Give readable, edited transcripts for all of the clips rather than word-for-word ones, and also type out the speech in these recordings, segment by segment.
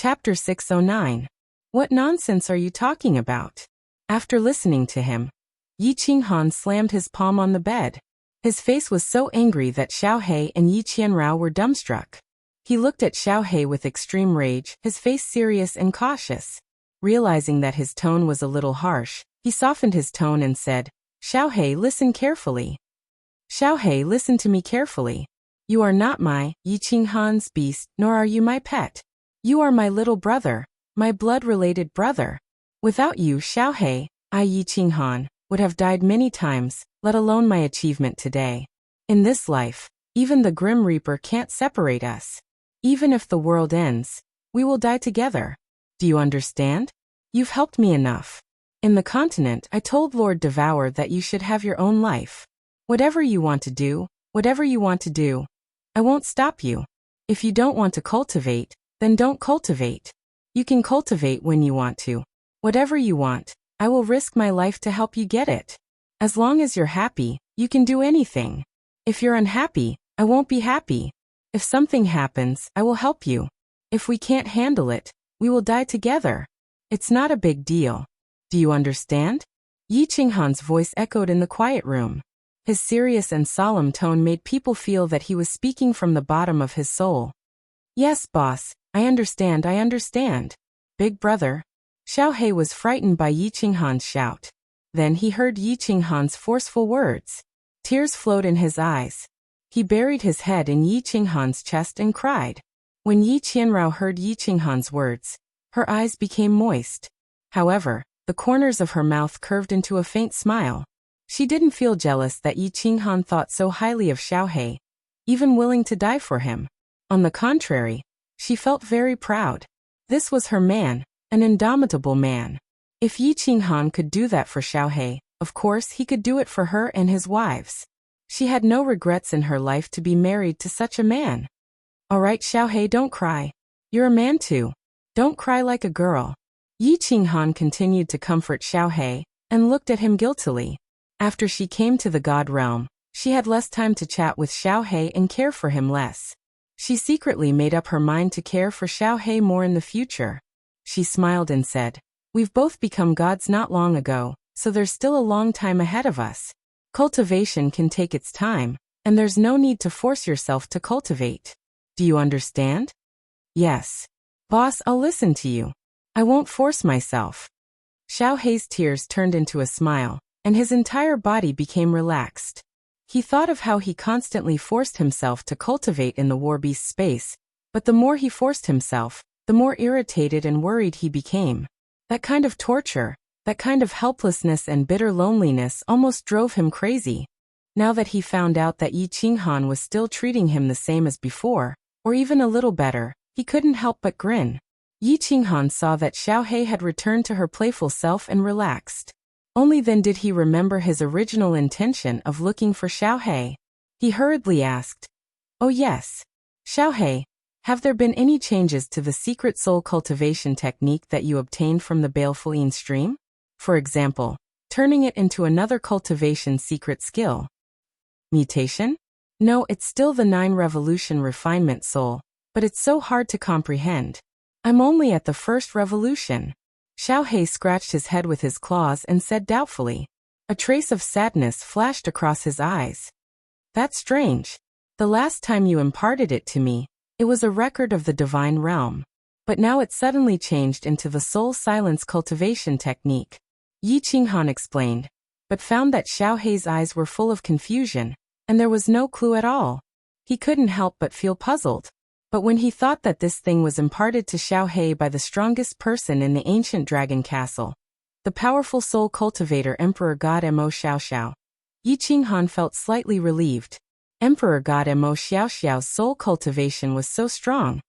Chapter 609. What nonsense are you talking about? After listening to him, Yi Qinghan slammed his palm on the bed. His face was so angry that Xiaohe and Yi Qianrao were dumbstruck. He looked at Xiaohe with extreme rage, his face serious and cautious. Realizing that his tone was a little harsh, he softened his tone and said, "Xiaohe, listen carefully. Xiaohe, listen to me carefully. You are not my, Yi Qinghan's beast, nor are you my pet. You are my little brother, my blood-related brother. Without you, Xiaohe, I, Yi Qinghan, would have died many times, let alone my achievement today. In this life, even the Grim Reaper can't separate us. Even if the world ends, we will die together. Do you understand? You've helped me enough. In the continent, I told Lord Devour that you should have your own life. Whatever you want to do, I won't stop you. If you don't want to cultivate, then don't cultivate. You can cultivate when you want to. Whatever you want, I will risk my life to help you get it. As long as you're happy, you can do anything. If you're unhappy, I won't be happy. If something happens, I will help you. If we can't handle it, we will die together. It's not a big deal. Do you understand?" Yi Qinghan's voice echoed in the quiet room. His serious and solemn tone made people feel that he was speaking from the bottom of his soul. "Yes, boss, I understand. Big brother." Xiaohe was frightened by Yi Qinghan's shout. Then he heard Yi Qinghan's forceful words. Tears flowed in his eyes. He buried his head in Yi Qinghan's chest and cried. When Yi Qianrao heard Yi Qinghan's words, her eyes became moist. However, the corners of her mouth curved into a faint smile. She didn't feel jealous that Yi Qinghan thought so highly of Xiaohe, even willing to die for him. On the contrary, she felt very proud. This was her man, an indomitable man. If Yi Qinghan could do that for Xiaohe, of course he could do it for her and his wives. She had no regrets in her life to be married to such a man. "All right, Xiaohe, don't cry. You're a man too. Don't cry like a girl." Yi Qinghan continued to comfort Xiaohe and looked at him guiltily. After she came to the God realm, she had less time to chat with Xiaohe and care for him less. She secretly made up her mind to care for Xiaohe more in the future. She smiled and said, "We've both become gods not long ago, so there's still a long time ahead of us. Cultivation can take its time, and there's no need to force yourself to cultivate. Do you understand?" "Yes. Boss, I'll listen to you. I won't force myself." Xiaohe's tears turned into a smile, and his entire body became relaxed. He thought of how he constantly forced himself to cultivate in the warbeast space, but the more he forced himself, the more irritated and worried he became. That kind of torture, that kind of helplessness and bitter loneliness almost drove him crazy. Now that he found out that Yi Qinghan was still treating him the same as before, or even a little better, he couldn't help but grin. Yi Qinghan saw that Xiaohe had returned to her playful self and relaxed. Only then did he remember his original intention of looking for Xiaohe. He hurriedly asked, "Oh yes. Xiaohe, have there been any changes to the secret soul cultivation technique that you obtained from the Baleful stream? For example, turning it into another cultivation secret skill?" "Mutation? No, it's still the 9 revolution refinement soul, but it's so hard to comprehend. I'm only at the 1st revolution." Xiaohe scratched his head with his claws and said doubtfully. A trace of sadness flashed across his eyes. "That's strange. The last time you imparted it to me, it was a record of the divine realm. But now it suddenly changed into the soul silence cultivation technique," Yi Qinghan explained, but found that Xiaohe's eyes were full of confusion, and there was no clue at all. He couldn't help but feel puzzled. But when he thought that this thing was imparted to Xiaohe by the strongest person in the ancient dragon castle, the powerful soul cultivator Emperor God Mo Xiaoxiao, Yi Qinghan felt slightly relieved. Emperor God Mo Xiaoxiao's soul cultivation was so strong,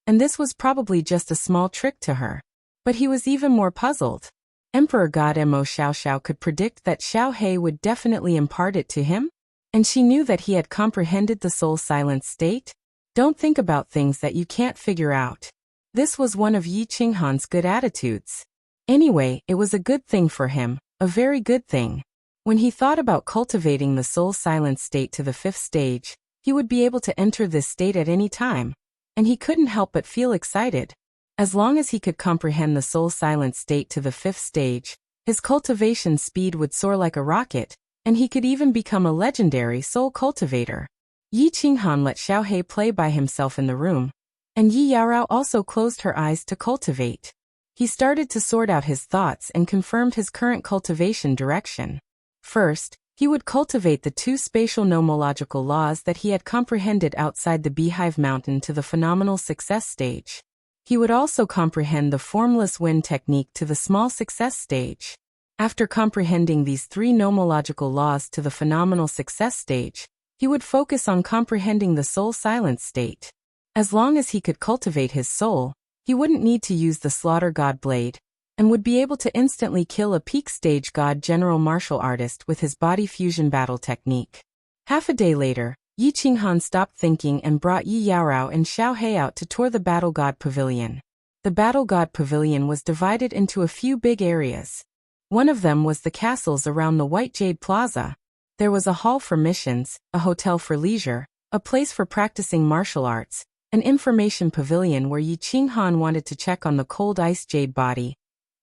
and this was probably just a small trick to her. But he was even more puzzled. Emperor God Mo Xiaoxiao could predict that Xiaohe would definitely impart it to him, and she knew that he had comprehended the soul silence state. Don't think about things that you can't figure out. This was one of Yi Qinghan's good attitudes. Anyway, it was a good thing for him, a very good thing. When he thought about cultivating the soul silence state to the 5th stage, he would be able to enter this state at any time, and he couldn't help but feel excited. As long as he could comprehend the soul silent state to the 5th stage, his cultivation speed would soar like a rocket, and he could even become a legendary soul cultivator. Yi Qinghan let Xiaohei play by himself in the room, and Yi Yaorao also closed her eyes to cultivate. He started to sort out his thoughts and confirmed his current cultivation direction. First, he would cultivate the 2 spatial nomological laws that he had comprehended outside the Beehive Mountain to the phenomenal success stage. He would also comprehend the formless wind technique to the small success stage. After comprehending these 3 nomological laws to the phenomenal success stage, he would focus on comprehending the soul silence state. As long as he could cultivate his soul, he wouldn't need to use the Slaughter God Blade, and would be able to instantly kill a peak stage god general martial artist with his body fusion battle technique. Half a day later, Yi Qinghan stopped thinking and brought Yi Yaorao and Xiaohei out to tour the Battle God Pavilion. The Battle God Pavilion was divided into a few big areas. One of them was the castles around the White Jade Plaza. There was a hall for missions, a hotel for leisure, a place for practicing martial arts, an information pavilion where Yi Qinghan wanted to check on the cold ice jade body,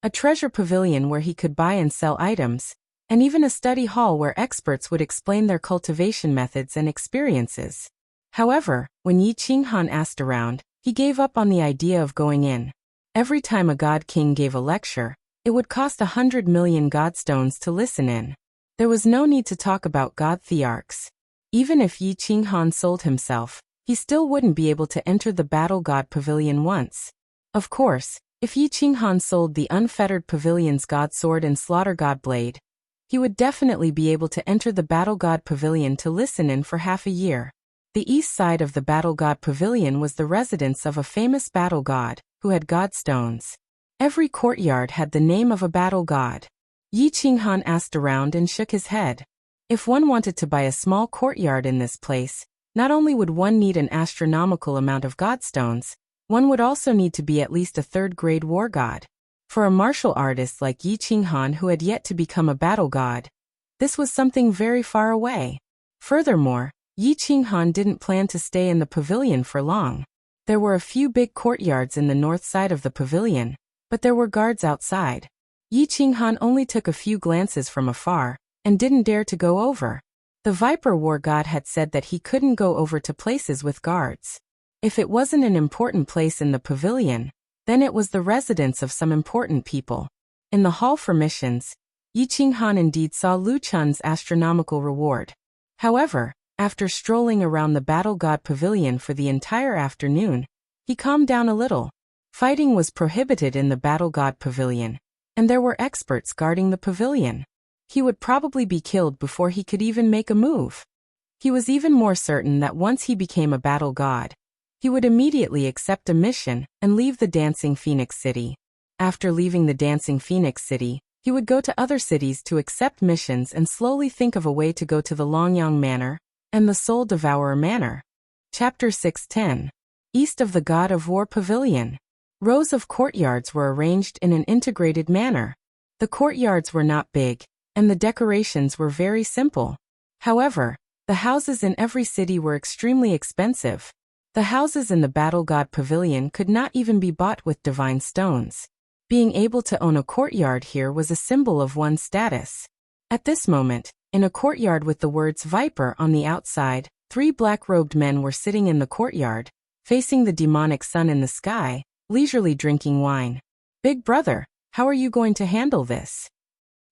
a treasure pavilion where he could buy and sell items, and even a study hall where experts would explain their cultivation methods and experiences. However, when Yi Qinghan asked around, he gave up on the idea of going in. Every time a god king gave a lecture, it would cost 100 million godstones to listen in. There was no need to talk about god thearchs. Even if Yi Qinghan sold himself, he still wouldn't be able to enter the Battle God Pavilion once. Of course, if Yi Qinghan sold the unfettered pavilion's god sword and Slaughter God Blade, he would definitely be able to enter the Battle God Pavilion to listen in for half a year. The east side of the Battle God Pavilion was the residence of a famous battle god, who had godstones. Every courtyard had the name of a battle god. Yi Qinghan asked around and shook his head. If one wanted to buy a small courtyard in this place, not only would one need an astronomical amount of godstones, one would also need to be at least a 3rd-grade war god. For a martial artist like Yi Qinghan who had yet to become a battle god, this was something very far away. Furthermore, Yi Qinghan didn't plan to stay in the pavilion for long. There were a few big courtyards in the north side of the pavilion, but there were guards outside. Yi Qinghan only took a few glances from afar, and didn't dare to go over. The Viper War God had said that he couldn't go over to places with guards. If it wasn't an important place in the pavilion, then it was the residence of some important people. In the hall for missions, Yi Qinghan indeed saw Lu Chun's astronomical reward. However, after strolling around the Battle God Pavilion for the entire afternoon, he calmed down a little. Fighting was prohibited in the Battle God Pavilion, and there were experts guarding the pavilion. He would probably be killed before he could even make a move. He was even more certain that once he became a battle god, he would immediately accept a mission and leave the Dancing Phoenix City. After leaving the Dancing Phoenix City, he would go to other cities to accept missions and slowly think of a way to go to the Longyang Manor and the Soul Devourer Manor. Chapter 610. East of the God of War Pavilion. Rows of courtyards were arranged in an integrated manner. The courtyards were not big, and the decorations were very simple. However, the houses in every city were extremely expensive. The houses in the Battle God Pavilion could not even be bought with divine stones. Being able to own a courtyard here was a symbol of one's status. At this moment, in a courtyard with the words Viper on the outside, 3 black-robed men were sitting in the courtyard, facing the demonic sun in the sky, leisurely drinking wine. "Big brother, how are you going to handle this?"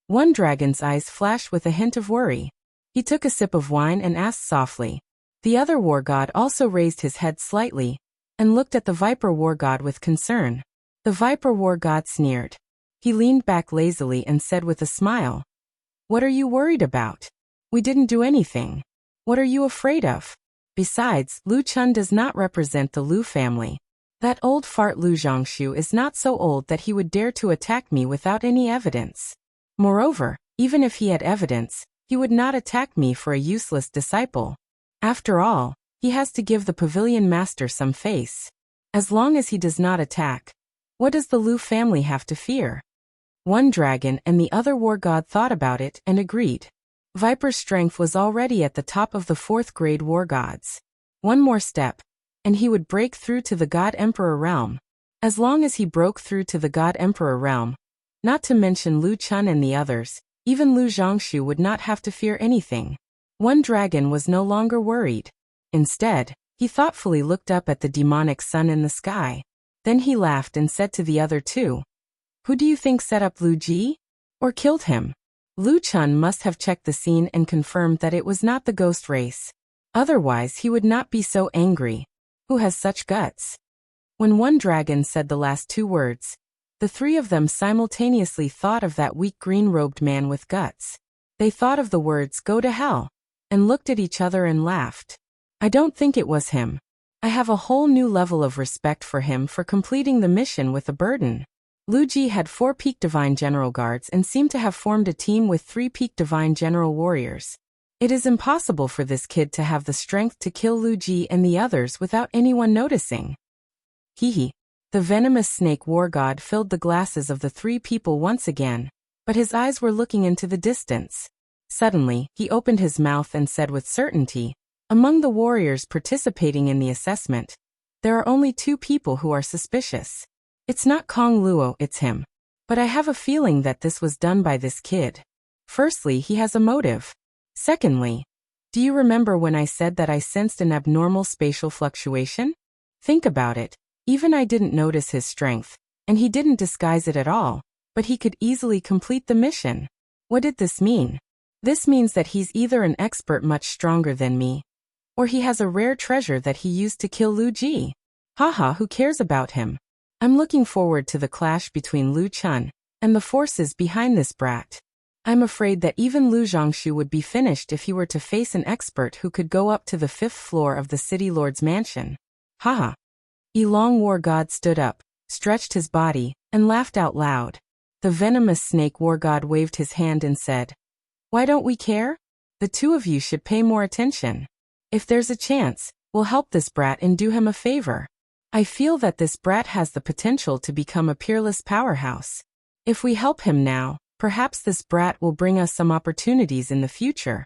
One dragon's eyes flashed with a hint of worry. He took a sip of wine and asked softly. The other war god also raised his head slightly, and looked at the Viper war god with concern. The Viper war god sneered. He leaned back lazily and said with a smile, "What are you worried about? We didn't do anything. What are you afraid of? Besides, Lu Chun does not represent the Lu family. That old fart Lu Zhongshu is not so old that he would dare to attack me without any evidence. Moreover, even if he had evidence, he would not attack me for a useless disciple. After all, he has to give the pavilion master some face. As long as he does not attack, what does the Lu family have to fear?" One dragon and the other war god thought about it and agreed. Viper's strength was already at the top of the 4th-grade war gods. One more step, and he would break through to the God Emperor realm. As long as he broke through to the God Emperor realm, not to mention Lu Chun and the others, even Lu Zhongshu would not have to fear anything. One dragon was no longer worried. Instead, he thoughtfully looked up at the demonic sun in the sky. Then he laughed and said to the other two, "Who do you think set up Lu Ji? Or killed him?" Lu Chun must have checked the scene and confirmed that it was not the ghost race. Otherwise he would not be so angry. Who has such guts? When one dragon said the last two words, the three of them simultaneously thought of that weak green-robed man with guts. They thought of the words, "Go to hell," and looked at each other and laughed. I don't think it was him. I have a whole new level of respect for him for completing the mission with a burden. Lu Ji had 4 peak divine general guards and seemed to have formed a team with 3 peak divine general warriors. It is impossible for this kid to have the strength to kill Lu Ji and the others without anyone noticing. Hehe. The venomous snake war god filled the glasses of the 3 people once again, but his eyes were looking into the distance. Suddenly, he opened his mouth and said with certainty, "Among the warriors participating in the assessment, there are only 2 people who are suspicious. It's not Kong Luo, it's him. But I have a feeling that this was done by this kid. Firstly, he has a motive. Secondly, do you remember when I said that I sensed an abnormal spatial fluctuation? Think about it. Even I didn't notice his strength, and he didn't disguise it at all, but he could easily complete the mission. What did this mean? This means that he's either an expert much stronger than me, or he has a rare treasure that he used to kill Lu Ji. Haha, who cares about him? I'm looking forward to the clash between Lu Chun and the forces behind this brat. I'm afraid that even Lu Zhongshu would be finished if he were to face an expert who could go up to the 5th floor of the city lord's mansion. Haha. Elong War God stood up, stretched his body, and laughed out loud. The venomous snake war god waved his hand and said, "Why don't we care? The 2 of you should pay more attention. If there's a chance, we'll help this brat and do him a favor. I feel that this brat has the potential to become a peerless powerhouse. If we help him now, perhaps this brat will bring us some opportunities in the future."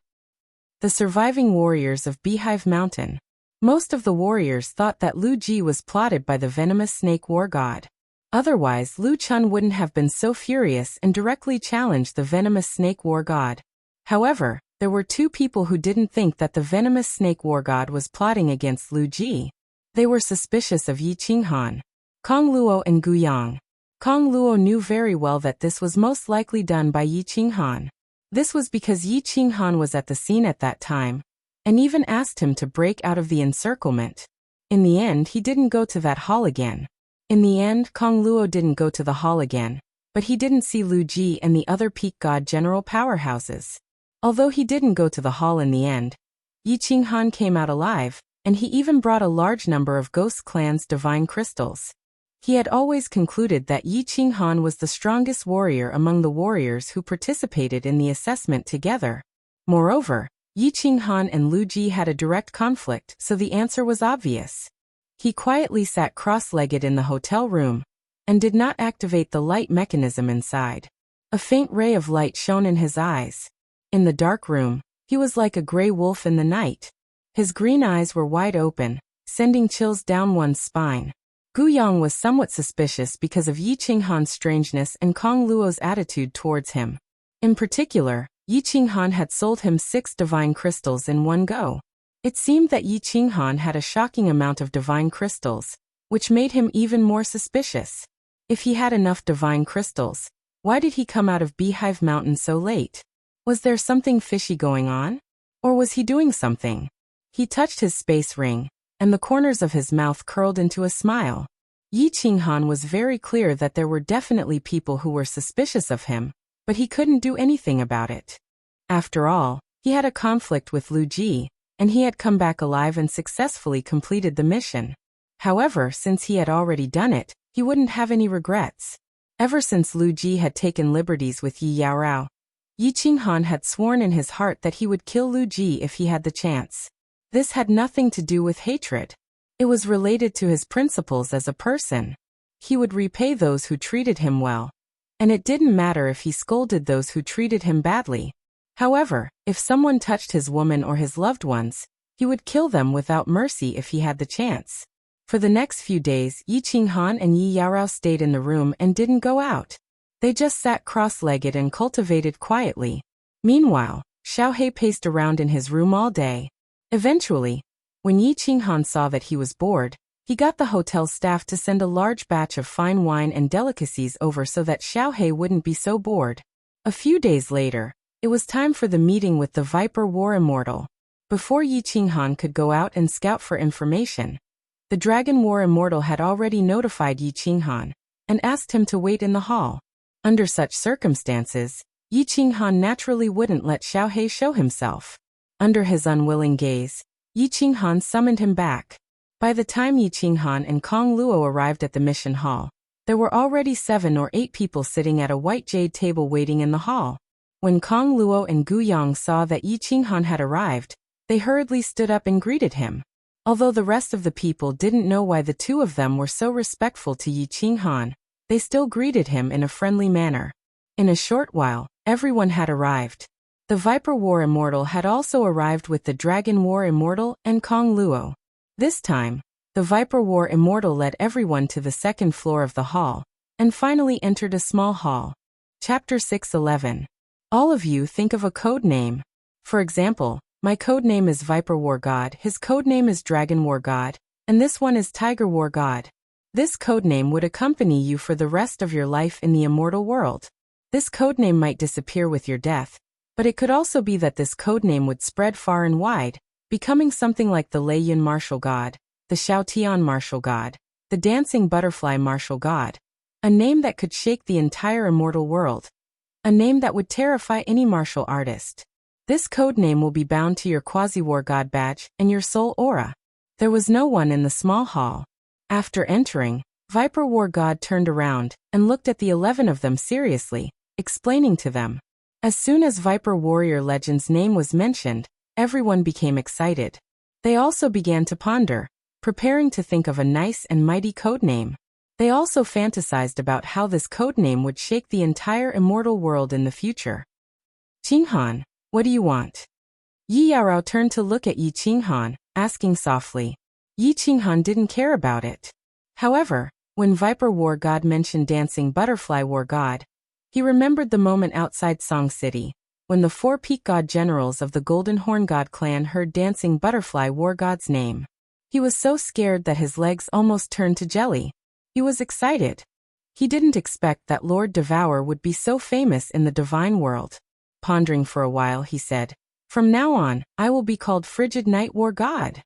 The surviving warriors of Beehive Mountain. Most of the warriors thought that Lu Ji was plotted by the venomous snake war god. Otherwise, Lu Chun wouldn't have been so furious and directly challenged the venomous snake war god. However, there were 2 people who didn't think that the venomous snake war god was plotting against Lu Ji. They were suspicious of Yi Qinghan, Kong Luo and Gu Yang. Kong Luo knew very well that this was most likely done by Yi Qinghan. This was because Yi Qinghan was at the scene at that time, and even asked him to break out of the encirclement. In the end, he didn't go to that hall again. In the end, Kong Luo didn't go to the hall again, but he didn't see Lu Ji and the other peak god general powerhouses. Although he didn't go to the hall in the end, Yi Qinghan came out alive, and he even brought a large number of Ghost Clan's divine crystals. He had always concluded that Yi Qinghan was the strongest warrior among the warriors who participated in the assessment together. Moreover, Yi Qinghan and Lu Ji had a direct conflict, so the answer was obvious. He quietly sat cross-legged in the hotel room, and did not activate the light mechanism inside. A faint ray of light shone in his eyes. In the dark room, he was like a gray wolf in the night. His green eyes were wide open, sending chills down one's spine. Gu Yang was somewhat suspicious because of Yi Qinghan's strangeness and Kong Luo's attitude towards him. In particular, Yi Qinghan had sold him 6 divine crystals in one go. It seemed that Yi Qinghan had a shocking amount of divine crystals, which made him even more suspicious. If he had enough divine crystals, why did he come out of Beehive Mountain so late? Was there something fishy going on? Or was he doing something? He touched his space ring, and the corners of his mouth curled into a smile. Yi Qinghan was very clear that there were definitely people who were suspicious of him, but he couldn't do anything about it. After all, he had a conflict with Lu Ji, and he had come back alive and successfully completed the mission. However, since he had already done it, he wouldn't have any regrets. Ever since Lu Ji had taken liberties with Yi Yaorao, Yi Qinghan had sworn in his heart that he would kill Lu Ji if he had the chance. This had nothing to do with hatred. It was related to his principles as a person. He would repay those who treated him well, and it didn't matter if he scolded those who treated him badly. However, if someone touched his woman or his loved ones, he would kill them without mercy if he had the chance. For the next few days, Yi Qinghan and Yi Yaorao stayed in the room and didn't go out. They just sat cross-legged and cultivated quietly. Meanwhile, Xiaohei paced around in his room all day. Eventually, when Yi Qinghan saw that he was bored, he got the hotel staff to send a large batch of fine wine and delicacies over so that Xiaohei wouldn't be so bored. A few days later, it was time for the meeting with the Viper War Immortal. Before Yi Qinghan could go out and scout for information, the Dragon War Immortal had already notified Yi Qinghan and asked him to wait in the hall. Under such circumstances, Yi Qinghan naturally wouldn't let Xiaohei show himself. Under his unwilling gaze, Yi Qinghan summoned him back. By the time Yi Qinghan and Kong Luo arrived at the mission hall, there were already 7 or 8 people sitting at a white jade table waiting in the hall. When Kong Luo and Gu Yang saw that Yi Qinghan had arrived, they hurriedly stood up and greeted him. Although the rest of the people didn't know why the two of them were so respectful to Yi Qinghan, they still greeted him in a friendly manner. In a short while, everyone had arrived. The Viper War Immortal had also arrived with the Dragon War Immortal and Kong Luo. This time, the Viper War Immortal led everyone to the second floor of the hall, and finally entered a small hall. Chapter 6:11. All of you think of a code name. For example, my code name is Viper War God, his code name is Dragon War God, and this one is Tiger War God. This code name would accompany you for the rest of your life in the immortal world. This code name might disappear with your death, but it could also be that this code name would spread far and wide, becoming something like the Lei Yun Martial God, the Xiaotian Martial God, the Dancing Butterfly Martial God. A name that could shake the entire immortal world. A name that would terrify any martial artist. This code name will be bound to your Quasi-War God badge and your soul aura. There was no one in the small hall. After entering, Viper War God turned around and looked at the 11 of them seriously, explaining to them. As soon as Viper Warrior Legend's name was mentioned, everyone became excited. They also began to ponder, preparing to think of a nice and mighty code name. They also fantasized about how this code name would shake the entire immortal world in the future. Qinghan, what do you want? Yi Yaorao turned to look at Yi Qinghan, asking softly. Yi Qinghan didn't care about it. However, when Viper War God mentioned Dancing Butterfly War God, he remembered the moment outside Song City, when the 4 peak god generals of the Golden Horn God clan heard Dancing Butterfly War God's name. He was so scared that his legs almost turned to jelly. He was excited. He didn't expect that Lord Devour would be so famous in the divine world. Pondering for a while, he said, "From now on, I will be called Frigid Night War God."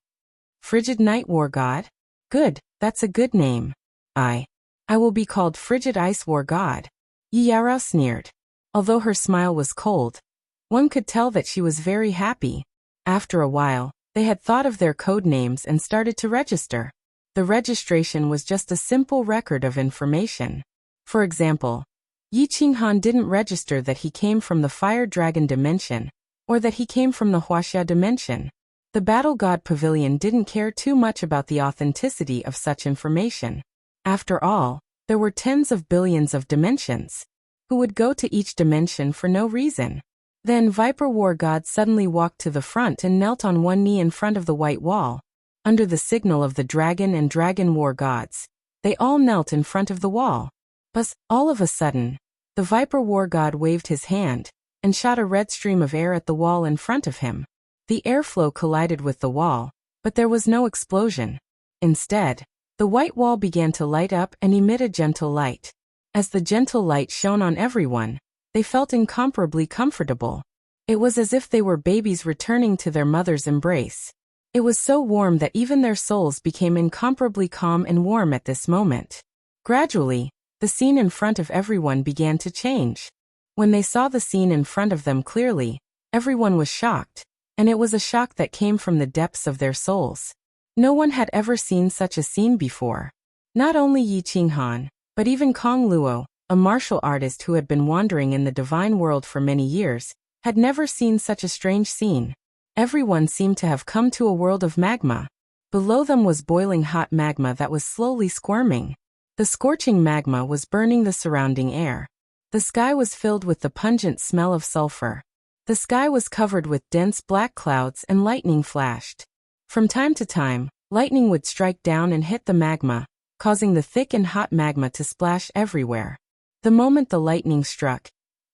Frigid Night War God? Good, that's a good name. I will be called Frigid Ice War God. Yi Yaorao sneered. Although her smile was cold, one could tell that she was very happy. After a while, they had thought of their code names and started to register. The registration was just a simple record of information. For example, Yi Qinghan didn't register that he came from the Fire Dragon dimension, or that he came from the Wuxia dimension. The Battle God Pavilion didn't care too much about the authenticity of such information. After all, there were tens of billions of dimensions. Who would go to each dimension for no reason? Then Viper War God suddenly walked to the front and knelt on one knee in front of the white wall. Under the signal of the Dragon and Dragon War Gods, they all knelt in front of the wall. But, all of a sudden, the Viper War God waved his hand, and shot a red stream of air at the wall in front of him. The airflow collided with the wall, but there was no explosion. Instead, the white wall began to light up and emit a gentle light. As the gentle light shone on everyone, they felt incomparably comfortable. It was as if they were babies returning to their mother's embrace. It was so warm that even their souls became incomparably calm and warm at this moment. Gradually, the scene in front of everyone began to change. When they saw the scene in front of them clearly, everyone was shocked, and it was a shock that came from the depths of their souls. No one had ever seen such a scene before. Not only Yi Qinghan, but even Kong Luo, a martial artist who had been wandering in the divine world for many years, had never seen such a strange scene. Everyone seemed to have come to a world of magma. Below them was boiling hot magma that was slowly squirming. The scorching magma was burning the surrounding air. The sky was filled with the pungent smell of sulfur. The sky was covered with dense black clouds and lightning flashed. From time to time, Lightning would strike down and hit the magma, causing the thick and hot magma to splash everywhere. The moment the lightning struck,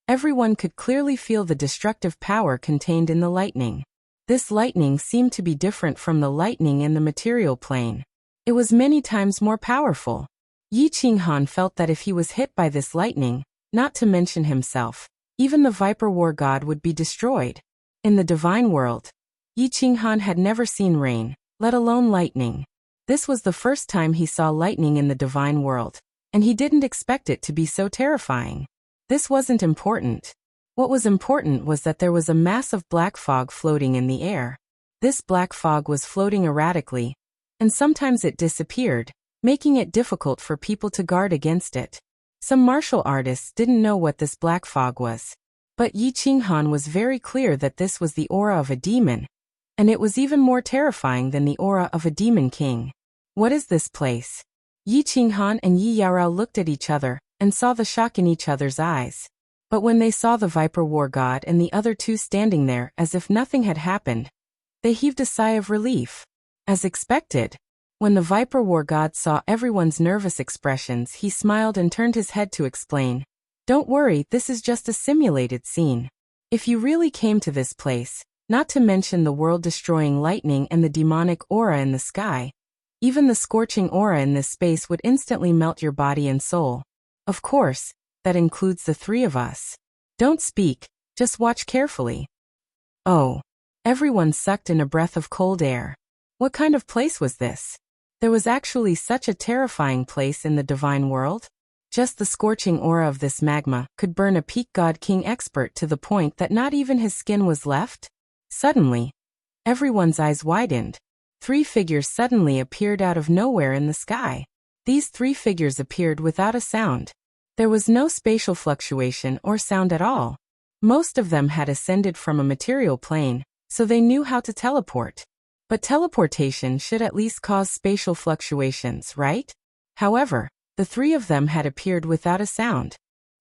everyone could clearly feel the destructive power contained in the lightning. This lightning seemed to be different from the lightning in the material plane. It was many times more powerful. Yi Qinghan felt that if he was hit by this lightning, not to mention himself, even the Viper War God would be destroyed. In the divine world, Yi Qinghan had never seen rain, let alone lightning. This was the first time he saw lightning in the divine world, and he didn't expect it to be so terrifying. This wasn't important. What was important was that there was a massive black fog floating in the air. This black fog was floating erratically, and sometimes it disappeared, making it difficult for people to guard against it. Some martial artists didn't know what this black fog was, but Yi Qinghan was very clear that this was the aura of a demon, and it was even more terrifying than the aura of a demon king. What is this place? Yi Qinghan and Yi Yarao looked at each other and saw the shock in each other's eyes. But when they saw the Viper War God and the other two standing there as if nothing had happened, they heaved a sigh of relief. As expected, when the Viper War God saw everyone's nervous expressions, he smiled and turned his head to explain, "Don't worry, this is just a simulated scene. If you really came to this place, not to mention the world-destroying lightning and the demonic aura in the sky, even the scorching aura in this space would instantly melt your body and soul. Of course, that includes the three of us. Don't speak, just watch carefully." Oh. Everyone sucked in a breath of cold air. What kind of place was this? There was actually such a terrifying place in the divine world? Just the scorching aura of this magma could burn a peak god king expert to the point that not even his skin was left? Suddenly, everyone's eyes widened. 3 figures suddenly appeared out of nowhere in the sky. These 3 figures appeared without a sound. There was no spatial fluctuation or sound at all. Most of them had ascended from a material plane, so they knew how to teleport. But teleportation should at least cause spatial fluctuations, right? However, the 3 of them had appeared without a sound.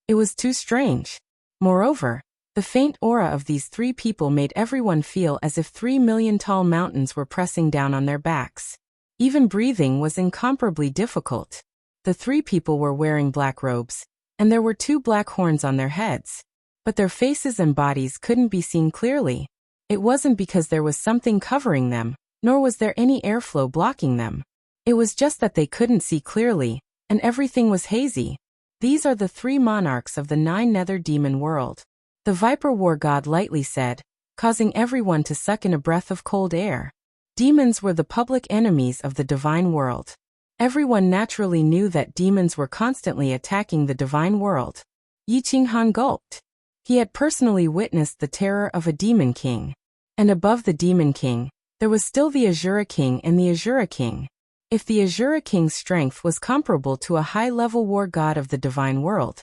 It was too strange. Moreover, the faint aura of these 3 people made everyone feel as if 3 million tall mountains were pressing down on their backs. Even breathing was incomparably difficult. The 3 people were wearing black robes, and there were 2 black horns on their heads. But their faces and bodies couldn't be seen clearly. It wasn't because there was something covering them, nor was there any airflow blocking them. It was just that they couldn't see clearly, and everything was hazy. These are the 3 monarchs of the 9 nether demon world. The Viper War God lightly said, causing everyone to suck in a breath of cold air. Demons were the public enemies of the divine world. Everyone naturally knew that demons were constantly attacking the divine world. Yi Qinghan gulped. He had personally witnessed the terror of a demon king. And above the demon king, there was still the Azura King and the Azura King. If the Azura King's strength was comparable to a high-level war god of the divine world,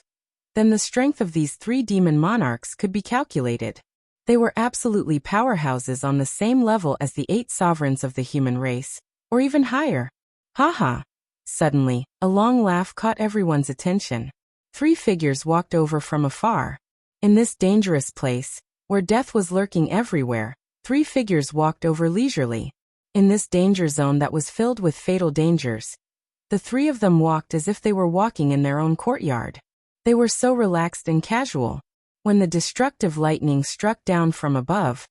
then the strength of these 3 demon monarchs could be calculated. They were absolutely powerhouses on the same level as the 8 sovereigns of the human race, or even higher. Haha. Suddenly, a long laugh caught everyone's attention. 3 figures walked over from afar. In this dangerous place, where death was lurking everywhere, 3 figures walked over leisurely. In this danger zone that was filled with fatal dangers, the 3 of them walked as if they were walking in their own courtyard. They were so relaxed and casual. When the destructive lightning struck down from above,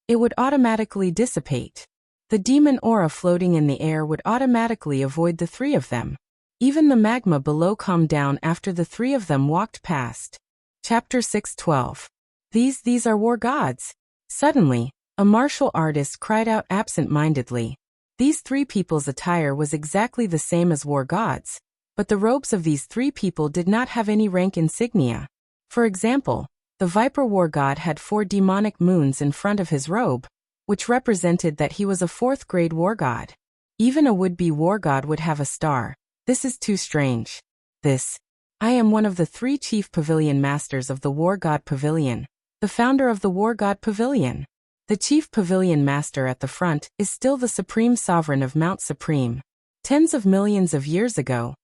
it would automatically dissipate. The demon aura floating in the air would automatically avoid the 3 of them. Even the magma below calmed down after the 3 of them walked past. Chapter 6:12. These are war gods. Suddenly, a martial artist cried out absent-mindedly. These 3 people's attire was exactly the same as war gods, but the robes of these 3 people did not have any rank insignia. For example, the Viper War God had 4 demonic moons in front of his robe, which represented that he was a 4th-grade war god. Even a would-be war god would have a star. This is too strange. I am one of the 3 chief pavilion masters of the War God Pavilion, the founder of the War God Pavilion. The chief pavilion master at the front is still the supreme sovereign of Mount Supreme. Tens of millions of years ago,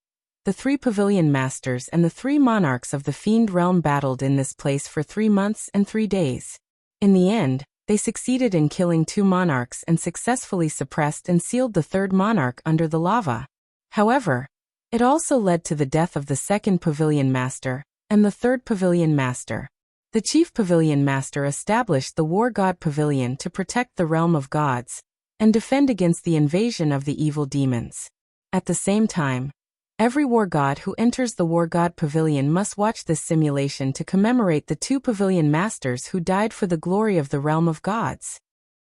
the 3 pavilion masters and the 3 monarchs of the Fiend Realm battled in this place for 3 months and 3 days. In the end, They succeeded in killing 2 monarchs and successfully suppressed and sealed the 3rd monarch under the lava. However, it also led to the death of the 2nd Pavilion Master and the 3rd Pavilion Master. The Chief Pavilion Master established the War God Pavilion to protect the realm of gods and defend against the invasion of the evil demons. At the same time, every war god who enters the War God Pavilion must watch this simulation to commemorate the 2 Pavilion Masters who died for the glory of the realm of gods.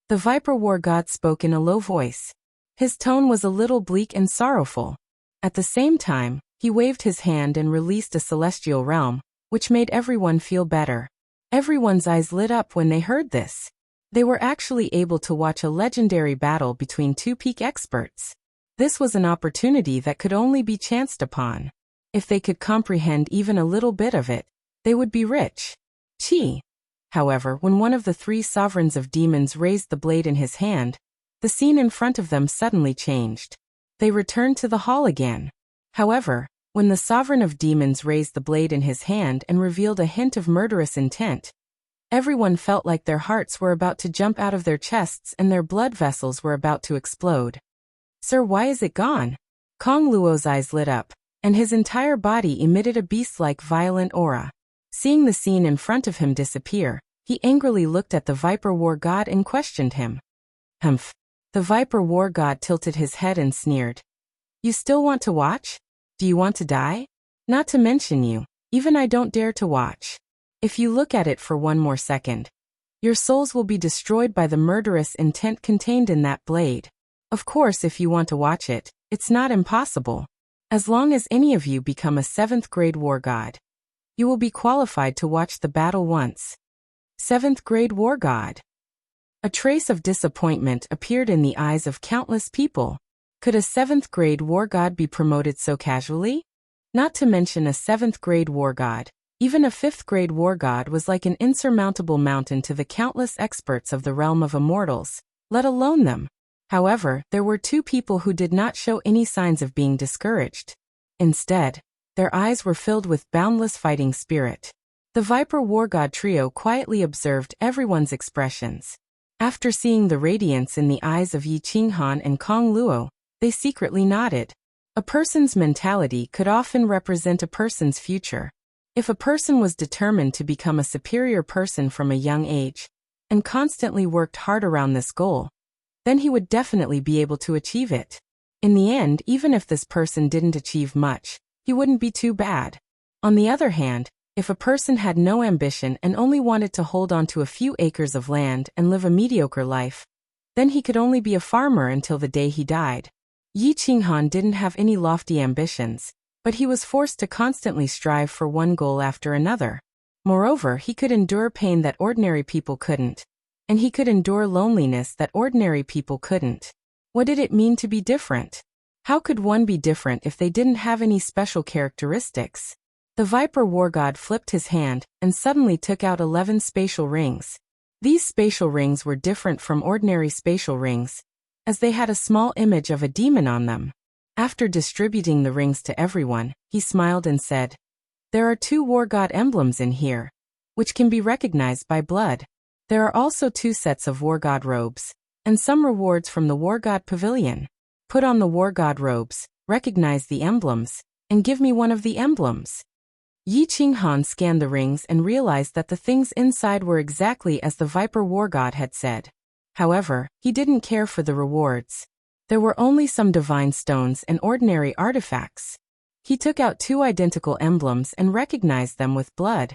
The Viper War God spoke in a low voice. His tone was a little bleak and sorrowful. At the same time, he waved his hand and released a celestial realm, which made everyone feel better. Everyone's eyes lit up when they heard this. They were actually able to watch a legendary battle between 2 peak experts. This was an opportunity that could only be chanced upon. If they could comprehend even a little bit of it, they would be rich. However, when one of the 3 sovereigns of demons raised the blade in his hand, the scene in front of them suddenly changed. They returned to the hall again. However, when the sovereign of demons raised the blade in his hand and revealed a hint of murderous intent, everyone felt like their hearts were about to jump out of their chests and their blood vessels were about to explode. "Sir, why is it gone?" Kong Luo's eyes lit up, and his entire body emitted a beast-like violent aura. Seeing the scene in front of him disappear, he angrily looked at the Viper War God and questioned him. "Humph." The Viper War God tilted his head and sneered. "You still want to watch? Do you want to die? Not to mention you, even I don't dare to watch. If you look at it for one more second, your souls will be destroyed by the murderous intent contained in that blade. Of course, if you want to watch it, it's not impossible. As long as any of you become a 7th grade war god, you will be qualified to watch the battle once." 7th grade war god. A trace of disappointment appeared in the eyes of countless people. Could a 7th grade war god be promoted so casually? Not to mention a 7th grade war god, even a 5th grade war god was like an insurmountable mountain to the countless experts of the realm of immortals, let alone them. However, there were 2 people who did not show any signs of being discouraged. Instead, their eyes were filled with boundless fighting spirit. The Viper War God trio quietly observed everyone's expressions. After seeing the radiance in the eyes of Yi Qinghan and Kong Luo, they secretly nodded. A person's mentality could often represent a person's future. If a person was determined to become a superior person from a young age, and constantly worked hard around this goal, then he would definitely be able to achieve it. In the end, even if this person didn't achieve much, he wouldn't be too bad. On the other hand, if a person had no ambition and only wanted to hold on to a few acres of land and live a mediocre life, then he could only be a farmer until the day he died. Yi Qinghan didn't have any lofty ambitions, but he was forced to constantly strive for one goal after another. Moreover, he could endure pain that ordinary people couldn't, and he could endure loneliness that ordinary people couldn't. What did it mean to be different? How could one be different if they didn't have any special characteristics? The Viper War God flipped his hand and suddenly took out 11 spatial rings. These spatial rings were different from ordinary spatial rings, as they had a small image of a demon on them. After distributing the rings to everyone, he smiled and said, "There are 2 War God emblems in here, which can be recognized by blood. There are also 2 sets of War God robes, and some rewards from the War God Pavilion. Put on the War God robes, recognize the emblems, and give me one of the emblems." Yi Qinghan scanned the rings and realized that the things inside were exactly as the Viper War God had said. However, he didn't care for the rewards. There were only some divine stones and ordinary artifacts. He took out 2 identical emblems and recognized them with blood.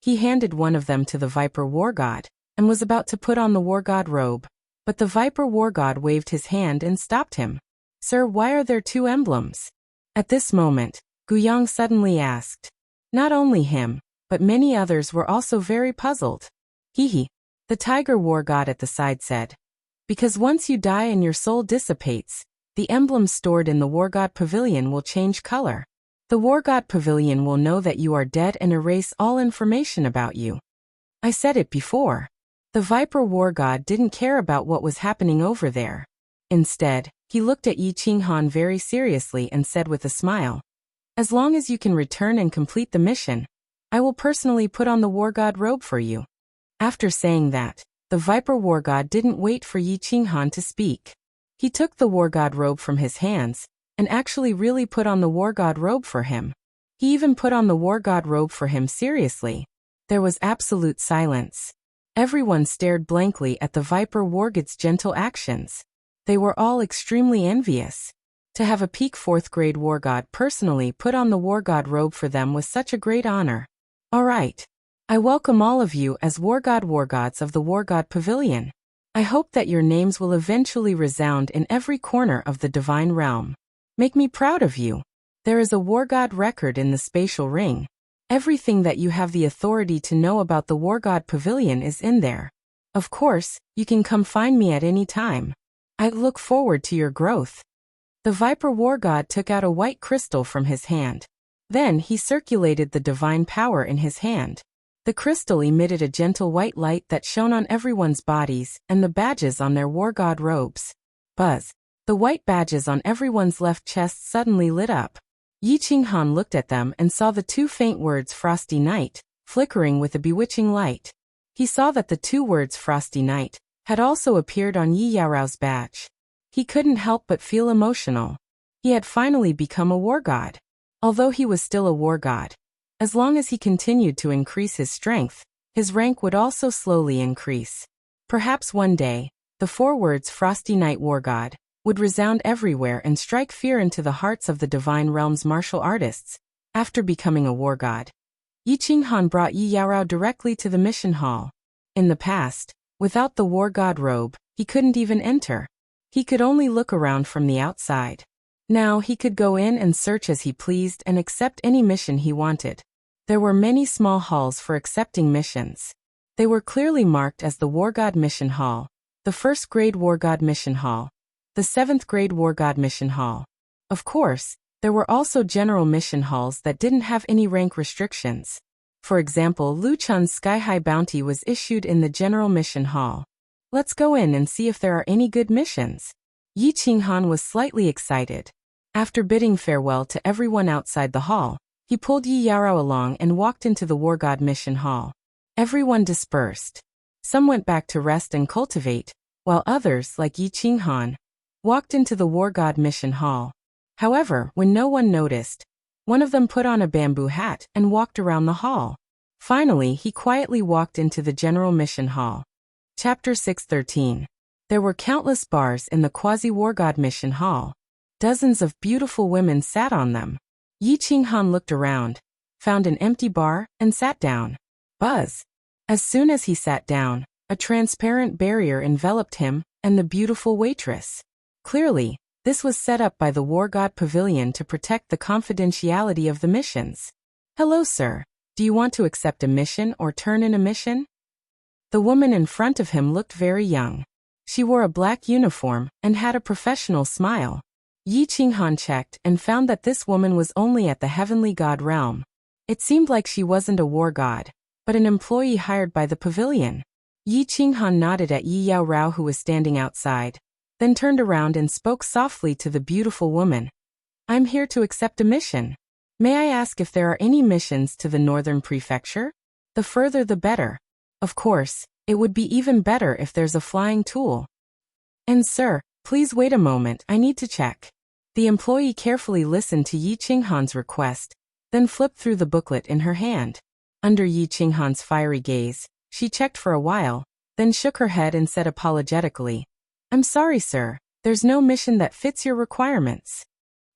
He handed one of them to the Viper War God, and was about to put on the War God robe, but the Viper War God waved his hand and stopped him. "Sir, why are there 2 emblems?" At this moment, Guyang suddenly asked. Not only him, but many others were also very puzzled. "Hehe," the Tiger War God at the side said. "Because once you die and your soul dissipates, the emblems stored in the War God Pavilion will change color. The War God Pavilion will know that you are dead and erase all information about you." I said it before. The Viper War God didn't care about what was happening over there. Instead, he looked at Yi Qinghan very seriously and said with a smile, "As long as you can return and complete the mission, I will personally put on the War God robe for you." After saying that, The Viper War God didn't wait for Yi Qinghan to speak. He took the War God robe from his hands, and actually really put on the War God robe for him. He even put on the War God robe for him seriously. There was absolute silence. Everyone stared blankly at the Viper War God's gentle actions. They were all extremely envious. To have a peak 4th grade War God personally put on the War God robe for them was such a great honor. All right. I welcome all of you as War Gods of the War God Pavilion. I hope that your names will eventually resound in every corner of the divine realm. Make me proud of you. There is a War God record in the spatial ring. Everything that you have the authority to know about the War God Pavilion is in there. Of course, you can come find me at any time. I look forward to your growth. The Viper War God took out a white crystal from his hand. Then he circulated the divine power in his hand. The crystal emitted a gentle white light that shone on everyone's bodies and the badges on their War God robes. Buzz. The white badges on everyone's left chest suddenly lit up. Yi Qinghan looked at them and saw the 2 faint words Frosty Night, flickering with a bewitching light. He saw that the 2 words Frosty Night had also appeared on Yi Yaorao's badge. He couldn't help but feel emotional. He had finally become a War God. Although he was still a War God, as long as he continued to increase his strength, his rank would also slowly increase. Perhaps one day, the 4 words Frosty Night War God would resound everywhere and strike fear into the hearts of the divine realm's martial artists. After becoming a War God, Yi Qinghan brought Yi Yaorao directly to the mission hall. In the past, without the War God robe, he couldn't even enter. He could only look around from the outside. Now he could go in and search as he pleased and accept any mission he wanted. There were many small halls for accepting missions. They were clearly marked as the War God Mission Hall, the 1st grade War God Mission Hall, the 7th grade War God Mission Hall. Of course, there were also general mission halls that didn't have any rank restrictions. For example, Lu Chun's sky-high bounty was issued in the general mission hall. Let's go in and see if there are any good missions. Yi Qinghan was slightly excited. After bidding farewell to everyone outside the hall, he pulled Yi Yaorao along and walked into the War God Mission Hall. Everyone dispersed. Some went back to rest and cultivate, while others, like Yi Qinghan, walked into the War God Mission Hall. However, when no one noticed, one of them put on a bamboo hat and walked around the hall. Finally, he quietly walked into the General Mission Hall. Chapter 613. There were countless bars in the Quasi-War God Mission Hall. Dozens of beautiful women sat on them. Yi Qinghan looked around, found an empty bar, and sat down. Buzz. As soon as he sat down, a transparent barrier enveloped him and the beautiful waitress. Clearly, this was set up by the War God Pavilion to protect the confidentiality of the missions. Hello, sir. Do you want to accept a mission or turn in a mission? The woman in front of him looked very young. She wore a black uniform and had a professional smile. Yi Qinghan checked and found that this woman was only at the Heavenly God realm. It seemed like she wasn't a War God, but an employee hired by the pavilion. Yi Qinghan nodded at Yi Yaorao, who was standing outside, then turned around and spoke softly to the beautiful woman. I'm here to accept a mission. May I ask if there are any missions to the Northern Prefecture? The further the better. Of course, it would be even better if there's a flying tool. And sir, please wait a moment, I need to check. The employee carefully listened to Yi Qinghan's request, then flipped through the booklet in her hand. Under Yi Qinghan's fiery gaze, she checked for a while, then shook her head and said apologetically, I'm sorry, sir, there's no mission that fits your requirements.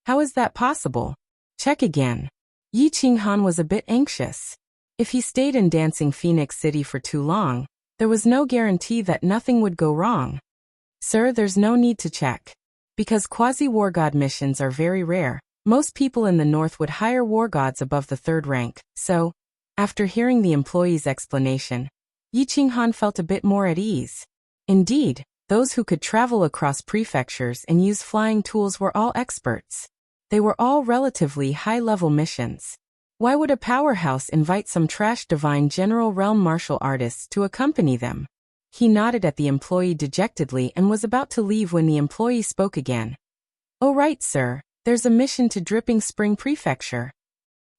How is that possible? Check again. Yi Qinghan was a bit anxious. If he stayed in Dancing Phoenix City for too long, there was no guarantee that nothing would go wrong. Sir, there's no need to check. Because quasi-war god missions are very rare, most people in the north would hire war gods above the 3rd rank, so, after hearing the employee's explanation, Yi Qinghan felt a bit more at ease. Indeed, those who could travel across prefectures and use flying tools were all experts. They were all relatively high-level missions. Why would a powerhouse invite some trash divine general realm martial artists to accompany them? He nodded at the employee dejectedly and was about to leave when the employee spoke again. Oh right, sir, there's a mission to Dripping Spring Prefecture.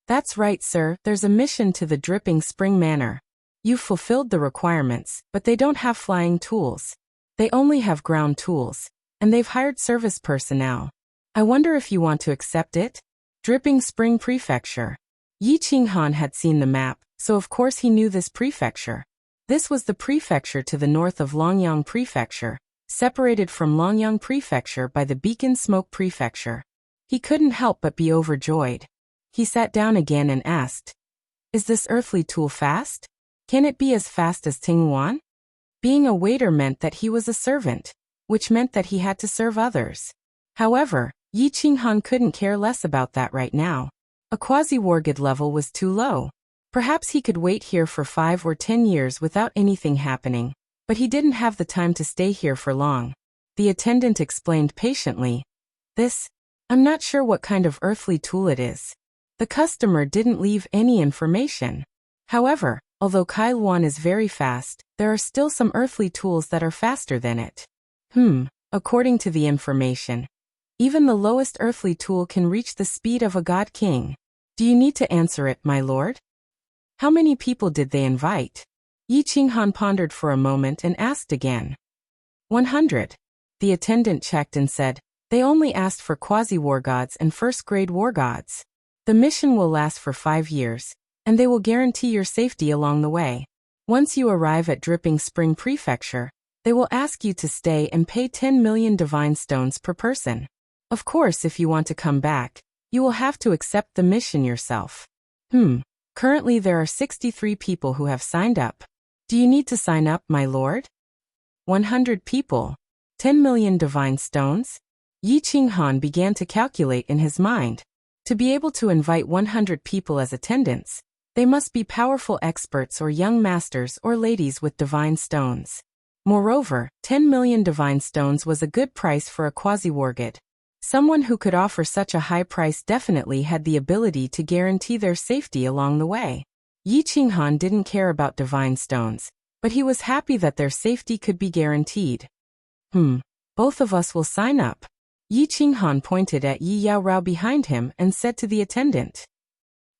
That's right, sir, there's a mission to the Dripping Spring Manor. You've fulfilled the requirements, but they don't have flying tools. They only have ground tools, and they've hired service personnel. I wonder if you want to accept it? Dripping Spring Prefecture. Yi Qinghan had seen the map, so of course he knew this prefecture. This was the prefecture to the north of Longyang Prefecture, separated from Longyang Prefecture by the Beacon Smoke Prefecture. He couldn't help but be overjoyed. He sat down again and asked, "Is this earthly tool fast? Can it be as fast as Tinghuan?" Being a waiter meant that he was a servant, which meant that he had to serve others. However, Yi Qinghan couldn't care less about that right now. A quasi-wargid level was too low. Perhaps he could wait here for 5 or 10 years without anything happening, but he didn't have the time to stay here for long. The attendant explained patiently, I'm not sure what kind of earthly tool it is. The customer didn't leave any information. However, although Kai Luan is very fast, there are still some earthly tools that are faster than it. According to the information, even the lowest earthly tool can reach the speed of a god king. Do you need to answer it, my lord? How many people did they invite? Yi Qinghan pondered for a moment and asked again. 100. The attendant checked and said, they only asked for quasi-war gods and first-grade war gods. The mission will last for 5 years, and they will guarantee your safety along the way. Once you arrive at Dripping Spring Prefecture, they will ask you to stay and pay 10 million divine stones per person. Of course, if you want to come back, you will have to accept the mission yourself. Currently there are 63 people who have signed up. Do you need to sign up, my lord? 100 people. 10 million divine stones? Yi Qinghan began to calculate in his mind. To be able to invite 100 people as attendants, they must be powerful experts or young masters or ladies with divine stones. Moreover, 10 million divine stones was a good price for a quasi-wargid. Someone who could offer such a high price definitely had the ability to guarantee their safety along the way. Yi Qinghan didn't care about divine stones, but he was happy that their safety could be guaranteed. Both of us will sign up. Yi Qinghan pointed at Yi Yaorao behind him and said to the attendant,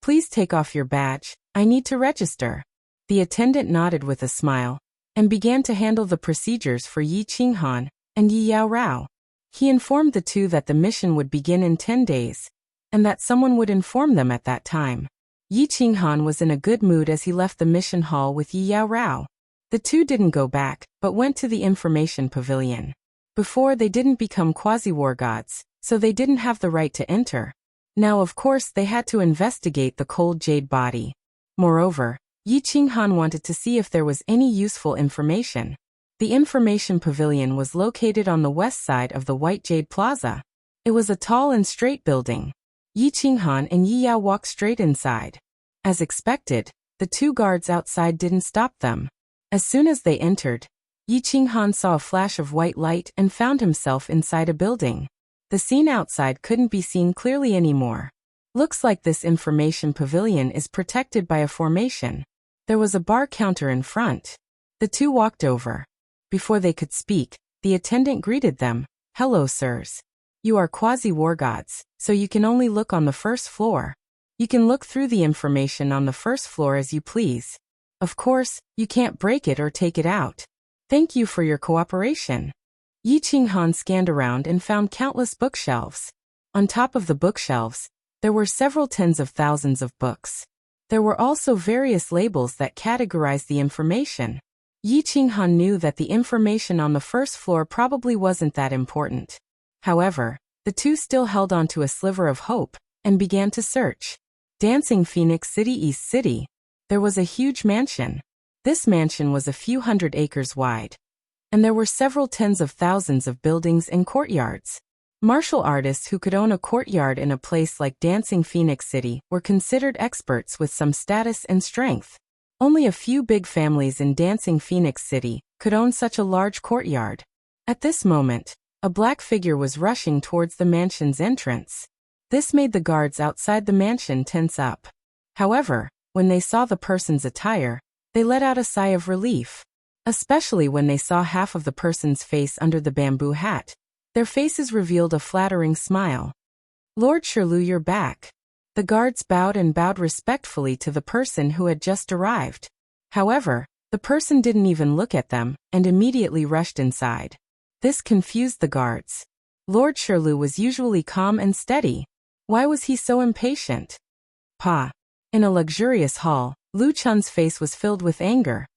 "Please take off your badge, I need to register." The attendant nodded with a smile, and began to handle the procedures for Yi Qinghan and Yi Yaorao. He informed the two that the mission would begin in 10 days, and that someone would inform them at that time. Yi Qinghan was in a good mood as he left the mission hall with Yi Yaorao. The two didn't go back, but went to the information pavilion. Before, they didn't become quasi-war gods, so they didn't have the right to enter. Now, of course, they had to investigate the cold jade body. Moreover, Yi Qinghan wanted to see if there was any useful information. The information pavilion was located on the west side of the White Jade Plaza. It was a tall and straight building. Yi Qinghan and Yi Yao walked straight inside. As expected, the two guards outside didn't stop them. As soon as they entered, Yi Qinghan saw a flash of white light and found himself inside a building. The scene outside couldn't be seen clearly anymore. Looks like this information pavilion is protected by a formation. There was a bar counter in front. The two walked over. Before they could speak, the attendant greeted them. "Hello, sirs. You are quasi-war gods, so you can only look on the first floor. You can look through the information on the first floor as you please. Of course, you can't break it or take it out. Thank you for your cooperation." Yi Qinghan scanned around and found countless bookshelves. On top of the bookshelves, there were several tens of thousands of books. There were also various labels that categorized the information. Yi Qinghan knew that the information on the first floor probably wasn't that important. However, the two still held on to a sliver of hope and began to search. Dancing Phoenix City, East City. There was a huge mansion. This mansion was a few hundred acres wide, and there were several tens of thousands of buildings and courtyards. Martial artists who could own a courtyard in a place like Dancing Phoenix City were considered experts with some status and strength. Only a few big families in Dancing Phoenix City could own such a large courtyard. At this moment, a black figure was rushing towards the mansion's entrance. This made the guards outside the mansion tense up. However, when they saw the person's attire, they let out a sigh of relief. Especially when they saw half of the person's face under the bamboo hat. Their faces revealed a flattering smile. "Lord Shirlu, you're back." The guards bowed and bowed respectfully to the person who had just arrived. However, the person didn't even look at them and immediately rushed inside. This confused the guards. Lord Shirlu was usually calm and steady. Why was he so impatient? Pa. In a luxurious hall, Lu Chun's face was filled with anger.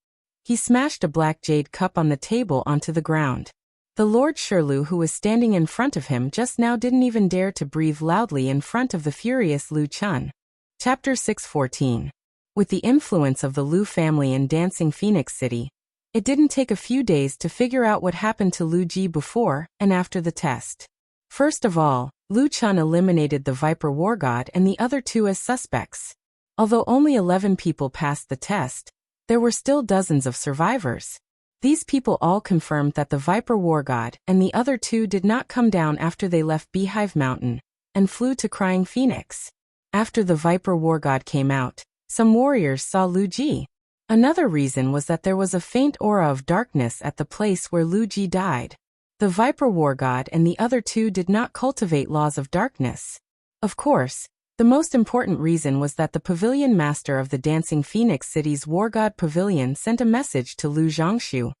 He smashed a black jade cup on the table onto the ground. The Lord Shirlu who was standing in front of him just now didn't even dare to breathe loudly in front of the furious Lu Chun. Chapter 614. With the influence of the Lu family in Dancing Phoenix City, it didn't take a few days to figure out what happened to Lu Ji before and after the test. First of all, Lu Chun eliminated the Viper War God and the other two as suspects. Although only 11 people passed the test, there were still dozens of survivors. These people all confirmed that the Viper War God and the other two did not come down after they left Beehive Mountain and flew to Crying Phoenix. After the Viper War God came out, some warriors saw Lu Ji. Another reason was that there was a faint aura of darkness at the place where Lu Ji died. The Viper War God and the other two did not cultivate laws of darkness. Of course, the most important reason was that the pavilion master of the Dancing Phoenix City's War God Pavilion sent a message to Lu Zhongshu,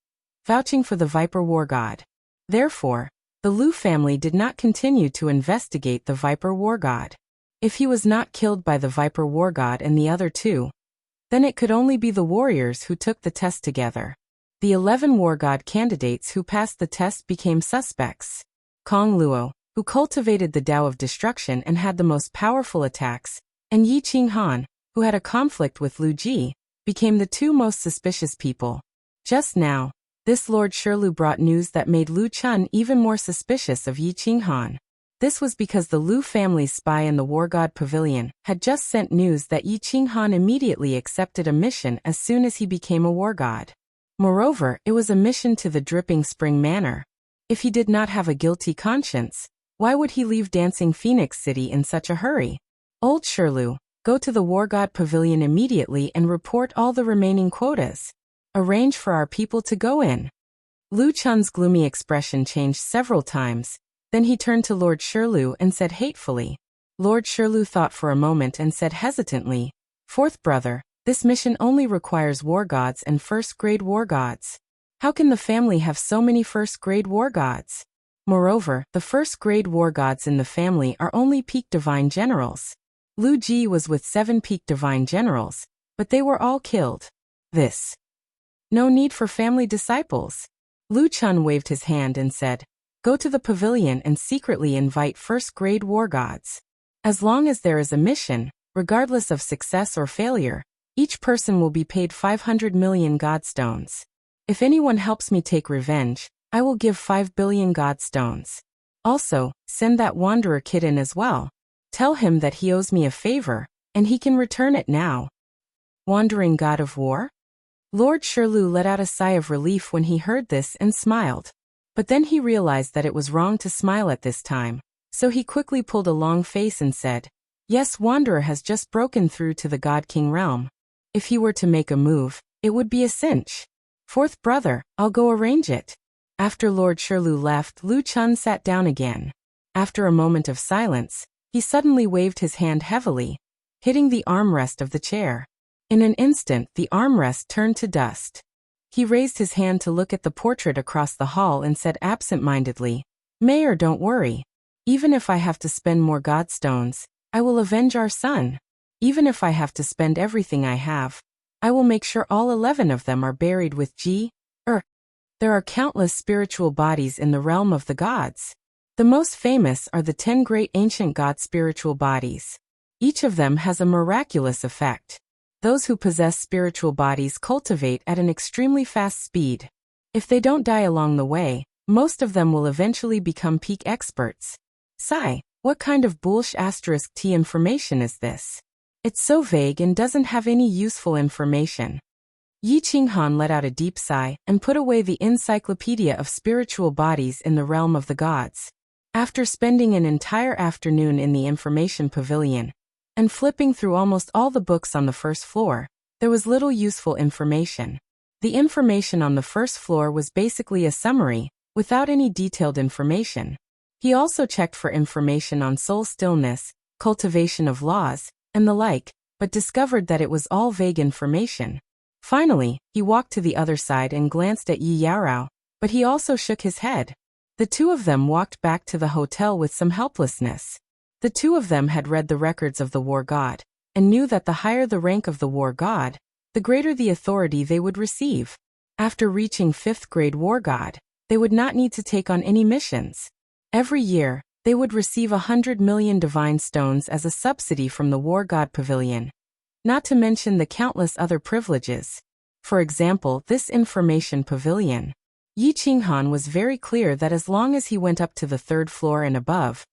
vouching for the Viper War God. Therefore, the Lu family did not continue to investigate the Viper War God. If he was not killed by the Viper War God and the other two, then it could only be the warriors who took the test together. The 11 War God candidates who passed the test became suspects. Kong Luo, who cultivated the Tao of Destruction and had the most powerful attacks, and Yi Qinghan, who had a conflict with Lu Ji, became the two most suspicious people. Just now, this Lord Shirlu brought news that made Lu Chun even more suspicious of Yi Qinghan. This was because the Lu family's spy in the War God Pavilion had just sent news that Yi Qinghan immediately accepted a mission as soon as he became a war god. Moreover, it was a mission to the Dripping Spring Manor. If he did not have a guilty conscience, why would he leave Dancing Phoenix City in such a hurry? Old Shirlu, go to the War God Pavilion immediately and report all the remaining quotas. Arrange for our people to go in. Lu Chun's gloomy expression changed several times. Then he turned to Lord Shirlu and said hatefully. Lord Shirlu thought for a moment and said hesitantly, "Fourth brother, this mission only requires war gods and first-grade war gods. How can the family have so many first-grade war gods? Moreover, the first-grade war gods in the family are only peak divine generals. Lu Ji was with 7 peak divine generals, but they were all killed. This. No need for family disciples." Lu Chun waved his hand and said, "Go to the pavilion and secretly invite first-grade war gods. As long as there is a mission, regardless of success or failure, each person will be paid 500 million godstones. If anyone helps me take revenge, I will give 5 billion godstones. Also, send that wanderer kid in as well. Tell him that he owes me a favor, and he can return it now." Wandering god of war? Lord Shirlu let out a sigh of relief when he heard this and smiled. But then he realized that it was wrong to smile at this time, so he quickly pulled a long face and said, "Yes, Wanderer has just broken through to the God King realm. If he were to make a move, it would be a cinch. Fourth brother, I'll go arrange it." After Lord Shirlu left, Lu Chun sat down again. After a moment of silence, he suddenly waved his hand heavily, hitting the armrest of the chair. In an instant, the armrest turned to dust. He raised his hand to look at the portrait across the hall and said absent-mindedly, "Mayor, don't worry. Even if I have to spend more godstones, I will avenge our son. Even if I have to spend everything I have, I will make sure all 11 of them are buried with G. There are countless spiritual bodies in the realm of the gods. The most famous are the 10 great ancient god spiritual bodies. Each of them has a miraculous effect. Those who possess spiritual bodies cultivate at an extremely fast speed. If they don't die along the way, most of them will eventually become peak experts." Sigh, what kind of **T information is this? It's so vague and doesn't have any useful information. Yi Qinghan let out a deep sigh and put away the encyclopedia of spiritual bodies in the realm of the gods. After spending an entire afternoon in the information pavilion, and flipping through almost all the books on the first floor, there was little useful information. The information on the first floor was basically a summary, without any detailed information. He also checked for information on soul stillness, cultivation of laws, and the like, but discovered that it was all vague information. Finally, he walked to the other side and glanced at Yi Yaorao, but he also shook his head. The two of them walked back to the hotel with some helplessness. The two of them had read the records of the war god, and knew that the higher the rank of the war god, the greater the authority they would receive. After reaching 5th grade war god, they would not need to take on any missions. Every year, they would receive 100 million divine stones as a subsidy from the war god pavilion. Not to mention the countless other privileges. For example, this information pavilion. Yi Qinghan was very clear that as long as he went up to the 3rd floor and above,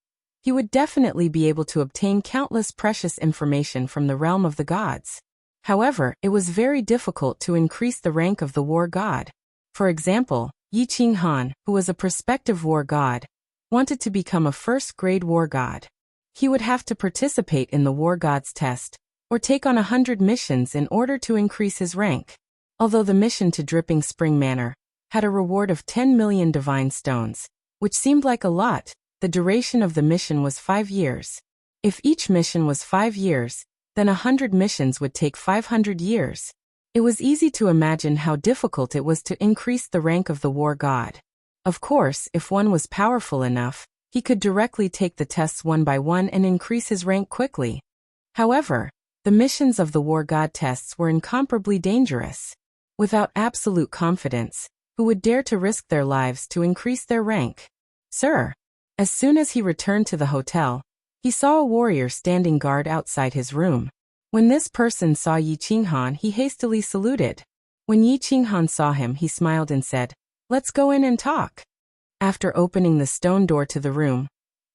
he would definitely be able to obtain countless precious information from the realm of the gods. However, it was very difficult to increase the rank of the war god. For example, Yi Qinghan, who was a prospective war god, wanted to become a 1st grade war god. He would have to participate in the war god's test, or take on 100 missions in order to increase his rank. Although the mission to Dripping Spring Manor had a reward of 10 million divine stones, which seemed like a lot, the duration of the mission was 5 years. If each mission was 5 years, then 100 missions would take 500 years. It was easy to imagine how difficult it was to increase the rank of the war god. Of course, if one was powerful enough, he could directly take the tests one by one and increase his rank quickly. However, the missions of the war god tests were incomparably dangerous. Without absolute confidence, who would dare to risk their lives to increase their rank? Sir. As soon as he returned to the hotel, he saw a warrior standing guard outside his room. When this person saw Yi Qinghan, he hastily saluted. When Yi Qinghan saw him, he smiled and said, "Let's go in and talk." After opening the stone door to the room,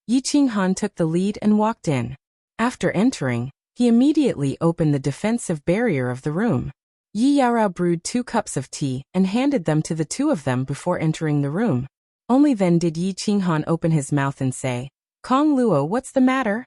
Yi Qinghan took the lead and walked in. After entering, he immediately opened the defensive barrier of the room. Yi Yaorao brewed 2 cups of tea and handed them to the two of them before entering the room. Only then did Yi Qinghan open his mouth and say, "Kong Luo, what's the matter?"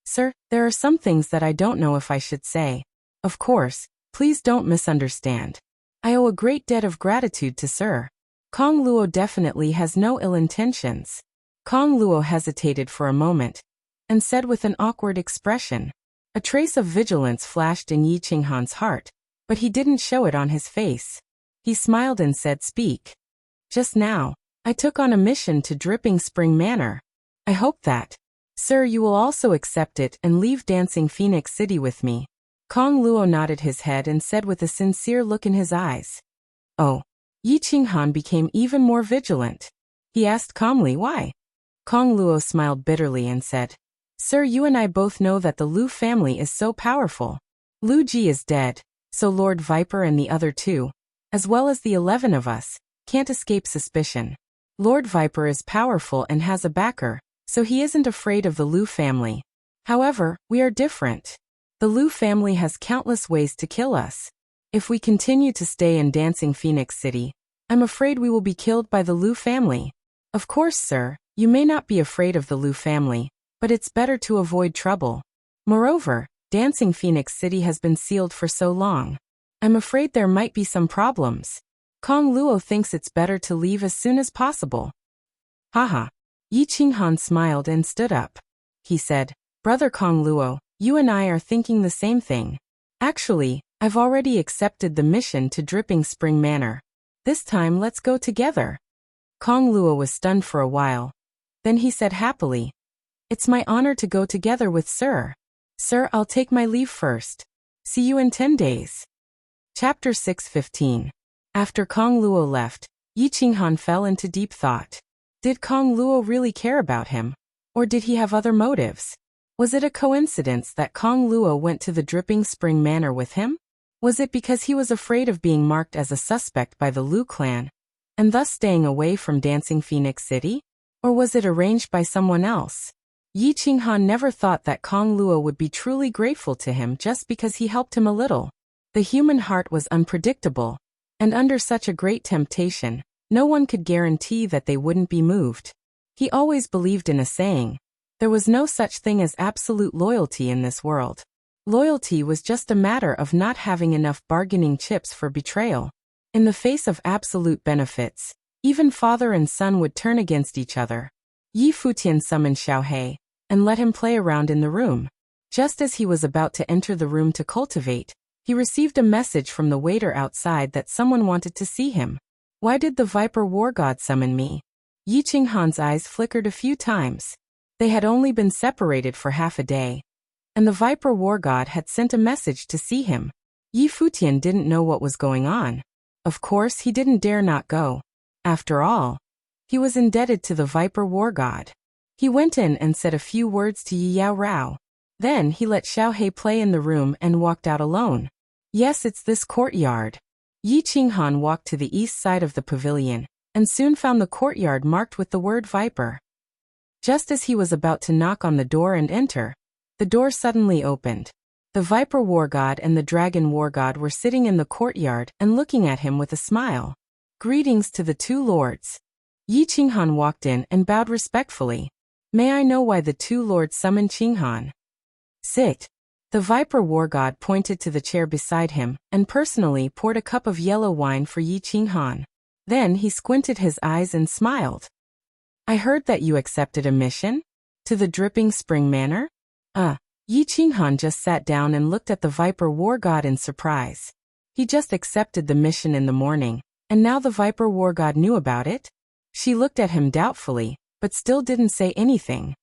"Sir, there are some things that I don't know if I should say. Of course, please don't misunderstand. I owe a great debt of gratitude to Sir. Kong Luo definitely has no ill intentions." Kong Luo hesitated for a moment, and said with an awkward expression. A trace of vigilance flashed in Yi Qinghan's heart, but he didn't show it on his face. He smiled and said, "Speak. Just now, I took on a mission to Dripping Spring Manor. I hope that, Sir, you will also accept it and leave Dancing Phoenix City with me." Kong Luo nodded his head and said with a sincere look in his eyes. "Oh." Yi Qinghan became even more vigilant. He asked calmly why. Kong Luo smiled bitterly and said, "Sir, you and I both know that the Lu family is so powerful. Lu Ji is dead, so Lord Viper and the other 2, as well as the 11 of us, can't escape suspicion. Lord Viper is powerful and has a backer, so he isn't afraid of the Lu family. However, we are different. The Lu family has countless ways to kill us. If we continue to stay in Dancing Phoenix City, I'm afraid we will be killed by the Lu family. Of course, Sir, you may not be afraid of the Lu family, but it's better to avoid trouble. Moreover, Dancing Phoenix City has been sealed for so long. I'm afraid there might be some problems. Kong Luo thinks it's better to leave as soon as possible." Haha. Yi Qinghan smiled and stood up. He said, "Brother Kong Luo, you and I are thinking the same thing. Actually, I've already accepted the mission to Dripping Spring Manor. This time let's go together." Kong Luo was stunned for a while. Then he said happily, "It's my honor to go together with Sir. Sir, I'll take my leave first. See you in 10 days. Chapter 6:15. After Kong Luo left, Yi Qinghan fell into deep thought. Did Kong Luo really care about him? Or did he have other motives? Was it a coincidence that Kong Luo went to the Dripping Spring Manor with him? Was it because he was afraid of being marked as a suspect by the Lu clan, and thus staying away from Dancing Phoenix City? Or was it arranged by someone else? Yi Qinghan never thought that Kong Luo would be truly grateful to him just because he helped him a little. The human heart was unpredictable, and under such a great temptation, no one could guarantee that they wouldn't be moved. He always believed in a saying, there was no such thing as absolute loyalty in this world. Loyalty was just a matter of not having enough bargaining chips for betrayal. In the face of absolute benefits, even father and son would turn against each other. Yi Futian summoned Xiaohei and let him play around in the room. Just as he was about to enter the room to cultivate, He received a message from the waiter outside that someone wanted to see him. Why did the Viper War God summon me? Yi Qinghan's eyes flickered a few times. They had only been separated for half a day, and the Viper War God had sent a message to see him. Yi Futian didn't know what was going on. Of course, he didn't dare not go. After all, he was indebted to the Viper War God. He went in and said a few words to Yi Yao Rao. Then he let Xiao He play in the room and walked out alone. Yes, it's this courtyard. Yi Qinghan walked to the east side of the pavilion, and soon found the courtyard marked with the word Viper. Just as he was about to knock on the door and enter, the door suddenly opened. The Viper War God and the Dragon War God were sitting in the courtyard and looking at him with a smile. Greetings to the two lords. Yi Qinghan walked in and bowed respectfully. May I know why the two lords summoned Qinghan? Sit. The Viper War God pointed to the chair beside him and personally poured a cup of yellow wine for Yi Qinghan. Then he squinted his eyes and smiled. I heard that you accepted a mission? To the Dripping Spring Manor? Yi Qinghan just sat down and looked at the Viper War God in surprise. He just accepted the mission in the morning, and now the Viper War God knew about it? She looked at him doubtfully, but still didn't say anything.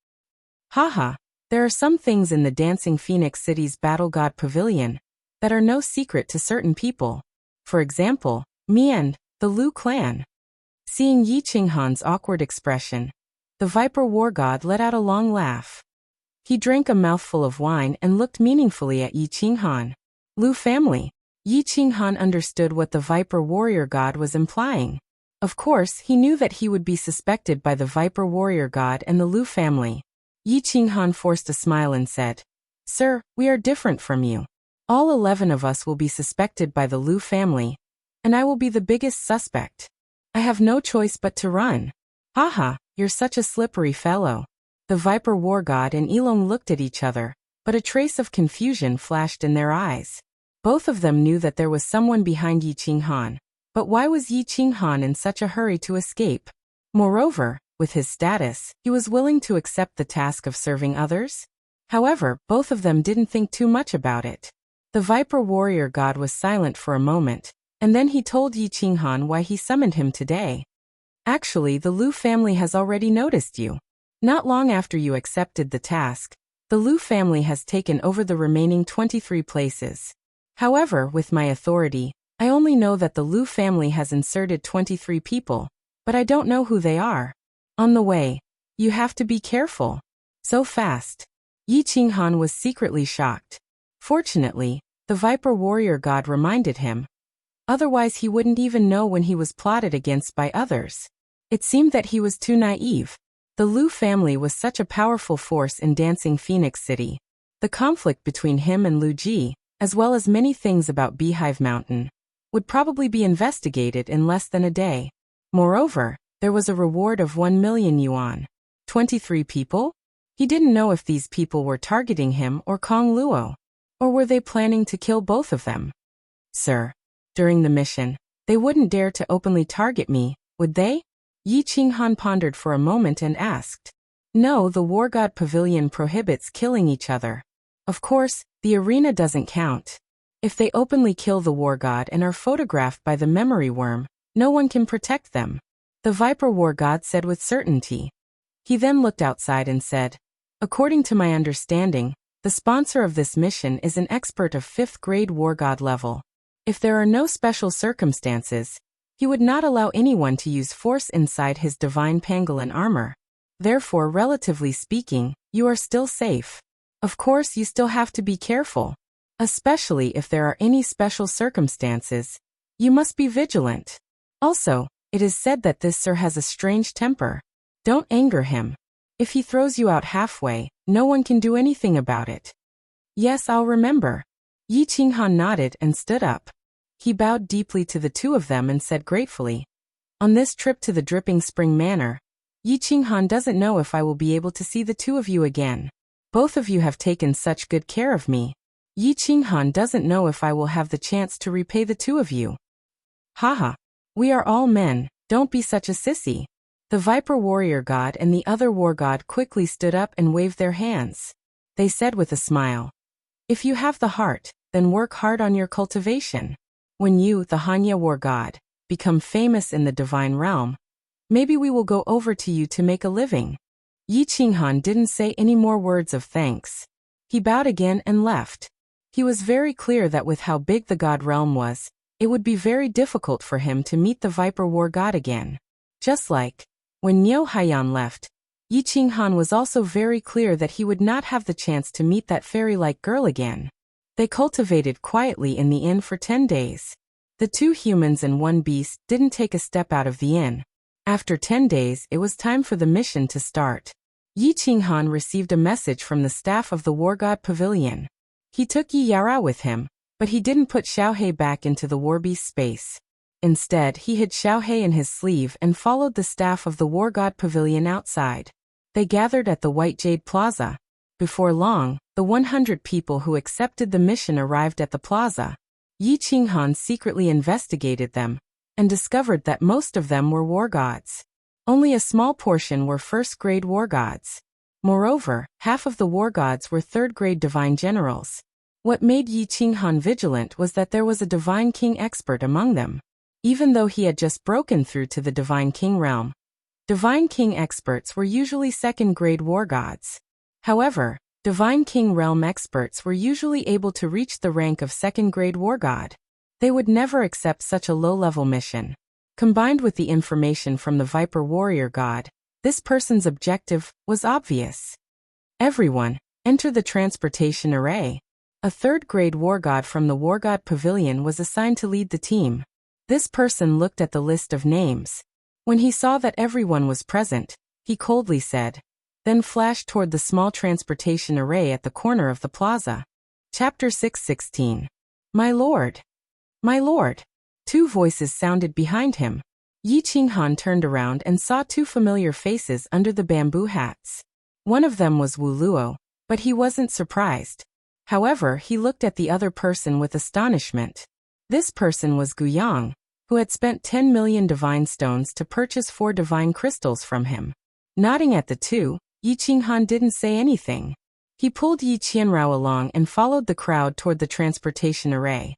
Haha, there are some things in the Dancing Phoenix City's Battle God Pavilion that are no secret to certain people. For example, me and the Lu clan. Seeing Yi Qinghan's awkward expression, the Viper War God let out a long laugh. He drank a mouthful of wine and looked meaningfully at Yi Qinghan. Lu family. Yi Qinghan understood what the Viper Warrior God was implying. Of course, he knew that he would be suspected by the Viper Warrior God and the Lu family. Yi Qinghan forced a smile and said, Sir, we are different from you. All 11 of us will be suspected by the Lu family, and I will be the biggest suspect. I have no choice but to run. Haha, you're such a slippery fellow. The Viper War God and Elong looked at each other, but a trace of confusion flashed in their eyes. Both of them knew that there was someone behind Yi Qinghan, but why was Yi Qinghan in such a hurry to escape? Moreover, with his status, he was willing to accept the task of serving others. However, both of them didn't think too much about it. The Viper Warrior God was silent for a moment, and then he told Yi Qinghan why he summoned him today. Actually, the Lu family has already noticed you. Not long after you accepted the task, the Lu family has taken over the remaining 23 places. However, with my authority, I only know that the Lu family has inserted 23 people, but I don't know who they are. On the way, you have to be careful. So fast. Yi Qinghan was secretly shocked. Fortunately, the Viper Warrior God reminded him. Otherwise he wouldn't even know when he was plotted against by others. It seemed that he was too naive. The Lu family was such a powerful force in Dancing Phoenix City. The conflict between him and Lu Ji, as well as many things about Beehive Mountain, would probably be investigated in less than a day. Moreover, there was a reward of 1 million yuan. 23 people? He didn't know if these people were targeting him or Kong Luo. Or were they planning to kill both of them? Sir, during the mission, they wouldn't dare to openly target me, would they? Yi Qinghan pondered for a moment and asked. No, the War God Pavilion prohibits killing each other. Of course, the arena doesn't count. If they openly kill the War God and are photographed by the memory worm, no one can protect them. The Viper War God said with certainty. He then looked outside and said, according to my understanding, the sponsor of this mission is an expert of 5th grade War God level. If there are no special circumstances, he would not allow anyone to use force inside his divine pangolin armor. Therefore, relatively speaking, you are still safe. Of course, you still have to be careful. Especially if there are any special circumstances. You must be vigilant. Also, it is said that this sir has a strange temper. Don't anger him. If he throws you out halfway, no one can do anything about it. Yes, I'll remember. Yi Qinghan nodded and stood up. He bowed deeply to the two of them and said gratefully, on this trip to the Dripping Spring Manor, Yi Qinghan doesn't know if I will be able to see the two of you again. Both of you have taken such good care of me. Yi Qinghan doesn't know if I will have the chance to repay the two of you. Haha. We are all men, don't be such a sissy. The Viper Warrior God and the other War God quickly stood up and waved their hands. They said with a smile, if you have the heart, then work hard on your cultivation. When you, the Hanya war god, become famous in the divine realm, maybe we will go over to you to make a living." Yi Qinghan didn't say any more words of thanks. He bowed again and left. He was very clear that with how big the god realm was, it would be very difficult for him to meet the Viper war god again. Just like when Niu Haiyan left, Yi Qinghan was also very clear that he would not have the chance to meet that fairy-like girl again. They cultivated quietly in the inn for 10 days. The 2 humans and 1 beast didn't take a step out of the inn. After 10 days, it was time for the mission to start. Yi Qinghan received a message from the staff of the War God Pavilion. He took Yi Yara with him, but he didn't put Xiaohei back into the War Beast space. Instead, he hid Xiaohei in his sleeve and followed the staff of the War God Pavilion outside. They gathered at the White Jade Plaza. Before long, the 100 people who accepted the mission arrived at the plaza. Yi Qinghan secretly investigated them and discovered that most of them were war gods. Only a small portion were first-grade war gods. Moreover, half of the war gods were third-grade divine generals. What made Yi Qinghan vigilant was that there was a divine king expert among them. Even though he had just broken through to the divine king realm, divine king experts were usually second-grade war gods. However, divine king realm experts were usually able to reach the rank of second-grade war god. They would never accept such a low-level mission. Combined with the information from the Viper warrior god, this person's objective was obvious. Everyone, enter the transportation array. A third-grade war god from the War God Pavilion was assigned to lead the team. This person looked at the list of names. When he saw that everyone was present, he coldly said, then flashed toward the small transportation array at the corner of the plaza. Chapter 616. My lord! My lord! 2 voices sounded behind him. Yi Qinghan turned around and saw 2 familiar faces under the bamboo hats. One of them was Wu Luo, but he wasn't surprised. However, he looked at the other person with astonishment. This person was Gu Yang, who had spent 10 million divine stones to purchase 4 divine crystals from him. Nodding at the 2, Yi Qinghan didn't say anything. He pulled Yi Qianrao along and followed the crowd toward the transportation array.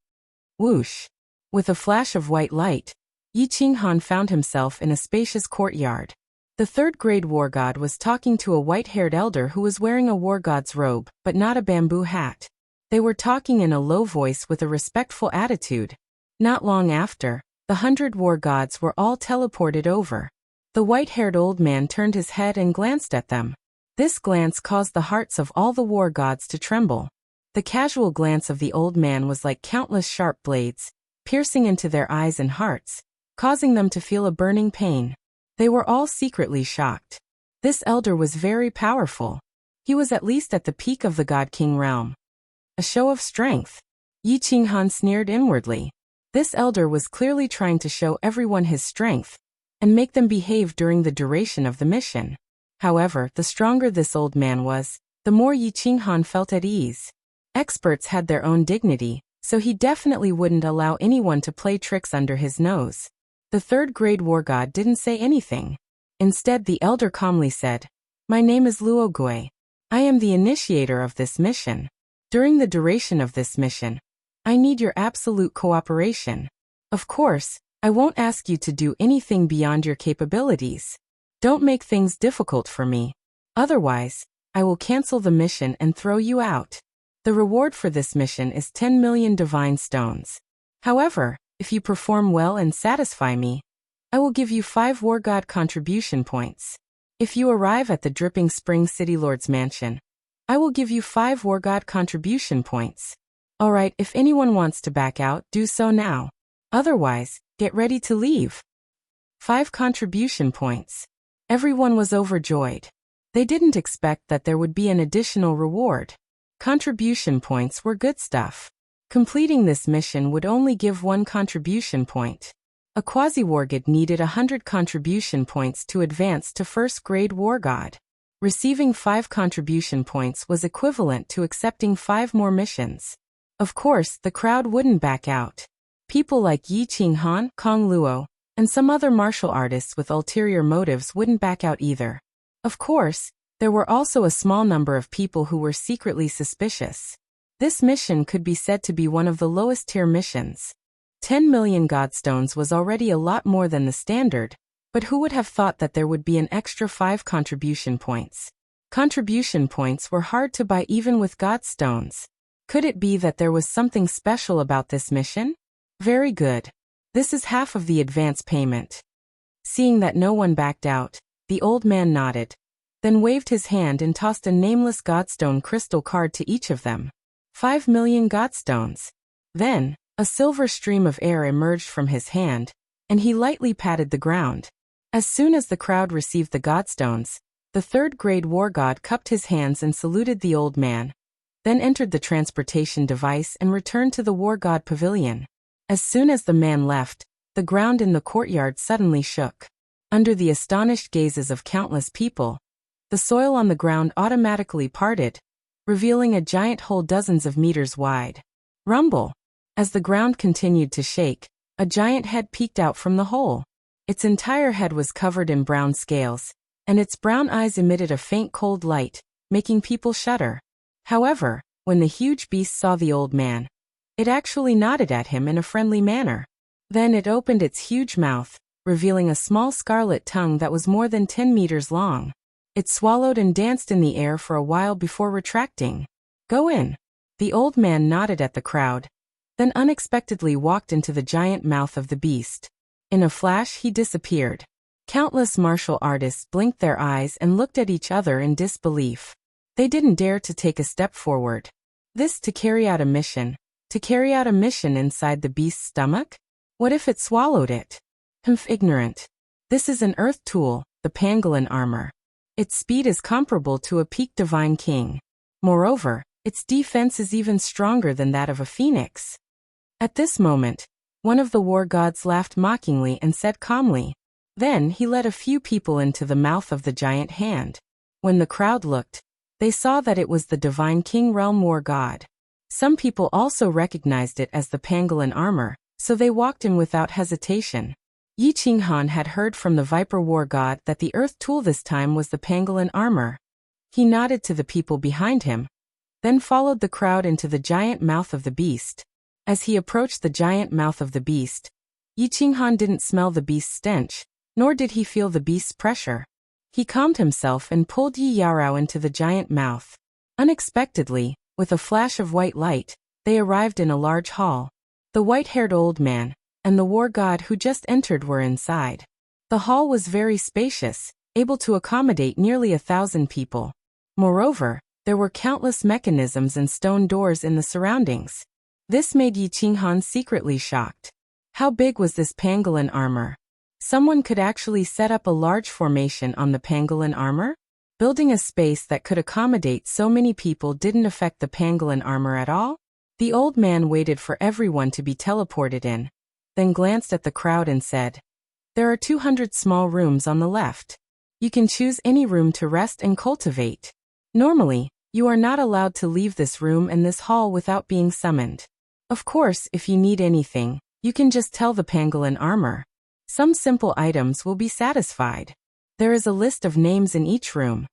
Whoosh! With a flash of white light, Yi Qinghan found himself in a spacious courtyard. The third-grade war god was talking to a white-haired elder who was wearing a war god's robe, but not a bamboo hat. They were talking in a low voice with a respectful attitude. Not long after, the 100 war gods were all teleported over. The white-haired old man turned his head and glanced at them. This glance caused the hearts of all the war gods to tremble. The casual glance of the old man was like countless sharp blades, piercing into their eyes and hearts, causing them to feel a burning pain. They were all secretly shocked. This elder was very powerful. He was at least at the peak of the God King realm. A show of strength. Yi Qinghan sneered inwardly. This elder was clearly trying to show everyone his strength and make them behave during the duration of the mission. However, the stronger this old man was, the more Yi Qinghan felt at ease. Experts had their own dignity, so he definitely wouldn't allow anyone to play tricks under his nose. The third-grade war god didn't say anything. Instead, the elder calmly said, "My name is Luo Gui. I am the initiator of this mission. During the duration of this mission, I need your absolute cooperation. Of course, I won't ask you to do anything beyond your capabilities. Don't make things difficult for me. Otherwise, I will cancel the mission and throw you out. The reward for this mission is 10 million divine stones. However, if you perform well and satisfy me, I will give you 5 war god contribution points. If you arrive at the Dripping Spring City Lord's mansion, I will give you 5 war god contribution points. Alright, if anyone wants to back out, do so now. Otherwise, get ready to leave." 5 contribution points. Everyone was overjoyed. They didn't expect that there would be an additional reward. Contribution points were good stuff. Completing this mission would only give 1 contribution point. A quasi-wargod needed 100 contribution points to advance to first-grade war god. Receiving 5 contribution points was equivalent to accepting 5 more missions. Of course, the crowd wouldn't back out. People like Yi Qinghan, Kong Luo, and some other martial artists with ulterior motives wouldn't back out either. Of course, there were also a small number of people who were secretly suspicious. This mission could be said to be one of the lowest tier missions. 10 million godstones was already a lot more than the standard, but who would have thought that there would be an extra 5 contribution points? Contribution points were hard to buy even with godstones. Could it be that there was something special about this mission? Very good. This is half of the advance payment. Seeing that no one backed out, the old man nodded, then waved his hand and tossed a nameless godstone crystal card to each of them. 5 million godstones. Then, a silver stream of air emerged from his hand, and he lightly patted the ground. As soon as the crowd received the godstones, the third-grade war god cupped his hands and saluted the old man, then entered the transportation device and returned to the war god pavilion. As soon as the man left, the ground in the courtyard suddenly shook. Under the astonished gazes of countless people, the soil on the ground automatically parted, revealing a giant hole dozens of meters wide. Rumble! As the ground continued to shake, a giant head peeked out from the hole. Its entire head was covered in brown scales, and its brown eyes emitted a faint cold light, making people shudder. However, when the huge beast saw the old man, it actually nodded at him in a friendly manner. Then it opened its huge mouth, revealing a small scarlet tongue that was more than 10 meters long. It swallowed and danced in the air for a while before retracting. Go in. The old man nodded at the crowd, then unexpectedly walked into the giant mouth of the beast. In a flash he disappeared. Countless martial artists blinked their eyes and looked at each other in disbelief. They didn't dare to take a step forward. This to carry out a mission. To carry out a mission inside the beast's stomach? What if it swallowed it? Ignorant. This is an earth tool, the pangolin armor. Its speed is comparable to a peak divine king. Moreover, its defense is even stronger than that of a phoenix. At this moment, one of the war gods laughed mockingly and said calmly. Then he led a few people into the mouth of the giant hand. When the crowd looked, they saw that it was the divine king realm war god. Some people also recognized it as the pangolin armor, so they walked in without hesitation. Yi Qinghan had heard from the Viper War God that the earth tool this time was the pangolin armor. He nodded to the people behind him, then followed the crowd into the giant mouth of the beast. As he approached the giant mouth of the beast, Yi Qinghan didn't smell the beast's stench, nor did he feel the beast's pressure. He calmed himself and pulled Yi Yarao into the giant mouth. Unexpectedly, with a flash of white light, they arrived in a large hall. The white-haired old man and the war god who just entered were inside. The hall was very spacious, able to accommodate nearly 1,000 people. Moreover, there were countless mechanisms and stone doors in the surroundings. This made Yi Qinghan secretly shocked. How big was this pangolin armor? Someone could actually set up a large formation on the pangolin armor? Building a space that could accommodate so many people didn't affect the pangolin armor at all? The old man waited for everyone to be teleported in, then glanced at the crowd and said, "There are 200 small rooms on the left. You can choose any room to rest and cultivate. Normally, you are not allowed to leave this room and this hall without being summoned. Of course, if you need anything, you can just tell the pangolin armor. Some simple items will be satisfied. There is a list of names in each room.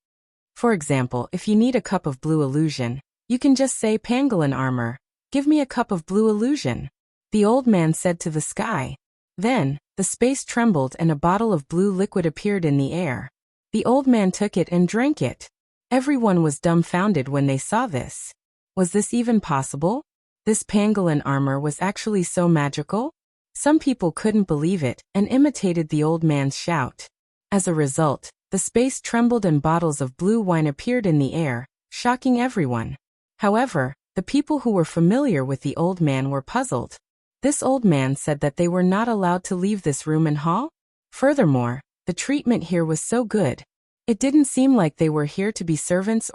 For example, if you need a cup of blue illusion, you can just say pangolin armor, give me a cup of blue illusion." The old man said to the sky. Then, the space trembled and a bottle of blue liquid appeared in the air. The old man took it and drank it. Everyone was dumbfounded when they saw this. Was this even possible? This pangolin armor was actually so magical? Some people couldn't believe it and imitated the old man's shout. As a result, the space trembled and bottles of blue wine appeared in the air, shocking everyone. However, the people who were familiar with the old man were puzzled. This old man said that they were not allowed to leave this room and hall? Furthermore, the treatment here was so good. It didn't seem like they were here to be servants,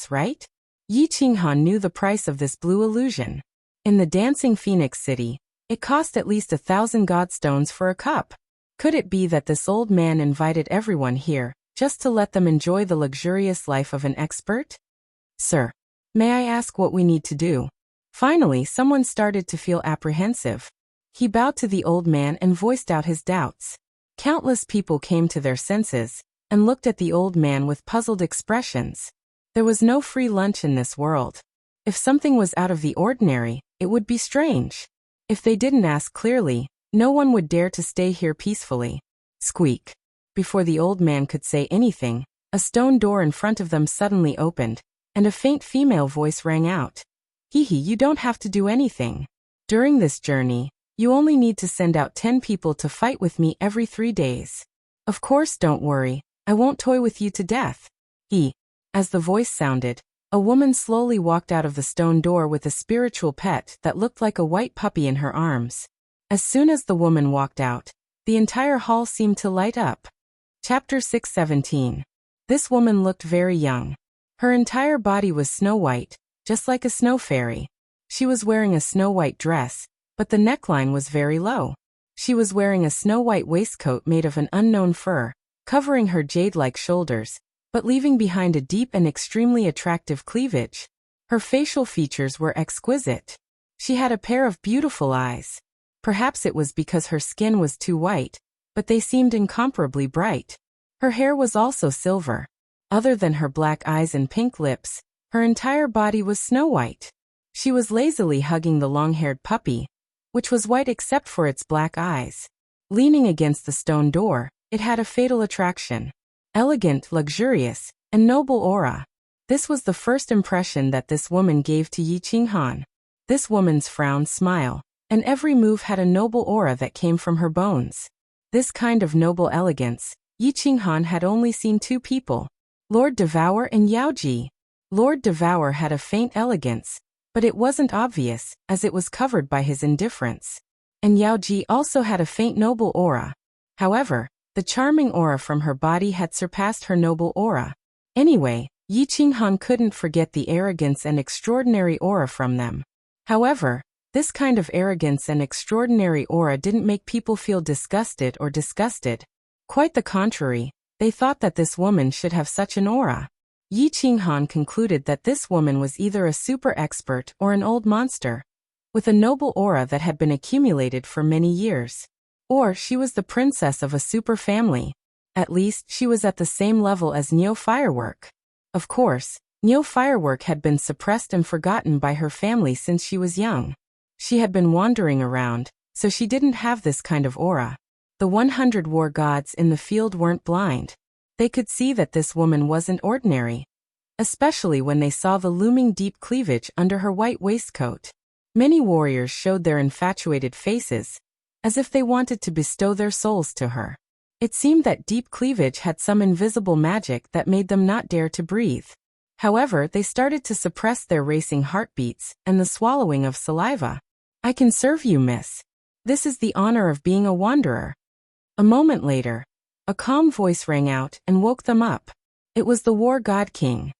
right? Yi Qinghan knew the price of this blue illusion. In the Dancing Phoenix City, it cost at least 1,000 godstones for a cup. Could it be that this old man invited everyone here, just to let them enjoy the luxurious life of an expert? "Sir, may I ask what we need to do?" Finally, someone started to feel apprehensive. He bowed to the old man and voiced out his doubts. Countless people came to their senses and looked at the old man with puzzled expressions. There was no free lunch in this world. If something was out of the ordinary, it would be strange. If they didn't ask clearly, no one would dare to stay here peacefully. Squeak. Before the old man could say anything, a stone door in front of them suddenly opened, and a faint female voice rang out. Hee, you don't have to do anything. During this journey, you only need to send out 10 people to fight with me every 3 days. Of course, don't worry, I won't toy with you to death. As the voice sounded, a woman slowly walked out of the stone door with a spiritual pet that looked like a white puppy in her arms. As soon as the woman walked out, the entire hall seemed to light up. Chapter 6:17. This woman looked very young. Her entire body was snow white, just like a snow fairy. She was wearing a snow white dress, but the neckline was very low. She was wearing a snow white waistcoat made of an unknown fur, covering her jade-like shoulders, but leaving behind a deep and extremely attractive cleavage. Her facial features were exquisite. She had a pair of beautiful eyes. Perhaps it was because her skin was too white, but they seemed incomparably bright. Her hair was also silver. Other than her black eyes and pink lips, her entire body was snow white. She was lazily hugging the long-haired puppy, which was white except for its black eyes. Leaning against the stone door, it had a fatal attraction. Elegant, luxurious, and noble aura. This was the first impression that this woman gave to Yi Qinghan. This woman's frown, smile, and every move had a noble aura that came from her bones. This kind of noble elegance, Yi Qinghan had only seen 2 people, Lord Devour and Yao Ji. Lord Devour had a faint elegance, but it wasn't obvious, as it was covered by his indifference. And Yao Ji also had a faint noble aura. However, the charming aura from her body had surpassed her noble aura. Anyway, Yi Qinghan couldn't forget the arrogance and extraordinary aura from them. However, this kind of arrogance and extraordinary aura didn't make people feel disgusted or disgusted. Quite the contrary, they thought that this woman should have such an aura. Yi Qinghan concluded that this woman was either a super expert or an old monster, with a noble aura that had been accumulated for many years. Or she was the princess of a super family. At least, she was at the same level as Neo Firework. Of course, Neo Firework had been suppressed and forgotten by her family since she was young. She had been wandering around, so she didn't have this kind of aura. The 100 war gods in the field weren't blind. They could see that this woman wasn't ordinary, especially when they saw the looming deep cleavage under her white waistcoat. Many warriors showed their infatuated faces, as if they wanted to bestow their souls to her. It seemed that deep cleavage had some invisible magic that made them not dare to breathe. However, they started to suppress their racing heartbeats and the swallowing of saliva. "I can serve you, miss. This is the honor of being a wanderer." A moment later, a calm voice rang out and woke them up. It was the War God King.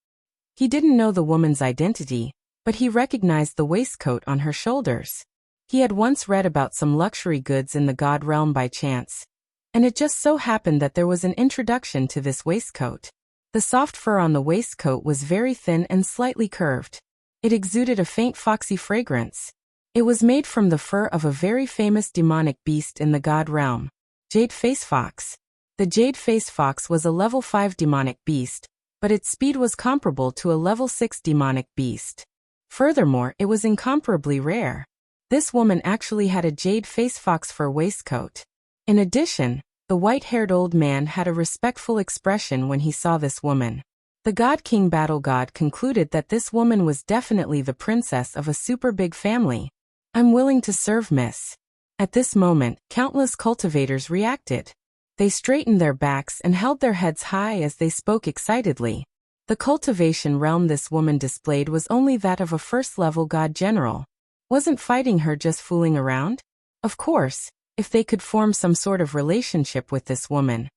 He didn't know the woman's identity, but he recognized the waistcoat on her shoulders. He had once read about some luxury goods in the God realm by chance, and it just so happened that there was an introduction to this waistcoat. The soft fur on the waistcoat was very thin and slightly curved. It exuded a faint foxy fragrance. It was made from the fur of a very famous demonic beast in the God realm, Jade Face Fox. The Jade Face Fox was a level 5 demonic beast, but its speed was comparable to a level 6 demonic beast. Furthermore, it was incomparably rare. This woman actually had a Jade Face Fox fur waistcoat. In addition, the white-haired old man had a respectful expression when he saw this woman. The God King Battle God concluded that this woman was definitely the princess of a super big family. "I'm willing to serve, miss." At this moment, countless cultivators reacted. They straightened their backs and held their heads high as they spoke excitedly. The cultivation realm this woman displayed was only that of a first-level god general. Wasn't fighting her just fooling around? Of course, if they could form some sort of relationship with this woman,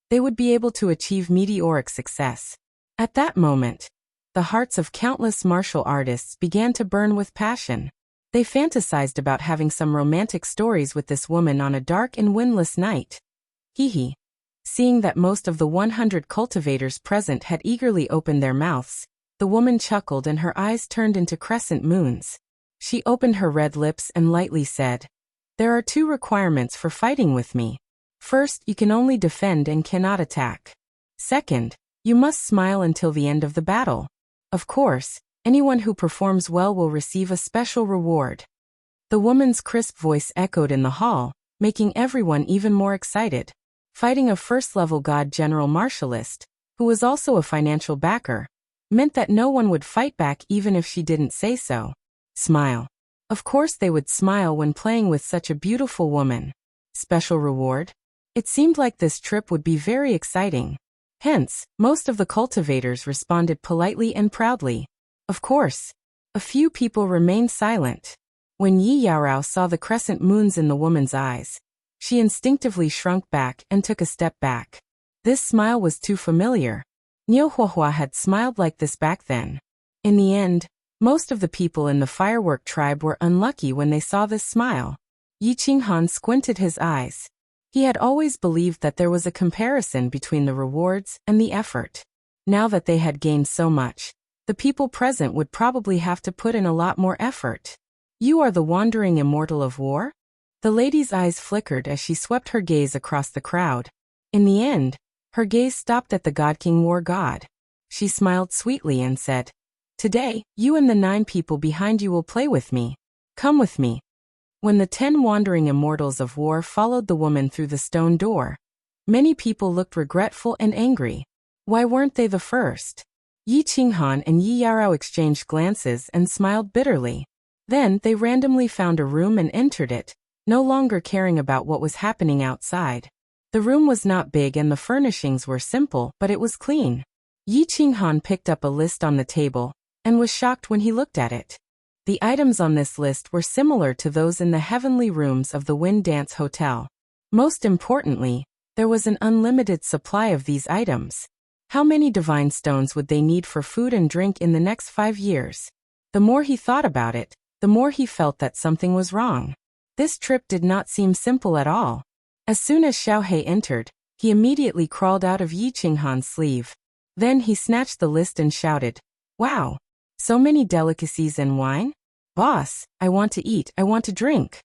they would be able to achieve meteoric success. At that moment, the hearts of countless martial artists began to burn with passion. They fantasized about having some romantic stories with this woman on a dark and windless night. Hee. Seeing that most of the 100 cultivators present had eagerly opened their mouths, the woman chuckled and her eyes turned into crescent moons. She opened her red lips and lightly said, "There are 2 requirements for fighting with me. First, you can only defend and cannot attack. Second, you must smile until the end of the battle. Of course, Anyone who performs well will receive a special reward. The woman's crisp voice echoed in the hall, making everyone even more excited. Fighting a first-level God General Martialist, who was also a financial backer, meant that no one would fight back even if she didn't say so. Smile. Of course they would smile when playing with such a beautiful woman. Special reward? It seemed like this trip would be very exciting. Hence, most of the cultivators responded politely and proudly. Of course. A few people remained silent. When Yi Yaorao saw the crescent moons in the woman's eyes, she instinctively shrunk back and took a step back. This smile was too familiar. Niu Huahua had smiled like this back then. In the end, most of the people in the firework tribe were unlucky when they saw this smile. Yi Qinghan squinted his eyes. He had always believed that there was a comparison between the rewards and the effort. Now that they had gained so much, the people present would probably have to put in a lot more effort. You are the wandering immortal of war? The lady's eyes flickered as she swept her gaze across the crowd. In the end, her gaze stopped at the God King War God. She smiled sweetly and said, "Today, you and the 9 people behind you will play with me. Come with me." When the 10 wandering immortals of war followed the woman through the stone door, many people looked regretful and angry. Why weren't they the first? Yi Qinghan and Yi Yaorao exchanged glances and smiled bitterly. Then they randomly found a room and entered it, no longer caring about what was happening outside. The room was not big and the furnishings were simple, but it was clean. Yi Qinghan picked up a list on the table and was shocked when he looked at it. The items on this list were similar to those in the heavenly rooms of the Wind Dance Hotel. Most importantly, there was an unlimited supply of these items. How many divine stones would they need for food and drink in the next 5 years? The more he thought about it, the more he felt that something was wrong. This trip did not seem simple at all. As soon as Xiao He entered, he immediately crawled out of Yi Qinghan's sleeve. Then he snatched the list and shouted, "Wow! So many delicacies and wine? Boss, I want to eat, I want to drink."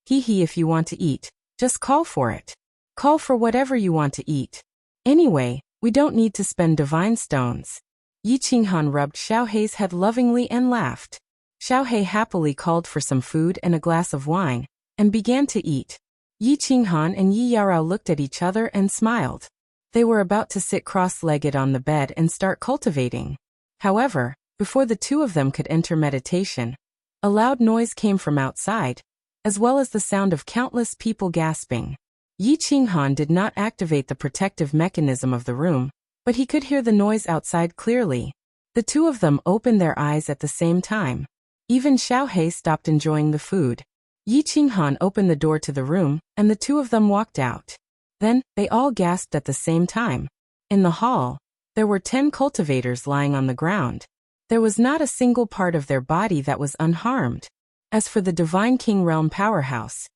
Hee, if you want to eat, just call for it. Call for whatever you want to eat. Anyway, we don't need to spend divine stones. Yi Qinghan rubbed Xiao He's head lovingly and laughed. Xiao He happily called for some food and a glass of wine, and began to eat. Yi Qinghan and Yi Yaorao looked at each other and smiled. They were about to sit cross-legged on the bed and start cultivating. However, before the two of them could enter meditation, a loud noise came from outside, as well as the sound of countless people gasping. Yi Qinghan did not activate the protective mechanism of the room, but he could hear the noise outside clearly. The two of them opened their eyes at the same time. Even Xiao He stopped enjoying the food. Yi Qinghan opened the door to the room, and the two of them walked out. Then, they all gasped at the same time. In the hall, there were 10 cultivators lying on the ground. There was not a single part of their body that was unharmed. As for the Divine King Realm powerhouse,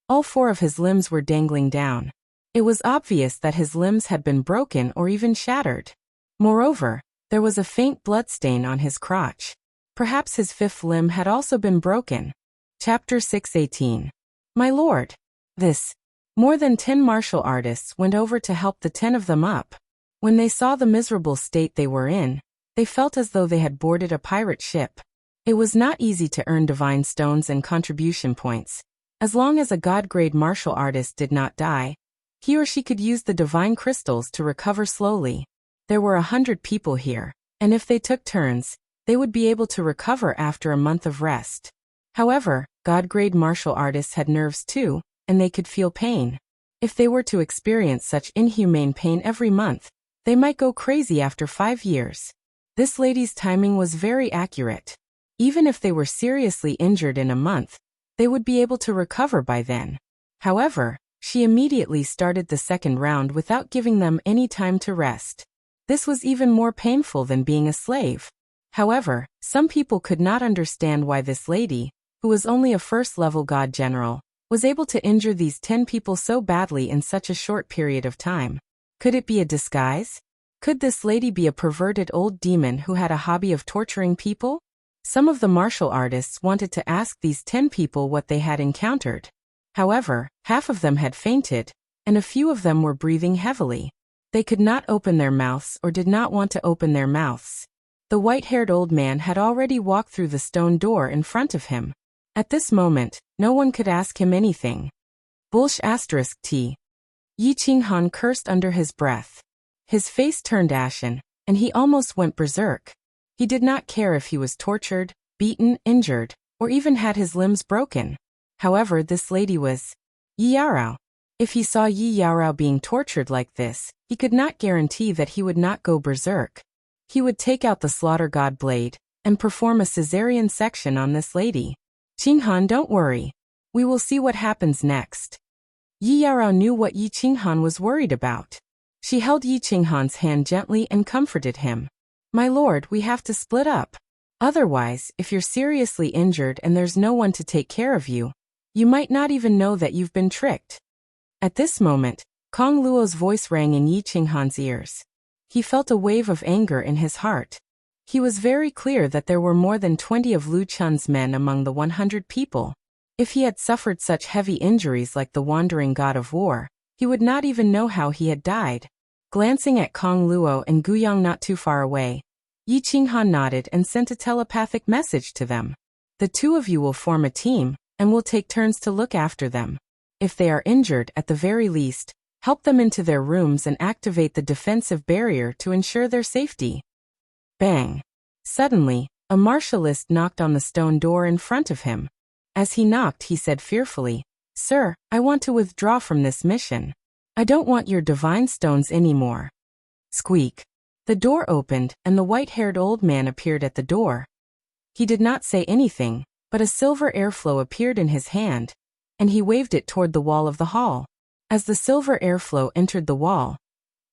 all 4 of his limbs were dangling down. It was obvious that his limbs had been broken or even shattered. Moreover, there was a faint bloodstain on his crotch. Perhaps his 5th limb had also been broken. Chapter 618. My lord. More than 10 martial artists went over to help the 10 of them up. When they saw the miserable state they were in, they felt as though they had boarded a pirate ship. It was not easy to earn divine stones and contribution points. As long as a god-grade martial artist did not die, he or she could use the divine crystals to recover slowly. There were 100 people here, and if they took turns, they would be able to recover after a month of rest. However, god-grade martial artists had nerves too, and they could feel pain. If they were to experience such inhumane pain every month, they might go crazy after 5 years. This lady's timing was very accurate. Even if they were seriously injured in a month, they would be able to recover by then. However, she immediately started the second round without giving them any time to rest. This was even more painful than being a slave. However, some people could not understand why this lady, who was only a first-level god general, was able to injure these 10 people so badly in such a short period of time. Could it be a disguise? Could this lady be a perverted old demon who had a hobby of torturing people? Some of the martial artists wanted to ask these 10 people what they had encountered. However, half of them had fainted, and a few of them were breathing heavily. They could not open their mouths or did not want to open their mouths. The white-haired old man had already walked through the stone door in front of him. At this moment, no one could ask him anything. T. Yi Qinghan cursed under his breath. His face turned ashen, and he almost went berserk. He did not care if he was tortured, beaten, injured, or even had his limbs broken. However, this lady was Yi Yaorao. If he saw Yi Yaorao being tortured like this, he could not guarantee that he would not go berserk. He would take out the slaughter god blade and perform a caesarean section on this lady. Qinghan, don't worry. We will see what happens next. Yi Yaorao knew what Yi Qinghan was worried about. She held Yi Qinghan's hand gently and comforted him. My lord, we have to split up. Otherwise, if you're seriously injured and there's no one to take care of you, you might not even know that you've been tricked. At this moment, Kong Luo's voice rang in Yi Qinghan's ears. He felt a wave of anger in his heart. He was very clear that there were more than 20 of Lu Chun's men among the 100 people. If he had suffered such heavy injuries like the wandering god of war, he would not even know how he had died. Glancing at Kong Luo and Gu Yang not too far away, Yi Qinghan nodded and sent a telepathic message to them. The two of you will form a team, and will take turns to look after them. If they are injured, at the very least, help them into their rooms and activate the defensive barrier to ensure their safety. Bang! Suddenly, a martialist knocked on the stone door in front of him. As he knocked, he said fearfully, Sir, I want to withdraw from this mission. I don't want your divine stones anymore. Squeak! The door opened, and the white-haired old man appeared at the door. He did not say anything, but a silver airflow appeared in his hand, and he waved it toward the wall of the hall. As the silver airflow entered the wall,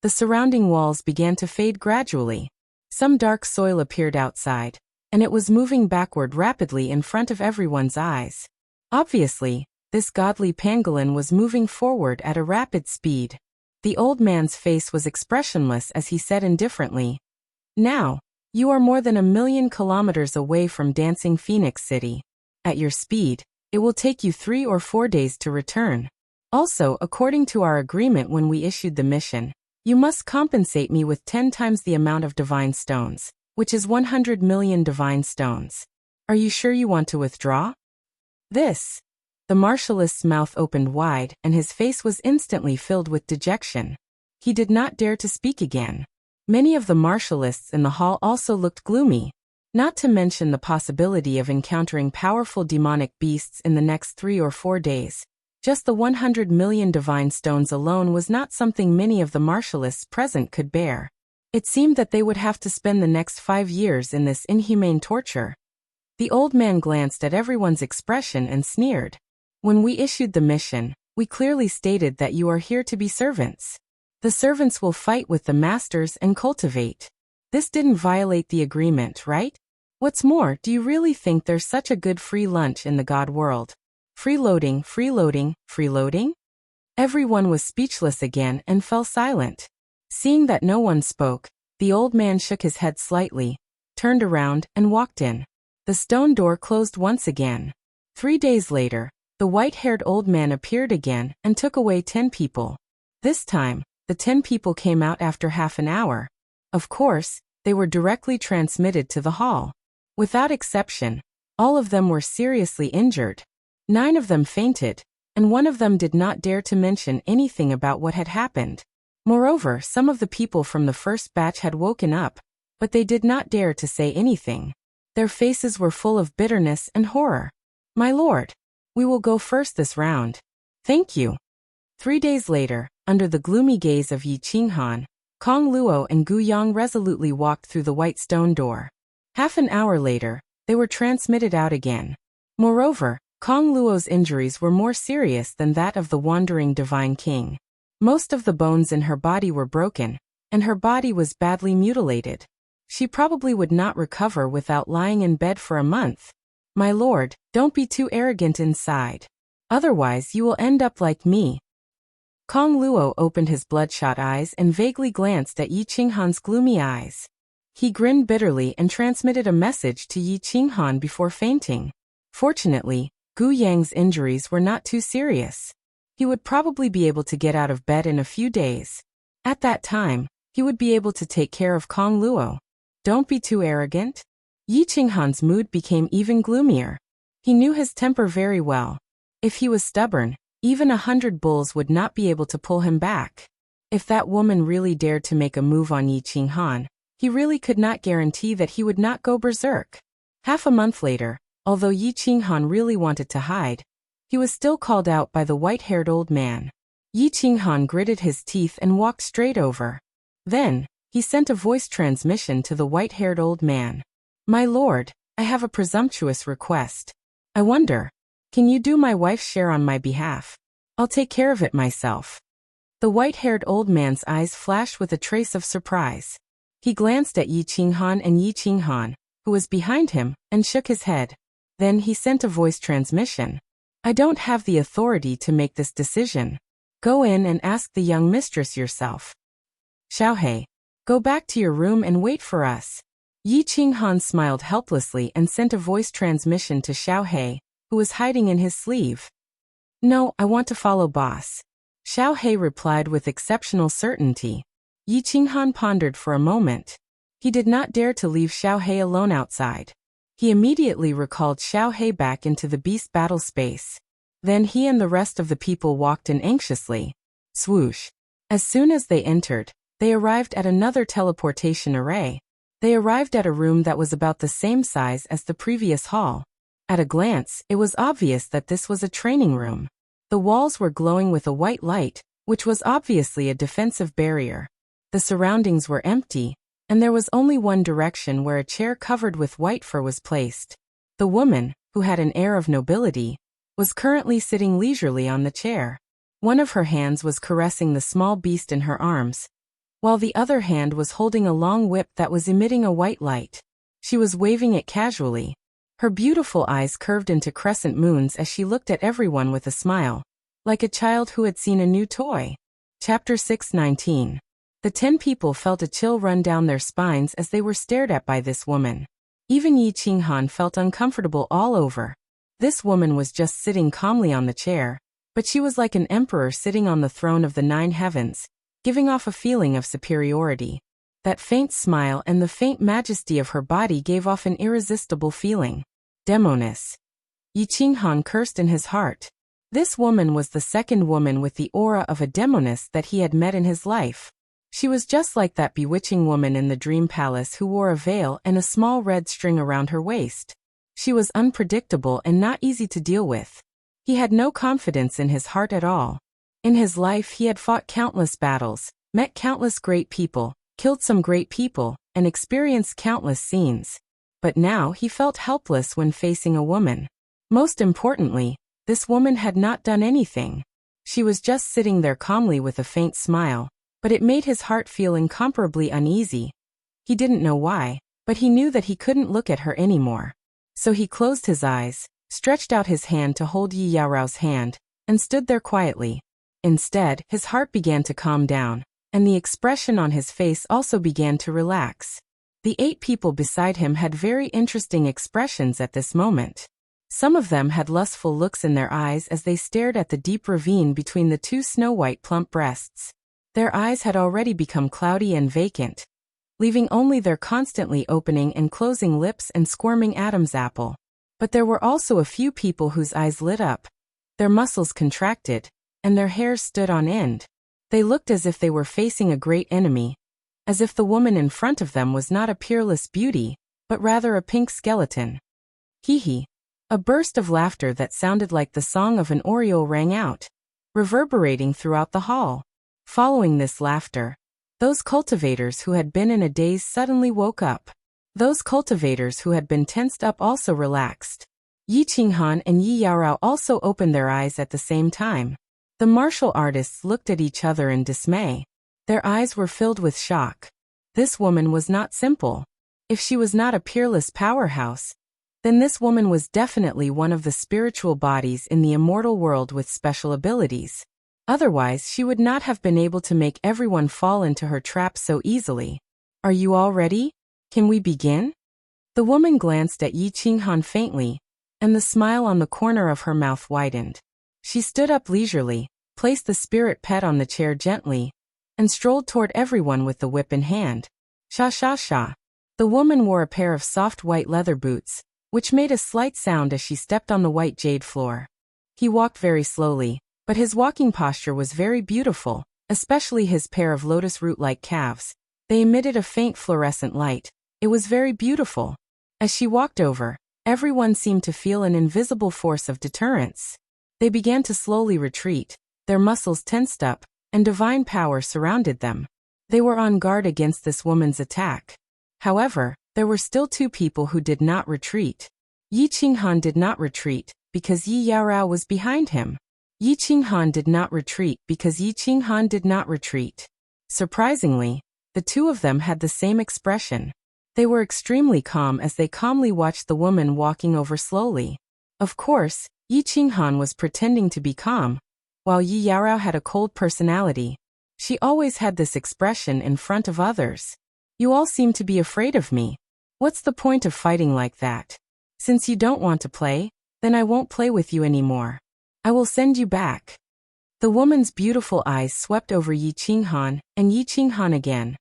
the surrounding walls began to fade gradually. Some dark soil appeared outside, and it was moving backward rapidly in front of everyone's eyes. Obviously, this godly pangolin was moving forward at a rapid speed. The old man's face was expressionless as he said indifferently, Now, you are more than 1,000,000 kilometers away from Dancing Phoenix City. At your speed, it will take you 3 or 4 days to return. Also, according to our agreement when we issued the mission, you must compensate me with 10 times the amount of divine stones, which is 100 million divine stones. Are you sure you want to withdraw? This. The martialist's mouth opened wide, and his face was instantly filled with dejection. He did not dare to speak again. Many of the martialists in the hall also looked gloomy, not to mention the possibility of encountering powerful demonic beasts in the next 3 or 4 days. Just the 100 million divine stones alone was not something many of the martialists present could bear. It seemed that they would have to spend the next 5 years in this inhumane torture. The old man glanced at everyone's expression and sneered. When we issued the mission, we clearly stated that you are here to be servants. The servants will fight with the masters and cultivate. This didn't violate the agreement, right? What's more, do you really think there's such a good free lunch in the god world? Freeloading, freeloading, freeloading? Everyone was speechless again and fell silent. Seeing that no one spoke, the old man shook his head slightly, turned around, and walked in. The stone door closed once again. 3 days later, the white-haired old man appeared again and took away 10 people. This time, the 10 people came out after half an hour. Of course, they were directly transmitted to the hall. Without exception, all of them were seriously injured. 9 of them fainted, and 1 of them did not dare to mention anything about what had happened. Moreover, some of the people from the first batch had woken up, but they did not dare to say anything. Their faces were full of bitterness and horror. My lord, we will go first this round. Thank you. 3 days later, under the gloomy gaze of Yi Qinghan, Kong Luo and Gu Yang resolutely walked through the white stone door. Half an hour later, they were transmitted out again. Moreover, Kong Luo's injuries were more serious than that of the wandering divine king. Most of the bones in her body were broken, and her body was badly mutilated. She probably would not recover without lying in bed for a month. My lord, don't be too arrogant inside. Otherwise you will end up like me. Kong Luo opened his bloodshot eyes and vaguely glanced at Yi Qinghan's gloomy eyes. He grinned bitterly and transmitted a message to Yi Qinghan before fainting. Fortunately, Gu Yang's injuries were not too serious. He would probably be able to get out of bed in a few days. At that time, he would be able to take care of Kong Luo. Don't be too arrogant. Yi Qinghan's mood became even gloomier. He knew his temper very well. If he was stubborn, even 100 bulls would not be able to pull him back. If that woman really dared to make a move on Yi Qinghan, he really could not guarantee that he would not go berserk. Half a month later, although Yi Qinghan really wanted to hide, he was still called out by the white-haired old man. Yi Qinghan gritted his teeth and walked straight over. Then, he sent a voice transmission to the white-haired old man. My lord, I have a presumptuous request. I wonder, can you do my wife's share on my behalf? I'll take care of it myself. The white-haired old man's eyes flashed with a trace of surprise. He glanced at Yi Qinghan and Yi Qinghan, who was behind him, and shook his head. Then he sent a voice transmission. I don't have the authority to make this decision. Go in and ask the young mistress yourself. Xiaohei, go back to your room and wait for us. Yi Qinghan smiled helplessly and sent a voice transmission to Xiaohei, who was hiding in his sleeve. No, I want to follow boss. Xiaohei replied with exceptional certainty. Yi Qinghan pondered for a moment. He did not dare to leave Xiaohei alone outside. He immediately recalled Xiaohei back into the beast battle space. Then he and the rest of the people walked in anxiously. Swoosh. As soon as they entered, they arrived at another teleportation array. They arrived at a room that was about the same size as the previous hall. At a glance, it was obvious that this was a training room. The walls were glowing with a white light, which was obviously a defensive barrier. The surroundings were empty, and there was only one direction where a chair covered with white fur was placed. The woman, who had an air of nobility, was currently sitting leisurely on the chair. One of her hands was caressing the small beast in her arms, while the other hand was holding a long whip that was emitting a white light. She was waving it casually. Her beautiful eyes curved into crescent moons as she looked at everyone with a smile, like a child who had seen a new toy. Chapter 619. The 10 people felt a chill run down their spines as they were stared at by this woman. Even Yi Qinghan felt uncomfortable all over. This woman was just sitting calmly on the chair, but she was like an emperor sitting on the throne of the 9 heavens, giving off a feeling of superiority. That faint smile and the faint majesty of her body gave off an irresistible feeling. Demoness. Yi Qinghan cursed in his heart. This woman was the second woman with the aura of a demoness that he had met in his life. She was just like that bewitching woman in the dream palace who wore a veil and a small red string around her waist. She was unpredictable and not easy to deal with. He had no confidence in his heart at all. In his life he had fought countless battles, met countless great people, killed some great people, and experienced countless scenes. But now he felt helpless when facing a woman. Most importantly, this woman had not done anything. She was just sitting there calmly with a faint smile, but it made his heart feel incomparably uneasy. He didn't know why, but he knew that he couldn't look at her anymore. So he closed his eyes, stretched out his hand to hold Yi Yaorao's hand, and stood there quietly. Instead, his heart began to calm down, and the expression on his face also began to relax. The 8 people beside him had very interesting expressions at this moment. Some of them had lustful looks in their eyes as they stared at the deep ravine between the 2 snow-white plump breasts. Their eyes had already become cloudy and vacant, leaving only their constantly opening and closing lips and squirming Adam's apple. But there were also a few people whose eyes lit up, their muscles contracted, and their hairs stood on end. They looked as if they were facing a great enemy, as if the woman in front of them was not a peerless beauty, but rather a pink skeleton. Hee. A burst of laughter that sounded like the song of an oriole rang out, reverberating throughout the hall. Following this laughter, those cultivators who had been in a daze suddenly woke up. Those cultivators who had been tensed up also relaxed. Yi Qinghan and Yi Yaorao also opened their eyes at the same time. The martial artists looked at each other in dismay. Their eyes were filled with shock. This woman was not simple. If she was not a peerless powerhouse, then this woman was definitely one of the spiritual bodies in the immortal world with special abilities. Otherwise, she would not have been able to make everyone fall into her trap so easily. Are you all ready? Can we begin? The woman glanced at Yi Qinghan faintly, and the smile on the corner of her mouth widened. She stood up leisurely, placed the spirit pet on the chair gently, and strolled toward everyone with the whip in hand. Sha sha sha. The woman wore a pair of soft white leather boots, which made a slight sound as she stepped on the white jade floor. He walked very slowly, but his walking posture was very beautiful, especially his pair of lotus root-like calves. They emitted a faint fluorescent light. It was very beautiful. As she walked over, everyone seemed to feel an invisible force of deterrence. They began to slowly retreat, their muscles tensed up, and divine power surrounded them. They were on guard against this woman's attack. However, there were still two people who did not retreat. Yi Qinghan did not retreat, because Yi Yaorao was behind him. Yi Qinghan did not retreat because Yi Qinghan did not retreat. Surprisingly, the two of them had the same expression. They were extremely calm as they calmly watched the woman walking over slowly. Of course, Yi Qinghan was pretending to be calm, while Yi Yaorao had a cold personality. She always had this expression in front of others. You all seem to be afraid of me. What's the point of fighting like that? Since you don't want to play, then I won't play with you anymore. I will send you back. The woman's beautiful eyes swept over Yi Qinghan and Yi Qinghan again,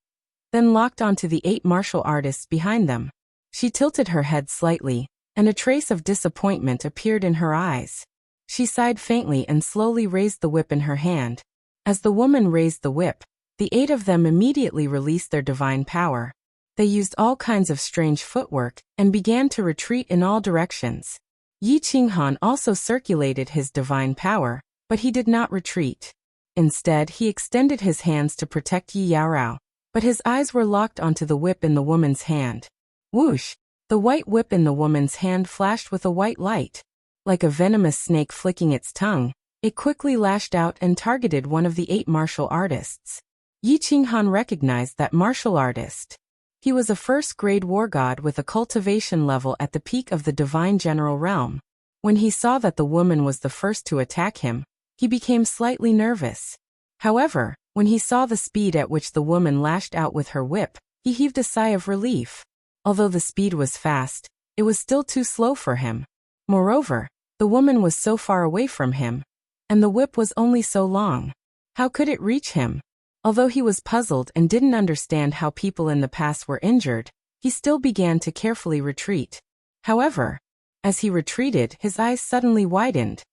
then locked onto the 8 martial artists behind them. She tilted her head slightly, and a trace of disappointment appeared in her eyes. She sighed faintly and slowly raised the whip in her hand. As the woman raised the whip, the 8 of them immediately released their divine power. They used all kinds of strange footwork and began to retreat in all directions. Yi Qinghan also circulated his divine power, but he did not retreat. Instead, he extended his hands to protect Yi Yaorao, but his eyes were locked onto the whip in the woman's hand. Whoosh! The white whip in the woman's hand flashed with a white light. Like a venomous snake flicking its tongue, it quickly lashed out and targeted one of the 8 martial artists. Yi Qinghan recognized that martial artist. He was a first-grade war god with a cultivation level at the peak of the divine general realm. When he saw that the woman was the first to attack him, he became slightly nervous. However, when he saw the speed at which the woman lashed out with her whip, he heaved a sigh of relief. Although the speed was fast, it was still too slow for him. Moreover, the woman was so far away from him, and the whip was only so long. How could it reach him? Although he was puzzled and didn't understand how people in the past were injured, he still began to carefully retreat. However, as he retreated, his eyes suddenly widened.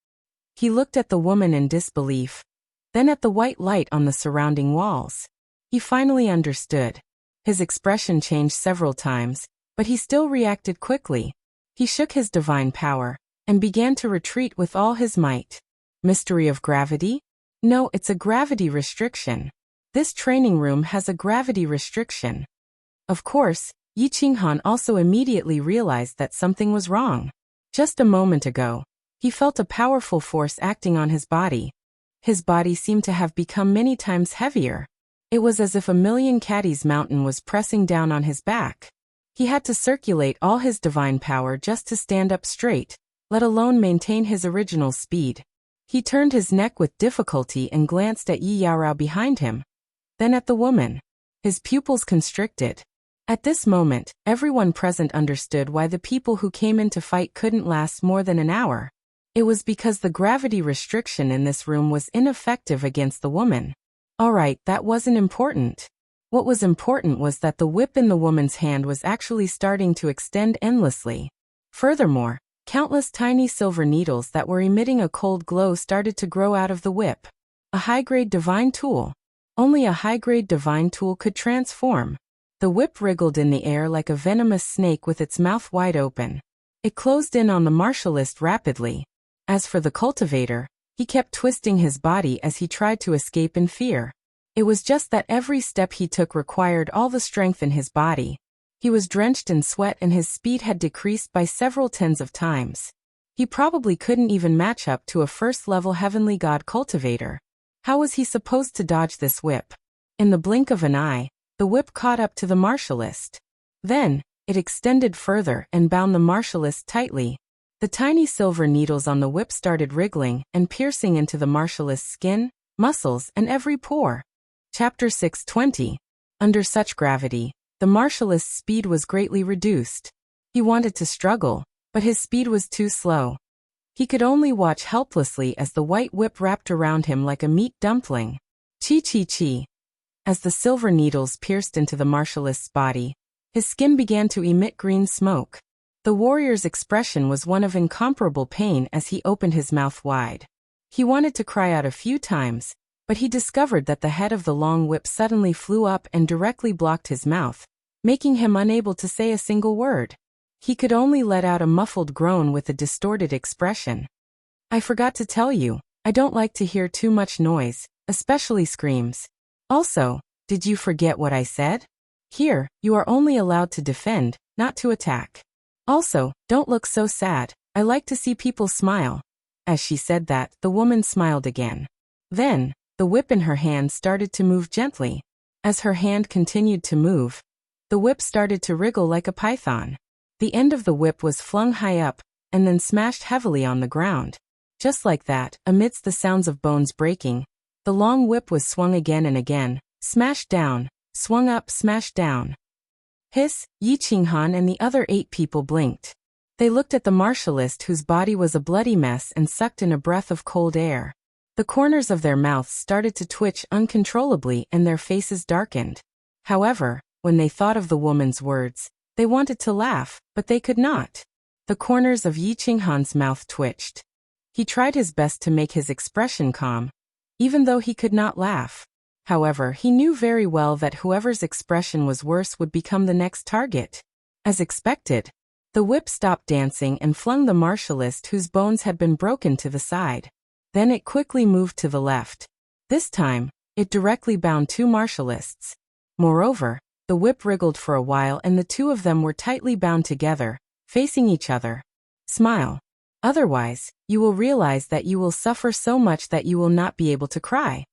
He looked at the woman in disbelief, then at the white light on the surrounding walls. He finally understood. His expression changed several times, but he still reacted quickly. He shook his divine power and began to retreat with all his might. Mystery of gravity? No, it's a gravity restriction. This training room has a gravity restriction. Of course, Yi Qinghan also immediately realized that something was wrong. Just a moment ago, he felt a powerful force acting on his body. His body seemed to have become many times heavier. It was as if a million caddies mountain was pressing down on his back. He had to circulate all his divine power just to stand up straight, let alone maintain his original speed. He turned his neck with difficulty and glanced at Yi Yaorao behind him, then at the woman. His pupils constricted. At this moment, everyone present understood why the people who came in to fight couldn't last more than an hour. It was because the gravity restriction in this room was ineffective against the woman. Alright, that wasn't important. What was important was that the whip in the woman's hand was actually starting to extend endlessly. Furthermore, countless tiny silver needles that were emitting a cold glow started to grow out of the whip. A high-grade divine tool. Only a high-grade divine tool could transform. The whip wriggled in the air like a venomous snake with its mouth wide open. It closed in on the martialist rapidly. As for the cultivator, he kept twisting his body as he tried to escape in fear. It was just that every step he took required all the strength in his body. He was drenched in sweat and his speed had decreased by several tens of times. He probably couldn't even match up to a first-level heavenly god cultivator. How was he supposed to dodge this whip? In the blink of an eye, the whip caught up to the martialist. Then, it extended further and bound the martialist tightly. The tiny silver needles on the whip started wriggling and piercing into the martialist's skin, muscles, and every pore. Chapter 620. Under such gravity, the martialist's speed was greatly reduced. He wanted to struggle, but his speed was too slow. He could only watch helplessly as the white whip wrapped around him like a meat dumpling. Chi chi chi. As the silver needles pierced into the martialist's body, His skin began to emit green smoke. The warrior's expression was one of incomparable pain as he opened his mouth wide. He wanted to cry out a few times, but he discovered that the head of the long whip suddenly flew up and directly blocked his mouth, making him unable to say a single word. He could only let out a muffled groan with a distorted expression. I forgot to tell you, I don't like to hear too much noise, especially screams. Also, did you forget what I said? Here, you are only allowed to defend, not to attack. Also, don't look so sad, I like to see people smile. As she said that, the woman smiled again. Then, the whip in her hand started to move gently. As her hand continued to move, the whip started to wriggle like a python. The end of the whip was flung high up, and then smashed heavily on the ground. Just like that, amidst the sounds of bones breaking, the long whip was swung again and again, smashed down, swung up, smashed down. Hiss, Yi Qinghan and the other 8 people blinked. They looked at the martialist whose body was a bloody mess and sucked in a breath of cold air. The corners of their mouths started to twitch uncontrollably and their faces darkened. However, when they thought of the woman's words, they wanted to laugh, but they could not. The corners of Yi Qinghan's mouth twitched. He tried his best to make his expression calm, even though he could not laugh. However, he knew very well that whoever's expression was worse would become the next target. As expected, the whip stopped dancing and flung the martialist whose bones had been broken to the side. Then it quickly moved to the left. This time, it directly bound 2 martialists. Moreover, the whip wriggled for a while and the 2 of them were tightly bound together, facing each other. Smile. Otherwise, you will realize that you will suffer so much that you will not be able to cry.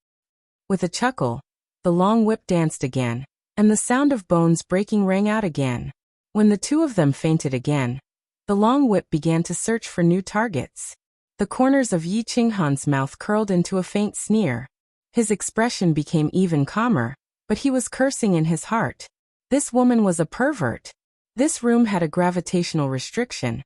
With a chuckle, the long whip danced again, and the sound of bones breaking rang out again. When the 2 of them fainted again, the long whip began to search for new targets. The corners of Yi Qinghan's mouth curled into a faint sneer. His expression became even calmer, but he was cursing in his heart. This woman was a pervert. This room had a gravitational restriction,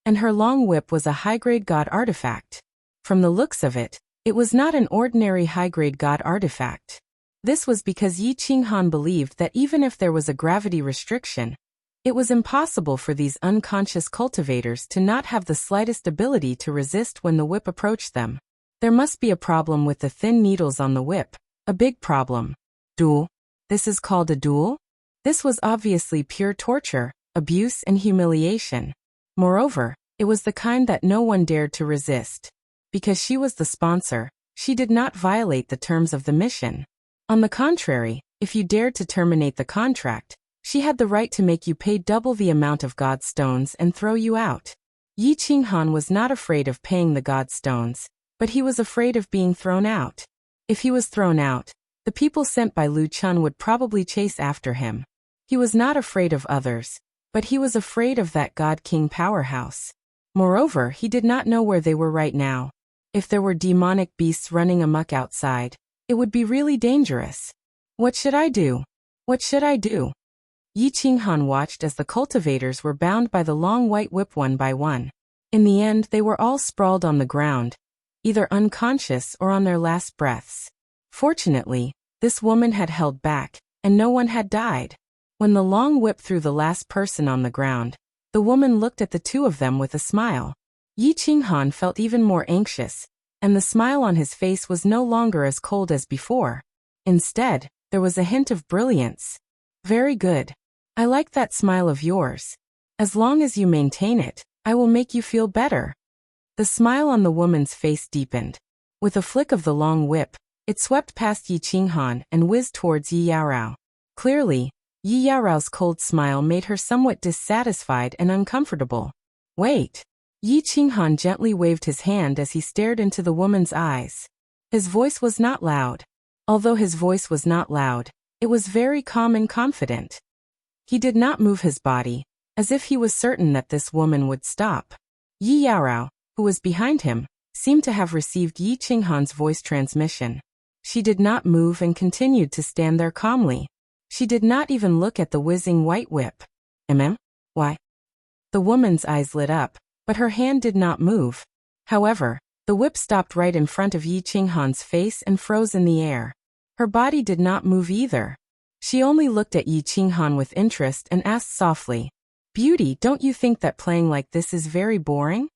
and her long whip was a high-grade god artifact. From the looks of it, it was not an ordinary high-grade god artifact. This was because Yi Qinghan believed that even if there was a gravity restriction, it was impossible for these unconscious cultivators to not have the slightest ability to resist when the whip approached them. There must be a problem with the thin needles on the whip, a big problem. Duel? This is called a duel? This was obviously pure torture, abuse and humiliation. Moreover, it was the kind that no one dared to resist. Because she was the sponsor, she did not violate the terms of the mission. On the contrary, if you dared to terminate the contract, she had the right to make you pay double the amount of god stones and throw you out. Yi Qinghan was not afraid of paying the god stones, but he was afraid of being thrown out. If he was thrown out, the people sent by Lu Chun would probably chase after him. He was not afraid of others, but he was afraid of that god-king powerhouse. Moreover, he did not know where they were right now. If there were demonic beasts running amok outside, it would be really dangerous. What should I do? What should I do? Yi Qinghan watched as the cultivators were bound by the long white whip one by one. In the end, they were all sprawled on the ground, either unconscious or on their last breaths. Fortunately, this woman had held back, and no one had died. When the long whip threw the last person on the ground, the woman looked at the 2 of them with a smile. Yi Qinghan felt even more anxious, and the smile on his face was no longer as cold as before. Instead, there was a hint of brilliance. Very good. I like that smile of yours. As long as you maintain it, I will make you feel better. The smile on the woman's face deepened. With a flick of the long whip, it swept past Yi Qinghan and whizzed towards Yi Yaorao. Clearly, Yi Yaorao's cold smile made her somewhat dissatisfied and uncomfortable. Wait. Yi Qinghan gently waved his hand as he stared into the woman's eyes. His voice was not loud. Although his voice was not loud, it was very calm and confident. He did not move his body, as if he was certain that this woman would stop. Yi Yaorao, who was behind him, seemed to have received Yi Qinghan's voice transmission. She did not move and continued to stand there calmly. She did not even look at the whizzing white whip. Why? The woman's eyes lit up, but her hand did not move. However, the whip stopped right in front of Yi Qinghan's face and froze in the air. Her body did not move either. She only looked at Yi Qinghan with interest and asked softly, "Beauty, don't you think that playing like this is very boring?"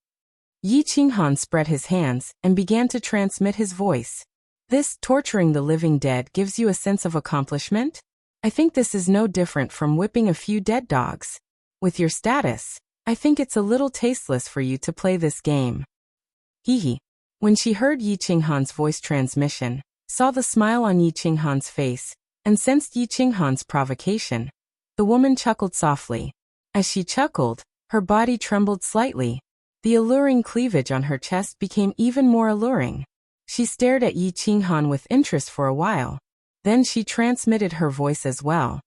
Yi Qinghan spread his hands and began to transmit his voice. "This, torturing the living dead, gives you a sense of accomplishment? I think this is no different from whipping a few dead dogs. With your status, I think it's a little tasteless for you to play this game." Hee hee. When she heard Yi Qinghan's voice transmission, saw the smile on Yi Qinghan's face, and sensed Yi Qinghan's provocation, the woman chuckled softly. As she chuckled, her body trembled slightly. The alluring cleavage on her chest became even more alluring. She stared at Yi Qinghan with interest for a while. Then she transmitted her voice as well.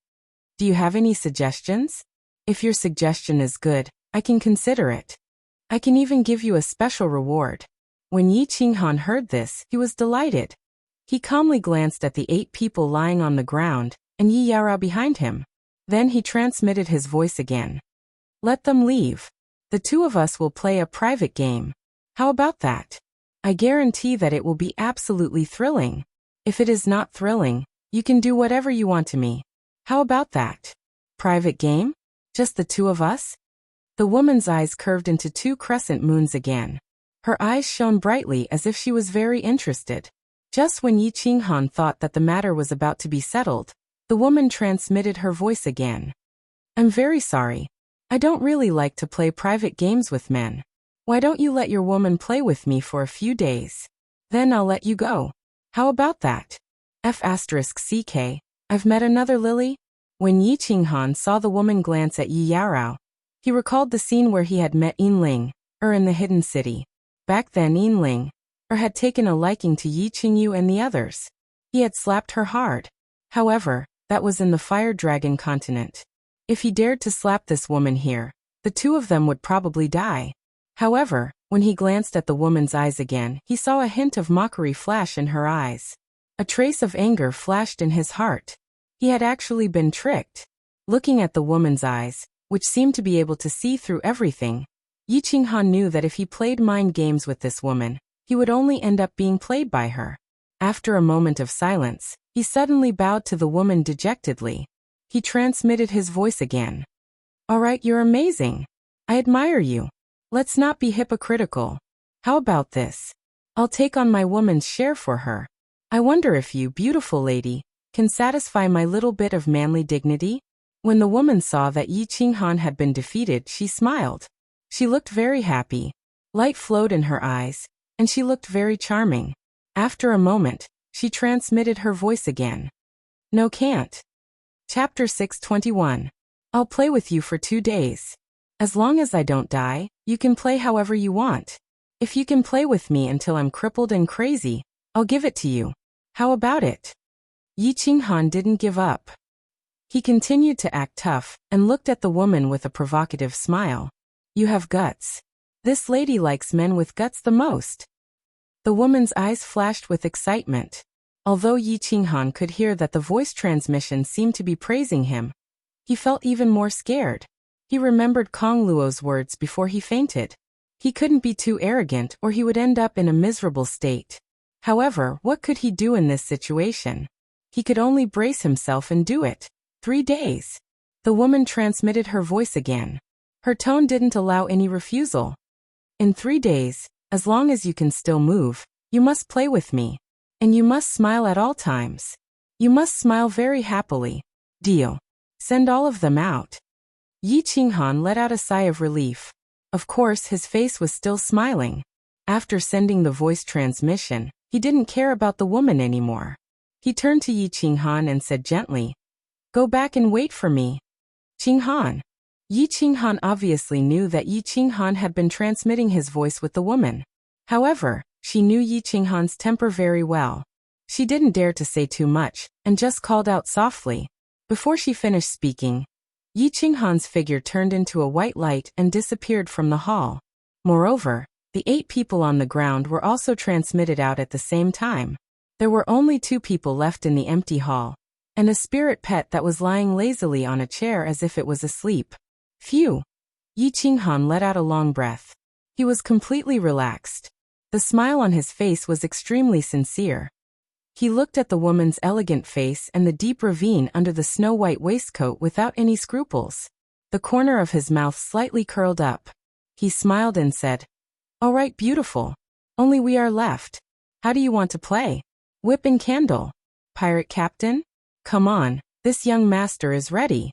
"Do you have any suggestions? If your suggestion is good, I can consider it. I can even give you a special reward." When Yi Qinghan heard this, he was delighted. He calmly glanced at the 8 people lying on the ground, and Yi Yaorao behind him. Then he transmitted his voice again. "Let them leave. The 2 of us will play a private game. How about that? I guarantee that it will be absolutely thrilling. If it is not thrilling, you can do whatever you want to me. How about that? Private game? Just the 2 of us?" The woman's eyes curved into 2 crescent moons again. Her eyes shone brightly as if she was very interested. Just when Yi Qinghan thought that the matter was about to be settled, the woman transmitted her voice again. "I'm very sorry. I don't really like to play private games with men. Why don't you let your woman play with me for a few days? Then I'll let you go. How about that? F***CK, I've met another Lily." When Yi Qinghan saw the woman glance at Yi Yaorao, he recalled the scene where he had met Yinling, in the hidden city. Back then Yinling, had taken a liking to Yi Qingyu and the others. He had slapped her hard. However, that was in the Fire Dragon continent. If he dared to slap this woman here, the 2 of them would probably die. However, when he glanced at the woman's eyes again, he saw a hint of mockery flash in her eyes. A trace of anger flashed in his heart. He had actually been tricked. Looking at the woman's eyes, which seemed to be able to see through everything, Yi Qinghan knew that if he played mind games with this woman, he would only end up being played by her. After a moment of silence, he suddenly bowed to the woman dejectedly. He transmitted his voice again. "All right, you're amazing. I admire you. Let's not be hypocritical. How about this? I'll take on my woman's share for her. I wonder if you, beautiful lady, can satisfy my little bit of manly dignity?" When the woman saw that Yi Qinghan had been defeated, she smiled. She looked very happy. Light flowed in her eyes, and she looked very charming. After a moment, she transmitted her voice again. "No, can't." Chapter 621. "I'll play with you for 2 days. As long as I don't die, you can play however you want. If you can play with me until I'm crippled and crazy, I'll give it to you. How about it?" Yi Qinghan didn't give up. He continued to act tough and looked at the woman with a provocative smile. "You have guts. This lady likes men with guts the most." The woman's eyes flashed with excitement. Although Yi Qinghan could hear that the voice transmission seemed to be praising him, he felt even more scared. He remembered Kong Luo's words before he fainted. He couldn't be too arrogant or he would end up in a miserable state. However, what could he do in this situation? He could only brace himself and do it. 3 days. The woman transmitted her voice again. Her tone didn't allow any refusal. "In 3 days, as long as you can still move, you must play with me. And you must smile at all times. You must smile very happily. Deal. Send all of them out." Yi Qinghan let out a sigh of relief. Of course, his face was still smiling. After sending the voice transmission, he didn't care about the woman anymore. He turned to Yi Qinghan and said gently, "Go back and wait for me." "Qinghan." Yi Qinghan obviously knew that Yi Qinghan had been transmitting his voice with the woman. However, she knew Yi Qinghan's temper very well. She didn't dare to say too much, and just called out softly. Before she finished speaking, Yi Qinghan's figure turned into a white light and disappeared from the hall. Moreover, the 8 people on the ground were also transmitted out at the same time. There were only 2 people left in the empty hall, and a spirit pet that was lying lazily on a chair as if it was asleep. Phew! Yi Qinghan let out a long breath. He was completely relaxed. The smile on his face was extremely sincere. He looked at the woman's elegant face and the deep ravine under the snow-white waistcoat without any scruples. The corner of his mouth slightly curled up. He smiled and said, "All right, beautiful. Only we are left. How do you want to play? Whip and candle? Pirate captain? Come on, this young master is ready."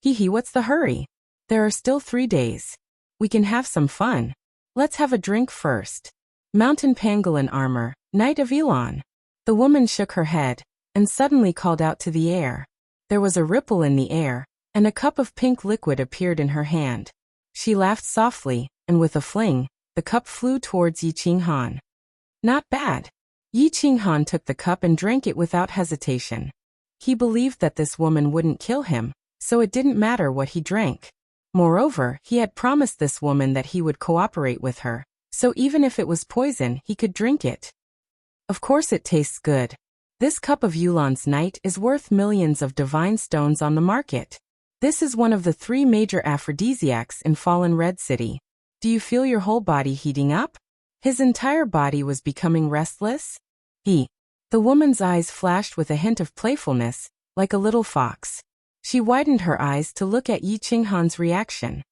"Hee, what's the hurry? There are still 3 days. We can have some fun. Let's have a drink first. Mountain pangolin armor, Knight of Elon." The woman shook her head, and suddenly called out to the air. There was a ripple in the air, and a cup of pink liquid appeared in her hand. She laughed softly, and with a fling, the cup flew towards Yi Qinghan. Not bad. Yi Qinghan took the cup and drank it without hesitation. He believed that this woman wouldn't kill him, so it didn't matter what he drank. Moreover, he had promised this woman that he would cooperate with her, so even if it was poison, he could drink it. Of course it tastes good. This cup of Yulan's night is worth millions of divine stones on the market. This is one of the 3 major aphrodisiacs in Fallen Red City. Do you feel your whole body heating up? His entire body was becoming restless. The woman's eyes flashed with a hint of playfulness, like a little fox. She widened her eyes to look at Yi Qinghan's reaction.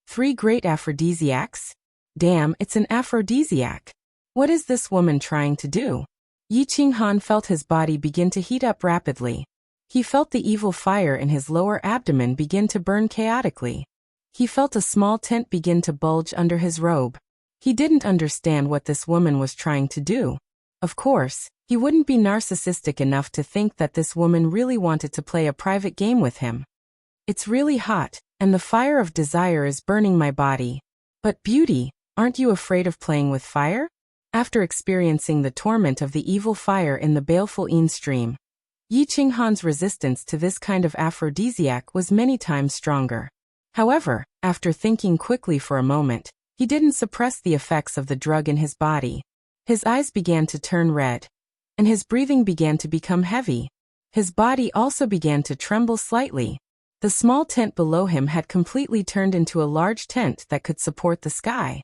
3 great aphrodisiacs? Damn, it's an aphrodisiac. What is this woman trying to do? Yi Qinghan felt his body begin to heat up rapidly. He felt the evil fire in his lower abdomen begin to burn chaotically. He felt a small tent begin to bulge under his robe. He didn't understand what this woman was trying to do. Of course, he wouldn't be narcissistic enough to think that this woman really wanted to play a private game with him. "It's really hot, and the fire of desire is burning my body. But beauty, aren't you afraid of playing with fire?" After experiencing the torment of the evil fire in the baleful Yin stream, Yi Qinghan's resistance to this kind of aphrodisiac was many times stronger. However, after thinking quickly for a moment, he didn't suppress the effects of the drug in his body. His eyes began to turn red, and his breathing began to become heavy. His body also began to tremble slightly. The small tent below him had completely turned into a large tent that could support the sky.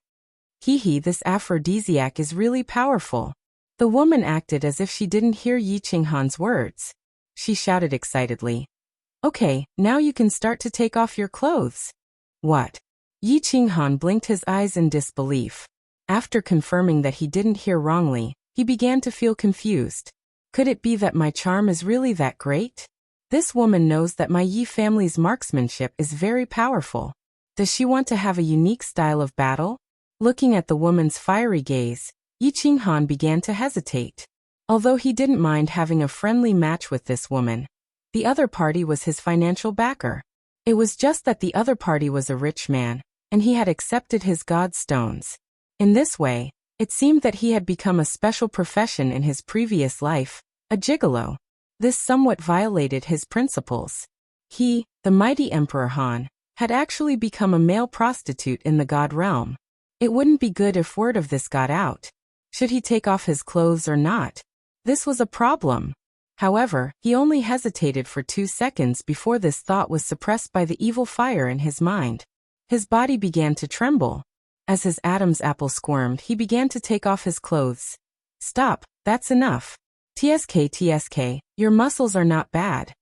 This aphrodisiac is really powerful. The woman acted as if she didn't hear Yi Qinghan's words. She shouted excitedly, "Okay, now you can start to take off your clothes." "What?" Yi Qinghan blinked his eyes in disbelief. After confirming that he didn't hear wrongly, he began to feel confused. Could it be that my charm is really that great? This woman knows that my Yi family's marksmanship is very powerful. Does she want to have a unique style of battle? Looking at the woman's fiery gaze, Yi Qinghan began to hesitate. Although he didn't mind having a friendly match with this woman, the other party was his financial backer. It was just that the other party was a rich man, and he had accepted his god stones. In this way, it seemed that he had become a special profession in his previous life, a gigolo. This somewhat violated his principles. He, the mighty Emperor Han, had actually become a male prostitute in the god realm. It wouldn't be good if word of this got out. Should he take off his clothes or not? This was a problem. However, he only hesitated for 2 seconds before this thought was suppressed by the evil fire in his mind. His body began to tremble. As his Adam's apple squirmed, he began to take off his clothes. "Stop, that's enough. TSK, your muscles are not bad."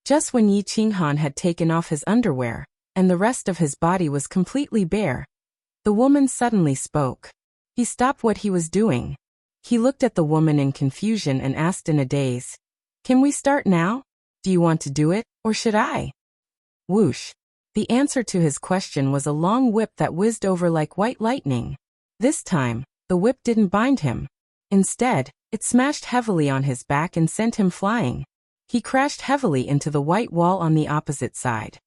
Just when Yi Qinghan had taken off his underwear, and the rest of his body was completely bare, the woman suddenly spoke. He stopped what he was doing. He looked at the woman in confusion and asked in a daze, "Can we start now? Do you want to do it, or should I?" Whoosh. The answer to his question was a long whip that whizzed over like white lightning. This time, the whip didn't bind him. Instead, it smashed heavily on his back and sent him flying. He crashed heavily into the white wall on the opposite side.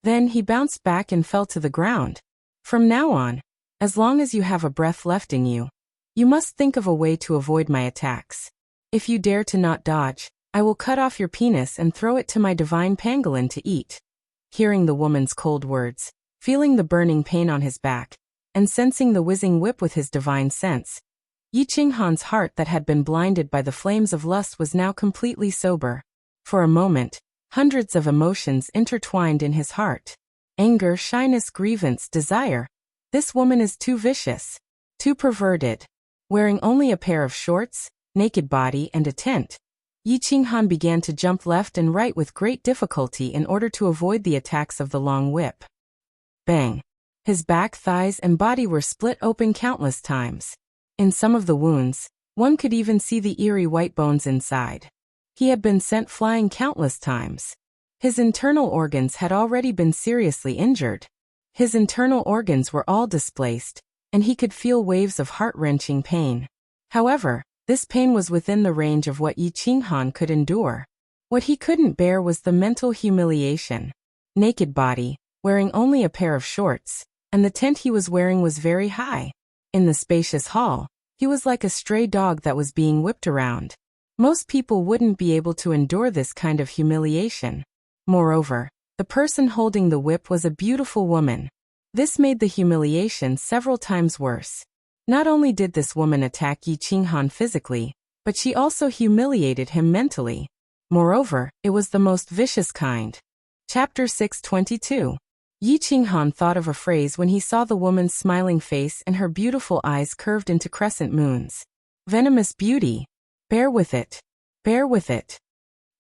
Then he bounced back and fell to the ground. From now on, as long as you have a breath left in you, you must think of a way to avoid my attacks. If you dare to not dodge, I will cut off your penis and throw it to my divine pangolin to eat. Hearing the woman's cold words, feeling the burning pain on his back, and sensing the whizzing whip with his divine sense, Yi Qinghan's heart that had been blinded by the flames of lust was now completely sober. For a moment, hundreds of emotions intertwined in his heart. Anger, shyness, grievance, desire. This woman is too vicious, too perverted. Wearing only a pair of shorts, naked body and a tent. Yi Qinghan began to jump left and right with great difficulty in order to avoid the attacks of the long whip. Bang! His back, thighs, and body were split open countless times. In some of the wounds, one could even see the eerie white bones inside. He had been sent flying countless times. His internal organs had already been seriously injured. His internal organs were all displaced, and he could feel waves of heart-wrenching pain. However, this pain was within the range of what Yi Qinghan could endure. What he couldn't bear was the mental humiliation. Naked body, wearing only a pair of shorts, and the tent he was wearing was very high. In the spacious hall, he was like a stray dog that was being whipped around. Most people wouldn't be able to endure this kind of humiliation. Moreover, the person holding the whip was a beautiful woman. This made the humiliation several times worse. Not only did this woman attack Yi Qinghan physically, but she also humiliated him mentally. Moreover, it was the most vicious kind. Chapter 622. Yi Qinghan thought of a phrase when he saw the woman's smiling face and her beautiful eyes curved into crescent moons. Venomous beauty. Bear with it. Bear with it.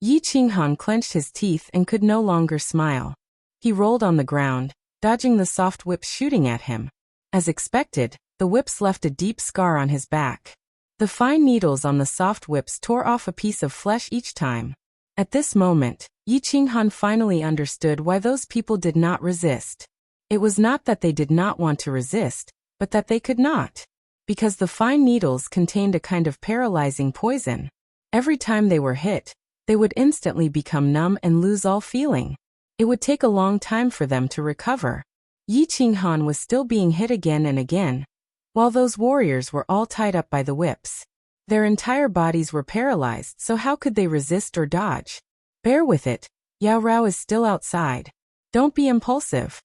Yi Qinghan clenched his teeth and could no longer smile. He rolled on the ground, dodging the soft whips shooting at him. As expected, the whips left a deep scar on his back. The fine needles on the soft whips tore off a piece of flesh each time. At this moment, Yi Qinghan finally understood why those people did not resist. It was not that they did not want to resist, but that they could not. Because the fine needles contained a kind of paralyzing poison. Every time they were hit, they would instantly become numb and lose all feeling. It would take a long time for them to recover. Yi Qinghan was still being hit again and again, while those warriors were all tied up by the whips. Their entire bodies were paralyzed, so how could they resist or dodge? Bear with it. Yao Rao is still outside. Don't be impulsive.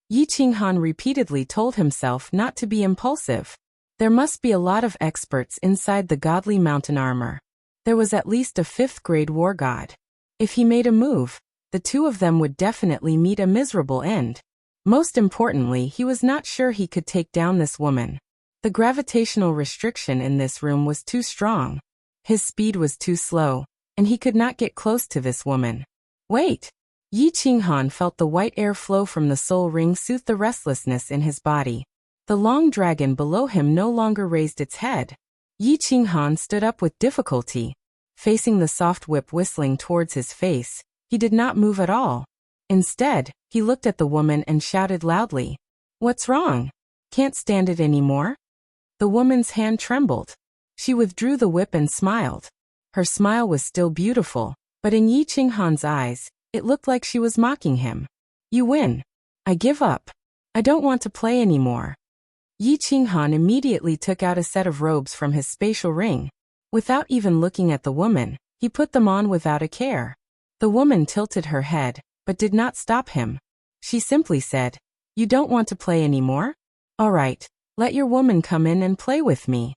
Yi Qinghan repeatedly told himself not to be impulsive. There must be a lot of experts inside the godly mountain armor. There was at least a 5th-grade war god. If he made a move, the two of them would definitely meet a miserable end. Most importantly, he was not sure he could take down this woman. The gravitational restriction in this room was too strong. His speed was too slow, and he could not get close to this woman. Wait! Yi Qinghan felt the white air flow from the soul ring soothe the restlessness in his body. The long dragon below him no longer raised its head. Yi Qinghan stood up with difficulty. Facing the soft whip whistling towards his face, he did not move at all. Instead, he looked at the woman and shouted loudly. What's wrong? Can't stand it anymore? The woman's hand trembled. She withdrew the whip and smiled. Her smile was still beautiful, but in Yi Qinghan's eyes, it looked like she was mocking him. You win. I give up. I don't want to play anymore. Yi Qinghan immediately took out a set of robes from his spatial ring. Without even looking at the woman, he put them on without a care. The woman tilted her head, but did not stop him. She simply said, You don't want to play anymore? All right, let your woman come in and play with me.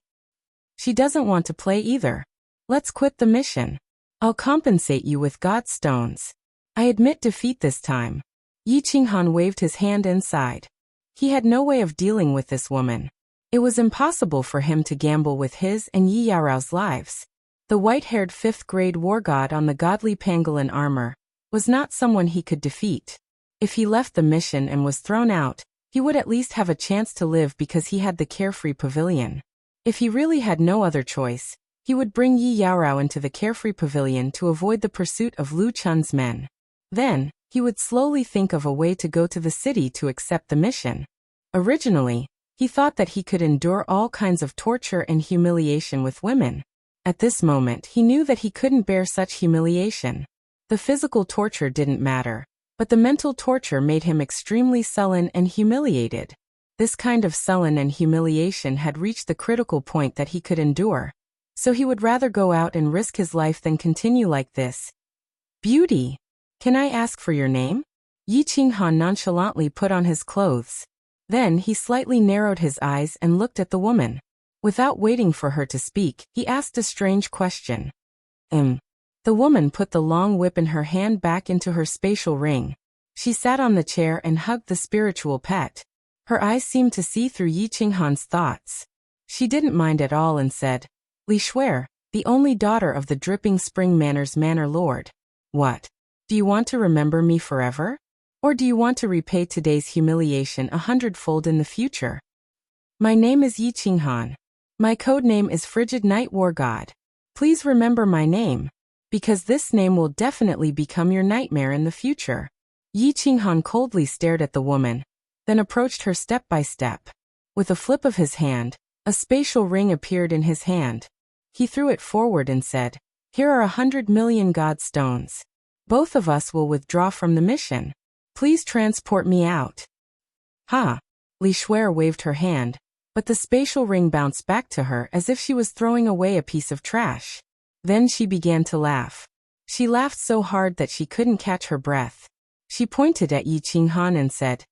She doesn't want to play either. Let's quit the mission. I'll compensate you with God stones. I admit defeat this time. Yi Qinghan waved his hand inside. He had no way of dealing with this woman. It was impossible for him to gamble with his and Yi Yaorao's lives. The white-haired 5th-grade war god on the godly pangolin armor was not someone he could defeat. If he left the mission and was thrown out, he would at least have a chance to live because he had the carefree pavilion. If he really had no other choice, he would bring Yi Yaorao into the carefree pavilion to avoid the pursuit of Lu Chun's men. Then, he would slowly think of a way to go to the city to accept the mission. Originally, he thought that he could endure all kinds of torture and humiliation with women. At this moment, he knew that he couldn't bear such humiliation. The physical torture didn't matter, but the mental torture made him extremely sullen and humiliated. This kind of sullen and humiliation had reached the critical point that he could endure. So he would rather go out and risk his life than continue like this. Beauty! Can I ask for your name? Yi Qinghan nonchalantly put on his clothes. Then he slightly narrowed his eyes and looked at the woman. Without waiting for her to speak, he asked a strange question. The woman put the long whip in her hand back into her spatial ring. She sat on the chair and hugged the spiritual pet. Her eyes seemed to see through Yi Qinghan's thoughts. She didn't mind at all and said, Li Shuer, the only daughter of the dripping spring manor's manor lord. What? Do you want to remember me forever? Or do you want to repay today's humiliation 100-fold in the future? My name is Yi Qinghan. My code name is Frigid Night War God. Please remember my name, because this name will definitely become your nightmare in the future. Yi Qinghan coldly stared at the woman, then approached her step by step. With a flip of his hand, a spatial ring appeared in his hand. He threw it forward and said, "Here are 100 million god stones. Both of us will withdraw from the mission. Please transport me out." Ha! Li Shuer waved her hand, but the spatial ring bounced back to her as if she was throwing away a piece of trash. Then she began to laugh. She laughed so hard that she couldn't catch her breath. She pointed at Yi Qinghan and said,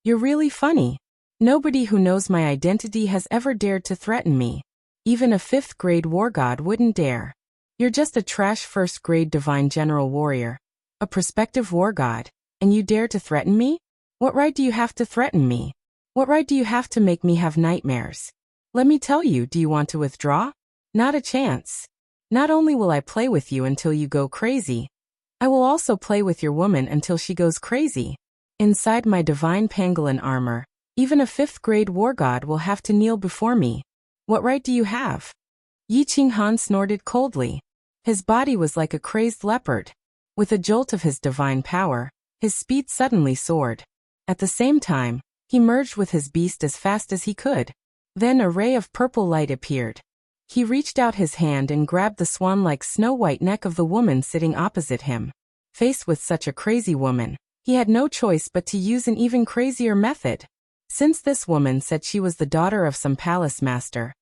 "You're really funny. Nobody who knows my identity has ever dared to threaten me. Even a 5th-grade war god wouldn't dare. You're just a trash 1st-grade divine general warrior, a prospective war god, and you dare to threaten me? What right do you have to threaten me? What right do you have to make me have nightmares? Let me tell you, do you want to withdraw? Not a chance. Not only will I play with you until you go crazy, I will also play with your woman until she goes crazy. Inside my divine pangolin armor, even a 5th-grade war god will have to kneel before me. What right do you have?" Yi Qinghan snorted coldly. His body was like a crazed leopard. With a jolt of his divine power, his speed suddenly soared. At the same time, he merged with his beast as fast as he could. Then a ray of purple light appeared. He reached out his hand and grabbed the swan-like snow-white neck of the woman sitting opposite him. Faced with such a crazy woman, he had no choice but to use an even crazier method. Since this woman said she was the daughter of some palace master,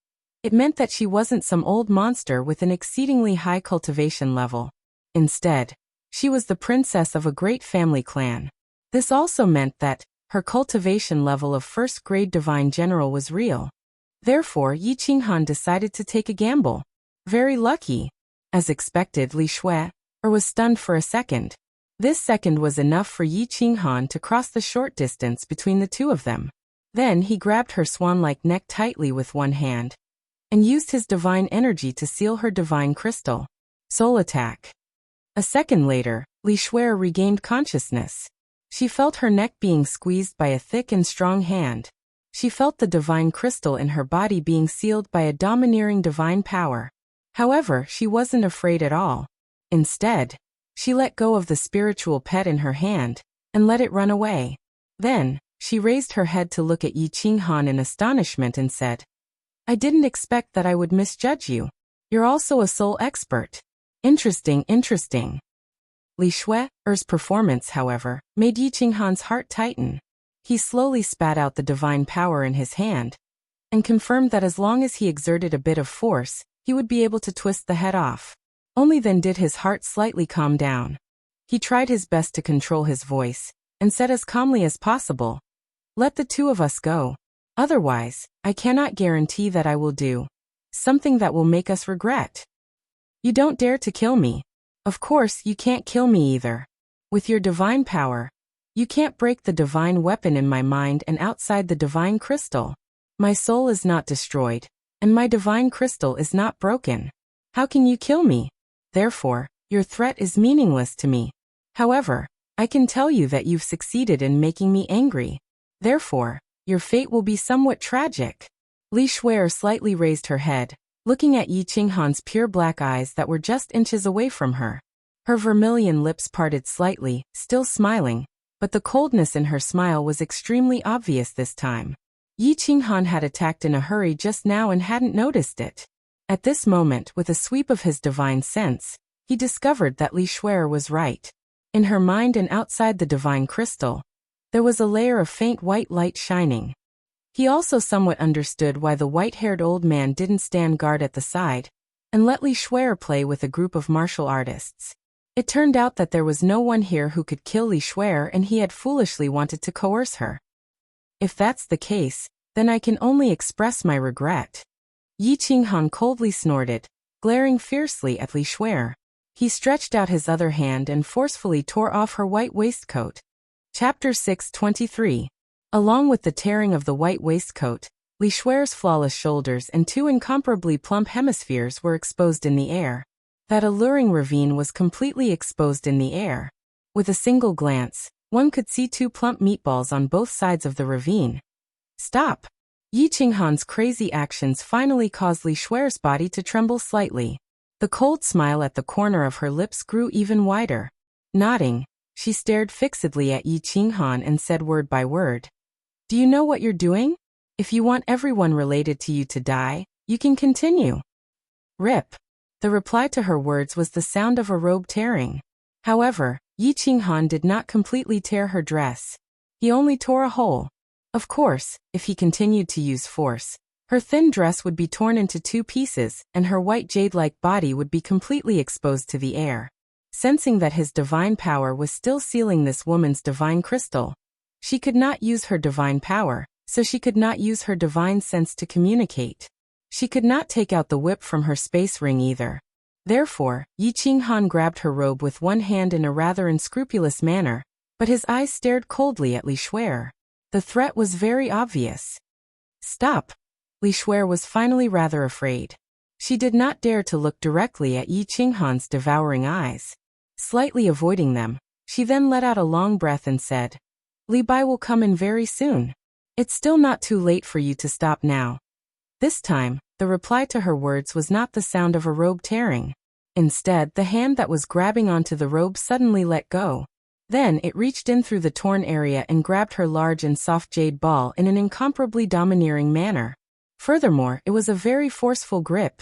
it meant that she wasn't some old monster with an exceedingly high cultivation level. Instead, she was the princess of a great family clan. This also meant that her cultivation level of 1st-grade divine general was real. Therefore, Yi Qinghan decided to take a gamble. Very lucky. As expected, Li Shuer was stunned for a second. This second was enough for Yi Qinghan to cross the short distance between the two of them. Then he grabbed her swan-like neck tightly with one hand and used his divine energy to seal her divine crystal. Soul attack. A second later, Li Shuer regained consciousness. She felt her neck being squeezed by a thick and strong hand. She felt the divine crystal in her body being sealed by a domineering divine power. However, she wasn't afraid at all. Instead, she let go of the spiritual pet in her hand and let it run away. Then, she raised her head to look at Yi Qinghan in astonishment and said, "I didn't expect that I would misjudge you. You're also a soul expert. Interesting, interesting." Li Shuer's performance, however, made Yi Qinghan's heart tighten. He slowly spat out the divine power in his hand and confirmed that as long as he exerted a bit of force, he would be able to twist the head off. Only then did his heart slightly calm down. He tried his best to control his voice and said as calmly as possible, "Let the two of us go. Otherwise, I cannot guarantee that I will do something that will make us regret. You don't dare to kill me. Of course, you can't kill me either. With your divine power, you can't break the divine weapon in my mind and outside the divine crystal. My soul is not destroyed, and my divine crystal is not broken. How can you kill me? Therefore, your threat is meaningless to me. However, I can tell you that you've succeeded in making me angry. Therefore, your fate will be somewhat tragic." Li Shuer slightly raised her head, looking at Yi Qinghan's pure black eyes that were just inches away from her. Her vermilion lips parted slightly, still smiling, but the coldness in her smile was extremely obvious this time. Yi Qinghan had attacked in a hurry just now and hadn't noticed it. At this moment, with a sweep of his divine sense, he discovered that Li Shuer was right. In her mind and outside the divine crystal, there was a layer of faint white light shining. He also somewhat understood why the white-haired old man didn't stand guard at the side and let Li Shuer play with a group of martial artists. It turned out that there was no one here who could kill Li Shuer, and he had foolishly wanted to coerce her. If that's the case, then I can only express my regret. Yi Qinghan coldly snorted, glaring fiercely at Li Shuer. He stretched out his other hand and forcefully tore off her white waistcoat. Chapter 623. Along with the tearing of the white waistcoat, Li Shui's flawless shoulders and two incomparably plump hemispheres were exposed in the air. That alluring ravine was completely exposed in the air. With a single glance, one could see two plump meatballs on both sides of the ravine. Stop! Yi Qinghan's crazy actions finally caused Li Shui's body to tremble slightly. The cold smile at the corner of her lips grew even wider. Nodding, she stared fixedly at Yi Qinghan and said word by word. Do you know what you're doing? If you want everyone related to you to die, you can continue. Rip. The reply to her words was the sound of a robe tearing. However, Yi Qinghan did not completely tear her dress. He only tore a hole. Of course, if he continued to use force, her thin dress would be torn into two pieces and her white jade-like body would be completely exposed to the air. Sensing that his divine power was still sealing this woman's divine crystal, she could not use her divine power, so she could not use her divine sense to communicate. She could not take out the whip from her space ring either. Therefore, Yi Qinghan grabbed her robe with one hand in a rather unscrupulous manner, but his eyes stared coldly at Li Shui. The threat was very obvious. Stop! Li Shui was finally rather afraid. She did not dare to look directly at Yi Qinghan's devouring eyes. Slightly avoiding them, she then let out a long breath and said, Li Bai will come in very soon. It's still not too late for you to stop now. This time, the reply to her words was not the sound of a robe tearing. Instead, the hand that was grabbing onto the robe suddenly let go. Then it reached in through the torn area and grabbed her large and soft jade ball in an incomparably domineering manner. Furthermore, it was a very forceful grip.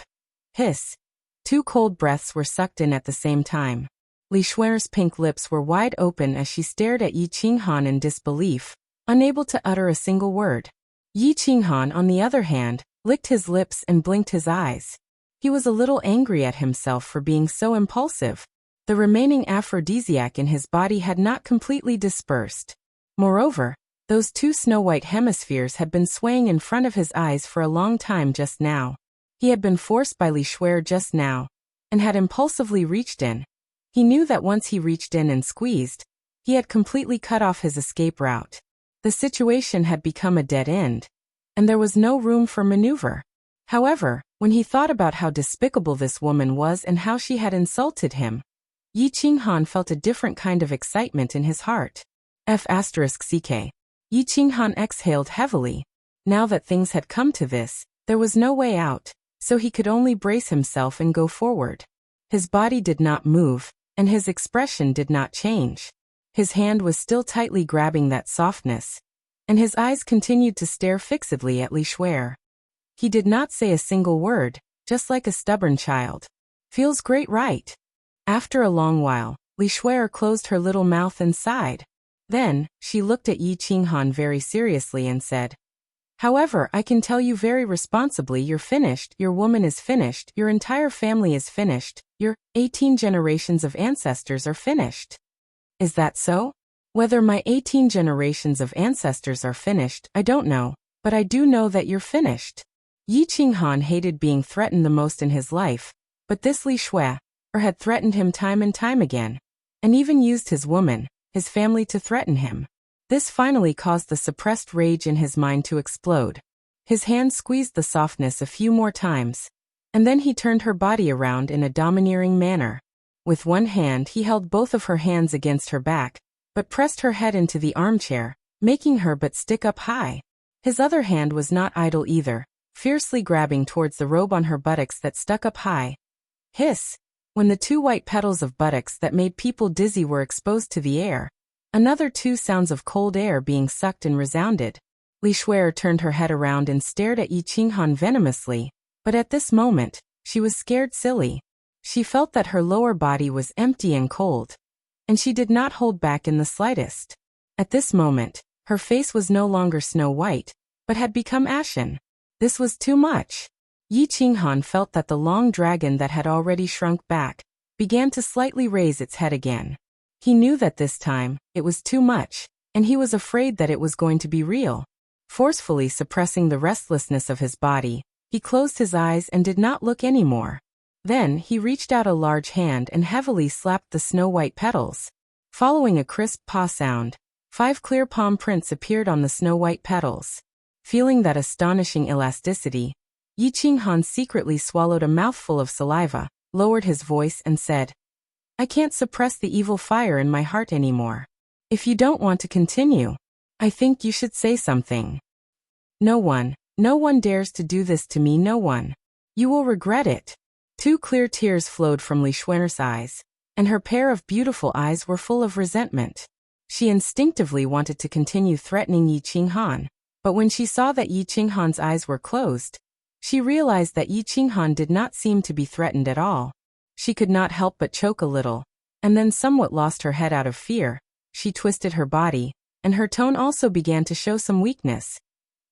Hiss. Two cold breaths were sucked in at the same time. Li Shui's pink lips were wide open as she stared at Yi Qinghan in disbelief, unable to utter a single word. Yi Qinghan, on the other hand, licked his lips and blinked his eyes. He was a little angry at himself for being so impulsive. The remaining aphrodisiac in his body had not completely dispersed. Moreover, those two snow-white hemispheres had been swaying in front of his eyes for a long time just now. He had been forced by Li Shui just now, and had impulsively reached in. He knew that once he reached in and squeezed, he had completely cut off his escape route. The situation had become a dead end, and there was no room for maneuver. However, when he thought about how despicable this woman was and how she had insulted him, Yi Qinghan felt a different kind of excitement in his heart. F***ck. Yi Qinghan exhaled heavily. Now that things had come to this, there was no way out, so he could only brace himself and go forward. His body did not move, and his expression did not change. His hand was still tightly grabbing that softness, and his eyes continued to stare fixedly at Li Shui. He did not say a single word, just like a stubborn child. Feels great, right? After a long while, Li Shui closed her little mouth and sighed. Then, she looked at Yi Qinghan very seriously and said, However, I can tell you very responsibly you're finished, your woman is finished, your entire family is finished, your 18 generations of ancestors are finished. Is that so? Whether my 18 generations of ancestors are finished, I don't know, but I do know that you're finished. Yi Qinghan hated being threatened the most in his life, but this Li Shui had threatened him time and time again, and even used his woman, his family to threaten him. This finally caused the suppressed rage in his mind to explode. His hand squeezed the softness a few more times, and then he turned her body around in a domineering manner. With one hand he held both of her hands against her back, but pressed her head into the armchair, making her but stick up high. His other hand was not idle either, fiercely grabbing towards the robe on her buttocks that stuck up high. Hiss! When the two white petals of buttocks that made people dizzy were exposed to the air, another two sounds of cold air being sucked and resounded. Li Shui turned her head around and stared at Yi Qinghan venomously, but at this moment, she was scared silly. She felt that her lower body was empty and cold, and she did not hold back in the slightest. At this moment, her face was no longer snow white, but had become ashen. This was too much. Yi Qinghan felt that the long dragon that had already shrunk back began to slightly raise its head again. He knew that this time, it was too much, and he was afraid that it was going to be real. Forcefully suppressing the restlessness of his body, he closed his eyes and did not look anymore. Then he reached out a large hand and heavily slapped the snow-white petals. Following a crisp paw sound, 5 clear palm prints appeared on the snow-white petals. Feeling that astonishing elasticity, Yi Qinghan secretly swallowed a mouthful of saliva, lowered his voice and said, I can't suppress the evil fire in my heart anymore. If you don't want to continue, I think you should say something. No one dares to do this to me, no one. You will regret it. 2 clear tears flowed from Li Xuan's eyes, and her pair of beautiful eyes were full of resentment. She instinctively wanted to continue threatening Yi Qinghan, but when she saw that Yi Qinghan's eyes were closed, she realized that Yi Qinghan did not seem to be threatened at all. She could not help but choke a little, and then somewhat lost her head out of fear. She twisted her body, and her tone also began to show some weakness.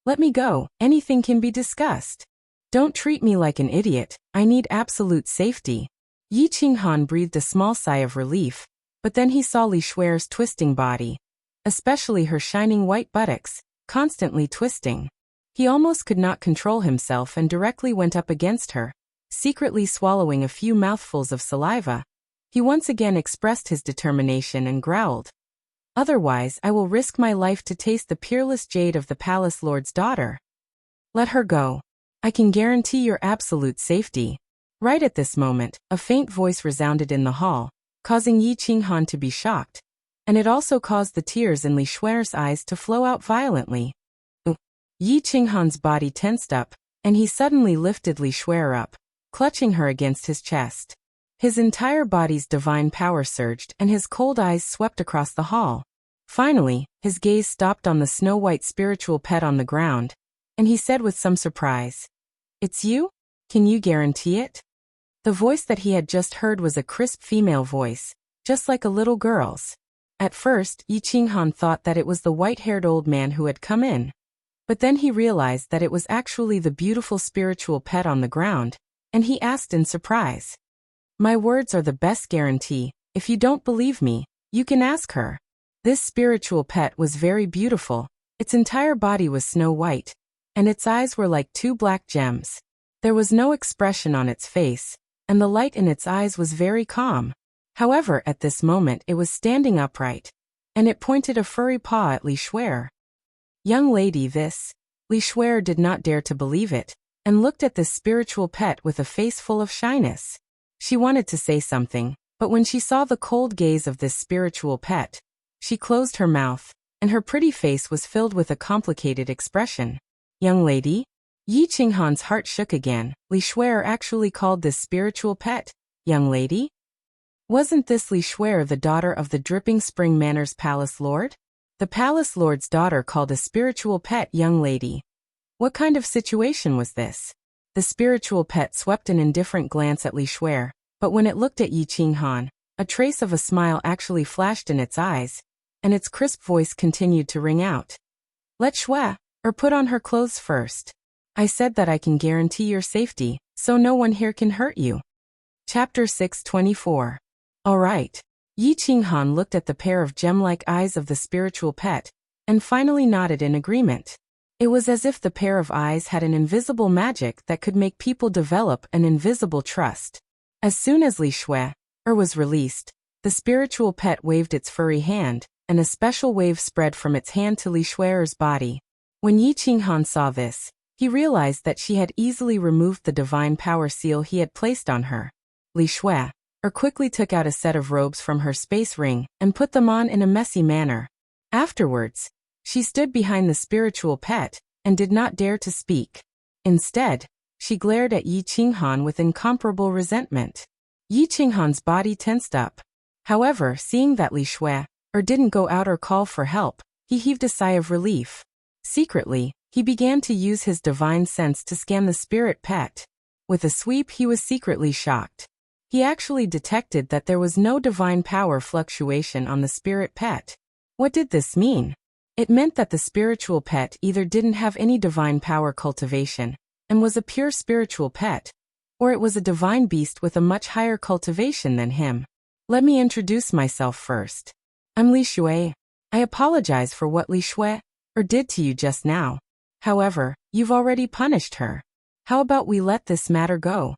Let me go, anything can be discussed. Don't treat me like an idiot, I need absolute safety. Yi Qinghan breathed a small sigh of relief, but then he saw Li Xuan's twisting body, especially her shining white buttocks, constantly twisting. He almost could not control himself and directly went up against her, secretly swallowing a few mouthfuls of saliva. He once again expressed his determination and growled, Otherwise I will risk my life to taste the peerless jade of the palace lord's daughter. Let her go. I can guarantee your absolute safety. Right at this moment, a faint voice resounded in the hall, causing Yi Qinghan to be shocked, and it also caused the tears in Li Xuan's eyes to flow out violently. Yi Qinghan's body tensed up, and he suddenly lifted Li Xuan up, clutching her against his chest. His entire body's divine power surged and his cold eyes swept across the hall. Finally, his gaze stopped on the snow-white spiritual pet on the ground, and he said with some surprise, It's you? Can you guarantee it? The voice that he had just heard was a crisp female voice, just like a little girl's. At first, Yi Qinghan thought that it was the white-haired old man who had come in. But then he realized that it was actually the beautiful spiritual pet on the ground, and he asked in surprise, My words are the best guarantee. If you don't believe me, you can ask her. This spiritual pet was very beautiful. Its entire body was snow-white, and its eyes were like 2 black gems. There was no expression on its face, and the light in its eyes was very calm. However, at this moment it was standing upright, and it pointed a furry paw at Li Xuan. Young lady, this. Li Xuan did not dare to believe it, and looked at this spiritual pet with a face full of shyness. She wanted to say something, but when she saw the cold gaze of this spiritual pet, she closed her mouth, and her pretty face was filled with a complicated expression. Young lady? Yi Qinghan's heart shook again. Li Xuan actually called this spiritual pet, young lady? Wasn't this Li Xuan the daughter of the Dripping Spring Manor's palace lord? The palace lord's daughter called a spiritual pet young lady. What kind of situation was this? The spiritual pet swept an indifferent glance at Li Xuan, but when it looked at Yi Qinghan, a trace of a smile actually flashed in its eyes, and its crisp voice continued to ring out. Let Xuan, or put on her clothes first. I said that I can guarantee your safety, so no one here can hurt you. Chapter 624. All right. Yi Qinghan looked at the pair of gem-like eyes of the spiritual pet, and finally nodded in agreement. It was as if the pair of eyes had an invisible magic that could make people develop an invisible trust. As soon as Li Xuan was released, the spiritual pet waved its furry hand, and a special wave spread from its hand to Li Xuan's body. When Yi Qinghan saw this, he realized that she had easily removed the divine power seal he had placed on her. Li Xuan quickly took out a set of robes from her space ring and put them on in a messy manner. Afterwards, she stood behind the spiritual pet and did not dare to speak. Instead, she glared at Yi Qinghan with incomparable resentment. Yi Qinghan's body tensed up. However, seeing that Li Xuan didn't go out or call for help, he heaved a sigh of relief. Secretly, he began to use his divine sense to scan the spirit pet. With a sweep, he was secretly shocked. He actually detected that there was no divine power fluctuation on the spirit pet. What did this mean? It meant that the spiritual pet either didn't have any divine power cultivation and was a pure spiritual pet, or it was a divine beast with a much higher cultivation than him. Let me introduce myself first. I'm Li Xuan. I apologize for what Li Xuan did to you just now. However, you've already punished her. How about we let this matter go?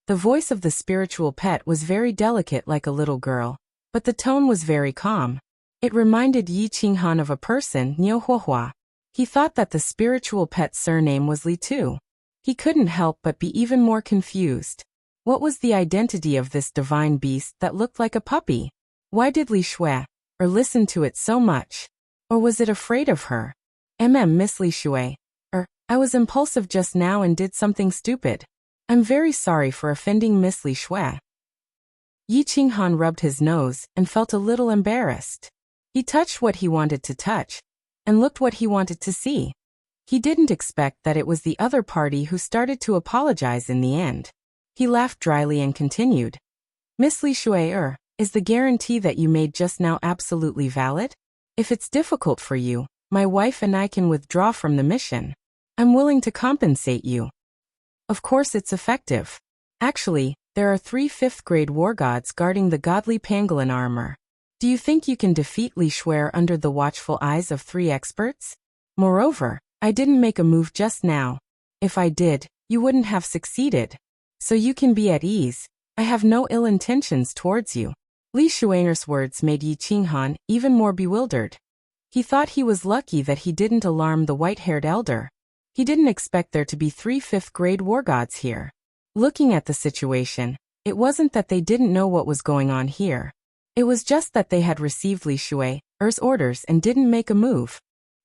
The voice of the spiritual pet was very delicate like a little girl, but the tone was very calm. It reminded Yi Qinghan of a person, Niu Huahua. He thought that the spiritual pet surname was Li too. He couldn't help but be even more confused. What was the identity of this divine beast that looked like a puppy? Why did Li Shui or listen to it so much? Or was it afraid of her? Miss Li Shui. I was impulsive just now and did something stupid. I'm very sorry for offending Miss Li Shui. Yi Qinghan rubbed his nose and felt a little embarrassed. He touched what he wanted to touch and looked what he wanted to see. He didn't expect that it was the other party who started to apologize in the end. He laughed dryly and continued. Miss Li Shui, is the guarantee that you made just now absolutely valid? If it's difficult for you, my wife and I can withdraw from the mission. I'm willing to compensate you. Of course it's effective. Actually, there are 3 5th-grade war gods guarding the godly pangolin armor. Do you think you can defeat Li Shui under the watchful eyes of 3 experts? Moreover, I didn't make a move just now. If I did, you wouldn't have succeeded. So you can be at ease. I have no ill intentions towards you. Li Shui's words made Yi Qinghan even more bewildered. He thought he was lucky that he didn't alarm the white-haired elder. He didn't expect there to be 3 5th-grade war gods here. Looking at the situation, it wasn't that they didn't know what was going on here. It was just that they had received Li Shui's orders and didn't make a move.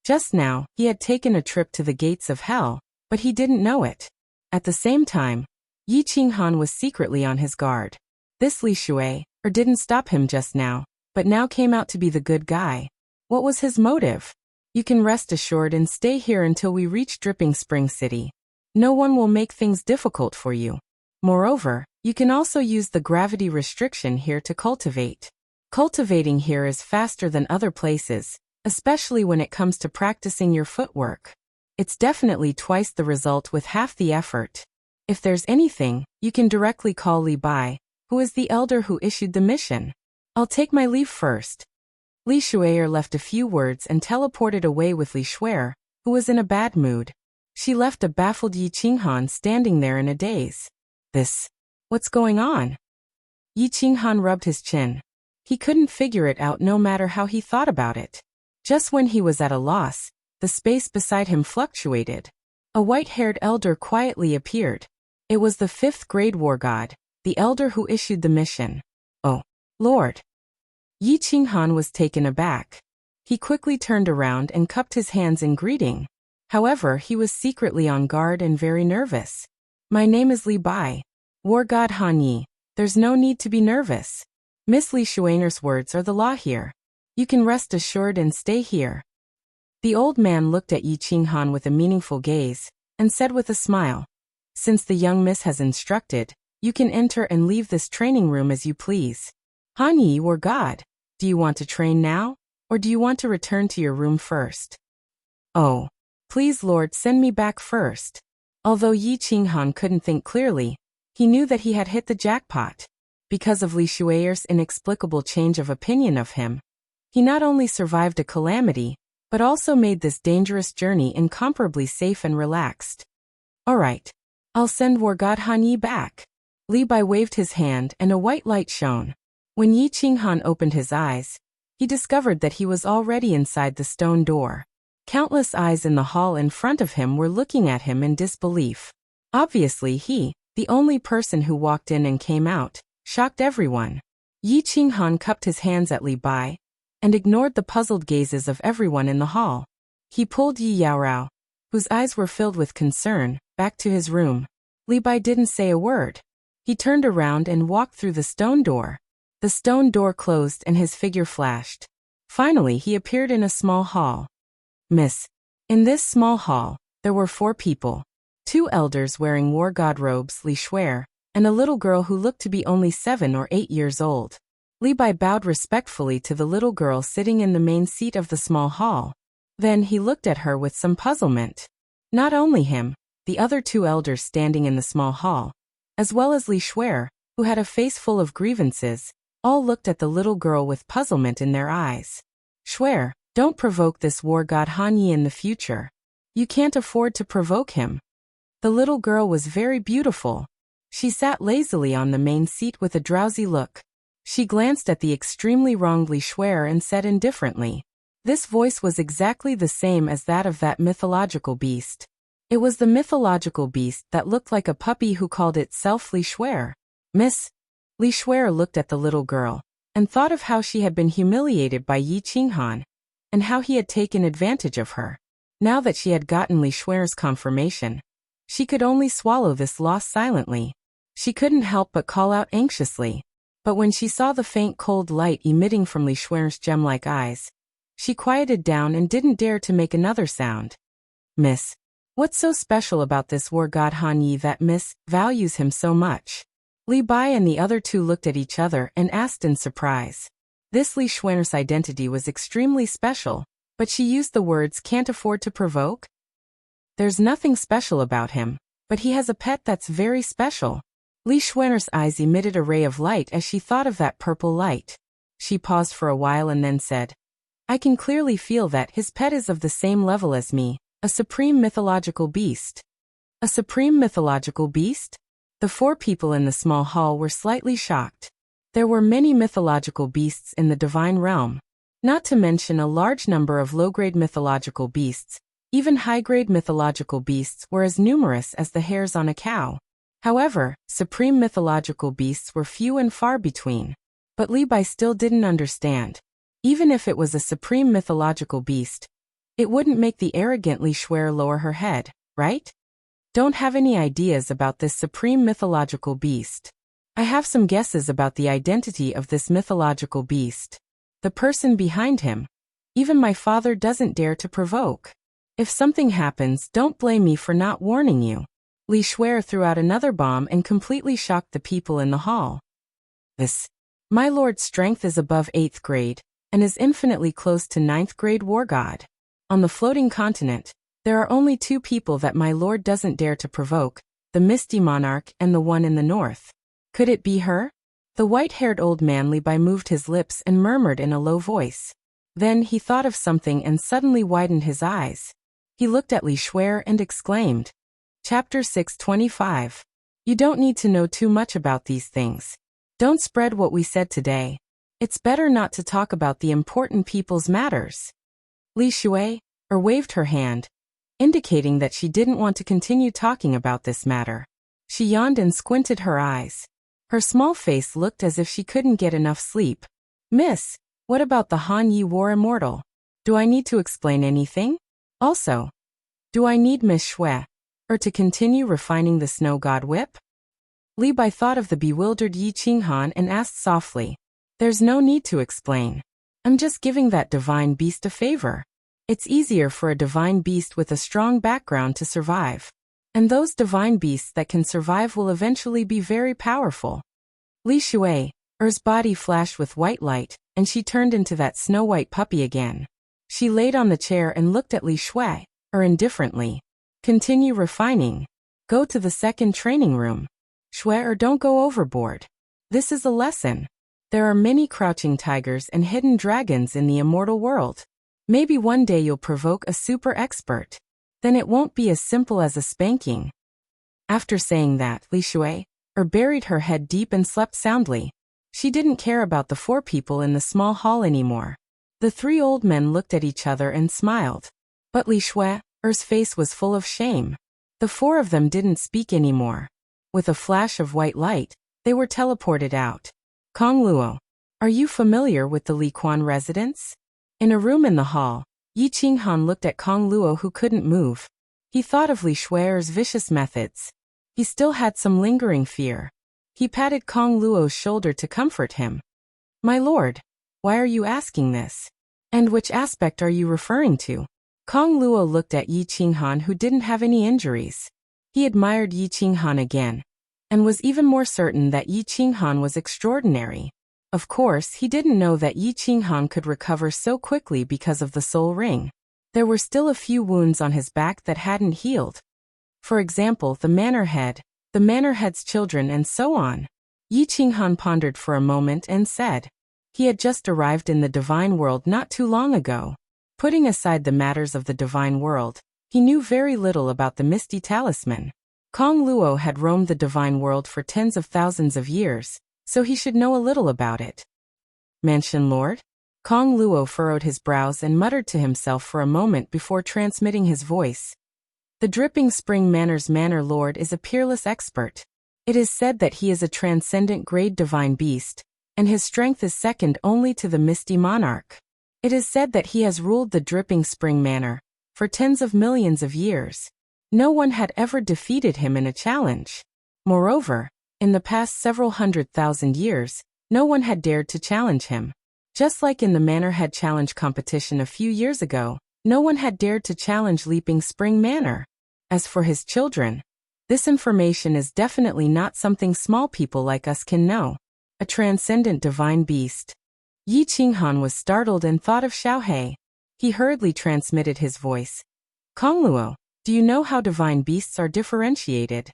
Just now, he had taken a trip to the gates of hell, but he didn't know it. At the same time, Yi Qinghan was secretly on his guard. This Li Shui didn't stop him just now, but now came out to be the good guy. What was his motive? You can rest assured and stay here until we reach Dripping Spring City. No one will make things difficult for you. Moreover, you can also use the gravity restriction here to cultivate. Cultivating here is faster than other places, especially when it comes to practicing your footwork. It's definitely twice the result with half the effort. If there's anything, you can directly call Li Bai, who is the elder who issued the mission. I'll take my leave first. Li Shui left a few words and teleported away with Li Shui, who was in a bad mood. She left a baffled Yi Qinghan standing there in a daze. What's going on? Yi Qinghan rubbed his chin. He couldn't figure it out no matter how he thought about it. Just when he was at a loss, the space beside him fluctuated. A white-haired elder quietly appeared. It was the 5th-grade war god, the elder who issued the mission. Oh, Lord! Yi Qinghan was taken aback. He quickly turned around and cupped his hands in greeting. However, he was secretly on guard and very nervous. My name is Li Bai. War god Han Yi. There's no need to be nervous. Miss Li Shui's words are the law here. You can rest assured and stay here. The old man looked at Yi Qinghan with a meaningful gaze, and said with a smile, Since the young miss has instructed, you can enter and leave this training room as you please. Han Yi, war god, do you want to train now, or do you want to return to your room first? Oh, please Lord, send me back first. Although Yi Qinghan couldn't think clearly, he knew that he had hit the jackpot. Because of Li Shui's inexplicable change of opinion of him, he not only survived a calamity, but also made this dangerous journey incomparably safe and relaxed. All right, I'll send war god Han Yi back. Li Bai waved his hand and a white light shone. When Yi Qinghan opened his eyes, he discovered that he was already inside the stone door. Countless eyes in the hall in front of him were looking at him in disbelief. Obviously he, the only person who walked in and came out, shocked everyone. Yi Qinghan cupped his hands at Li Bai and ignored the puzzled gazes of everyone in the hall. He pulled Yi Yaorao, whose eyes were filled with concern, back to his room. Li Bai didn't say a word. He turned around and walked through the stone door. The stone door closed and his figure flashed. Finally, he appeared in a small hall. Miss. In this small hall, there were 4 people. 2 elders wearing war god robes, Li Shui, and a little girl who looked to be only 7 or 8 years old. Li Bai bowed respectfully to the little girl sitting in the main seat of the small hall. Then he looked at her with some puzzlement. Not only him, the other 2 elders standing in the small hall, as well as Li Shui, who had a face full of grievances, all looked at the little girl with puzzlement in their eyes. Shui, don't provoke this war god Han Yi in the future. You can't afford to provoke him. The little girl was very beautiful. She sat lazily on the main seat with a drowsy look. She glanced at the extremely wronged Li Shui and said indifferently, This voice was exactly the same as that of that mythological beast. It was the mythological beast that looked like a puppy who called itself Li Shuer. Miss. Li Shuer looked at the little girl and thought of how she had been humiliated by Yi Qinghan and how he had taken advantage of her. Now that she had gotten Li Shuer's confirmation, she could only swallow this loss silently. She couldn't help but call out anxiously. But when she saw the faint cold light emitting from Li Shuer's gem-like eyes, she quieted down and didn't dare to make another sound. Miss. What's so special about this war god Han Yi that Miss values him so much? Li Bai and the other two looked at each other and asked in surprise. This Li Shuer's identity was extremely special, but she used the words can't afford to provoke? There's nothing special about him, but he has a pet that's very special. Li Shuer's eyes emitted a ray of light as she thought of that purple light. She paused for a while and then said, I can clearly feel that his pet is of the same level as me, a supreme mythological beast. A supreme mythological beast? The four people in the small hall were slightly shocked. There were many mythological beasts in the divine realm, not to mention a large number of low-grade mythological beasts. Even high-grade mythological beasts were as numerous as the hairs on a cow. However, supreme mythological beasts were few and far between. But Li Bai still didn't understand. Even if it was a supreme mythological beast, it wouldn't make the arrogant Li Shuer lower her head, right? Don't have any ideas about this supreme mythological beast. I have some guesses about the identity of this mythological beast. The person behind him. Even my father doesn't dare to provoke. If something happens, don't blame me for not warning you. Li Shuer threw out another bomb and completely shocked the people in the hall. My lord's strength is above 8th grade, and is infinitely close to 9th grade war god. On the floating continent, there are only two people that my lord doesn't dare to provoke, the Misty Monarch and the one in the north. Could it be her? The white-haired old man Li Bai moved his lips and murmured in a low voice. Then he thought of something and suddenly widened his eyes. He looked at Li Shuer and exclaimed. Chapter 625. You don't need to know too much about these things. Don't spread what we said today. It's better not to talk about the important people's matters. Li Shuer waved her hand, indicating that she didn't want to continue talking about this matter. She yawned and squinted her eyes. Her small face looked as if she couldn't get enough sleep. Miss, what about the Han Yi War Immortal? Do I need to explain anything? Also, do I need Miss Shuer to continue refining the snow god whip? Li Bai thought of the bewildered Yi Qinghan and asked softly. There's no need to explain. I'm just giving that divine beast a favor. It's easier for a divine beast with a strong background to survive. And those divine beasts that can survive will eventually be very powerful. Li Shuer's body flashed with white light, and she turned into that snow-white puppy again. She laid on the chair and looked at Li Shuer indifferently. Continue refining. Go to the second training room. Shuer, don't go overboard. This is a lesson. There are many crouching tigers and hidden dragons in the immortal world. Maybe one day you'll provoke a super expert. Then it won't be as simple as a spanking. After saying that, Li Shuer buried her head deep and slept soundly. She didn't care about the four people in the small hall anymore. The three old men looked at each other and smiled. But Li Shuer's face was full of shame. The four of them didn't speak anymore. With a flash of white light, they were teleported out. Kong Luo, are you familiar with the Li Quan residence? In a room in the hall, Yi Qinghan looked at Kong Luo who couldn't move. He thought of Li Shuer's vicious methods. He still had some lingering fear. He patted Kong Luo's shoulder to comfort him. My lord, why are you asking this? And which aspect are you referring to? Kong Luo looked at Yi Qinghan who didn't have any injuries. He admired Yi Qinghan again, and was even more certain that Yi Qinghan was extraordinary. Of course, he didn't know that Yi Qinghan could recover so quickly because of the soul ring. There were still a few wounds on his back that hadn't healed. For example, the manor head's children and so on. Yi Qinghan pondered for a moment and said. He had just arrived in the divine world not too long ago. Putting aside the matters of the divine world, he knew very little about the Misty Talisman. Kong Luo had roamed the divine world for tens of thousands of years, so he should know a little about it. Mansion Lord? Kong Luo furrowed his brows and muttered to himself for a moment before transmitting his voice. The Dripping Spring Manor's Manor Lord is a peerless expert. It is said that he is a transcendent grade divine beast, and his strength is second only to the Misty Monarch. It is said that he has ruled the Dripping Spring Manor for tens of millions of years. No one had ever defeated him in a challenge. Moreover, in the past several 100,000 years, no one had dared to challenge him. Just like in the Manor Head Challenge competition a few years ago, no one had dared to challenge Leaping Spring Manor. As for his children, this information is definitely not something small people like us can know. A transcendent divine beast. Yi Qinghan was startled and thought of Xiaohei. He hurriedly transmitted his voice. Kong Luo, do you know how divine beasts are differentiated?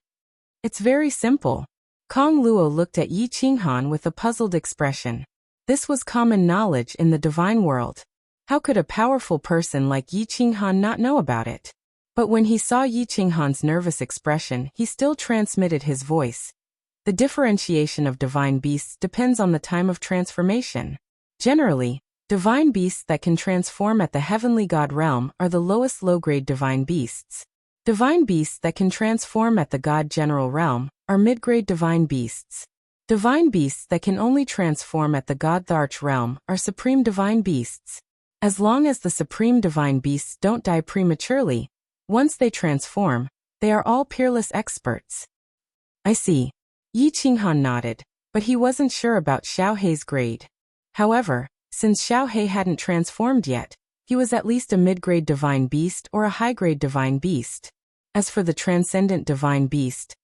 It's very simple. Kong Luo looked at Yi Qinghan with a puzzled expression. This was common knowledge in the divine world. How could a powerful person like Yi Qinghan not know about it? But when he saw Yi Qinghan's nervous expression, he still transmitted his voice. The differentiation of divine beasts depends on the time of transformation. Generally, divine beasts that can transform at the heavenly god realm are the lowest low-grade divine beasts. Divine beasts that can transform at the god general realm are mid-grade divine beasts. Divine beasts that can only transform at the god Tharch realm are supreme divine beasts. As long as the supreme divine beasts don't die prematurely, once they transform, they are all peerless experts. I see. Yi Qinghan nodded, but he wasn't sure about Xiaohei's grade. However, since Xiaohei hadn't transformed yet, he was at least a mid-grade divine beast or a high-grade divine beast. As for the transcendent divine beast,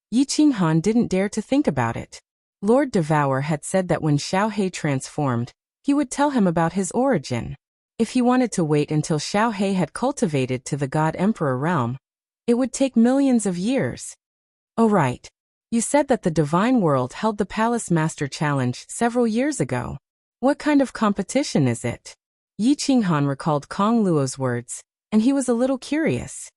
Yi Qinghan didn't dare to think about it. Lord Devour had said that when Xiaohei transformed, he would tell him about his origin. If he wanted to wait until Xiaohei had cultivated to the God Emperor realm, it would take millions of years. Oh right. You said that the divine world held the Palace Master Challenge several years ago. What kind of competition is it? Yi Qinghan recalled Kong Luo's words, and he was a little curious.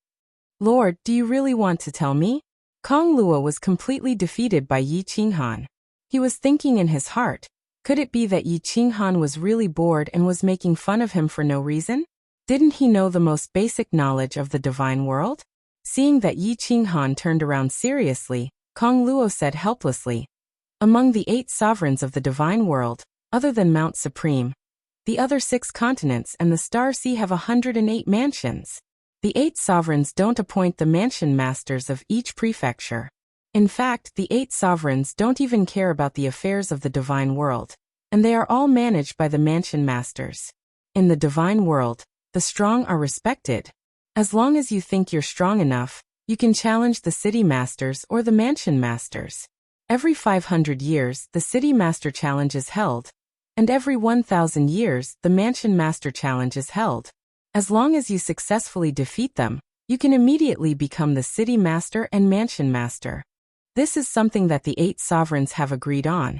Lord, do you really want to tell me? Kong Luo was completely defeated by Yi Qinghan. He was thinking in his heart, could it be that Yi Qinghan was really bored and was making fun of him for no reason? Didn't he know the most basic knowledge of the divine world? Seeing that Yi Qinghan turned around seriously, Kong Luo said helplessly, among the 8 sovereigns of the divine world, other than Mount Supreme, the other 6 continents and the Star Sea have 108 mansions. The 8 sovereigns don't appoint the mansion masters of each prefecture. In fact, the 8 sovereigns don't even care about the affairs of the divine world, and they are all managed by the mansion masters. In the divine world, the strong are respected. As long as you think you're strong enough, you can challenge the city masters or the mansion masters. Every 500 years, the city master challenge is held, and every 1,000 years, the mansion master challenge is held. As long as you successfully defeat them, you can immediately become the city master and mansion master. This is something that the 8 sovereigns have agreed on,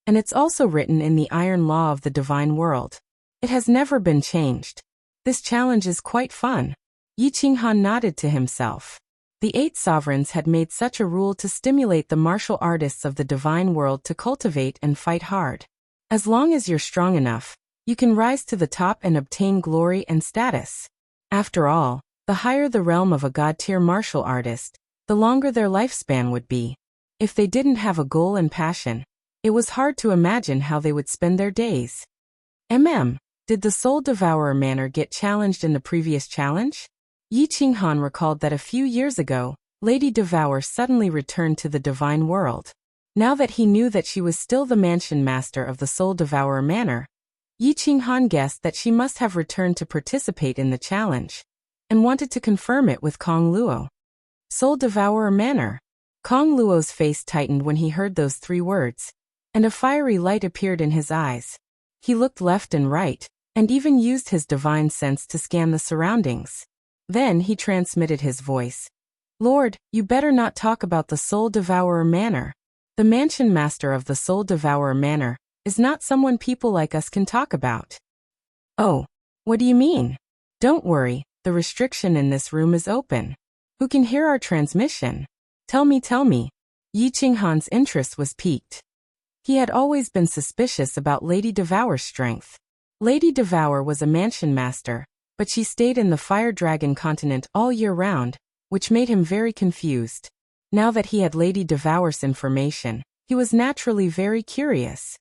and it's also written in the Iron Law of the Divine World. It has never been changed. This challenge is quite fun. Yi Qinghan nodded to himself. The 8 sovereigns had made such a rule to stimulate the martial artists of the divine world to cultivate and fight hard. As long as you're strong enough, you can rise to the top and obtain glory and status. After all, the higher the realm of a god-tier martial artist, the longer their lifespan would be. If they didn't have a goal and passion, it was hard to imagine how they would spend their days. Did the Soul Devourer Manor get challenged in the previous challenge? Yi Qinghan recalled that a few years ago, Lady Devour suddenly returned to the divine world. Now that he knew that she was still the mansion master of the Soul Devourer Manor, Yi Qinghan guessed that she must have returned to participate in the challenge, and wanted to confirm it with Kong Luo. Soul Devourer Manor. Kong Luo's face tightened when he heard those 3 words, and a fiery light appeared in his eyes. He looked left and right, and even used his divine sense to scan the surroundings. Then he transmitted his voice. Lord, you better not talk about the Soul Devourer Manor. The mansion master of the Soul Devourer Manor is not someone people like us can talk about. Oh, what do you mean? Don't worry, the restriction in this room is open. Who can hear our transmission? Tell me. Yi Qinghan's interest was piqued. He had always been suspicious about Lady Devour's strength. Lady Devour was a mansion master, but she stayed in the Fire Dragon continent all year round, which made him very confused. Now that he had Lady Devour's information, he was naturally very curious.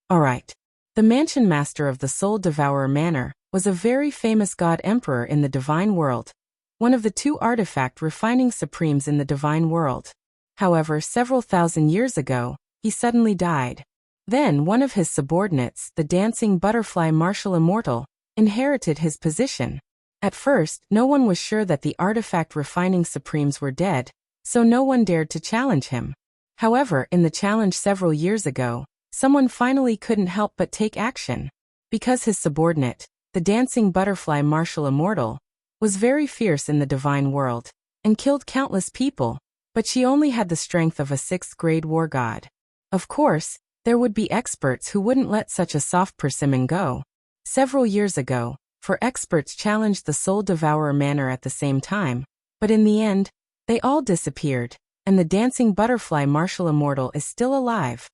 Alright. The mansion master of the Soul Devourer Manor was a very famous god emperor in the divine world, one of the 2 artifact refining supremes in the divine world. However, several thousand years ago, he suddenly died. Then one of his subordinates, the dancing butterfly Martial Immortal, inherited his position. At first, no one was sure that the artifact refining supremes were dead, so no one dared to challenge him. However, in the challenge several years ago, someone finally couldn't help but take action. Because his subordinate, the dancing butterfly Martial Immortal, was very fierce in the divine world, and killed countless people, but she only had the strength of a 6th-grade war god. Of course, there would be experts who wouldn't let such a soft persimmon go. Several years ago, 4 experts challenged the Soul Devourer Manor at the same time, but in the end, they all disappeared, and the dancing butterfly Martial Immortal is still alive.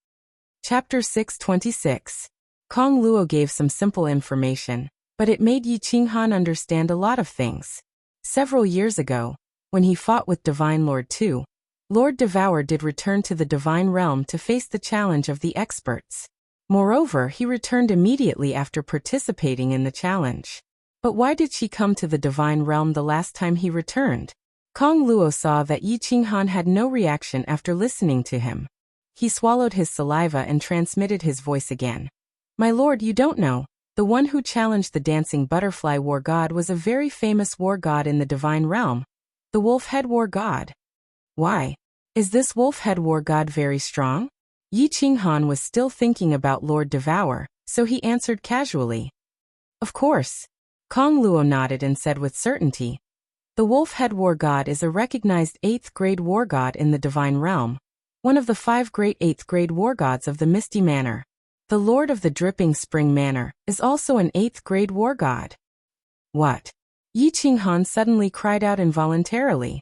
Chapter 626. Kong Luo gave some simple information, but it made Yi Qinghan understand a lot of things. Several years ago, when he fought with Divine Lord 2, Lord Devour did return to the divine realm to face the challenge of the experts. Moreover, he returned immediately after participating in the challenge. But why did she come to the divine realm the last time he returned? Kong Luo saw that Yi Qinghan had no reaction after listening to him. He swallowed his saliva and transmitted his voice again. My lord, you don't know. The one who challenged the dancing butterfly war god was a very famous war god in the divine realm, the wolf-head war god. Why? Is this wolf-head war god very strong? Yi Qinghan was still thinking about Lord Devour, so he answered casually. Of course. Kong Luo nodded and said with certainty. The wolf-head war god is a recognized 8th-grade war god in the divine realm, one of the 5 great 8th-grade war gods of the Misty Manor. The Lord of the Dripping Spring Manor is also an 8th-grade war god. What? Yi Qinghan suddenly cried out involuntarily.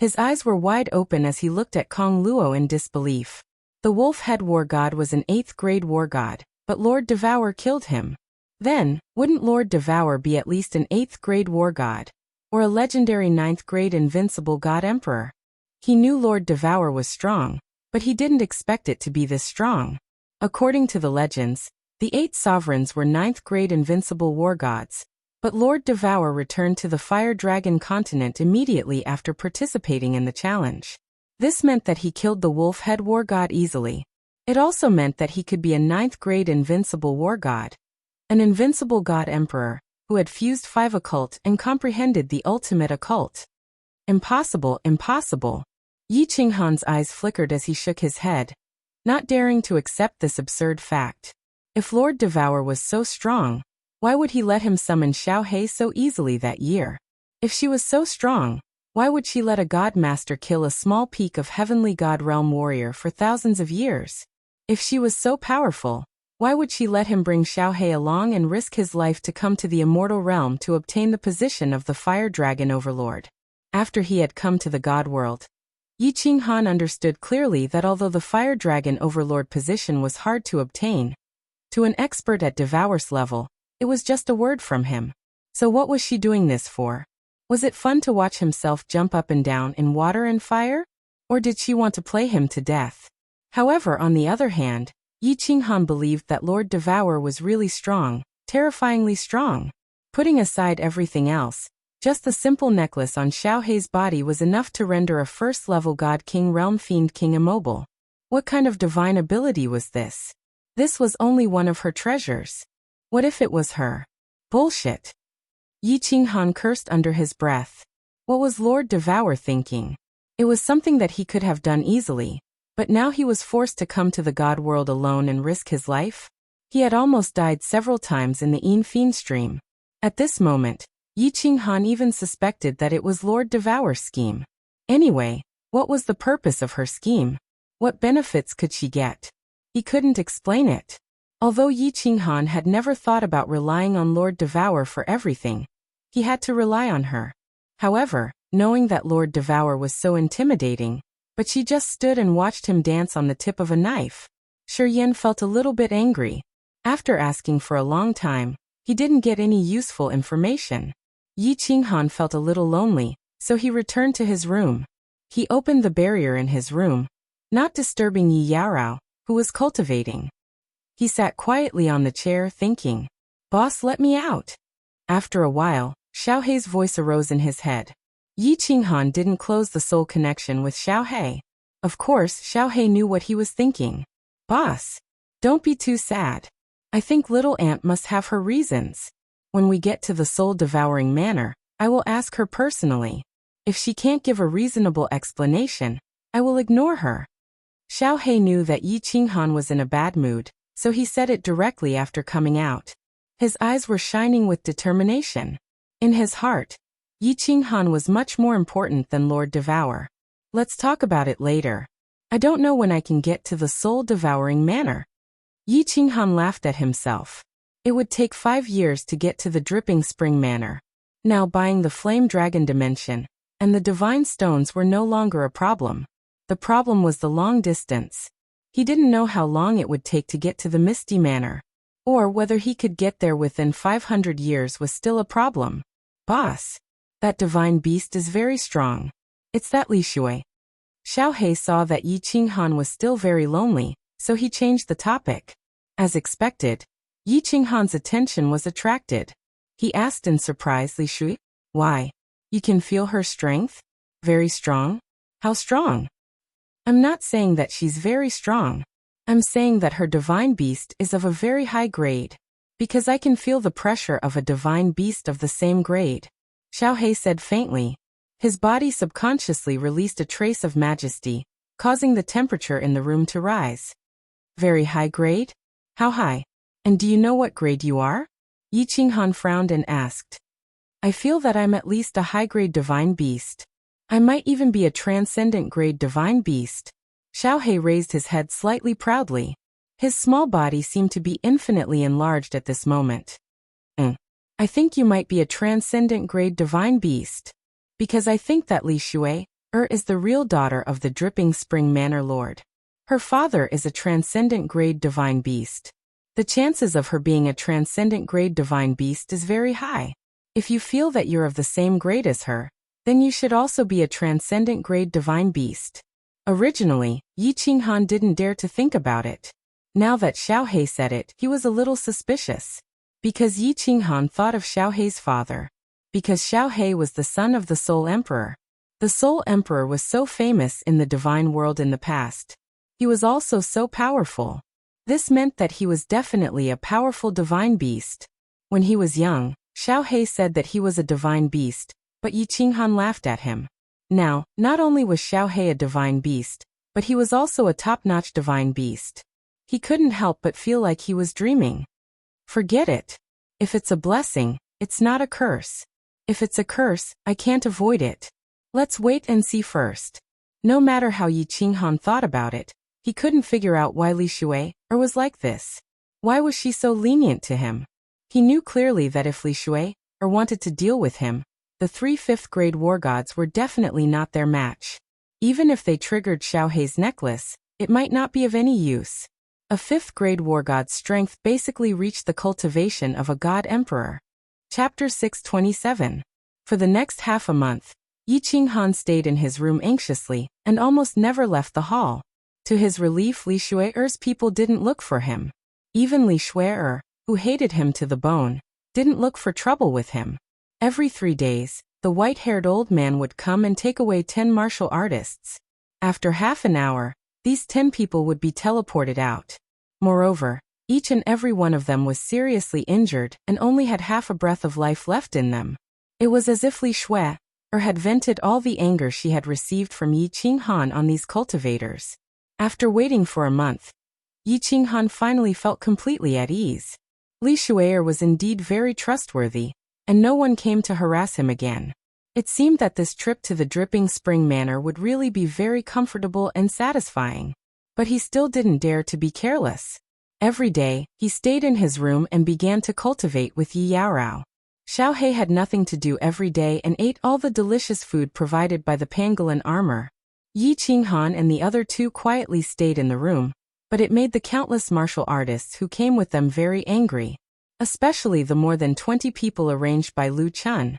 His eyes were wide open as he looked at Kong Luo in disbelief. The wolf-head war god was an 8th-grade war god, but Lord Devour killed him. Then, wouldn't Lord Devour be at least an 8th-grade war god, or a legendary 9th-grade invincible god emperor? He knew Lord Devour was strong, but he didn't expect it to be this strong. According to the legends, the 8 sovereigns were 9th-grade invincible war gods, but Lord Devour returned to the Fire Dragon continent immediately after participating in the challenge. This meant that he killed the wolf-head war god easily. It also meant that he could be a 9th-grade invincible war god, an invincible god emperor, who had fused 5 occult and comprehended the ultimate occult. Impossible, impossible. Yi Qinghan's eyes flickered as he shook his head, not daring to accept this absurd fact. If Lord Devour was so strong, why would he let him summon Xiao He so easily that year? If she was so strong, why would she let a god master kill a small peak of heavenly god realm warrior for thousands of years? If she was so powerful, why would she let him bring Xiao He along and risk his life to come to the immortal realm to obtain the position of the Fire Dragon Overlord? After he had come to the god world, Yi Qinghan understood clearly that although the Fire Dragon Overlord position was hard to obtain, to an expert at Devour's level, it was just a word from him. So what was she doing this for? Was it fun to watch himself jump up and down in water and fire? Or did she want to play him to death? However, on the other hand, Yi Qinghan believed that Lord Devour was really strong, terrifyingly strong. Putting aside everything else, just the simple necklace on Xiao He's body was enough to render a first-level God King Realm Fiend King immobile. What kind of divine ability was this? This was only one of her treasures. What if it was her? Bullshit. Yi Qinghan cursed under his breath. What was Lord Devour thinking? It was something that he could have done easily, but now he was forced to come to the god world alone and risk his life? He had almost died several times in the Yin Fiend stream. At this moment, Yi Qinghan even suspected that it was Lord Devour's scheme. Anyway, what was the purpose of her scheme? What benefits could she get? He couldn't explain it. Although Yi Qinghan had never thought about relying on Lord Devour for everything, he had to rely on her. However, knowing that Lord Devour was so intimidating, but she just stood and watched him dance on the tip of a knife. Shi Yan felt a little bit angry. After asking for a long time, He didn't get any useful information. Yi Qinghan felt a little lonely, so he returned to his room. He opened the barrier in his room, not disturbing Yi Yaorao, who was cultivating. He sat quietly on the chair thinking, "Boss, let me out." After a while, Xiaohei's voice arose in his head. Yi Qinghan didn't close the soul connection with Xiaohei. Of course, Xiaohei knew what he was thinking. "Boss, don't be too sad. I think little Aunt must have her reasons. When we get to the soul-devouring manor, I will ask her personally. If she can't give a reasonable explanation, I will ignore her." Xiaohei knew that Yi Qinghan was in a bad mood, so he said it directly after coming out. His eyes were shining with determination. In his heart, Yi Qinghan was much more important than Lord Devour. "Let's talk about it later. I don't know when I can get to the soul-devouring manor." Yi Qinghan laughed at himself. It would take 5 years to get to the Dripping Spring Manor. Now buying the Flame Dragon Dimension and the Divine Stones were no longer a problem. The problem was the long distance. He didn't know how long it would take to get to the Misty Manor, or whether he could get there within 500 years was still a problem. "Boss, that divine beast is very strong. It's that Li Shui." Xiaohei saw that Yi Qinghan was still very lonely, so he changed the topic. As expected, Yi Qinghan's attention was attracted. He asked in surprise, "Li Shui? Why? You can feel her strength? Very strong? How strong?" "I'm not saying that she's very strong. I'm saying that her divine beast is of a very high grade. Because I can feel the pressure of a divine beast of the same grade," Xiaohei said faintly. His body subconsciously released a trace of majesty, causing the temperature in the room to rise. "Very high grade? How high? And do you know what grade you are?" Yi Qinghan frowned and asked. "I feel that I'm at least a high-grade divine beast. I might even be a transcendent grade divine beast." Xiaohei raised his head slightly proudly. His small body seemed to be infinitely enlarged at this moment. I think you might be a transcendent grade divine beast. Because I think that Li Shui is the real daughter of the Dripping Spring Manor Lord. Her father is a transcendent grade divine beast. The chances of her being a transcendent grade divine beast is very high. If you feel that you're of the same grade as her, then you should also be a transcendent grade divine beast. Originally, Yi Qinghan didn't dare to think about it. Now that Xiaohei said it, he was a little suspicious. Because Yi Qinghan thought of Xiaohei's father. Because Xiaohei was the son of the Soul Emperor. The Soul Emperor was so famous in the divine world in the past. He was also so powerful. This meant that he was definitely a powerful divine beast. When he was young, Xiaohei said that he was a divine beast, but Yi Qinghan laughed at him. Now, not only was Xiaohei a divine beast, but he was also a top-notch divine beast. He couldn't help but feel like he was dreaming. Forget it. If it's a blessing, it's not a curse. If it's a curse, I can't avoid it. Let's wait and see first. No matter how Yi Qinghan thought about it, he couldn't figure out why Li Shui was like this. Why was she so lenient to him? He knew clearly that if Li Shui wanted to deal with him, the 3 5th-grade war gods were definitely not their match. Even if they triggered Xiaohei's necklace, it might not be of any use. A 5th-grade war god's strength basically reached the cultivation of a god emperor. Chapter 627. For the next half a month, Yi Qinghan stayed in his room anxiously and almost never left the hall. To his relief, Li Shui's people didn't look for him. Even Li Shui, who hated him to the bone, didn't look for trouble with him. Every 3 days, the white-haired old man would come and take away 10 martial artists. After half an hour, these 10 people would be teleported out. Moreover, each and every one of them was seriously injured and only had half a breath of life left in them. It was as if Li Shui had vented all the anger she had received from Yi Qinghan on these cultivators. After waiting for a month, Yi Qinghan finally felt completely at ease. Li Shui was indeed very trustworthy, and no one came to harass him again. It seemed that this trip to the Dripping Spring Manor would really be very comfortable and satisfying. But he still didn't dare to be careless. Every day, he stayed in his room and began to cultivate with Yi Yaorao. Xiaohei had nothing to do every day and ate all the delicious food provided by the pangolin armor. Yi Qinghan and the other 2 quietly stayed in the room, but it made the countless martial artists who came with them very angry. especially the more than 20 people arranged by Lu Chun.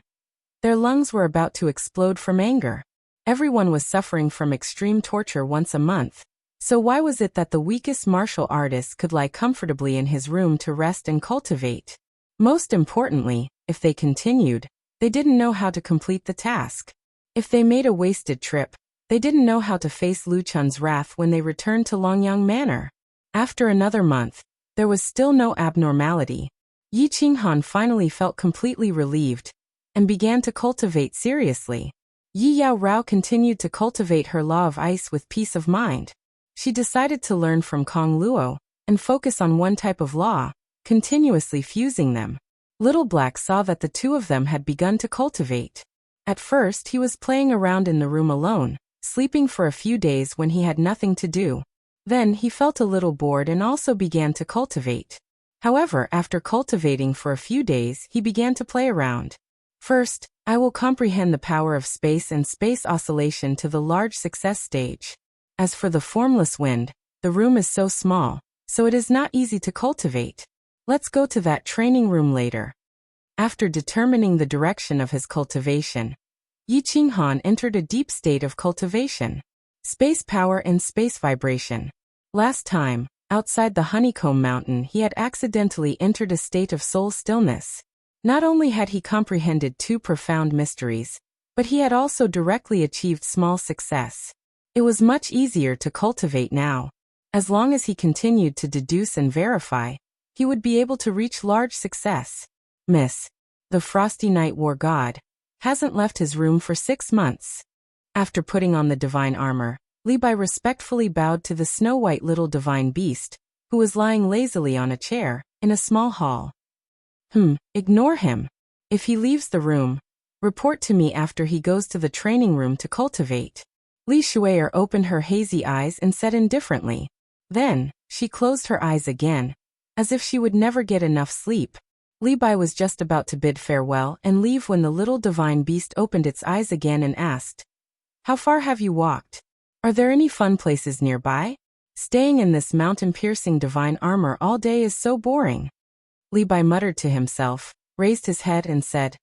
Their lungs were about to explode from anger. Everyone was suffering from extreme torture once a month. So why was it that the weakest martial artist could lie comfortably in his room to rest and cultivate? Most importantly, if they continued, they didn't know how to complete the task. If they made a wasted trip, they didn't know how to face Lu Chun's wrath when they returned to Longyang Manor. After another month, there was still no abnormality. Yi Qinghan finally felt completely relieved and began to cultivate seriously. Yi Yao Rao continued to cultivate her law of ice with peace of mind. She decided to learn from Kong Luo and focus on one type of law, continuously fusing them. Little Black saw that the two of them had begun to cultivate. At first he was playing around in the room alone, sleeping for a few days when he had nothing to do. Then he felt a little bored and also began to cultivate. However, after cultivating for a few days, he began to play around. First, I will comprehend the power of space and space oscillation to the large success stage. As for the formless wind, the room is so small, so it is not easy to cultivate. Let's go to that training room later. After determining the direction of his cultivation, Yi Qinghan entered a deep state of cultivation. Space power and space vibration. Last time, outside the Honeycomb Mountain, he had accidentally entered a state of soul stillness. Not only had he comprehended two profound mysteries, but he had also directly achieved small success. It was much easier to cultivate now. As long as he continued to deduce and verify, he would be able to reach large success. Miss, the Frosty Night War God, hasn't left his room for 6 months. After putting on the divine armor, Li Bai respectfully bowed to the snow-white little divine beast, who was lying lazily on a chair, in a small hall. Ignore him. If he leaves the room, report to me after he goes to the training room to cultivate. Li Shui'er opened her hazy eyes and said indifferently. Then, she closed her eyes again, as if she would never get enough sleep. Li Bai was just about to bid farewell and leave when the little divine beast opened its eyes again and asked, "How far have you walked? Are there any fun places nearby? Staying in this mountain-piercing divine armor all day is so boring." Li Bai muttered to himself, raised his head and said,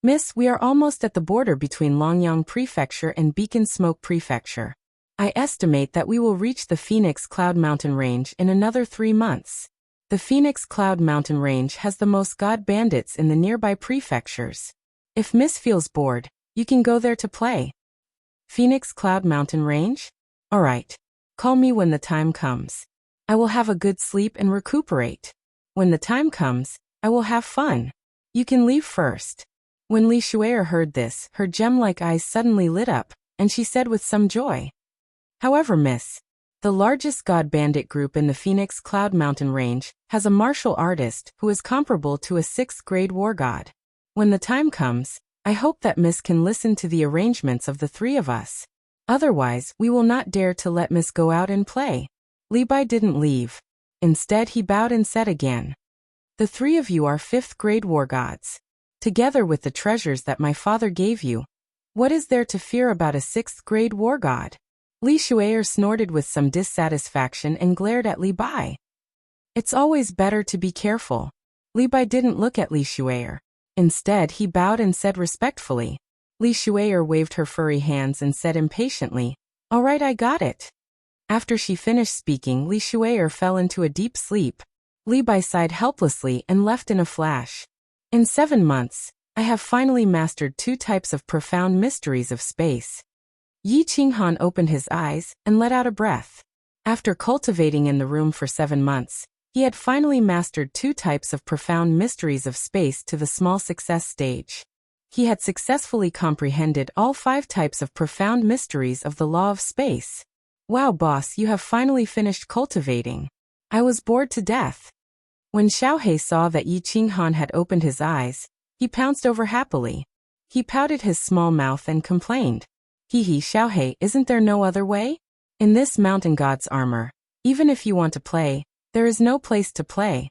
"Miss, we are almost at the border between Longyang Prefecture and Beacon Smoke Prefecture. I estimate that we will reach the Phoenix Cloud Mountain Range in another 3 months. The Phoenix Cloud Mountain Range has the most god bandits in the nearby prefectures. If Miss feels bored, you can go there to play." Phoenix Cloud Mountain Range? Alright. Call me when the time comes. I will have a good sleep and recuperate. When the time comes, I will have fun. You can leave first. When Li Shui'er heard this, her gem-like eyes suddenly lit up, and she said with some joy, "However, Miss, the largest god bandit group in the Phoenix Cloud Mountain Range has a martial artist who is comparable to a 6th-grade war god. When the time comes, I hope that Miss can listen to the arrangements of the 3 of us. Otherwise, we will not dare to let Miss go out and play." Li Bai didn't leave. Instead, he bowed and said again, "The 3 of you are 5th-grade war gods. Together with the treasures that my father gave you, what is there to fear about a 6th-grade war god?" Li Shui'er snorted with some dissatisfaction and glared at Li Bai. "It's always better to be careful." Li Bai didn't look at Li Shui'er. Instead, he bowed and said respectfully. Li Shui'er waved her furry hands and said impatiently, "All right, I got it." After she finished speaking, Li Shui'er fell into a deep sleep. Li Bai sighed helplessly and left in a flash. "In 7 months, I have finally mastered 2 types of profound mysteries of space." Yi Qinghan opened his eyes and let out a breath. After cultivating in the room for 7 months, he had finally mastered 2 types of profound mysteries of space to the small success stage. He had successfully comprehended all 5 types of profound mysteries of the law of space. "Wow, boss, you have finally finished cultivating. I was bored to death." When Xiaohei saw that Yi Qinghan had opened his eyes, he pounced over happily. He pouted his small mouth and complained, "Hee, Xiaohei, isn't there no other way? In this mountain god's armor, even if you want to play, there is no place to play."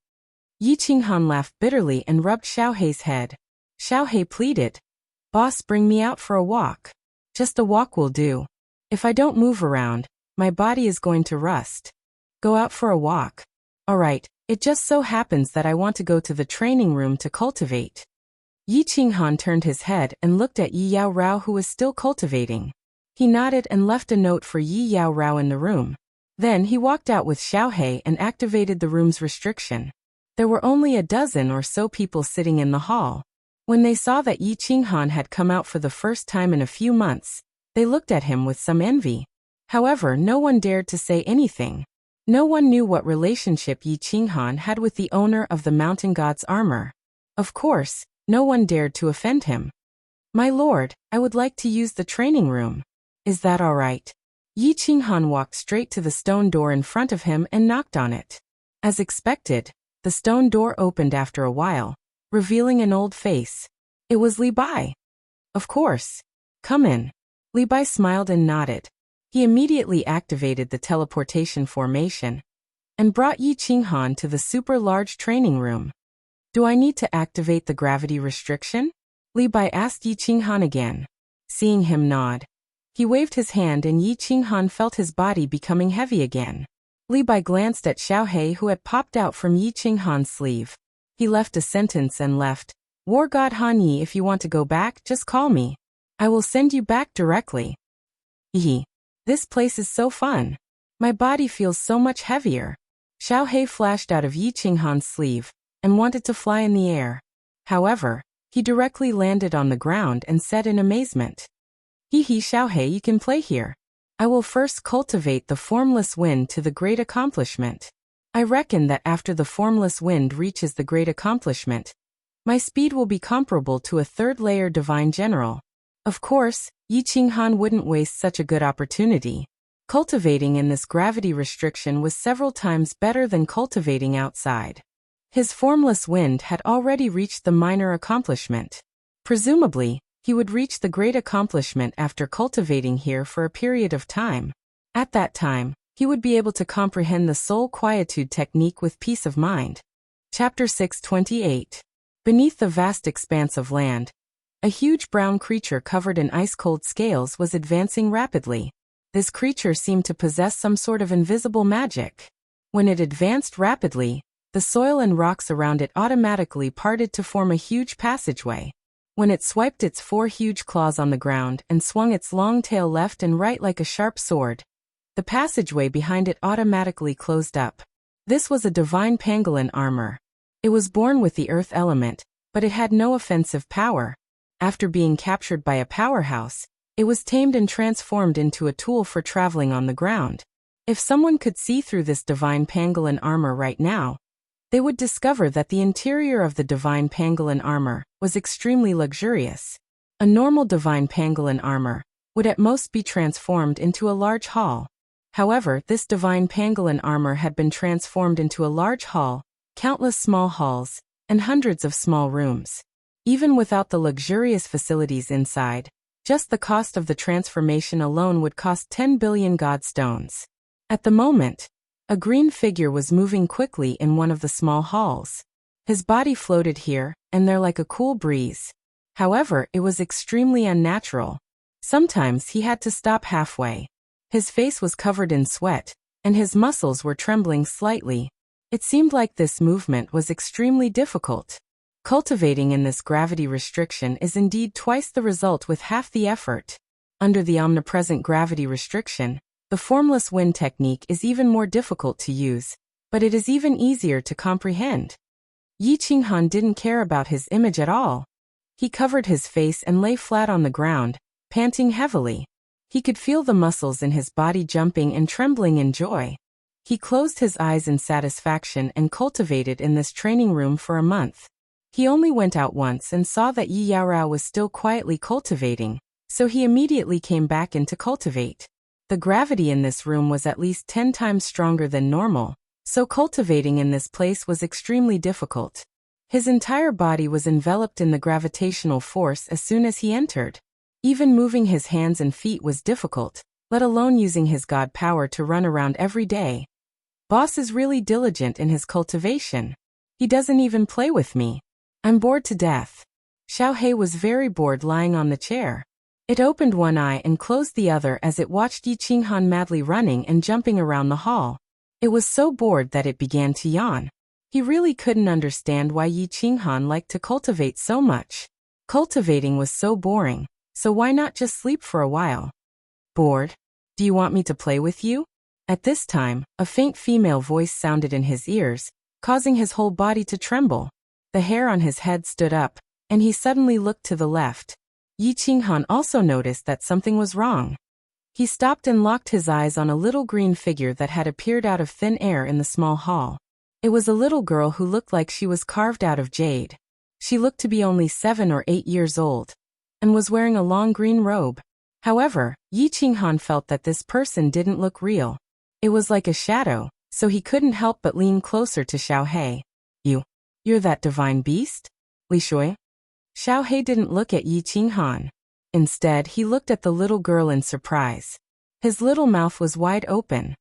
Yi Qinghan laughed bitterly and rubbed Xiaohei's head. Xiaohei pleaded, "Boss, bring me out for a walk. Just a walk will do. If I don't move around, my body is going to rust. Go out for a walk." "Alright, It just so happens that I want to go to the training room to cultivate. Yi Qinghan turned his head and looked at Yi Yao Rao, who was still cultivating. He nodded and left a note for Yi Yao Rao in the room. Then he walked out with Xiao He and activated the room's restriction. There were only a dozen or so people sitting in the hall. When they saw that Yi Qinghan had come out for the first time in a few months, they looked at him with some envy. However, no one dared to say anything. No one knew what relationship Yi Qinghan had with the owner of the mountain god's armor. Of course, no one dared to offend him. "My lord, I would like to use the training room. Is that all right?" Yi Qinghan walked straight to the stone door in front of him and knocked on it. As expected, the stone door opened after a while, revealing an old face. It was Li Bai. "Of course. Come in." Li Bai smiled and nodded. He immediately activated the teleportation formation and brought Yi Qinghan to the super large training room. "Do I need to activate the gravity restriction?" Li Bai asked Yi Qinghan again. Seeing him nod, he waved his hand and Yi Qinghan felt his body becoming heavy again. Li Bai glanced at Xiao He, who had popped out from Yi Qinghan's sleeve. He left a sentence and left. "War God Han Yi, if you want to go back, just call me. I will send you back directly." Hee. This place is so fun. My body feels so much heavier. Xiao He flashed out of Yi Qinghan's sleeve and wanted to fly in the air. However, he directly landed on the ground and said in amazement, "Hee Xiao He, you can play here. I will first cultivate the formless wind to the great accomplishment. I reckon that after the formless wind reaches the great accomplishment, my speed will be comparable to a third-layer divine general." Of course, Yi Qinghan wouldn't waste such a good opportunity. Cultivating in this gravity restriction was several times better than cultivating outside. His formless wind had already reached the minor accomplishment. Presumably, he would reach the great accomplishment after cultivating here for a period of time. At that time, he would be able to comprehend the soul quietude technique with peace of mind. Chapter 628. Beneath the vast expanse of land, a huge brown creature covered in ice-cold scales was advancing rapidly. This creature seemed to possess some sort of invisible magic. When it advanced rapidly, the soil and rocks around it automatically parted to form a huge passageway. When it swiped its 4 huge claws on the ground and swung its long tail left and right like a sharp sword, the passageway behind it automatically closed up. This was a divine pangolin armor. It was born with the earth element, but it had no offensive power. After being captured by a powerhouse, it was tamed and transformed into a tool for traveling on the ground. If someone could see through this divine pangolin armor right now, they would discover that the interior of the divine pangolin armor was extremely luxurious. A normal divine pangolin armor would at most be transformed into a large hall. However, this divine pangolin armor had been transformed into a large hall, countless small halls, and hundreds of small rooms. Even without the luxurious facilities inside, just the cost of the transformation alone would cost 10 billion god stones. At the moment, a green figure was moving quickly in one of the small halls. His body floated here and there like a cool breeze. However, it was extremely unnatural. Sometimes he had to stop halfway. His face was covered in sweat, and his muscles were trembling slightly. It seemed like this movement was extremely difficult. Cultivating in this gravity restriction is indeed twice the result with half the effort. Under the omnipresent gravity restriction, the formless wind technique is even more difficult to use, but it is even easier to comprehend. Yi Qinghan didn't care about his image at all. He covered his face and lay flat on the ground, panting heavily. He could feel the muscles in his body jumping and trembling in joy. He closed his eyes in satisfaction and cultivated in this training room for a month. He only went out once and saw that Yi Yaorao was still quietly cultivating, so he immediately came back in to cultivate. The gravity in this room was at least 10 times stronger than normal, so cultivating in this place was extremely difficult. His entire body was enveloped in the gravitational force as soon as he entered. Even moving his hands and feet was difficult, let alone using his god power to run around every day. Boss is really diligent in his cultivation. He doesn't even play with me. I'm bored to death. Xiao He was very bored lying on the chair. It opened one eye and closed the other as it watched Yi Qinghan madly running and jumping around the hall. It was so bored that it began to yawn. He really couldn't understand why Yi Qinghan liked to cultivate so much. Cultivating was so boring, so why not just sleep for a while? Bored? Do you want me to play with you? At this time, a faint female voice sounded in his ears, causing his whole body to tremble. The hair on his head stood up, and he suddenly looked to the left. Yi Qinghan also noticed that something was wrong. He stopped and locked his eyes on a little green figure that had appeared out of thin air in the small hall. It was a little girl who looked like she was carved out of jade. She looked to be only 7 or 8 years old, and was wearing a long green robe. However, Yi Qinghan felt that this person didn't look real. It was like a shadow, so he couldn't help but lean closer to Xiaohei. You're that divine beast? Li Shui? Xiaohei didn't look at Yi Qinghan. Instead, he looked at the little girl in surprise. His little mouth was wide open.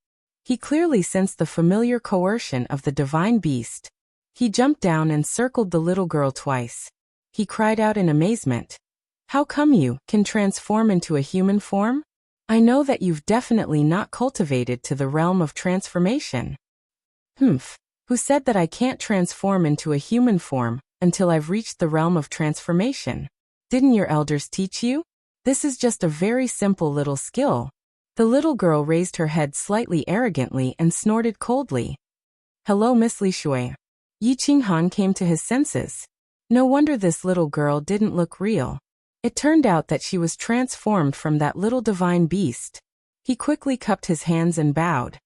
He clearly sensed the familiar coercion of the divine beast. He jumped down and circled the little girl twice. He cried out in amazement. How come you can transform into a human form? I know that you've definitely not cultivated to the realm of transformation. Who said that I can't transform into a human form until I've reached the realm of transformation? Didn't your elders teach you? This is just a very simple little skill. The little girl raised her head slightly arrogantly and snorted coldly. Hello, Miss Li Shui. Yi Qinghan came to his senses. No wonder this little girl didn't look real. It turned out that she was transformed from that little divine beast. He quickly cupped his hands and bowed.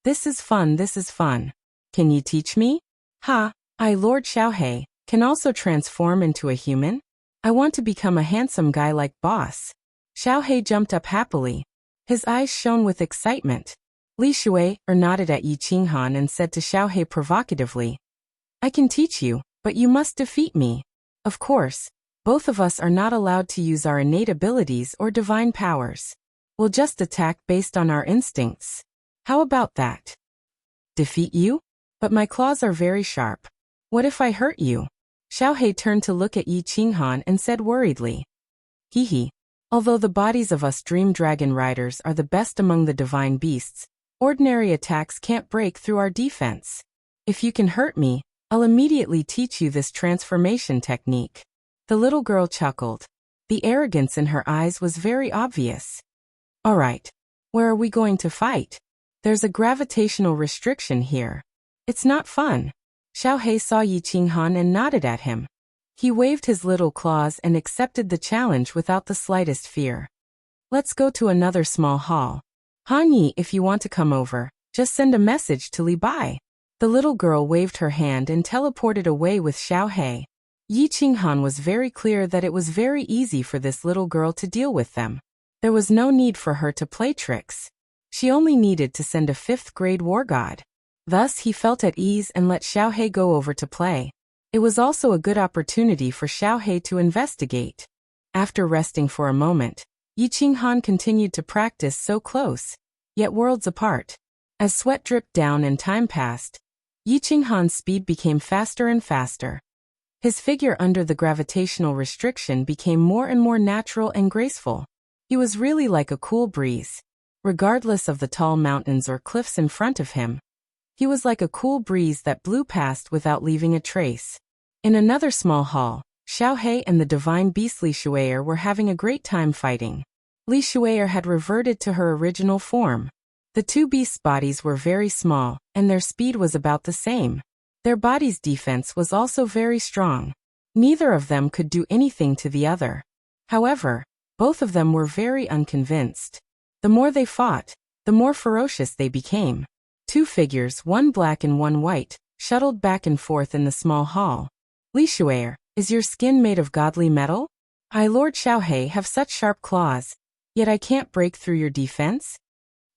This is fun. Can you teach me? I, Lord Xiaohei, can also transform into a human? I want to become a handsome guy like boss. Xiaohei jumped up happily. His eyes shone with excitement. Li Shui nodded at Yi Qinghan and said to Xiaohei provocatively, I can teach you, but you must defeat me. Of course, both of us are not allowed to use our innate abilities or divine powers. We'll just attack based on our instincts. How about that? Defeat you? But my claws are very sharp. What if I hurt you? Xiaohei turned to look at Yi Qinghan and said worriedly. Although the bodies of us dream dragon riders are the best among the divine beasts, ordinary attacks can't break through our defense. If you can hurt me, I'll immediately teach you this transformation technique. The little girl chuckled. The arrogance in her eyes was very obvious. All right. Where are we going to fight? There's a gravitational restriction here. It's not fun. Xiaohei saw Yi Qinghan and nodded at him. He waved his little claws and accepted the challenge without the slightest fear. Let's go to another small hall. Han Yi, if you want to come over, just send a message to Li Bai. The little girl waved her hand and teleported away with Xiaohei. Yi Qinghan was very clear that it was very easy for this little girl to deal with them. There was no need for her to play tricks. She only needed to send a 5th-grade war god. Thus he felt at ease and let Xiaohei go over to play. It was also a good opportunity for Xiaohei to investigate. After resting for a moment, Yi Qinghan continued to practice so close, yet worlds apart. As sweat dripped down and time passed, Yi Qinghan's speed became faster and faster. His figure under the gravitational restriction became more and more natural and graceful. He was really like a cool breeze. Regardless of the tall mountains or cliffs in front of him, he was like a cool breeze that blew past without leaving a trace. In another small hall, Xiaohei and the divine beast Li Shuier were having a great time fighting. Li Shuier had reverted to her original form. The two beasts' bodies were very small, and their speed was about the same. Their bodies' defense was also very strong. Neither of them could do anything to the other. However, both of them were very unconvinced. The more they fought, the more ferocious they became. Two figures, one black and one white, shuttled back and forth in the small hall. Li Shuier, is your skin made of godly metal? I, Lord Xiaohei, have such sharp claws, yet I can't break through your defense?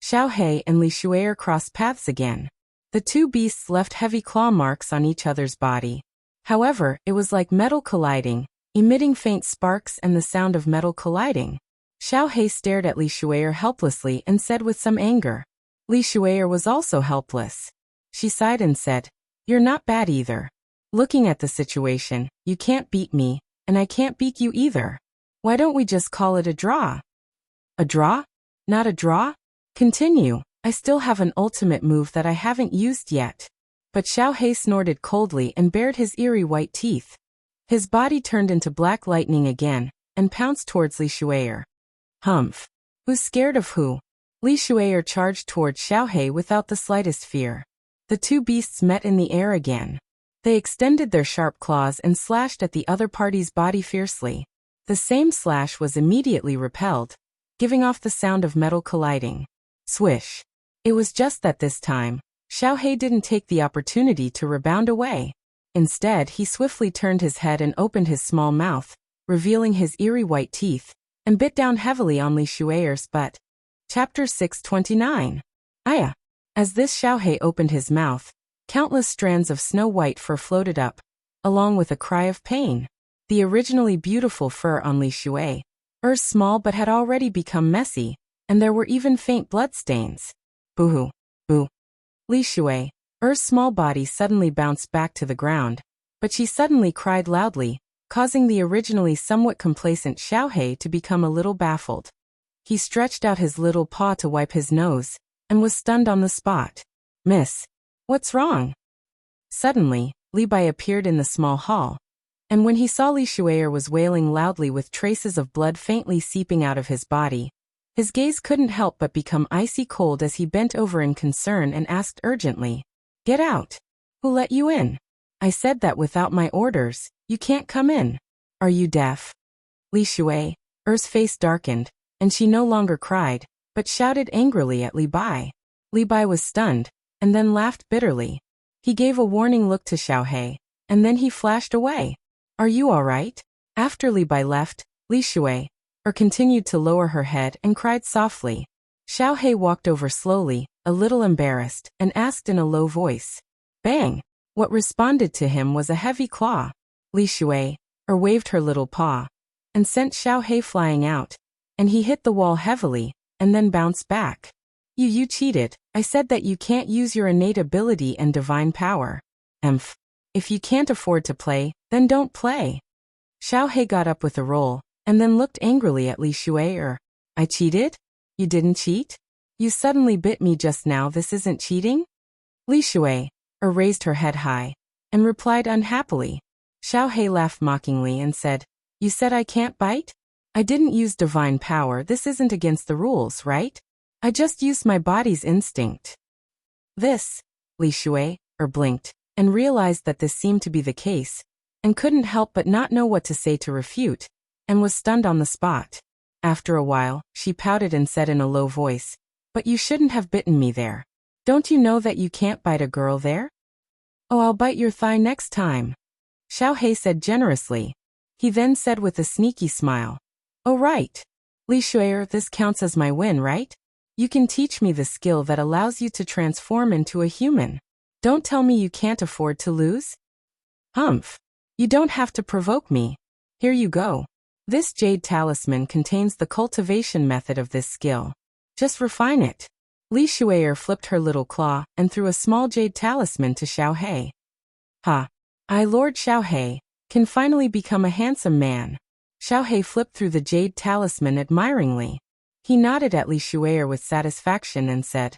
Xiaohei and Li Shuier crossed paths again. The two beasts left heavy claw marks on each other's body. However, it was like metal colliding, emitting faint sparks and the sound of metal colliding. Xiaohei stared at Li Shuier helplessly and said with some anger. Li Shuier was also helpless. She sighed and said, You're not bad either. Looking at the situation, you can't beat me, and I can't beat you either. Why don't we just call it a draw? A draw? Not a draw? Continue. I still have an ultimate move that I haven't used yet. But Xiaohei snorted coldly and bared his eerie white teeth. His body turned into black lightning again, and pounced towards Li Shuier. Humph. Who's scared of who? Li Shuier charged towards Xiaohei without the slightest fear. The two beasts met in the air again. They extended their sharp claws and slashed at the other party's body fiercely. The same slash was immediately repelled, giving off the sound of metal colliding. Swish. It was just that this time, Xiaohei didn't take the opportunity to rebound away. Instead, he swiftly turned his head and opened his small mouth, revealing his eerie white teeth, and bit down heavily on Li Shuiyer's butt. Chapter 629. Aya. As this Xiaohei opened his mouth, countless strands of snow-white fur floated up, along with a cry of pain. The originally beautiful fur on Li Shuiyer's small but had already become messy, and there were even faint bloodstains. Boo-hoo. Boo. Li Shuiyer's small body suddenly bounced back to the ground, but she suddenly cried loudly, causing the originally somewhat complacent Xiaohei to become a little baffled. He stretched out his little paw to wipe his nose, and was stunned on the spot. Miss. What's wrong? Suddenly, Li Bai appeared in the small hall, and when he saw Li Shuier was wailing loudly with traces of blood faintly seeping out of his body, his gaze couldn't help but become icy cold as he bent over in concern and asked urgently, "Get out. Who let you in? I said that without my orders, you can't come in. Are you deaf?" Li Shuiyer's face darkened, and she no longer cried, but shouted angrily at Li Bai. Li Bai was stunned, and then laughed bitterly. He gave a warning look to Xiaohei, and then he flashed away. "Are you all right?" After Li Bai left, Li Shuier continued to lower her head and cried softly. Xiaohei walked over slowly, a little embarrassed, and asked in a low voice. Bang! What responded to him was a heavy claw. Li Shuier waved her little paw, and sent Xiaohei flying out, and he hit the wall heavily, and then bounced back. You cheated. I said that you can't use your innate ability and divine power. Emph. If you can't afford to play, then don't play. Xiaohei got up with a roll, and then looked angrily at Li Shuier. I cheated? You didn't cheat? You suddenly bit me just now. This isn't cheating? Li Shuier raised her head high, and replied unhappily. Xiaohei laughed mockingly and said, You said I can't bite? I didn't use divine power. This isn't against the rules, right? I just used my body's instinct. This, Li Shuier blinked, and realized that this seemed to be the case, and couldn't help but not know what to say to refute, and was stunned on the spot. After a while, she pouted and said in a low voice, But you shouldn't have bitten me there. Don't you know that you can't bite a girl there? Oh, I'll bite your thigh next time. Xiaohei said generously. He then said with a sneaky smile, Oh right. Li Shuier, this counts as my win, right? You can teach me the skill that allows you to transform into a human. Don't tell me you can't afford to lose? Humph. You don't have to provoke me. Here you go. This jade talisman contains the cultivation method of this skill. Just refine it. Li Shuier flipped her little claw and threw a small jade talisman to Xiaohei. Ha! I, Lord Xiaohei, can finally become a handsome man. Xiaohei flipped through the jade talisman admiringly. He nodded at Li Shuier with satisfaction and said,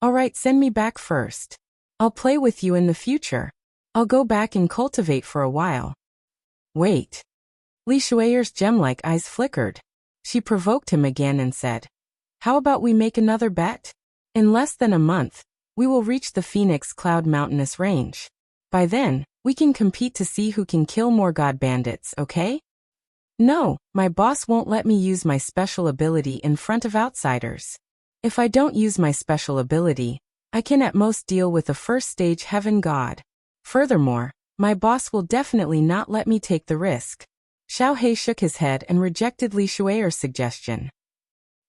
All right, send me back first. I'll play with you in the future. I'll go back and cultivate for a while. Wait. Li Shuiyer's gem-like eyes flickered. She provoked him again and said, How about we make another bet? In less than a month, we will reach the Phoenix Cloud Mountainous Range. By then, we can compete to see who can kill more god bandits, okay? No, my boss won't let me use my special ability in front of outsiders. If I don't use my special ability, I can at most deal with a first-stage heaven god. Furthermore, my boss will definitely not let me take the risk. Xiaohei shook his head and rejected Li Shuiyer's suggestion.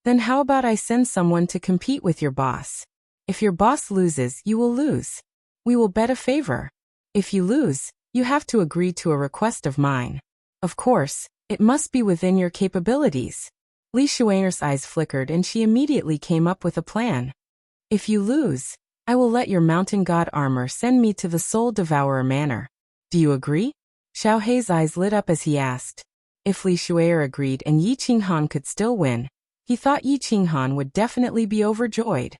Then how about I send someone to compete with your boss? If your boss loses, you will lose. We will bet a favor. If you lose, you have to agree to a request of mine. Of course, it must be within your capabilities. Li Shuiyer's eyes flickered and she immediately came up with a plan. If you lose, I will let your mountain god armor send me to the Soul Devourer Manor. Do you agree? Xiaohei's eyes lit up as he asked. If Li Shuier agreed and Yi Qinghan could still win, he thought Yi Qinghan would definitely be overjoyed.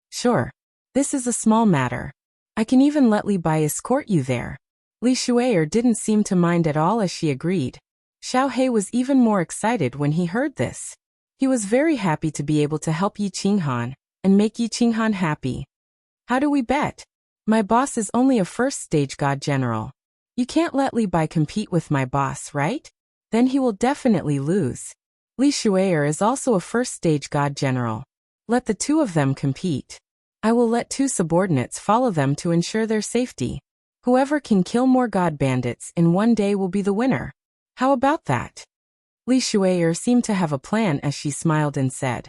Sure. This is a small matter. I can even let Li Bai escort you there. Li Shui'er didn't seem to mind at all as she agreed. Xiao He was even more excited when he heard this. He was very happy to be able to help Yi Qinghan and make Yi Qinghan happy. How do we bet? My boss is only a first-stage god general. You can't let Li Bai compete with my boss, right? Then he will definitely lose. Li Shui'er is also a first-stage god general. Let the two of them compete. I will let 2 subordinates follow them to ensure their safety. Whoever can kill more god bandits in one day will be the winner. How about that? Li Shui'er seemed to have a plan as she smiled and said,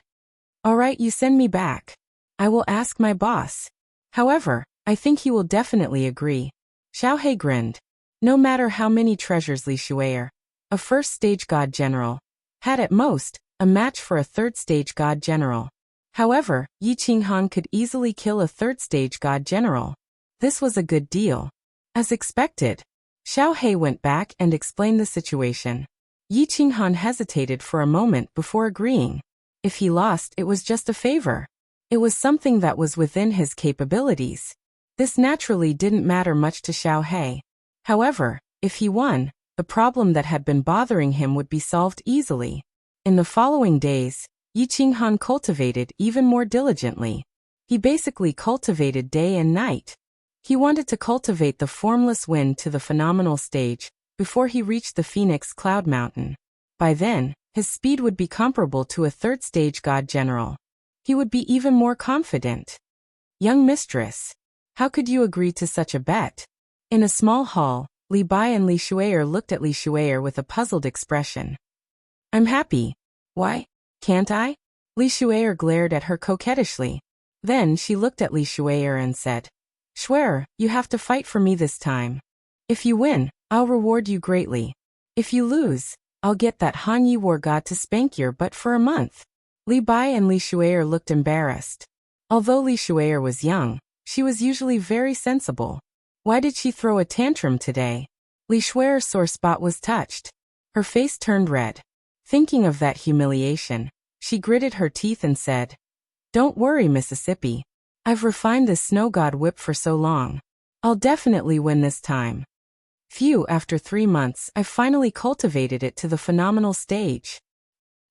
"All right, you send me back. I will ask my boss. However, I think he will definitely agree." Xiao He grinned. No matter how many treasures Li Shui'er, a first-stage god general, had at most a match for a third-stage god general. However, Yi Qinghan could easily kill a third-stage god general. This was a good deal. As expected, Xiao He went back and explained the situation. Yi Qinghan hesitated for a moment before agreeing. If he lost, it was just a favor. It was something that was within his capabilities. This naturally didn't matter much to Xiao He. However, if he won, the problem that had been bothering him would be solved easily. In the following days, Yi Qinghan cultivated even more diligently. He basically cultivated day and night. He wanted to cultivate the formless wind to the phenomenal stage before he reached the Phoenix Cloud Mountain. By then, his speed would be comparable to a third-stage god general. He would be even more confident. Young mistress, how could you agree to such a bet? In a small hall, Li Bai and Li Shui'er looked at Li Shui'er with a puzzled expression. I'm happy. Why? Can't I? Li Shui'er glared at her coquettishly. Then she looked at Li Shui'er and said, Shui'er, you have to fight for me this time. If you win, I'll reward you greatly. If you lose, I'll get that Han Yi War god to spank your butt for a month. Li Bai and Li Shui'er looked embarrassed. Although Li Shui'er was young, she was usually very sensible. Why did she throw a tantrum today? Li Shui'er's sore spot was touched. Her face turned red. Thinking of that humiliation, she gritted her teeth and said, Don't worry, Mississippi. I've refined this snow god whip for so long. I'll definitely win this time. Phew, after 3 months, I've finally cultivated it to the phenomenal stage.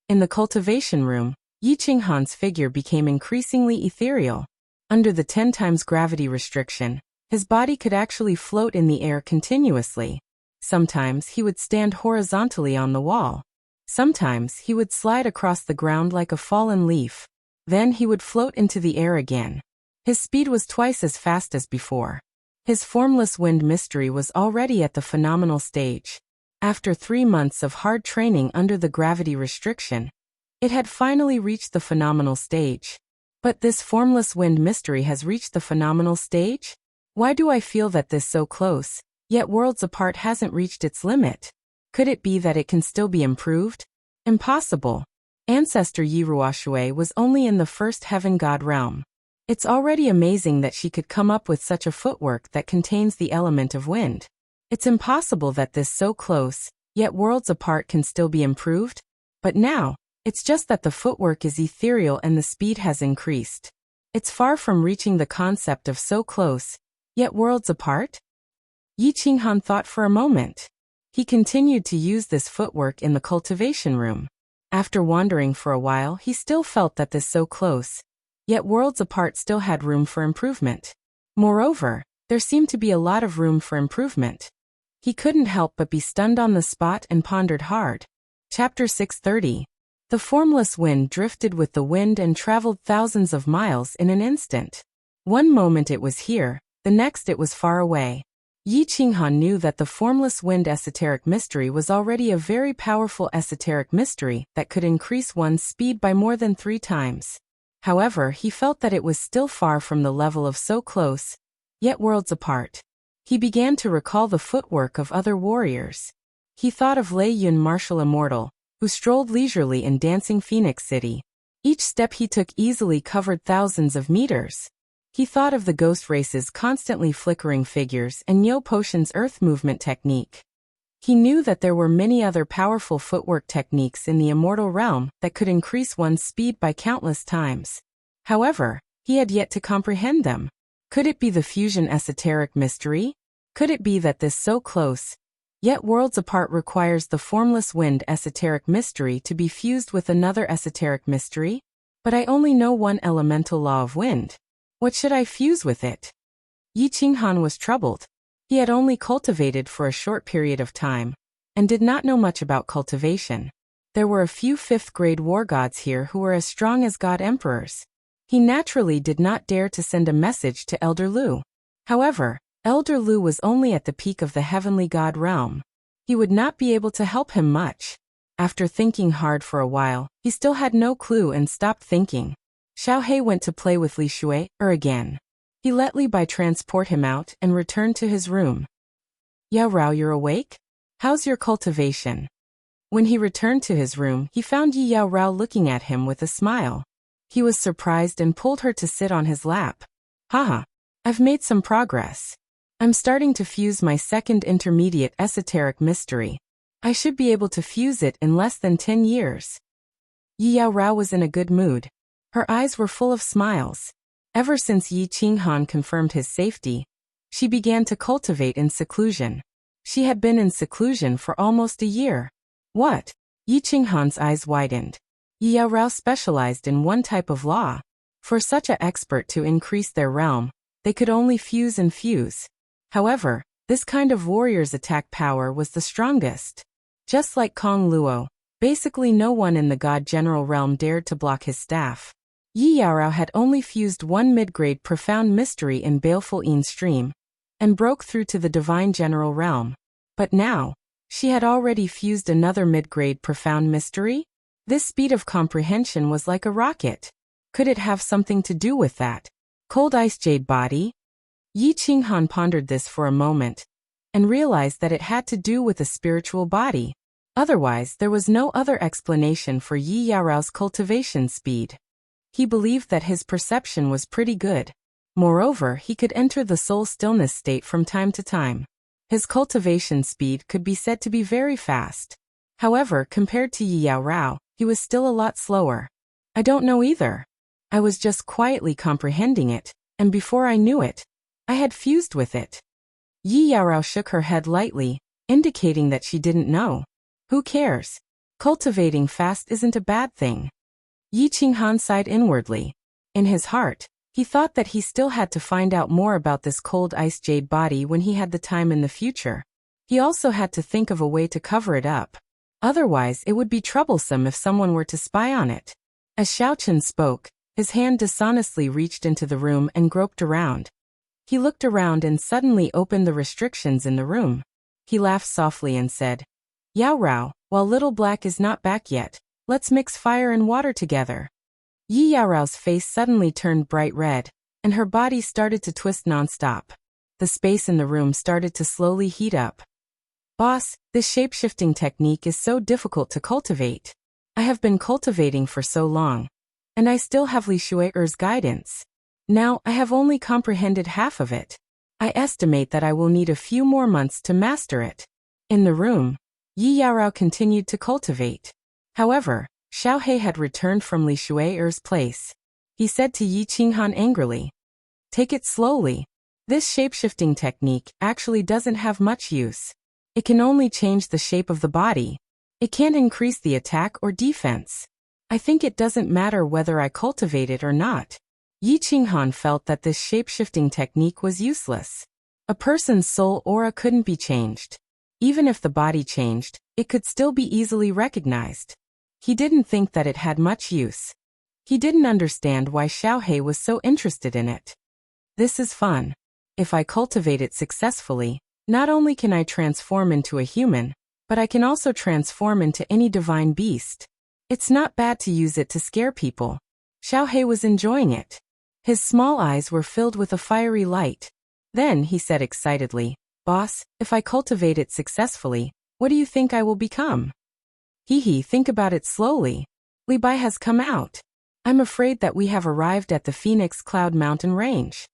In the cultivation room, Yi Qinghan's figure became increasingly ethereal. Under the 10 times gravity restriction, his body could actually float in the air continuously. Sometimes he would stand horizontally on the wall. Sometimes he would slide across the ground like a fallen leaf. Then he would float into the air again. His speed was twice as fast as before. His formless wind mystery was already at the phenomenal stage. After 3 months of hard training under the gravity restriction, it had finally reached the phenomenal stage. But this formless wind mystery has reached the phenomenal stage? Why do I feel that this so close, yet worlds apart hasn't reached its limit? Could it be that it can still be improved? Impossible. Ancestor Yi Ruoshui was only in the first heaven god realm. It's already amazing that she could come up with such a footwork that contains the element of wind. It's impossible that this so close, yet worlds apart can still be improved. But now, it's just that the footwork is ethereal and the speed has increased. It's far from reaching the concept of so close, yet worlds apart? Yi Qinghan thought for a moment. He continued to use this footwork in the cultivation room. After wandering for a while, he still felt that this so close, yet worlds apart still had room for improvement. Moreover, there seemed to be a lot of room for improvement. He couldn't help but be stunned on the spot and pondered hard. Chapter 630. The formless wind drifted with the wind and traveled thousands of miles in an instant. One moment it was here, the next it was far away. Yi Qinghan knew that the formless wind esoteric mystery was already a very powerful esoteric mystery that could increase one's speed by more than 3 times. However, he felt that it was still far from the level of so close, yet worlds apart. He began to recall the footwork of other warriors. He thought of Lei Yun, martial immortal, who strolled leisurely in dancing Phoenix City. Each step he took easily covered thousands of meters. He thought of the ghost race's constantly flickering figures and Yo Potion's earth movement technique. He knew that there were many other powerful footwork techniques in the immortal realm that could increase one's speed by countless times. However, he had yet to comprehend them. Could it be the fusion esoteric mystery? Could it be that this so close, yet worlds apart requires the formless wind esoteric mystery to be fused with another esoteric mystery? But I only know one elemental law of wind. What should I fuse with it? Yi Qinghan was troubled. He had only cultivated for a short period of time, and did not know much about cultivation. There were a few fifth-grade war gods here who were as strong as god emperors. He naturally did not dare to send a message to Elder Lu. However, Elder Lu was only at the peak of the heavenly god realm. He would not be able to help him much. After thinking hard for a while, he still had no clue and stopped thinking. Xiaohei went to play with Li Shui again. He let Li Bai transport him out and returned to his room. Yao Rao, you're awake? How's your cultivation? When he returned to his room, he found Yi Yao Rao looking at him with a smile. He was surprised and pulled her to sit on his lap. Haha, I've made some progress. I'm starting to fuse my second intermediate esoteric mystery. I should be able to fuse it in less than 10 years. Yi Yao Rao was in a good mood. Her eyes were full of smiles. Ever since Yi Qinghan confirmed his safety, she began to cultivate in seclusion. She had been in seclusion for almost a year. What? Yi Qinghan's eyes widened. Yi Yao Rao specialized in one type of law. For such an expert to increase their realm, they could only fuse and fuse. However, this kind of warrior's attack power was the strongest. Just like Kong Luo, basically no one in the God General realm dared to block his staff. Yi Yaorao had only fused one mid-grade profound mystery in Baleful Een Stream, and broke through to the Divine General realm. But now, she had already fused another mid-grade profound mystery? This speed of comprehension was like a rocket. Could it have something to do with that cold ice jade body? Yi Qinghan pondered this for a moment, and realized that it had to do with a spiritual body. Otherwise, there was no other explanation for Yi Yaorao's cultivation speed. He believed that his perception was pretty good. Moreover, he could enter the soul stillness state from time to time. His cultivation speed could be said to be very fast. However, compared to Yi Yaorao, he was still a lot slower. I don't know either. I was just quietly comprehending it, and before I knew it, I had fused with it. Yi Yaorao shook her head lightly, indicating that she didn't know. Who cares? Cultivating fast isn't a bad thing. Yi Qinghan sighed inwardly. In his heart, he thought that he still had to find out more about this cold ice jade body when he had the time in the future. He also had to think of a way to cover it up. Otherwise, it would be troublesome if someone were to spy on it. As Xiaochen spoke, his hand dishonestly reached into the room and groped around. He looked around and suddenly opened the restrictions in the room. He laughed softly and said, Yao Rao, while Little Black is not back yet, let's mix fire and water together. Yi Yaorao's face suddenly turned bright red, and her body started to twist non-stop. The space in the room started to slowly heat up. Boss, this shape-shifting technique is so difficult to cultivate. I have been cultivating for so long, and I still have Li Shui's guidance. Now, I have only comprehended half of it. I estimate that I will need a few more months to master it. In the room, Yi Yaorao continued to cultivate. However, Xiaohei had returned from Li Shui's place. He said to Yi Qinghan angrily, Take it slowly. This shape-shifting technique actually doesn't have much use. It can only change the shape of the body. It can't increase the attack or defense. I think it doesn't matter whether I cultivate it or not. Yi Qinghan felt that this shape-shifting technique was useless. A person's soul aura couldn't be changed. Even if the body changed, it could still be easily recognized. He didn't think that it had much use. He didn't understand why Xiaohei was so interested in it. This is fun. If I cultivate it successfully, not only can I transform into a human, but I can also transform into any divine beast. It's not bad to use it to scare people. Xiaohei was enjoying it. His small eyes were filled with a fiery light. Then he said excitedly, Boss, if I cultivate it successfully, what do you think I will become? Think about it slowly. Li Bai has come out. I'm afraid that we have arrived at the Phoenix Cloud Mountain Range.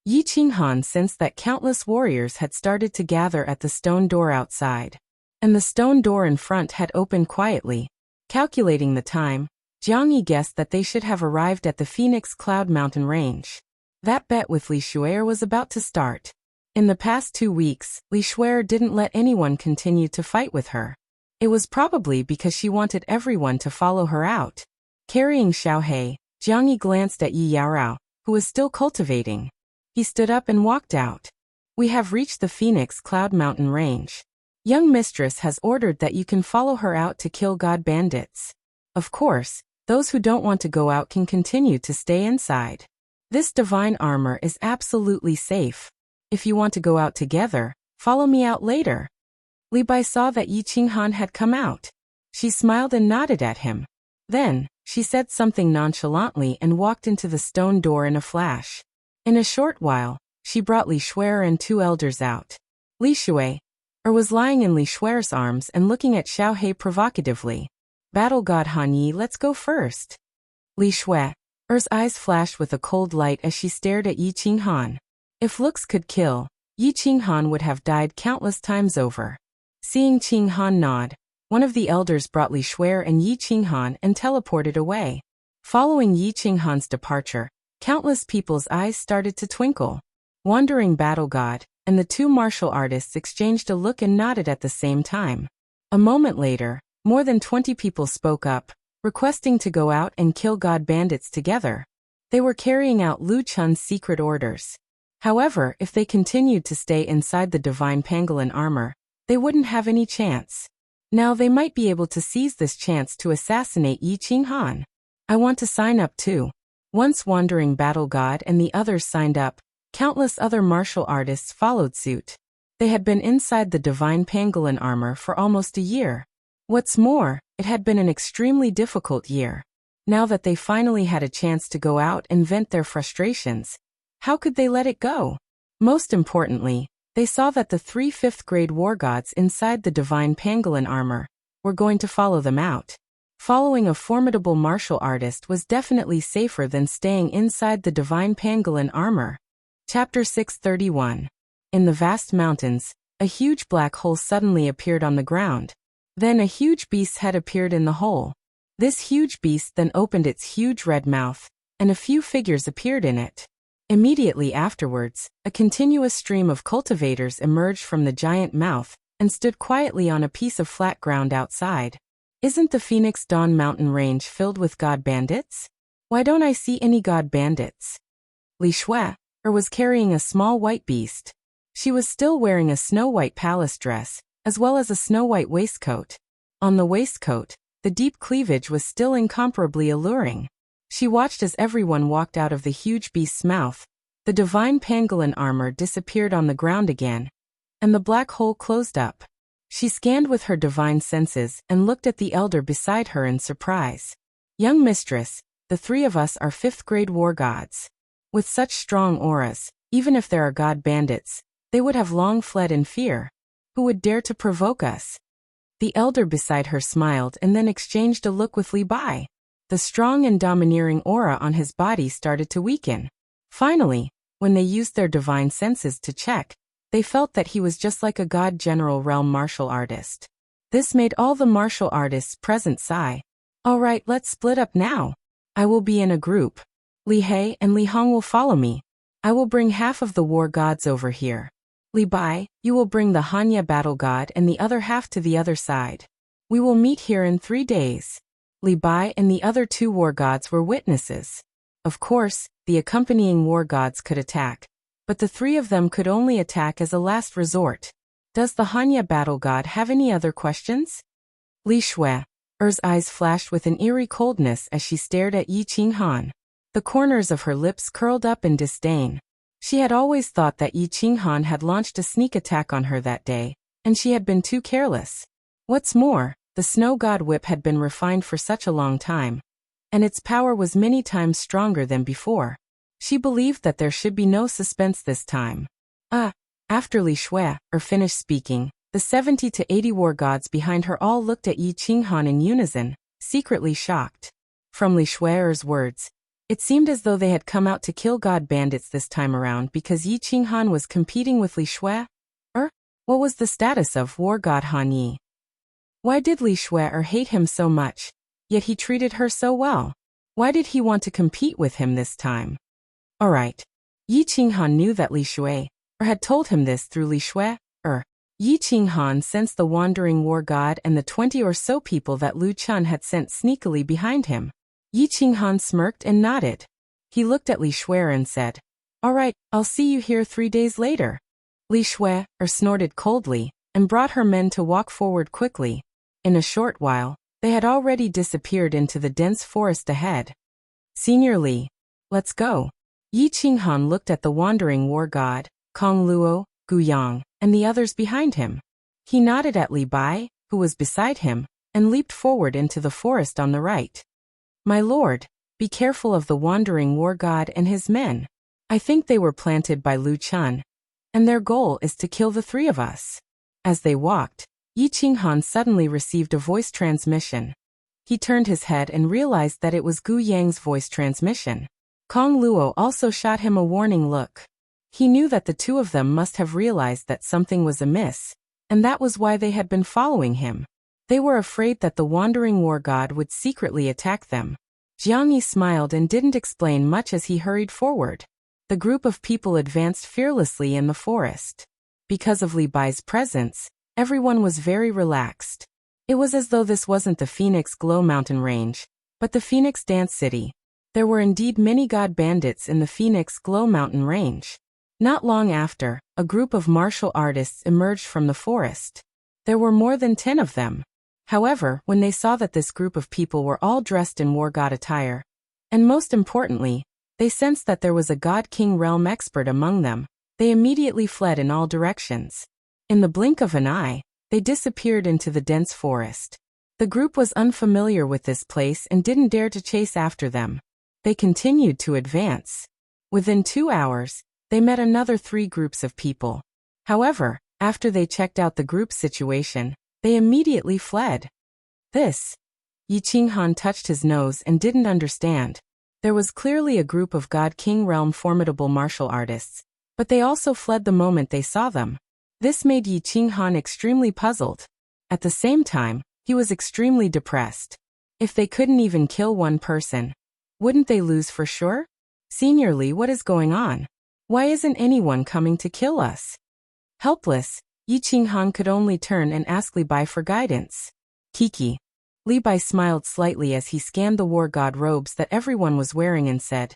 Yi Qinghan sensed that countless warriors had started to gather at the stone door outside, and the stone door in front had opened quietly. Calculating the time, Jiang Yi guessed that they should have arrived at the Phoenix Cloud Mountain Range. That bet with Li Shuer was about to start. In the past 2 weeks, Li Shuer didn't let anyone continue to fight with her. It was probably because she wanted everyone to follow her out. Carrying Xiaohei, Jiang Yi glanced at Yi Yaorao, who was still cultivating. He stood up and walked out. We have reached the Phoenix Cloud Mountain range. Young Mistress has ordered that you can follow her out to kill god bandits. Of course, those who don't want to go out can continue to stay inside. This divine armor is absolutely safe. If you want to go out together, follow me out later. Li Bai saw that Yi Qinghan had come out. She smiled and nodded at him. Then, she said something nonchalantly and walked into the stone door in a flash. In a short while, she brought Li Shuer and 2 elders out. Li Shuer was lying in Li Shuer's arms and looking at Xiaohei provocatively. Battle God Han Yi, let's go first. Li Shuer's eyes flashed with a cold light as she stared at Yi Qinghan. If looks could kill, Yi Qinghan would have died countless times over. Seeing Qinghan nod, one of the elders brought Li Shuer and Yi Qinghan and teleported away. Following Yi Qinghan's departure, countless people's eyes started to twinkle. Wandering Battle God and the 2 martial artists exchanged a look and nodded at the same time. A moment later, more than 20 people spoke up, requesting to go out and kill god bandits together. They were carrying out Lu Chun's secret orders. However, if they continued to stay inside the divine pangolin armor, they wouldn't have any chance. Now they might be able to seize this chance to assassinate Yi Qinghan. I want to sign up too. Once Wandering Battle God and the others signed up, countless other martial artists followed suit. They had been inside the divine pangolin armor for almost a year. What's more, it had been an extremely difficult year. Now that they finally had a chance to go out and vent their frustrations, how could they let it go? Most importantly, they saw that the 3 5th-grade war gods inside the divine pangolin armor were going to follow them out. Following a formidable martial artist was definitely safer than staying inside the divine pangolin armor. Chapter 631. In the vast mountains, a huge black hole suddenly appeared on the ground. Then a huge beast's head appeared in the hole. This huge beast then opened its huge red mouth, and a few figures appeared in it. Immediately afterwards, a continuous stream of cultivators emerged from the giant mouth and stood quietly on a piece of flat ground outside. Isn't the Phoenix Dawn mountain range filled with god bandits? Why don't I see any god bandits? Li Shuer was carrying a small white beast. She was still wearing a snow-white palace dress, as well as a snow-white waistcoat. On the waistcoat, the deep cleavage was still incomparably alluring. She watched as everyone walked out of the huge beast's mouth. The divine pangolin armor disappeared on the ground again, and the black hole closed up. She scanned with her divine senses and looked at the elder beside her in surprise. Young Mistress, the 3 of us are 5th-grade war gods. With such strong auras, even if there are god bandits, they would have long fled in fear. Who would dare to provoke us? The elder beside her smiled and then exchanged a look with Li Bai. The strong and domineering aura on his body started to weaken. Finally, when they used their divine senses to check, they felt that he was just like a god general realm martial artist. This made all the martial artists present sigh. All right, let's split up now. I will be in a group. Li He and Li Hong will follow me. I will bring half of the war gods over here. Li Bai, you will bring the Hanya battle god and the other half to the other side. We will meet here in 3 days. Li Bai and the other 2 war gods were witnesses. Of course, the accompanying war gods could attack, but the 3 of them could only attack as a last resort. Does the Hanya battle god have any other questions? Li Shuer's eyes flashed with an eerie coldness as she stared at Yi Qinghan. The corners of her lips curled up in disdain. She had always thought that Yi Qinghan had launched a sneak attack on her that day, and she had been too careless. What's more, the snow god whip had been refined for such a long time, and its power was many times stronger than before. She believed that there should be no suspense this time. After Li Shuer finished speaking, the 70 to 80 war gods behind her all looked at Yi Qinghan in unison, secretly shocked. From Li Shuer's words, it seemed as though they had come out to kill god bandits this time around because Yi Qinghan was competing with Li Shuer. What was the status of war god Han Yi? Why did Li Shuer hate him so much, yet he treated her so well? Why did he want to compete with him this time? Alright, Yi Qinghan knew that Li Shui, had told him this through Li Shui, Yi Qinghan sensed the wandering war god and the 20 or so people that Lu Chun had sent sneakily behind him. Yi Qinghan smirked and nodded. He looked at Li Shui and said, "All right, I'll see you here 3 days later." Li Shui snorted coldly and brought her men to walk forward quickly. In a short while, they had already disappeared into the dense forest ahead. "Senior Li, let's go." Yi Qinghan looked at the wandering war god, Kong Luo, Gu Yang, and the others behind him. He nodded at Li Bai, who was beside him, and leaped forward into the forest on the right. "My lord, be careful of the wandering war god and his men. I think they were planted by Lu Chun, and their goal is to kill the 3 of us." As they walked, Yi Qinghan suddenly received a voice transmission. He turned his head and realized that it was Gu Yang's voice transmission. Kong Luo also shot him a warning look. He knew that the 2 of them must have realized that something was amiss, and that was why they had been following him. They were afraid that the wandering war god would secretly attack them. Jiang Yi smiled and didn't explain much as he hurried forward. The group of people advanced fearlessly in the forest. Because of Li Bai's presence, everyone was very relaxed. It was as though this wasn't the Phoenix Glow mountain range, but the Phoenix Dance City. There were indeed many god bandits in the Phoenix Glow mountain range. Not long after, a group of martial artists emerged from the forest. There were more than 10 of them. However, when they saw that this group of people were all dressed in war god attire, and most importantly, they sensed that there was a God King realm expert among them, they immediately fled in all directions. In the blink of an eye, they disappeared into the dense forest. The group was unfamiliar with this place and didn't dare to chase after them. They continued to advance. Within 2 hours, they met another 3 groups of people. However, after they checked out the group's situation, they immediately fled. Yi Qinghan touched his nose and didn't understand. There was clearly a group of God King realm formidable martial artists, but they also fled the moment they saw them. This made Yi Qinghan extremely puzzled. At the same time, he was extremely depressed. If they couldn't even kill one person, wouldn't they lose for sure? "Senior Li, what is going on? Why isn't anyone coming to kill us?" Helpless, Yi Qinghan could only turn and ask Li Bai for guidance. "Kiki." Li Bai smiled slightly as he scanned the war god robes that everyone was wearing and said,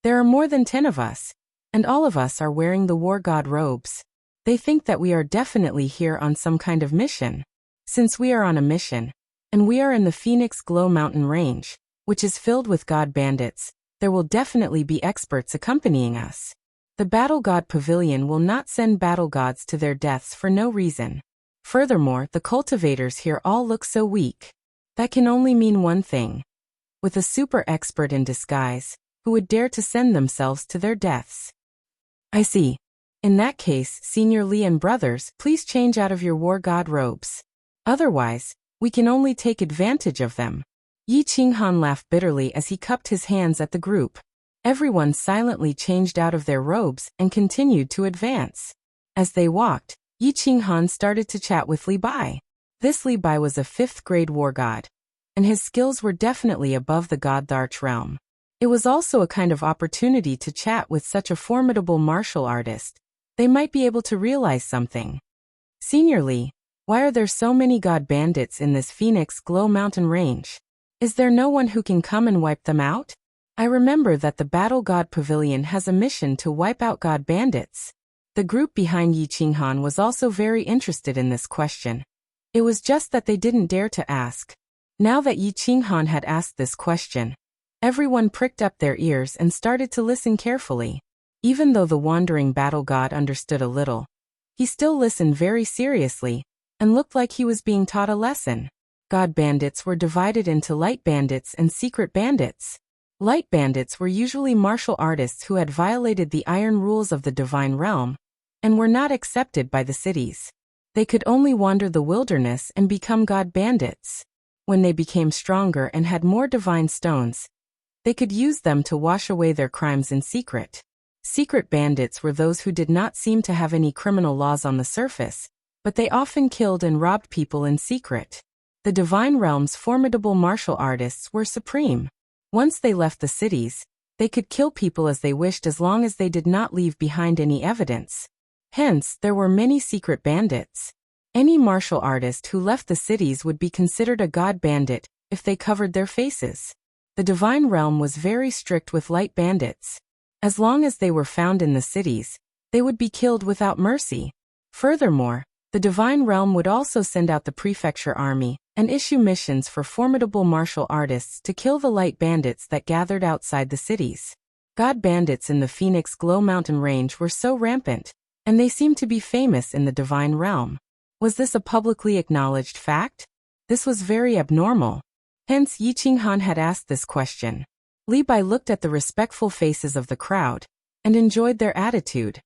"There are more than 10 of us, and all of us are wearing the war god robes. They think that we are definitely here on some kind of mission. Since we are on a mission, and we are in the Phoenix Glow mountain range, which is filled with god bandits, there will definitely be experts accompanying us. The Battle God Pavilion will not send battle gods to their deaths for no reason. Furthermore, the cultivators here all look so weak. That can only mean one thing. With a super expert in disguise, who would dare to send themselves to their deaths." "I see. In that case, Senior Li and brothers, please change out of your war god robes. Otherwise, we can only take advantage of them." Yi Qinghan laughed bitterly as he cupped his hands at the group. Everyone silently changed out of their robes and continued to advance. As they walked, Yi Qinghan started to chat with Li Bai. This Li Bai was a 5th grade war god, and his skills were definitely above the god Tharch realm. It was also a kind of opportunity to chat with such a formidable martial artist. They might be able to realize something. "Senior Li, why are there so many god bandits in this Phoenix Glow mountain range? Is there no one who can come and wipe them out? I remember that the Battle God Pavilion has a mission to wipe out god bandits." The group behind Yi Qinghan was also very interested in this question. It was just that they didn't dare to ask. Now that Yi Qinghan had asked this question, everyone pricked up their ears and started to listen carefully. Even though the wandering battle god understood a little, he still listened very seriously and looked like he was being taught a lesson. God bandits were divided into light bandits and secret bandits. Light bandits were usually martial artists who had violated the iron rules of the divine realm and were not accepted by the cities. They could only wander the wilderness and become god bandits. When they became stronger and had more divine stones, they could use them to wash away their crimes in secret. Secret bandits were those who did not seem to have any criminal laws on the surface, but they often killed and robbed people in secret. The divine realm's formidable martial artists were supreme. Once they left the cities, They could kill people as they wished as long as they did not leave behind any evidence. Hence, there were many secret bandits. Any martial artist who left the cities would be considered a god bandit if they covered their faces. The divine realm was very strict with light bandits. As long as they were found in the cities, they would be killed without mercy. Furthermore, the divine realm would also send out the prefecture army and issue missions for formidable martial artists to kill the light bandits that gathered outside the cities. God bandits in the Phoenix Glow Mountain Range were so rampant, and they seemed to be famous in the divine realm. Was this a publicly acknowledged fact? This was very abnormal. Hence Yi Qinghan had asked this question. Li Bai looked at the respectful faces of the crowd and enjoyed their attitude.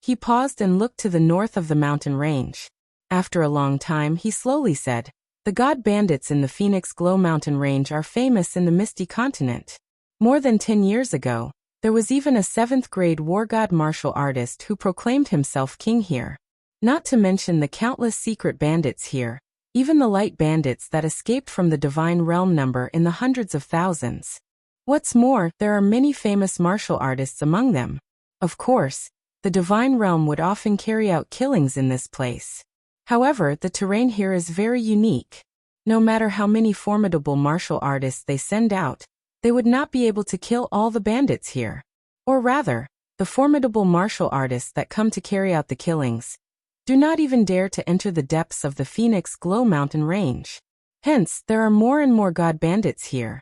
He paused and looked to the north of the mountain range. After a long time he slowly said, "The god bandits in the Phoenix Glow Mountain Range are famous in the Misty Continent. More than 10 years ago, there was even a 7th-grade war god martial artist who proclaimed himself king here. Not to mention the countless secret bandits here, even the light bandits that escaped from the divine realm number in the hundreds of thousands. What's more, there are many famous martial artists among them. Of course, the divine realm would often carry out killings in this place. However, the terrain here is very unique. No matter how many formidable martial artists they send out, they would not be able to kill all the bandits here. Or rather, the formidable martial artists that come to carry out the killings do not even dare to enter the depths of the Phoenix Glow Mountain Range. Hence, there are more and more god bandits here."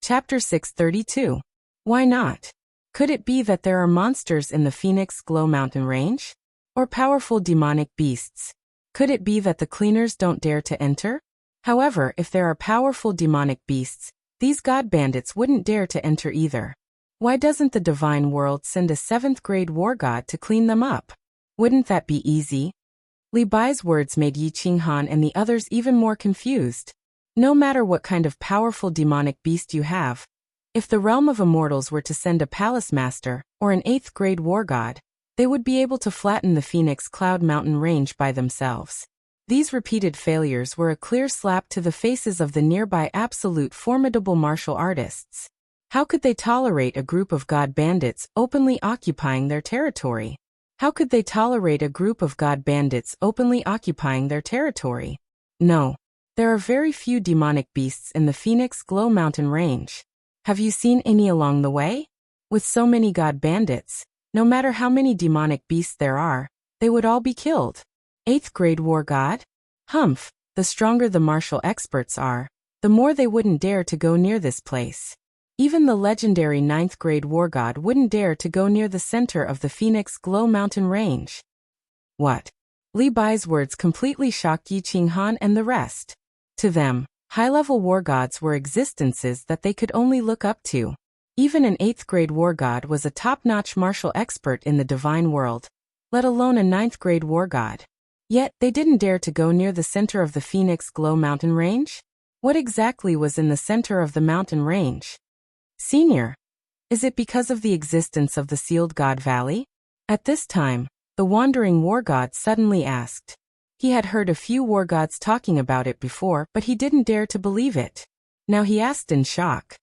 Chapter 632. Why not? Could it be that there are monsters in the Phoenix Glow Mountain Range? Or powerful demonic beasts? Could it be that the cleaners don't dare to enter? However, if there are powerful demonic beasts, these god bandits wouldn't dare to enter either. Why doesn't the divine world send a 7th-grade war god to clean them up? Wouldn't that be easy? Li Bai's words made Yi Qinghan and the others even more confused. No matter what kind of powerful demonic beast you have, if the realm of immortals were to send a palace master or an 8th-grade war god, they would be able to flatten the Phoenix Cloud Mountain Range by themselves. These repeated failures were a clear slap to the faces of the nearby absolute formidable martial artists. How could they tolerate a group of god bandits openly occupying their territory? How could they tolerate a group of god bandits openly occupying their territory? No. There are very few demonic beasts in the Phoenix Glow Mountain Range. Have you seen any along the way? With so many god bandits, no matter how many demonic beasts there are, they would all be killed. 8th-grade war god? Humph, the stronger the martial experts are, the more they wouldn't dare to go near this place. Even the legendary 9th-grade war god wouldn't dare to go near the center of the Phoenix Glow Mountain Range. What? Li Bai's words completely shocked Yi Qinghan and the rest. To them, high-level war gods were existences that they could only look up to. Even an 8th-grade war god was a top-notch martial expert in the divine world, let alone a 9th-grade war god. Yet, they didn't dare to go near the center of the Phoenix Glow Mountain Range? What exactly was in the center of the mountain range? Senior, is it because of the existence of the Sealed God Valley? At this time, the wandering war god suddenly asked. He had heard a few war gods talking about it before, but he didn't dare to believe it. Now he asked in shock.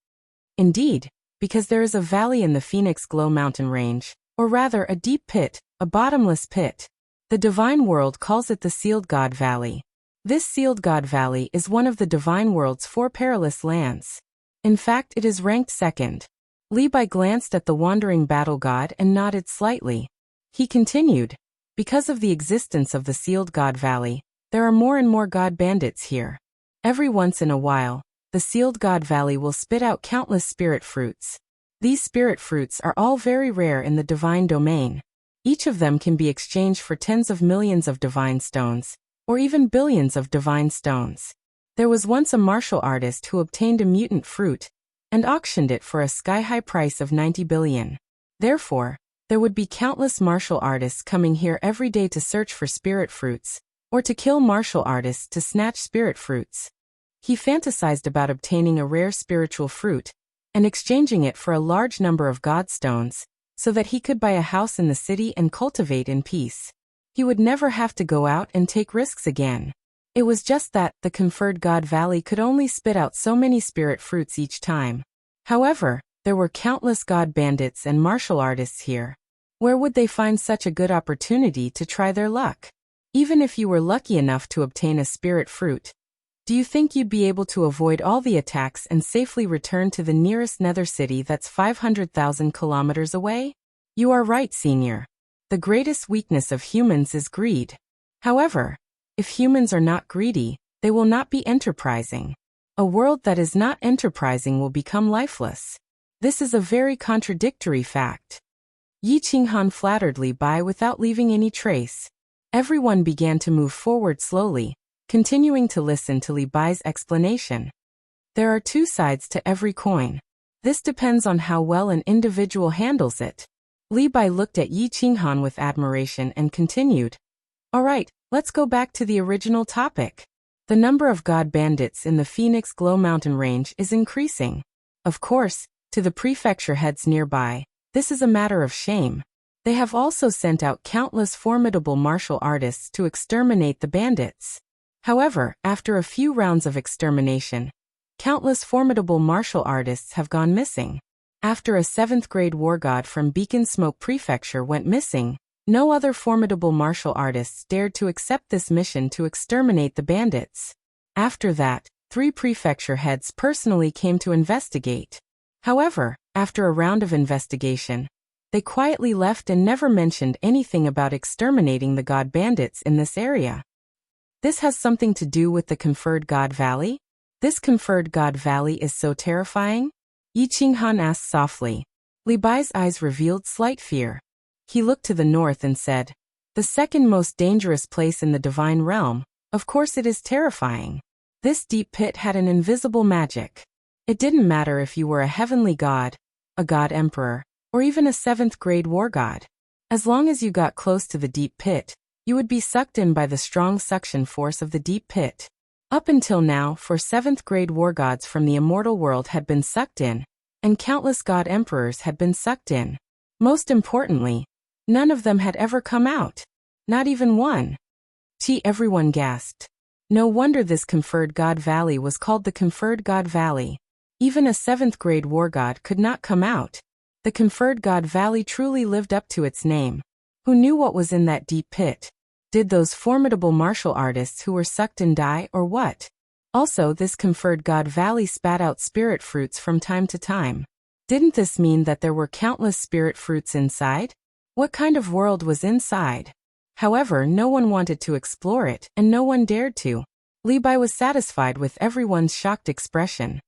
Indeed, because there is a valley in the Phoenix Glow Mountain Range, or rather a deep pit, a bottomless pit. The divine world calls it the Sealed God Valley. This Sealed God Valley is one of the divine world's 4 perilous lands. In fact, it is ranked 2nd. Li Bai glanced at the wandering battle god and nodded slightly. He continued, because of the existence of the Sealed God Valley, there are more and more god bandits here. Every once in a while, the Sealed God Valley will spit out countless spirit fruits. These spirit fruits are all very rare in the divine domain. Each of them can be exchanged for tens of millions of divine stones, or even billions of divine stones. There was once a martial artist who obtained a mutant fruit and auctioned it for a sky-high price of 90 billion. Therefore, there would be countless martial artists coming here every day to search for spirit fruits, or to kill martial artists to snatch spirit fruits. He fantasized about obtaining a rare spiritual fruit and exchanging it for a large number of god stones, so that he could buy a house in the city and cultivate in peace. He would never have to go out and take risks again. It was just that the conferred God Valley could only spit out so many spirit fruits each time. However, There were countless god bandits and martial artists here. Where would they find such a good opportunity to try their luck? Even if you were lucky enough to obtain a spirit fruit, do you think you'd be able to avoid all the attacks and safely return to the nearest nether city that's 500,000 kilometers away? You are right, Senior. The greatest weakness of humans is greed. However, if humans are not greedy, they will not be enterprising. A world that is not enterprising will become lifeless. This is a very contradictory fact. Yi Qinghan flattered Li Bai without leaving any trace. Everyone began to move forward slowly, continuing to listen to Li Bai's explanation. There are two sides to every coin. This depends on how well an individual handles it. Li Bai looked at Yi Qinghan with admiration and continued. Alright, let's go back to the original topic. The number of god bandits in the Phoenix Glow Mountain range is increasing. Of course, to the prefecture heads nearby, this is a matter of shame. They have also sent out countless formidable martial artists to exterminate the bandits. However, after a few rounds of extermination, countless formidable martial artists have gone missing. After a 7th grade war god from Beacon Smoke Prefecture went missing, no other formidable martial artists dared to accept this mission to exterminate the bandits. After that, 3 prefecture heads personally came to investigate. However, after a round of investigation, they quietly left and never mentioned anything about exterminating the god bandits in this area. This has something to do with the Conferred God Valley? This Conferred God Valley is so terrifying? Yi Qinghan asked softly. Li Bai's eyes revealed slight fear. He looked to the north and said, the second most dangerous place in the divine realm, of course it is terrifying. This deep pit had an invisible magic. It didn't matter if you were a heavenly god, a god emperor, or even a 7th grade war god. As long as you got close to the deep pit, you would be sucked in by the strong suction force of the deep pit. Up until now, 4 7th grade war gods from the immortal world had been sucked in, and countless god emperors had been sucked in. Most importantly, none of them had ever come out. Not even one. Everyone gasped. No wonder this Conferred God Valley was called the Conferred God Valley. Even a 7th grade war god could not come out. The Conferred God Valley truly lived up to its name. Who knew what was in that deep pit? Did those formidable martial artists who were sucked in die or what? Also, this Conferred God Valley spat out spirit fruits from time to time. Didn't this mean that there were countless spirit fruits inside? What kind of world was inside? However, no one wanted to explore it, and no one dared to. Li Bai was satisfied with everyone's shocked expression.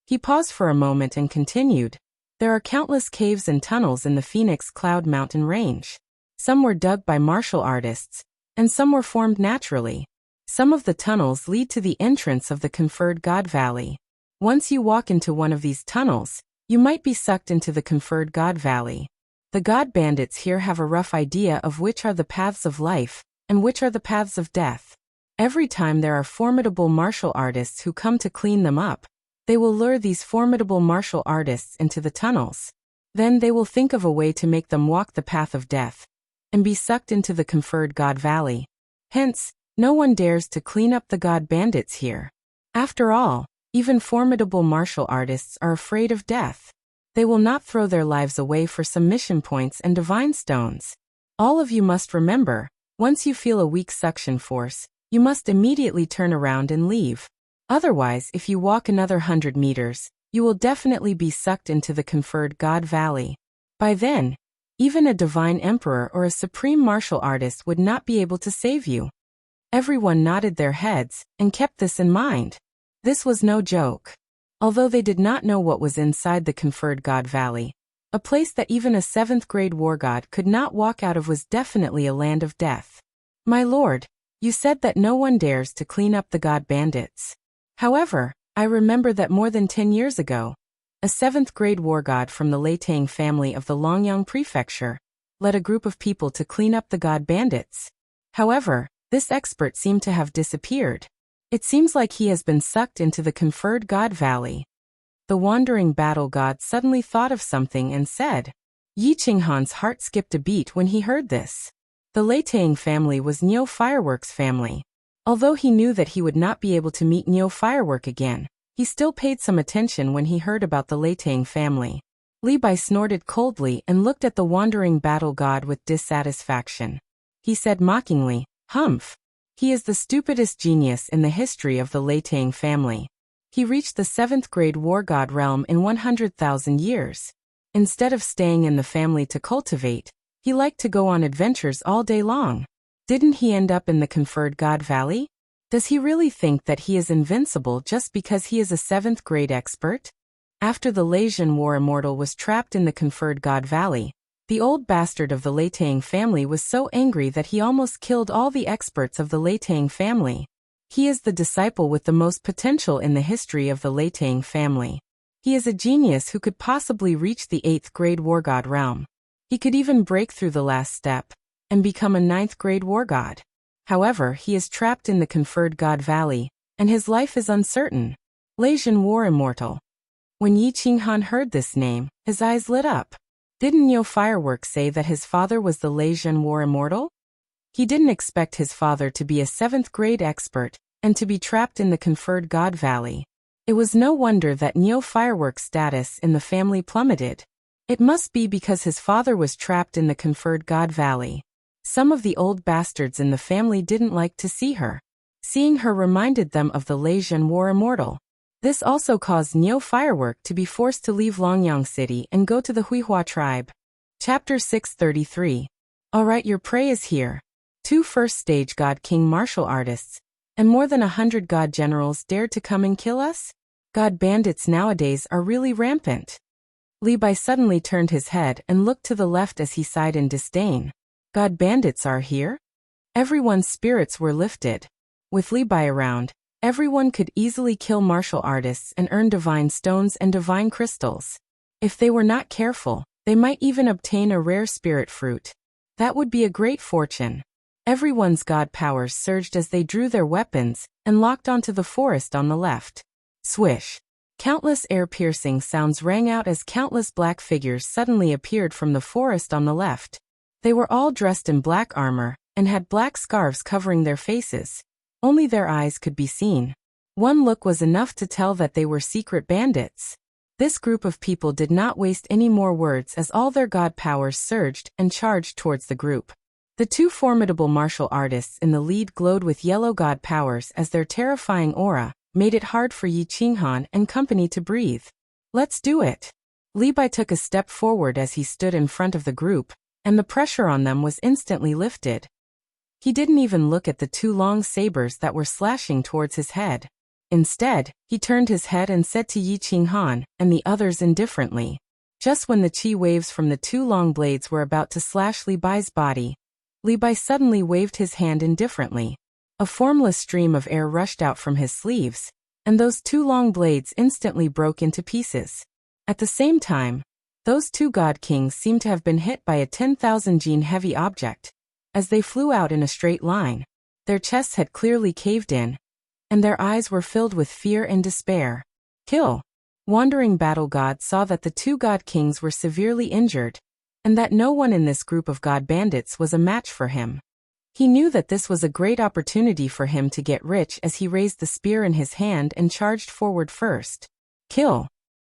He paused for a moment and continued. There are countless caves and tunnels in the Phoenix Cloud Mountain range. Some were dug by martial artists, and some were formed naturally. Some of the tunnels lead to the entrance of the Conferred God Valley. Once you walk into one of these tunnels, you might be sucked into the Conferred God Valley. The god bandits here have a rough idea of which are the paths of life, and which are the paths of death. Every time there are formidable martial artists who come to clean them up, they will lure these formidable martial artists into the tunnels. Then they will think of a way to make them walk the path of death, and be sucked into the Conferred God Valley. Hence, no one dares to clean up the god bandits here. After all, even formidable martial artists are afraid of death. They will not throw their lives away for some mission points and divine stones. All of you must remember, once you feel a weak suction force, you must immediately turn around and leave. Otherwise, if you walk another 100 meters, you will definitely be sucked into the Conferred God Valley. By then, even a divine emperor or a supreme martial artist would not be able to save you. Everyone nodded their heads and kept this in mind. This was no joke. Although they did not know what was inside the Conferred God Valley, a place that even a 7th grade war god could not walk out of was definitely a land of death. My lord, you said that no one dares to clean up the god bandits. However, I remember that more than 10 years ago, a 7th grade war god from the Leitang family of the Longyang Prefecture led a group of people to clean up the god bandits. However, this expert seemed to have disappeared. It seems like he has been sucked into the Conferred God Valley. The wandering battle god suddenly thought of something and said. Yi Qinghan's heart skipped a beat when he heard this. The Leitang family was Neo Fireworks' family. Although he knew that he would not be able to meet Neo Firework again, he still paid some attention when he heard about the Leitang family. Li Bai snorted coldly and looked at the wandering battle god with dissatisfaction. He said mockingly, "Humph! He is the stupidest genius in the history of the Leitang family. He reached the 7th grade war god realm in 100,000 years. Instead of staying in the family to cultivate, he liked to go on adventures all day long. Didn't he end up in the conferred god valley? Does he really think that he is invincible just because he is a 7th grade expert?" After the Leitian war immortal was trapped in the conferred god valley, the old bastard of the Leitang family was so angry that he almost killed all the experts of the Leitang family. He is the disciple with the most potential in the history of the Leitang family. He is a genius who could possibly reach the 8th grade war god realm. He could even break through the last step and become a 9th grade war god. However, he is trapped in the conferred god valley, and his life is uncertain. Leitian war immortal. When Yi Qinghan heard this name, his eyes lit up. Didn't Neo Fireworks say that his father was the Leitian war immortal? He didn't expect his father to be a 7th grade expert and to be trapped in the conferred god valley. It was no wonder that Neo Fireworks' status in the family plummeted. It must be because his father was trapped in the conferred god valley. Some of the old bastards in the family didn't like to see her. Seeing her reminded them of the Leitian war immortal. This also caused Neo Firework to be forced to leave Longyang City and go to the Huihua tribe. Chapter 633. Alright, your prey is here. 2 first-stage God King martial artists, and more than 100 God generals dared to come and kill us? God bandits nowadays are really rampant. Li Bai suddenly turned his head and looked to the left as he sighed in disdain. God bandits are here? Everyone's spirits were lifted. With Li Bai around, everyone could easily kill martial artists and earn divine stones and divine crystals. If they were not careful, they might even obtain a rare spirit fruit. That would be a great fortune. Everyone's god powers surged as they drew their weapons and locked onto the forest on the left. Swish! Countless air-piercing sounds rang out as countless black figures suddenly appeared from the forest on the left. They were all dressed in black armor and had black scarves covering their faces. Only their eyes could be seen. One look was enough to tell that they were secret bandits. This group of people did not waste any more words as all their god powers surged and charged towards the group. The 2 formidable martial artists in the lead glowed with yellow god powers as their terrifying aura made it hard for Yi Qinghan and company to breathe. Let's do it. Li Bai took a step forward as he stood in front of the group, and the pressure on them was instantly lifted. He didn't even look at the 2 long sabers that were slashing towards his head. Instead, he turned his head and said to Yi Qinghan and the others indifferently. Just when the chi waves from the 2 long blades were about to slash Li Bai's body, Li Bai suddenly waved his hand indifferently. A formless stream of air rushed out from his sleeves, and those 2 long blades instantly broke into pieces. At the same time, those 2 god kings seemed to have been hit by a 10,000 gene heavy object. As they flew out in a straight line, their chests had clearly caved in, and their eyes were filled with fear and despair. Kill! Wandering battle god saw that the 2 god kings were severely injured, and that no one in this group of god bandits was a match for him. He knew that this was a great opportunity for him to get rich as he raised the spear in his hand and charged forward first. Kill!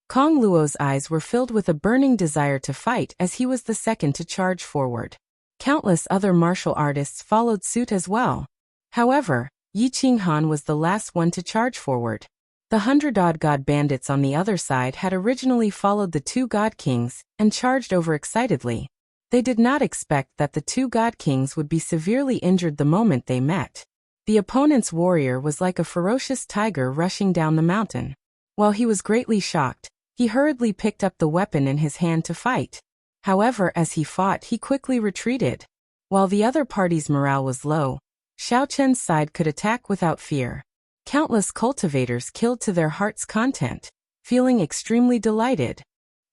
Kong Luo's eyes were filled with a burning desire to fight as he was the second to charge forward. Countless other martial artists followed suit as well. However, Yi Qinghan was the last one to charge forward. The 100-odd god bandits on the other side had originally followed the 2 god kings and charged overexcitedly. They did not expect that the 2 god kings would be severely injured the moment they met. The opponent's warrior was like a ferocious tiger rushing down the mountain. While he was greatly shocked, he hurriedly picked up the weapon in his hand to fight. However, as he fought, he quickly retreated. While the other party's morale was low, Xiao Chen's side could attack without fear. Countless cultivators killed to their heart's content, feeling extremely delighted.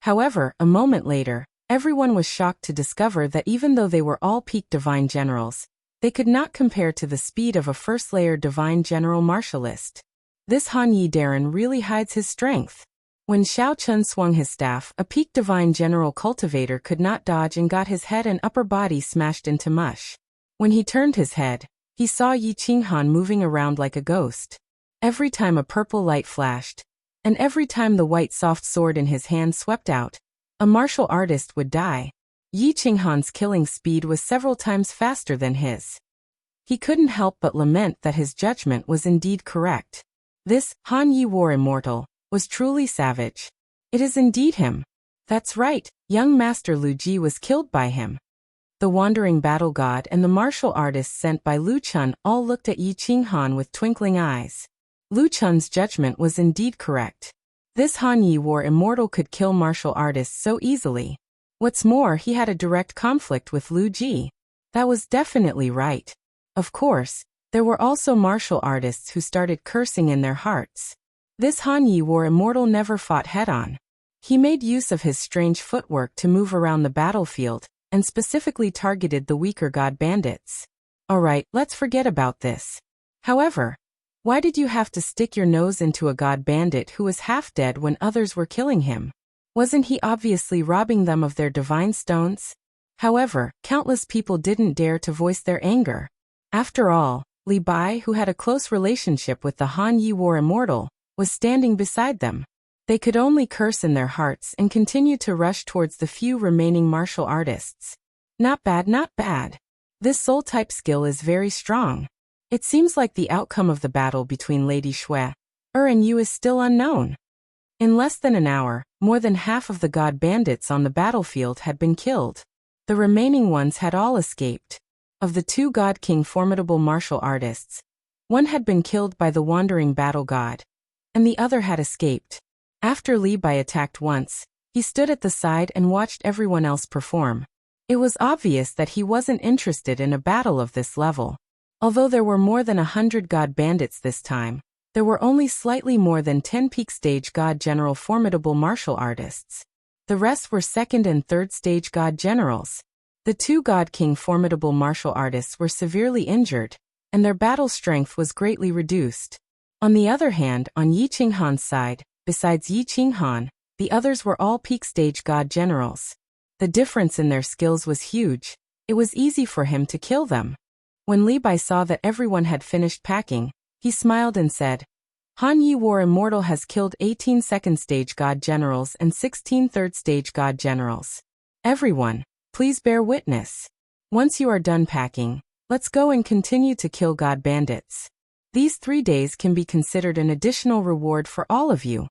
However, a moment later, everyone was shocked to discover that even though they were all peak divine generals, they could not compare to the speed of a first-layer divine general martialist. This Han Yi Darren really hides his strength. When Xiao Chun swung his staff, a peak divine general cultivator could not dodge and got his head and upper body smashed into mush. When he turned his head, he saw Yi Qinghan moving around like a ghost. Every time a purple light flashed, and every time the white soft sword in his hand swept out, A martial artist would die. Yi Qinghan's killing speed was several times faster than his. He couldn't help but lament that his judgment was indeed correct. This Han Yi War Immortal was truly savage. It is indeed him. That's right, young Master Lu Ji was killed by him. The wandering battle god and the martial artists sent by Lu Chun all looked at Yi Qinghan with twinkling eyes. Lu Chun's judgment was indeed correct. This Han Yi War Immortal could kill martial artists so easily. What's more, he had a direct conflict with Lu Ji. That was definitely right. Of course, there were also martial artists who started cursing in their hearts. This Han Yi War Immortal never fought head-on. He made use of his strange footwork to move around the battlefield, and specifically targeted the weaker god bandits. Alright, let's forget about this. However, why did you have to stick your nose into a god bandit who was half dead when others were killing him? Wasn't he obviously robbing them of their divine stones? However, countless people didn't dare to voice their anger. After all, Li Bai, who had a close relationship with the Han Yi War Immortal, was standing beside them. They could only curse in their hearts and continue to rush towards the few remaining martial artists. Not bad, not bad. This soul-type skill is very strong. It seems like the outcome of the battle between Lady Xue, and you is still unknown. In less than an hour, more than half of the god bandits on the battlefield had been killed. The remaining ones had all escaped. Of the two God King formidable martial artists, one had been killed by the wandering battle god, and the other had escaped. After Li Bai attacked once, he stood at the side and watched everyone else perform. It was obvious that he wasn't interested in a battle of this level. Although there were more than 100 god bandits this time, there were only slightly more than 10 peak stage god general formidable martial artists. The rest were second and third stage god generals. The two God King formidable martial artists were severely injured, and their battle strength was greatly reduced. On the other hand, on Yi Qinghan's side, besides Yi Qinghan, the others were all peak stage god generals. The difference in their skills was huge. It was easy for him to kill them. When Li Bai saw that everyone had finished packing, he smiled and said, Han Yi War Immortal has killed 18 second stage god generals and 16 third stage god generals. Everyone, please bear witness. Once you are done packing, let's go and continue to kill god bandits. These 3 days can be considered an additional reward for all of you.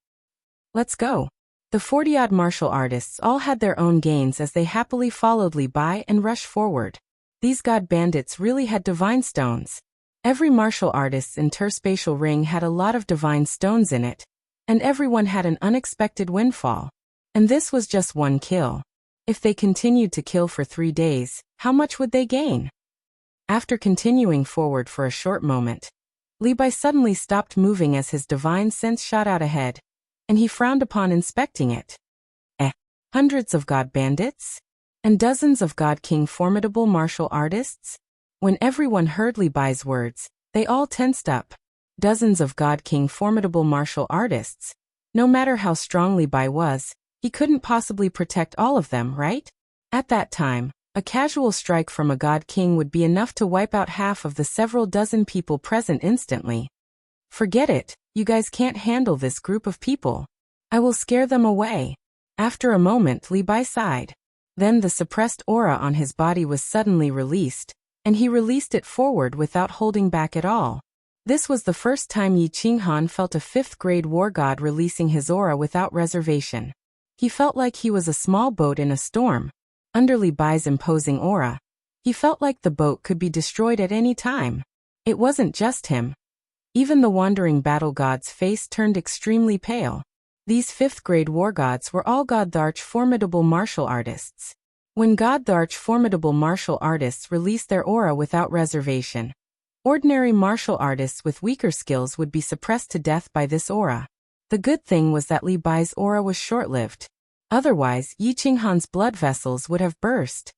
Let's go. The 40-odd martial artists all had their own gains as they happily followed Li Bai and rushed forward. These god bandits really had divine stones. Every martial artist's interspatial ring had a lot of divine stones in it, and everyone had an unexpected windfall. And this was just one kill. If they continued to kill for 3 days, how much would they gain? After continuing forward for a short moment, Li Bai suddenly stopped moving as his divine sense shot out ahead, and he frowned upon inspecting it. Hundreds of god bandits? And dozens of god king formidable martial artists? When everyone heard Li Bai's words, they all tensed up. Dozens of god king formidable martial artists. No matter how strong Li Bai was, he couldn't possibly protect all of them, right? At that time, a casual strike from a god king would be enough to wipe out half of the several dozen people present instantly. Forget it, you guys can't handle this group of people. I will scare them away. After a moment, Li Bai sighed. Then the suppressed aura on his body was suddenly released, and he released it forward without holding back at all. This was the first time Yi Qinghan felt a 5th grade war god releasing his aura without reservation. He felt like he was a small boat in a storm. Under Li Bai's imposing aura, he felt like the boat could be destroyed at any time. It wasn't just him. Even the wandering battle god's face turned extremely pale. These 5th grade war gods were all Godtharch formidable martial artists. When Godtharch formidable martial artists released their aura without reservation, ordinary martial artists with weaker skills would be suppressed to death by this aura. The good thing was that Li Bai's aura was short-lived. Otherwise, Yi Qinghan's blood vessels would have burst.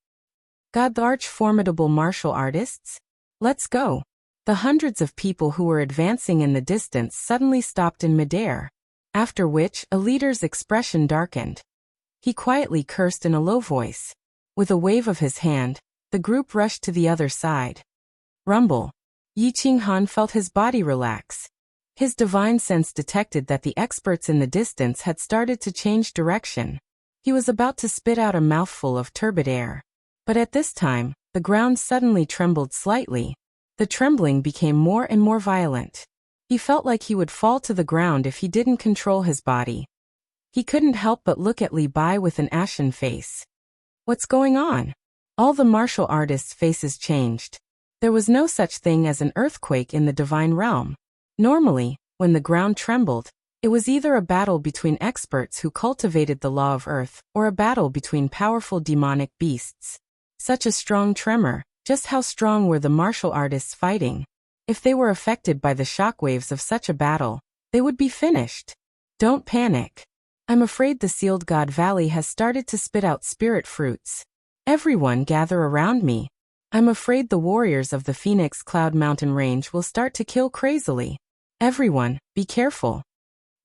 Godtharch formidable martial artists? Let's go. The hundreds of people who were advancing in the distance suddenly stopped in midair, after which a leader's expression darkened. He quietly cursed in a low voice. With a wave of his hand, the group rushed to the other side. Rumble. Yi Qinghan felt his body relax. His divine sense detected that the experts in the distance had started to change direction. He was about to spit out a mouthful of turbid air. But at this time, the ground suddenly trembled slightly. The trembling became more and more violent. He felt like he would fall to the ground if he didn't control his body. He couldn't help but look at Li Bai with an ashen face. What's going on? All the martial artists' faces changed. There was no such thing as an earthquake in the divine realm. Normally, when the ground trembled, it was either a battle between experts who cultivated the law of earth, or a battle between powerful demonic beasts. Such a strong tremor, just how strong were the martial artists fighting? If they were affected by the shockwaves of such a battle, they would be finished. Don't panic. I'm afraid the Sealed God Valley has started to spit out spirit fruits. Everyone gather around me. I'm afraid the warriors of the Phoenix Cloud Mountain Range will start to kill crazily. Everyone, be careful.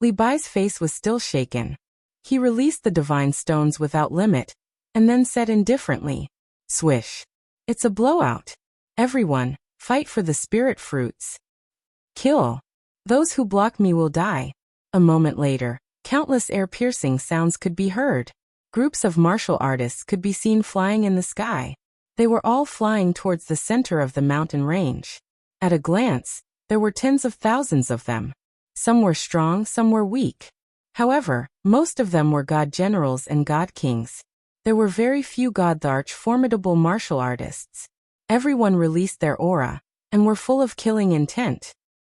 Li Bai's face was still shaken. He released the divine stones without limit, and then said indifferently, "Swish. It's a blowout. Everyone, fight for the spirit fruits. Kill. Those who block me will die." A moment later, countless air-piercing sounds could be heard. Groups of martial artists could be seen flying in the sky. They were all flying towards the center of the mountain range. At a glance, there were tens of thousands of them. Some were strong, some were weak. However, most of them were god generals and god kings. There were very few god-arch formidable martial artists. Everyone released their aura, and were full of killing intent.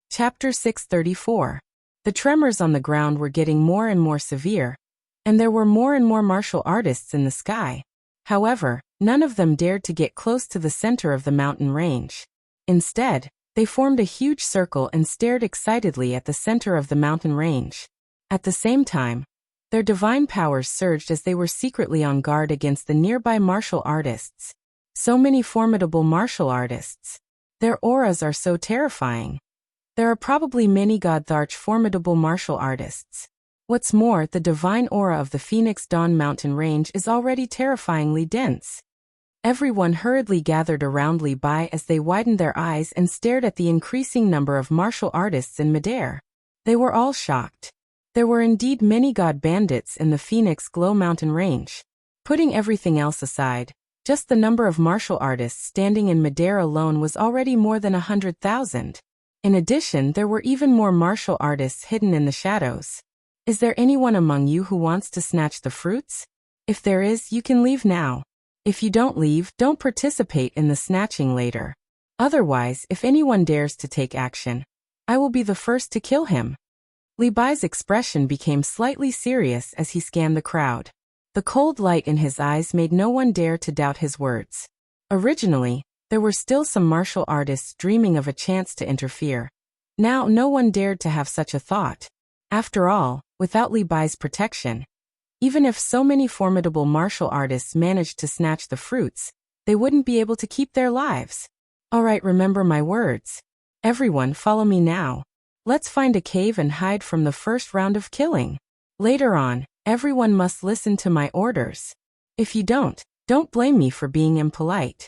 Chapter 634. The tremors on the ground were getting more and more severe, and there were more and more martial artists in the sky. However, none of them dared to get close to the center of the mountain range. Instead, they formed a huge circle and stared excitedly at the center of the mountain range. At the same time, their divine powers surged as they were secretly on guard against the nearby martial artists. So many formidable martial artists. Their auras are so terrifying. There are probably many god-arch formidable martial artists. What's more, the divine aura of the Phoenix Dawn Mountain Range is already terrifyingly dense. Everyone hurriedly gathered around Li Bai as they widened their eyes and stared at the increasing number of martial artists in midair. They were all shocked. There were indeed many god bandits in the Phoenix Glow Mountain Range. Putting everything else aside, just the number of martial artists standing in midair alone was already more than 100,000. In addition, there were even more martial artists hidden in the shadows. Is there anyone among you who wants to snatch the fruits? If there is, you can leave now. If you don't leave, don't participate in the snatching later. Otherwise, if anyone dares to take action, I will be the first to kill him. Li Bai's expression became slightly serious as he scanned the crowd. The cold light in his eyes made no one dare to doubt his words. Originally, there were still some martial artists dreaming of a chance to interfere. Now no one dared to have such a thought. After all, without Li Bai's protection, even if so many formidable martial artists managed to snatch the fruits, they wouldn't be able to keep their lives. Alright, remember my words. Everyone follow me now. Let's find a cave and hide from the first round of killing. Later on, everyone must listen to my orders. If you don't blame me for being impolite.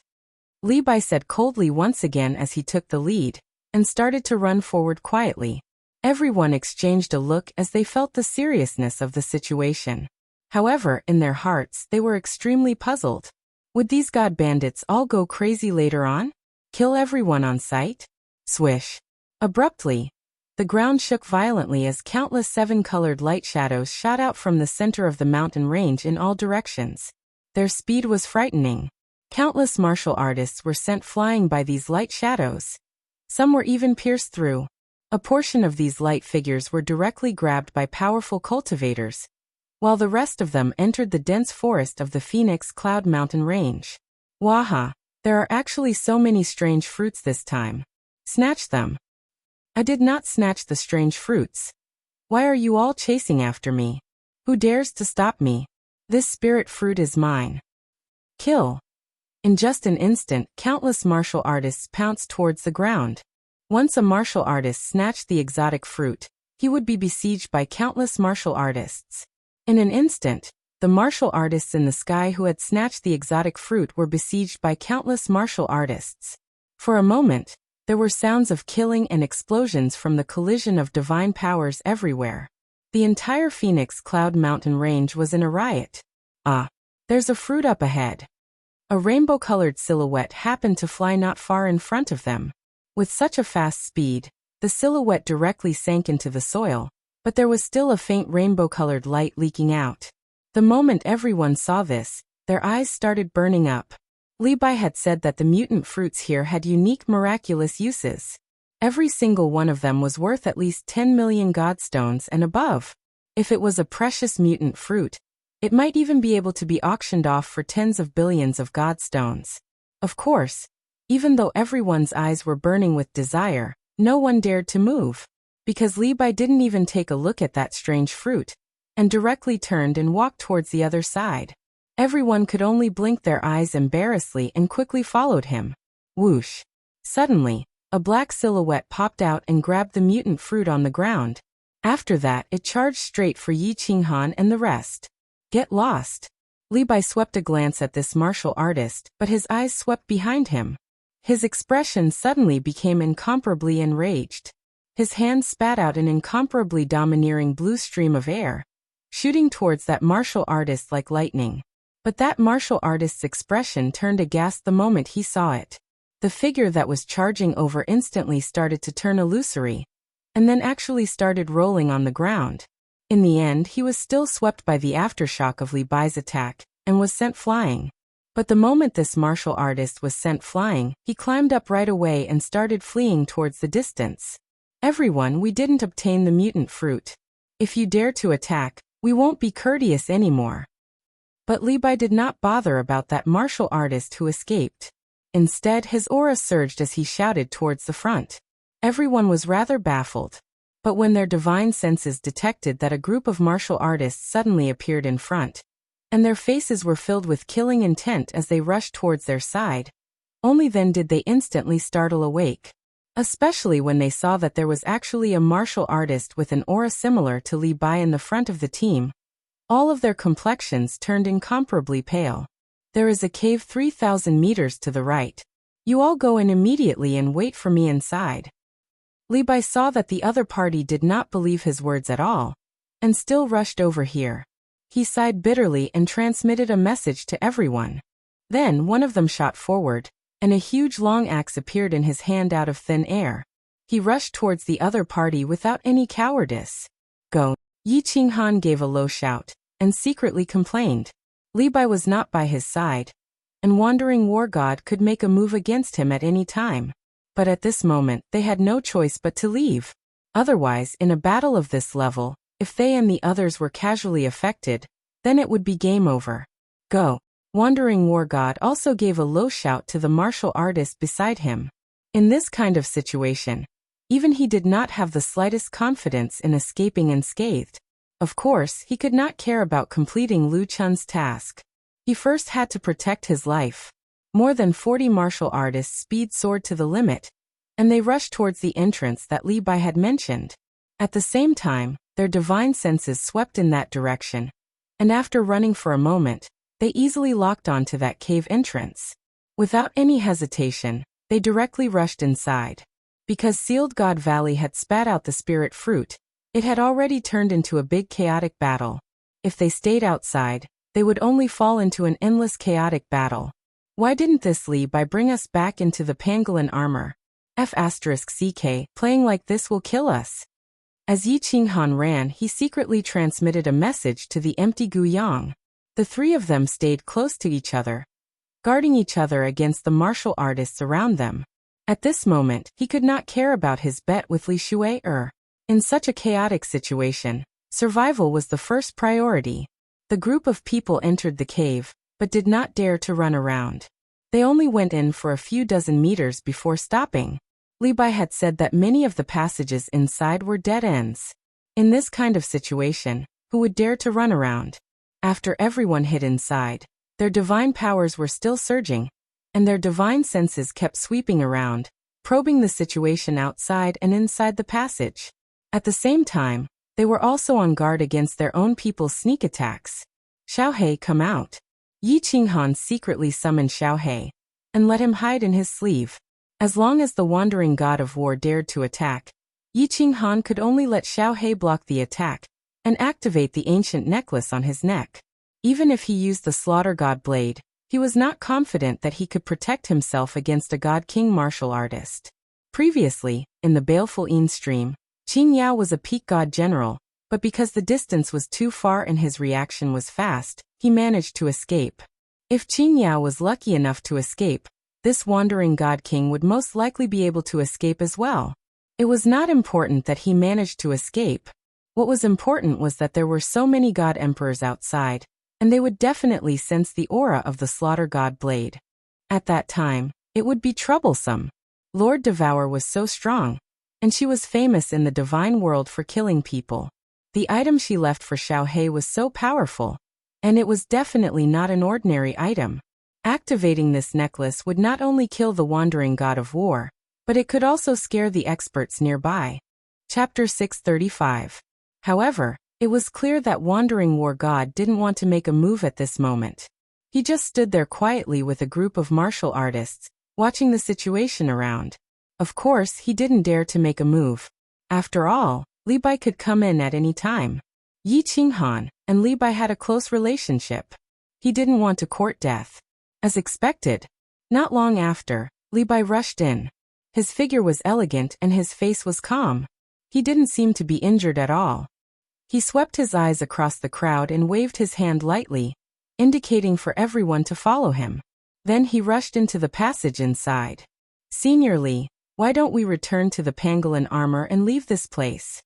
Li Bai said coldly once again as he took the lead, and started to run forward quietly. Everyone exchanged a look as they felt the seriousness of the situation. However, in their hearts, they were extremely puzzled. Would these god bandits all go crazy later on? Kill everyone on sight? Swish. Abruptly, the ground shook violently as countless seven-colored light shadows shot out from the center of the mountain range in all directions. Their speed was frightening. Countless martial artists were sent flying by these light shadows. Some were even pierced through. A portion of these light figures were directly grabbed by powerful cultivators, while the rest of them entered the dense forest of the Phoenix Cloud Mountain Range. Waha, there are actually so many strange fruits this time. Snatch them. I did not snatch the strange fruits. Why are you all chasing after me? Who dares to stop me? This spirit fruit is mine. Kill. In just an instant, countless martial artists pounced towards the ground. Once a martial artist snatched the exotic fruit, he would be besieged by countless martial artists. In an instant, the martial artists in the sky who had snatched the exotic fruit were besieged by countless martial artists. For a moment, there were sounds of killing and explosions from the collision of divine powers everywhere. The entire Phoenix Cloud Mountain Range was in a riot. Ah, there's a fruit up ahead. A rainbow-colored silhouette happened to fly not far in front of them. With such a fast speed, the silhouette directly sank into the soil, but there was still a faint rainbow-colored light leaking out. The moment everyone saw this, their eyes started burning up. Li Bai had said that the mutant fruits here had unique miraculous uses. Every single one of them was worth at least 10 million godstones and above. If it was a precious mutant fruit, it might even be able to be auctioned off for tens of billions of godstones. Of course, even though everyone's eyes were burning with desire, no one dared to move, because Li Bai didn't even take a look at that strange fruit, and directly turned and walked towards the other side. Everyone could only blink their eyes embarrassedly and quickly followed him. Whoosh! Suddenly, a black silhouette popped out and grabbed the mutant fruit on the ground. After that, it charged straight for Yi Qinghan and the rest. Get lost! Li Bai swept a glance at this martial artist, but his eyes swept behind him. His expression suddenly became incomparably enraged. His hand spat out an incomparably domineering blue stream of air, shooting towards that martial artist like lightning. But that martial artist's expression turned aghast the moment he saw it. The figure that was charging over instantly started to turn illusory, and then actually started rolling on the ground. In the end, he was still swept by the aftershock of Li Bai's attack, and was sent flying. But the moment this martial artist was sent flying, he climbed up right away and started fleeing towards the distance. Everyone, we didn't obtain the mutant fruit. If you dare to attack, we won't be courteous anymore. But Li Bai did not bother about that martial artist who escaped. Instead, his aura surged as he shouted towards the front. Everyone was rather baffled. But when their divine senses detected that a group of martial artists suddenly appeared in front, and their faces were filled with killing intent as they rushed towards their side, only then did they instantly startle awake. Especially when they saw that there was actually a martial artist with an aura similar to Li Bai in the front of the team. All of their complexions turned incomparably pale. There is a cave 3,000 meters to the right. You all go in immediately and wait for me inside. Li Bai saw that the other party did not believe his words at all, and still rushed over here. He sighed bitterly and transmitted a message to everyone. Then one of them shot forward, and a huge long axe appeared in his hand out of thin air. He rushed towards the other party without any cowardice. Go! Yi Qinghan gave a low shout, and secretly complained. Li Bai was not by his side, and Wandering War God could make a move against him at any time. But at this moment, they had no choice but to leave. Otherwise, in a battle of this level, if they and the others were casually affected, then it would be game over. Go! Wandering War God also gave a low shout to the martial artist beside him. In this kind of situation, even he did not have the slightest confidence in escaping unscathed. Of course, he could not care about completing Lu Chun's task. He first had to protect his life. More than 40 martial artists speed soared to the limit, and they rushed towards the entrance that Li Bai had mentioned. At the same time, their divine senses swept in that direction, and after running for a moment, they easily locked onto that cave entrance. Without any hesitation, they directly rushed inside. Because Sealed God Valley had spat out the spirit fruit, it had already turned into a big chaotic battle. If they stayed outside, they would only fall into an endless chaotic battle. Why didn't this Li Bai bring us back into the pangolin armor? F***CK, playing like this will kill us. As Yi Qinghan ran, he secretly transmitted a message to the empty Guyang. The three of them stayed close to each other, guarding each other against the martial artists around them. At this moment, he could not care about his bet with Li Shui. In such a chaotic situation, survival was the first priority. The group of people entered the cave, but did not dare to run around. They only went in for a few dozen meters before stopping. Li Bai had said that many of the passages inside were dead ends. In this kind of situation, who would dare to run around? After everyone hid inside, their divine powers were still surging, and their divine senses kept sweeping around, probing the situation outside and inside the passage. At the same time, they were also on guard against their own people's sneak attacks. Xiaohe, come out. Yi Qinghan secretly summoned Xiaohe, and let him hide in his sleeve. As long as the wandering god of war dared to attack, Yi Qinghan could only let Xiaohe block the attack, and activate the ancient necklace on his neck. Even if he used the slaughter god blade, he was not confident that he could protect himself against a god-king martial artist. Previously, in the baleful Yin stream, Qing Yao was a peak god general, but because the distance was too far and his reaction was fast, he managed to escape. If Qing Yao was lucky enough to escape, this wandering god king would most likely be able to escape as well. It was not important that he managed to escape. What was important was that there were so many god emperors outside, and they would definitely sense the aura of the slaughter god blade. At that time, it would be troublesome. Lord Devour was so strong, and she was famous in the divine world for killing people. The item she left for Xiaohei was so powerful, and it was definitely not an ordinary item. Activating this necklace would not only kill the wandering god of war, but it could also scare the experts nearby. Chapter 635. However, it was clear that wandering war god didn't want to make a move at this moment. He just stood there quietly with a group of martial artists, watching the situation around. Of course, he didn't dare to make a move. After all, Li Bai could come in at any time. Yi Qinghan and Li Bai had a close relationship. He didn't want to court death. As expected, not long after, Li Bai rushed in. His figure was elegant and his face was calm. He didn't seem to be injured at all. He swept his eyes across the crowd and waved his hand lightly, indicating for everyone to follow him. Then he rushed into the passage inside. Senior Li, why don't we return to the pangolin armor and leave this place?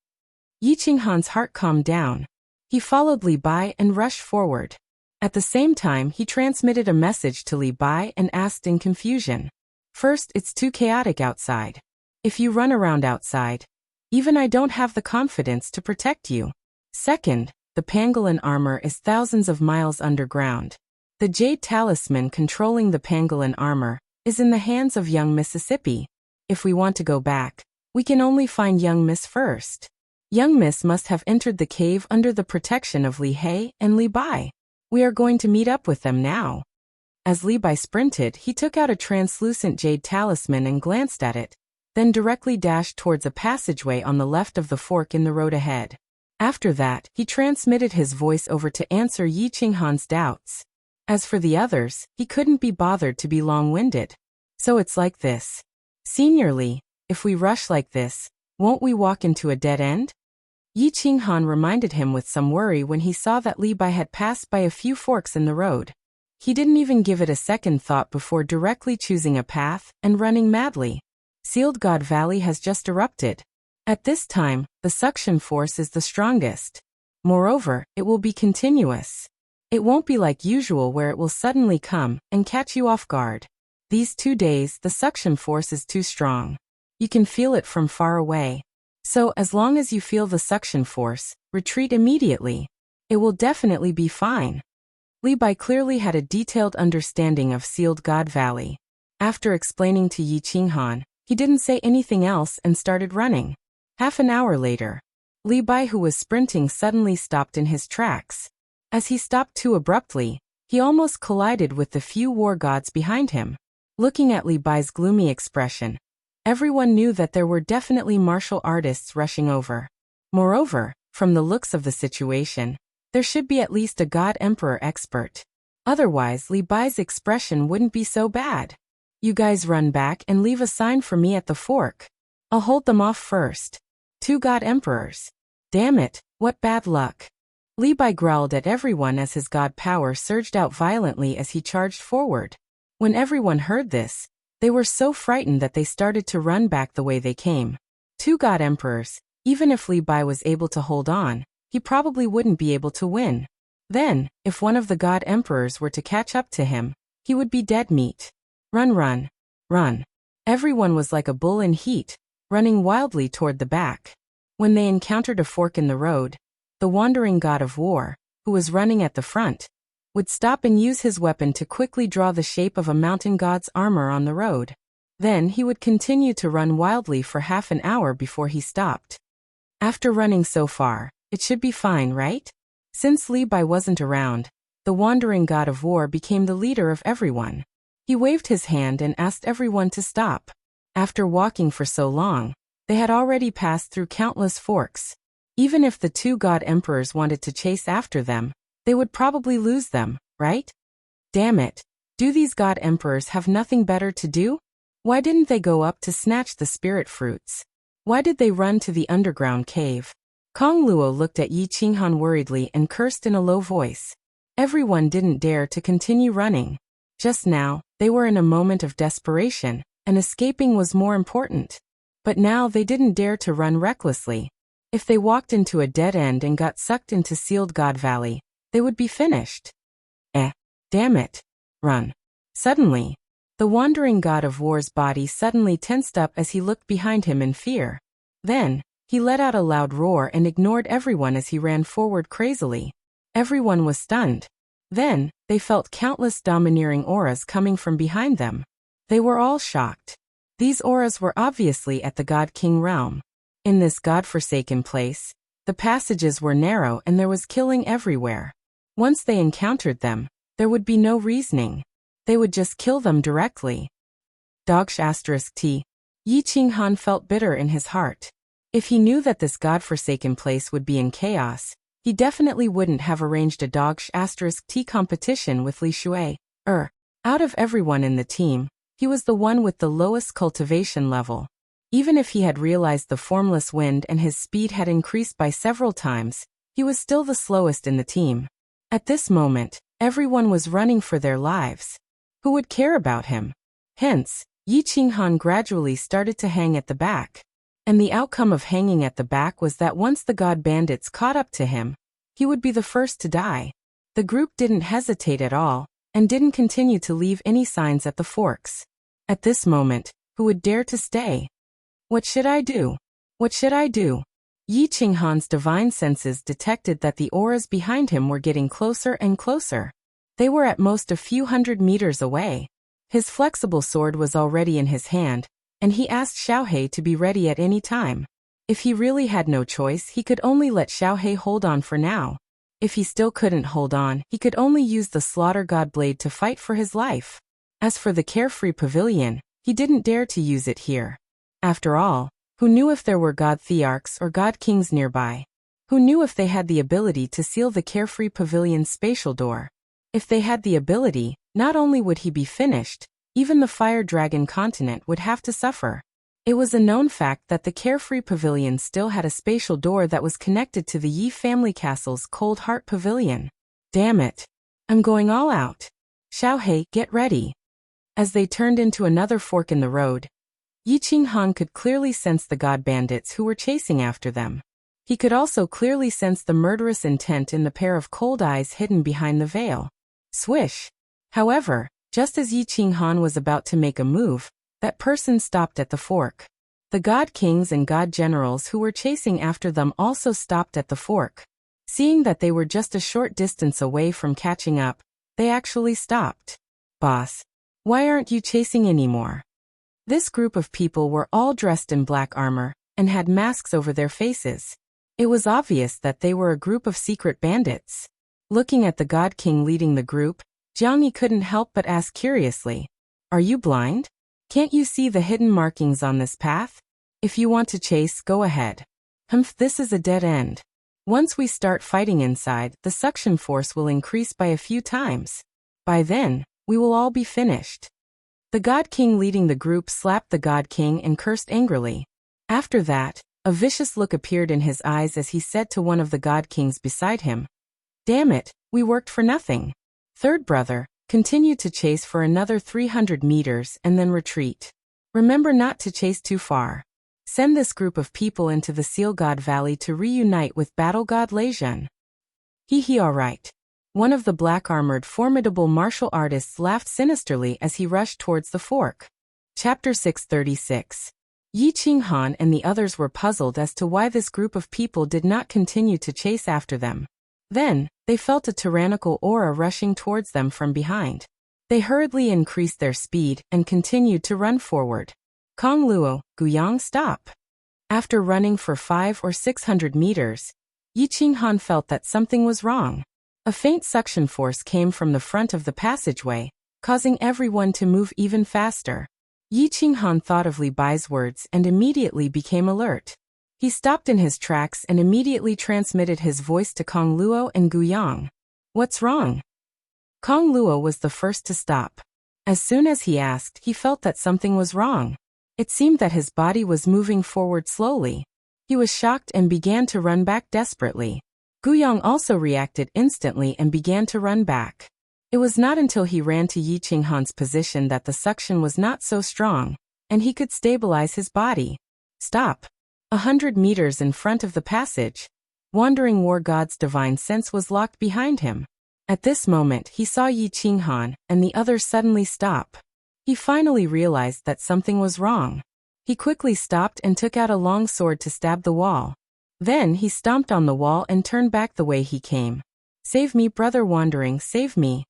Yi Qinghan's heart calmed down. He followed Li Bai and rushed forward. At the same time, he transmitted a message to Li Bai and asked in confusion. First, it's too chaotic outside. If you run around outside, even I don't have the confidence to protect you. Second, the pangolin armor is thousands of miles underground. The jade talisman controlling the pangolin armor is in the hands of young Mississippi. If we want to go back, we can only find young Miss first. Young Miss must have entered the cave under the protection of Li Hei and Li Bai. We are going to meet up with them now. As Li Bai sprinted, he took out a translucent jade talisman and glanced at it, then directly dashed towards a passageway on the left of the fork in the road ahead. After that, he transmitted his voice over to answer Yi Qinghan's doubts. As for the others, he couldn't be bothered to be long-winded. So it's like this. Senior Li, if we rush like this, won't we walk into a dead end? Yi Qinghan reminded him with some worry when he saw that Li Bai had passed by a few forks in the road. He didn't even give it a second thought before directly choosing a path and running madly. Sealed God Valley has just erupted. At this time, the suction force is the strongest. Moreover, it will be continuous. It won't be like usual where it will suddenly come and catch you off guard. These 2 days, the suction force is too strong. You can feel it from far away. So, as long as you feel the suction force, retreat immediately. It will definitely be fine. Li Bai clearly had a detailed understanding of Sealed God Valley. After explaining to Yi Qinghan, he didn't say anything else and started running. Half an hour later, Li Bai, who was sprinting, suddenly stopped in his tracks. As he stopped too abruptly, he almost collided with the few war gods behind him. Looking at Li Bai's gloomy expression, everyone knew that there were definitely martial artists rushing over. Moreover, from the looks of the situation, there should be at least a god emperor expert. Otherwise, Li Bai's expression wouldn't be so bad. You guys run back and leave a sign for me at the fork. I'll hold them off first. 2 god emperors. Damn it, what bad luck. Li Bai growled at everyone as his god power surged out violently as he charged forward. When everyone heard this, they were so frightened that they started to run back the way they came. 2 god emperors, even if Li Bai was able to hold on, he probably wouldn't be able to win. Then, if one of the god emperors were to catch up to him, he would be dead meat. Run, run, run. Everyone was like a bull in heat, running wildly toward the back. When they encountered a fork in the road, the wandering god of war, who was running at the front, would stop and use his weapon to quickly draw the shape of a mountain god's armor on the road. Then he would continue to run wildly for half an hour before he stopped. After running so far, it should be fine, right? Since Li Bai wasn't around, the wandering god of war became the leader of everyone. He waved his hand and asked everyone to stop. After walking for so long, they had already passed through countless forks. Even if the 2 god emperors wanted to chase after them, they would probably lose them, right? Damn it. Do these god emperors have nothing better to do? Why didn't they go up to snatch the spirit fruits? Why did they run to the underground cave? Kong Luo looked at Yi Qinghan worriedly and cursed in a low voice. Everyone didn't dare to continue running. Just now, they were in a moment of desperation, and escaping was more important. But now they didn't dare to run recklessly. If they walked into a dead end and got sucked into Sealed God Valley, they would be finished. Damn it. Run. Suddenly, the wandering god of war's body suddenly tensed up as he looked behind him in fear. Then, he let out a loud roar and ignored everyone as he ran forward crazily. Everyone was stunned. Then, they felt countless domineering auras coming from behind them. They were all shocked. These auras were obviously at the God King realm. In this god-forsaken place, the passages were narrow and there was killing everywhere. Once they encountered them, there would be no reasoning. They would just kill them directly. T. Yi Qinghan felt bitter in his heart. If he knew that this god-forsaken place would be in chaos, he definitely wouldn't have arranged a T competition with Li Shui. Out of everyone in the team, he was the one with the lowest cultivation level. Even if he had realized the formless wind and his speed had increased by several times, he was still the slowest in the team. At this moment, everyone was running for their lives. Who would care about him? Hence, Yi Qinghan gradually started to hang at the back. And the outcome of hanging at the back was that once the god bandits caught up to him, he would be the first to die. The group didn't hesitate at all, and didn't continue to leave any signs at the forks. At this moment, who would dare to stay? What should I do? What should I do? Yi Qinghan's divine senses detected that the auras behind him were getting closer and closer. They were at most a few hundred meters away. His flexible sword was already in his hand, and he asked Xiaohei to be ready at any time. If he really had no choice, he could only let Xiaohei hold on for now. If he still couldn't hold on, he could only use the Slaughter God Blade to fight for his life. As for the Carefree Pavilion, he didn't dare to use it here. After all, who knew if there were God Thearchs or God Kings nearby? Who knew if they had the ability to seal the Carefree Pavilion's spatial door? If they had the ability, not only would he be finished, even the Fire Dragon continent would have to suffer. It was a known fact that the Carefree Pavilion still had a spatial door that was connected to the Yi family castle's Cold Heart Pavilion. Damn it. I'm going all out. Xiaohei, get ready. As they turned into another fork in the road, Yi Qinghan could clearly sense the god bandits who were chasing after them. He could also clearly sense the murderous intent in the pair of cold eyes hidden behind the veil. Swish! However, just as Yi Qinghan was about to make a move, that person stopped at the fork. The god kings and god generals who were chasing after them also stopped at the fork. Seeing that they were just a short distance away from catching up, they actually stopped. Boss, why aren't you chasing anymore? This group of people were all dressed in black armor, and had masks over their faces. It was obvious that they were a group of secret bandits. Looking at the God King leading the group, Jiang Yi couldn't help but ask curiously, "Are you blind? Can't you see the hidden markings on this path? If you want to chase, go ahead. This is a dead end. Once we start fighting inside, the suction force will increase by a few times. By then, we will all be finished." The God King leading the group slapped the God King and cursed angrily. After that, a vicious look appeared in his eyes as he said to one of the God Kings beside him, "Damn it, we worked for nothing." Third brother, continue to chase for another 300 meters and then retreat. Remember not to chase too far. Send this group of people into the Seal God Valley to reunite with Battle God Leijun. Alright. One of the black-armored formidable martial artists laughed sinisterly as he rushed towards the fork. Chapter 636. Yi Qinghan and the others were puzzled as to why this group of people did not continue to chase after them. Then, they felt a tyrannical aura rushing towards them from behind. They hurriedly increased their speed and continued to run forward. Kong Luo, Guyang, stop. After running for 500 or 600 meters, Yi Qinghan felt that something was wrong. A faint suction force came from the front of the passageway, causing everyone to move even faster. Yi Qinghan thought of Li Bai's words and immediately became alert. He stopped in his tracks and immediately transmitted his voice to Kong Luo and Guyang. What's wrong? Kong Luo was the first to stop. As soon as he asked, he felt that something was wrong. It seemed that his body was moving forward slowly. He was shocked and began to run back desperately. Guyang also reacted instantly and began to run back. It was not until he ran to Yi Qinghan's position that the suction was not so strong, and he could stabilize his body. Stop. 100 meters in front of the passage. Wandering War God's divine sense was locked behind him. At this moment he saw Yi Qinghan and the others suddenly stop. He finally realized that something was wrong. He quickly stopped and took out a long sword to stab the wall. Then he stomped on the wall and turned back the way he came. Save me, brother Wandering, save me.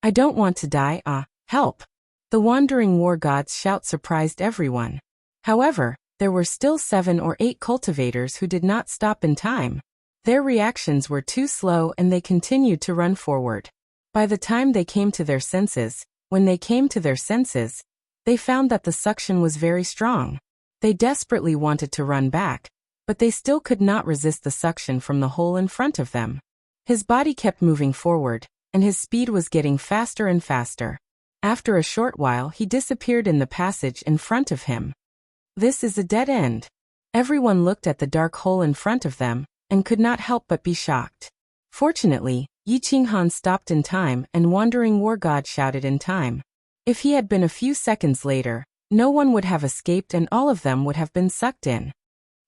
I don't want to die, help. The Wandering War God's shout surprised everyone. However, there were still 7 or 8 cultivators who did not stop in time. Their reactions were too slow and they continued to run forward. By the time they came to their senses, they found that the suction was very strong. They desperately wanted to run back, but they still could not resist the suction from the hole in front of them. His body kept moving forward, and his speed was getting faster and faster. After a short while, he disappeared in the passage in front of him. This is a dead end. Everyone looked at the dark hole in front of them, and could not help but be shocked. Fortunately, Yi Qinghan stopped in time and Wandering War God shouted in time. If he had been a few seconds later, no one would have escaped and all of them would have been sucked in.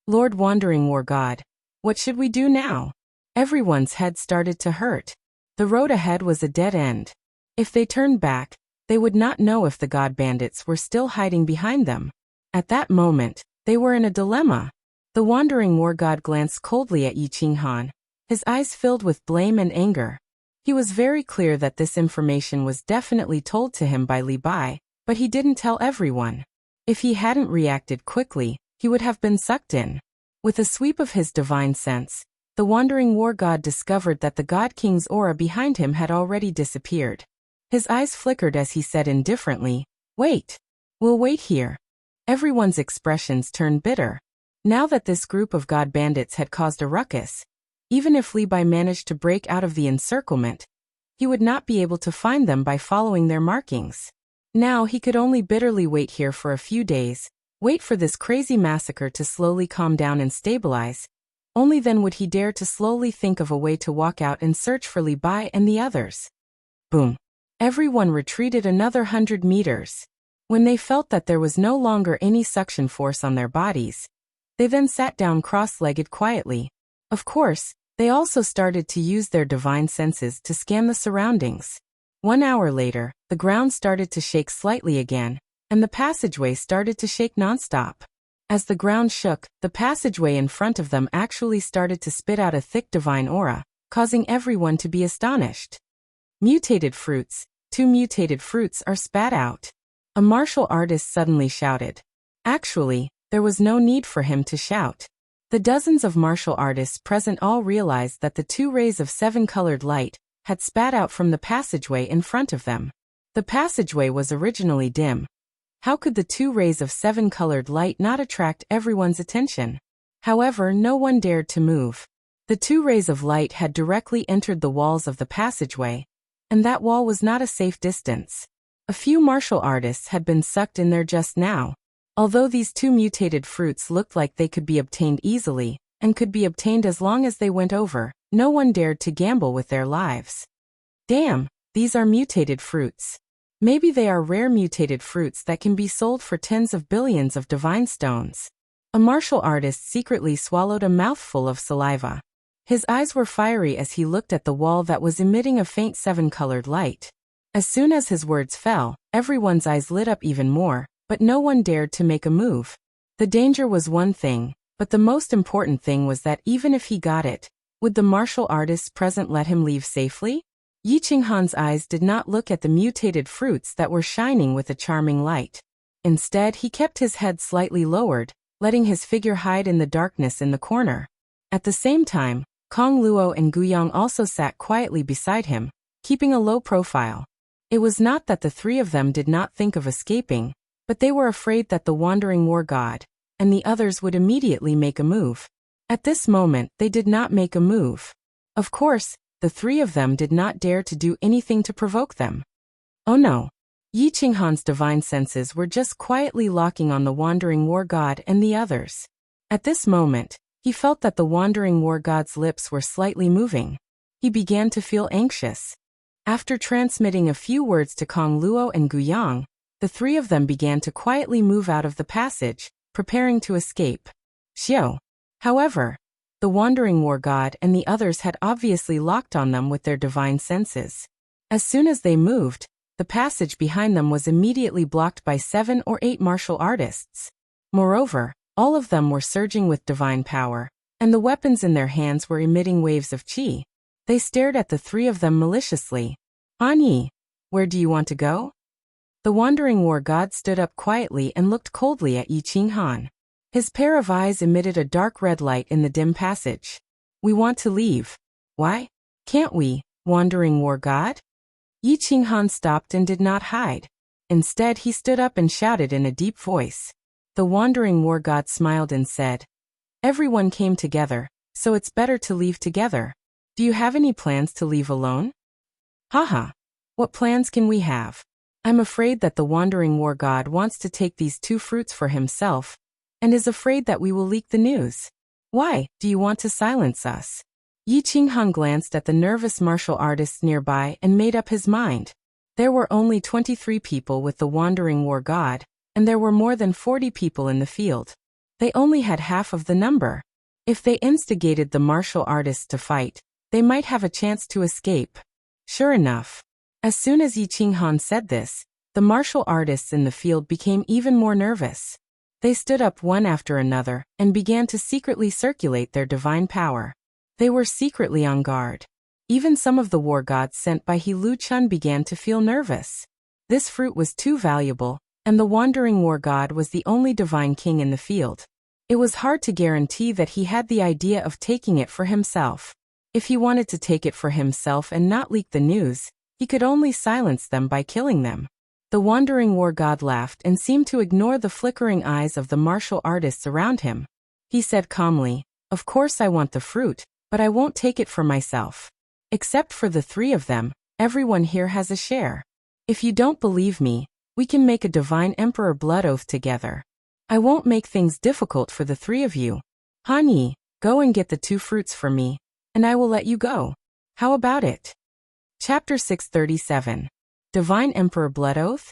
Lord Wandering War God, what should we do now? Everyone's head started to hurt. The road ahead was a dead end. If they turned back, they would not know if the God bandits were still hiding behind them. At that moment, they were in a dilemma. The Wandering War God glanced coldly at Yi Qinghan, his eyes filled with blame and anger. He was very clear that this information was definitely told to him by Li Bai, but he didn't tell everyone. If he hadn't reacted quickly, he would have been sucked in. With a sweep of his divine sense, the Wandering War God discovered that the God King's aura behind him had already disappeared. His eyes flickered as he said indifferently, "Wait. We'll wait here." Everyone's expressions turned bitter. Now that this group of God bandits had caused a ruckus, even if Li Bai managed to break out of the encirclement, he would not be able to find them by following their markings. Now he could only bitterly wait here for a few days, wait for this crazy massacre to slowly calm down and stabilize. Only then would he dare to slowly think of a way to walk out and search for Li Bai and the others. Boom. Everyone retreated another 100 meters. When they felt that there was no longer any suction force on their bodies, they then sat down cross-legged quietly. Of course, they also started to use their divine senses to scan the surroundings. 1 hour later, the ground started to shake slightly again, and the passageway started to shake nonstop. As the ground shook, the passageway in front of them actually started to spit out a thick divine aura, causing everyone to be astonished. Mutated fruits. 2 mutated fruits are spat out. A martial artist suddenly shouted. Actually, there was no need for him to shout. The dozens of martial artists present all realized that the 2 rays of 7-colored light had spat out from the passageway in front of them. The passageway was originally dim. How could the 2 rays of 7-colored light not attract everyone's attention? However, no one dared to move. The 2 rays of light had directly entered the walls of the passageway, and that wall was not a safe distance. A few martial artists had been sucked in there just now. Although these 2 mutated fruits looked like they could be obtained easily, and could be obtained as long as they went over, no one dared to gamble with their lives. Damn, these are mutated fruits. Maybe they are rare mutated fruits that can be sold for tens of billions of divine stones. A martial artist secretly swallowed a mouthful of saliva. His eyes were fiery as he looked at the wall that was emitting a faint 7-colored light. As soon as his words fell, everyone's eyes lit up even more, but no one dared to make a move. The danger was one thing, but the most important thing was that even if he got it, would the martial artists present let him leave safely? Yi Qinghan's eyes did not look at the mutated fruits that were shining with a charming light. Instead, he kept his head slightly lowered, letting his figure hide in the darkness in the corner. At the same time, Kong Luo and Guyang also sat quietly beside him, keeping a low profile. It was not that the 3 of them did not think of escaping, but they were afraid that the Wandering War God and the others would immediately make a move. At this moment, they did not make a move. Of course, the three of them did not dare to do anything to provoke them. Oh no! Yi Qinghan's divine senses were just quietly locking on the wandering war god and the others. At this moment, he felt that the wandering war god's lips were slightly moving. He began to feel anxious. After transmitting a few words to Kong Luo and Guyang, the three of them began to quietly move out of the passage, preparing to escape. Xiao. However, the wandering war god and the others had obviously locked on them with their divine senses. As soon as they moved, the passage behind them was immediately blocked by 7 or 8 martial artists. Moreover, all of them were surging with divine power, and the weapons in their hands were emitting waves of qi. They stared at the three of them maliciously. Han Yi, where do you want to go? The wandering war god stood up quietly and looked coldly at Yi Qinghan. His pair of eyes emitted a dark red light in the dim passage. We want to leave. Why? Can't we, wandering war god? Yi Qinghan stopped and did not hide. Instead, he stood up and shouted in a deep voice. The wandering war god smiled and said, everyone came together, so it's better to leave together. Do you have any plans to leave alone? Haha. What plans can we have? I'm afraid that the wandering war god wants to take these 2 fruits for himself, and is afraid that we will leak the news. Why do you want to silence us? Yi Qinghan glanced at the nervous martial artists nearby and made up his mind. There were only 23 people with the wandering war god, and there were more than 40 people in the field. They only had half of the number. If they instigated the martial artists to fight, they might have a chance to escape. Sure enough, as soon as Yi Qinghan said this, the martial artists in the field became even more nervous. They stood up one after another and began to secretly circulate their divine power. They were secretly on guard. Even some of the war gods sent by He Lu Chun began to feel nervous. This fruit was too valuable, and the wandering war god was the only divine king in the field. It was hard to guarantee that he had the idea of taking it for himself. If he wanted to take it for himself and not leak the news, he could only silence them by killing them. The wandering war god laughed and seemed to ignore the flickering eyes of the martial artists around him. He said calmly, of course I want the fruit, but I won't take it for myself. Except for the 3 of them, everyone here has a share. If you don't believe me, we can make a divine emperor blood oath together. I won't make things difficult for the 3 of you. Han Yi, go and get the 2 fruits for me, and I will let you go. How about it? Chapter 637. Divine Emperor Blood Oath?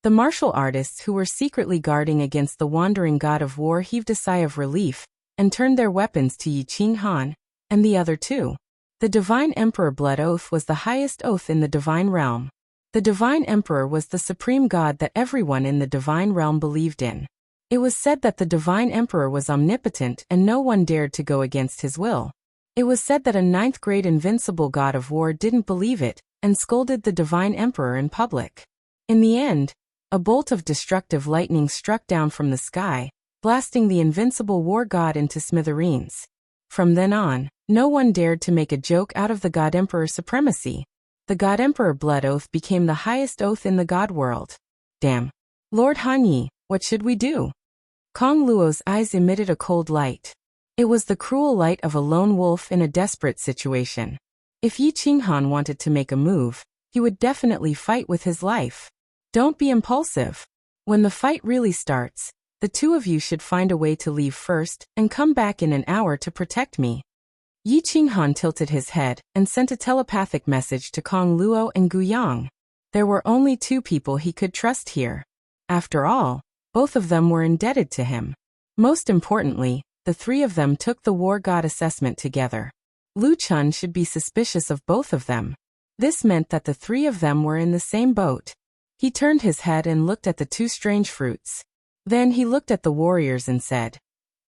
The martial artists who were secretly guarding against the wandering god of war heaved a sigh of relief, and turned their weapons to Yi Qinghan, and the other 2. The Divine Emperor Blood Oath was the highest oath in the divine realm. The Divine Emperor was the supreme god that everyone in the divine realm believed in. It was said that the Divine Emperor was omnipotent and no one dared to go against his will. It was said that a 9th-grade invincible god of war didn't believe it, and scolded the Divine Emperor in public. In the end, a bolt of destructive lightning struck down from the sky, blasting the invincible war god into smithereens. From then on, no one dared to make a joke out of the God Emperor's supremacy. The God Emperor Blood Oath became the highest oath in the God world. Damn. Lord Han Yi, what should we do? Kong Luo's eyes emitted a cold light. It was the cruel light of a lone wolf in a desperate situation. If Yi Qinghan wanted to make a move, he would definitely fight with his life. Don't be impulsive. When the fight really starts, the 2 of you should find a way to leave first and come back in an hour to protect me. Yi Qinghan tilted his head and sent a telepathic message to Kong Luo and Guyang. There were only 2 people he could trust here. After all, both of them were indebted to him. Most importantly, the 3 of them took the war god assessment together. Lu Chun should be suspicious of both of them. This meant that the 3 of them were in the same boat. He turned his head and looked at the 2 strange fruits. Then he looked at the warriors and said,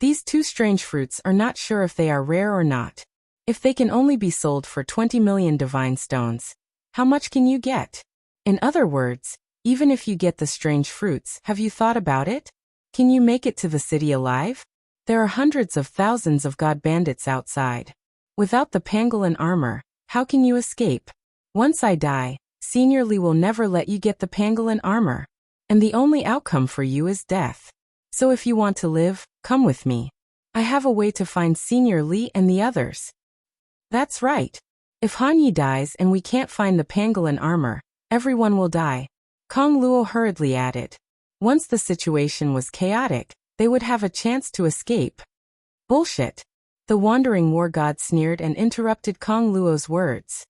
these 2 strange fruits are not sure if they are rare or not. If they can only be sold for 20 million divine stones, how much can you get? In other words, even if you get the strange fruits, have you thought about it? Can you make it to the city alive? There are hundreds of thousands of god bandits outside. Without the pangolin armor, how can you escape? Once I die, Senior Li will never let you get the pangolin armor. And the only outcome for you is death. So if you want to live, come with me. I have a way to find Senior Li and the others. That's right. If Han Yi dies and we can't find the pangolin armor, everyone will die. Kong Luo hurriedly added. Once the situation was chaotic, they would have a chance to escape. Bullshit. The wandering war god sneered and interrupted Kong Luo's words.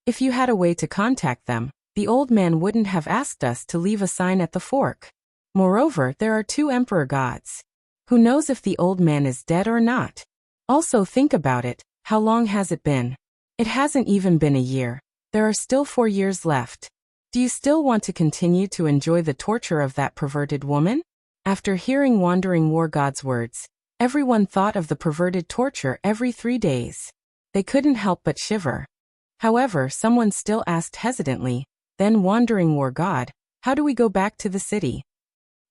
If you had a way to contact them, the old man wouldn't have asked us to leave a sign at the fork. Moreover, there are 2 emperor gods. Who knows if the old man is dead or not? Also think about it, how long has it been? It hasn't even been a year. There are still 4 years left. Do you still want to continue to enjoy the torture of that perverted woman? After hearing Wandering War God's words, everyone thought of the perverted torture every 3 days. They couldn't help but shiver. However, someone still asked hesitantly, then Wandering War God, how do we go back to the city?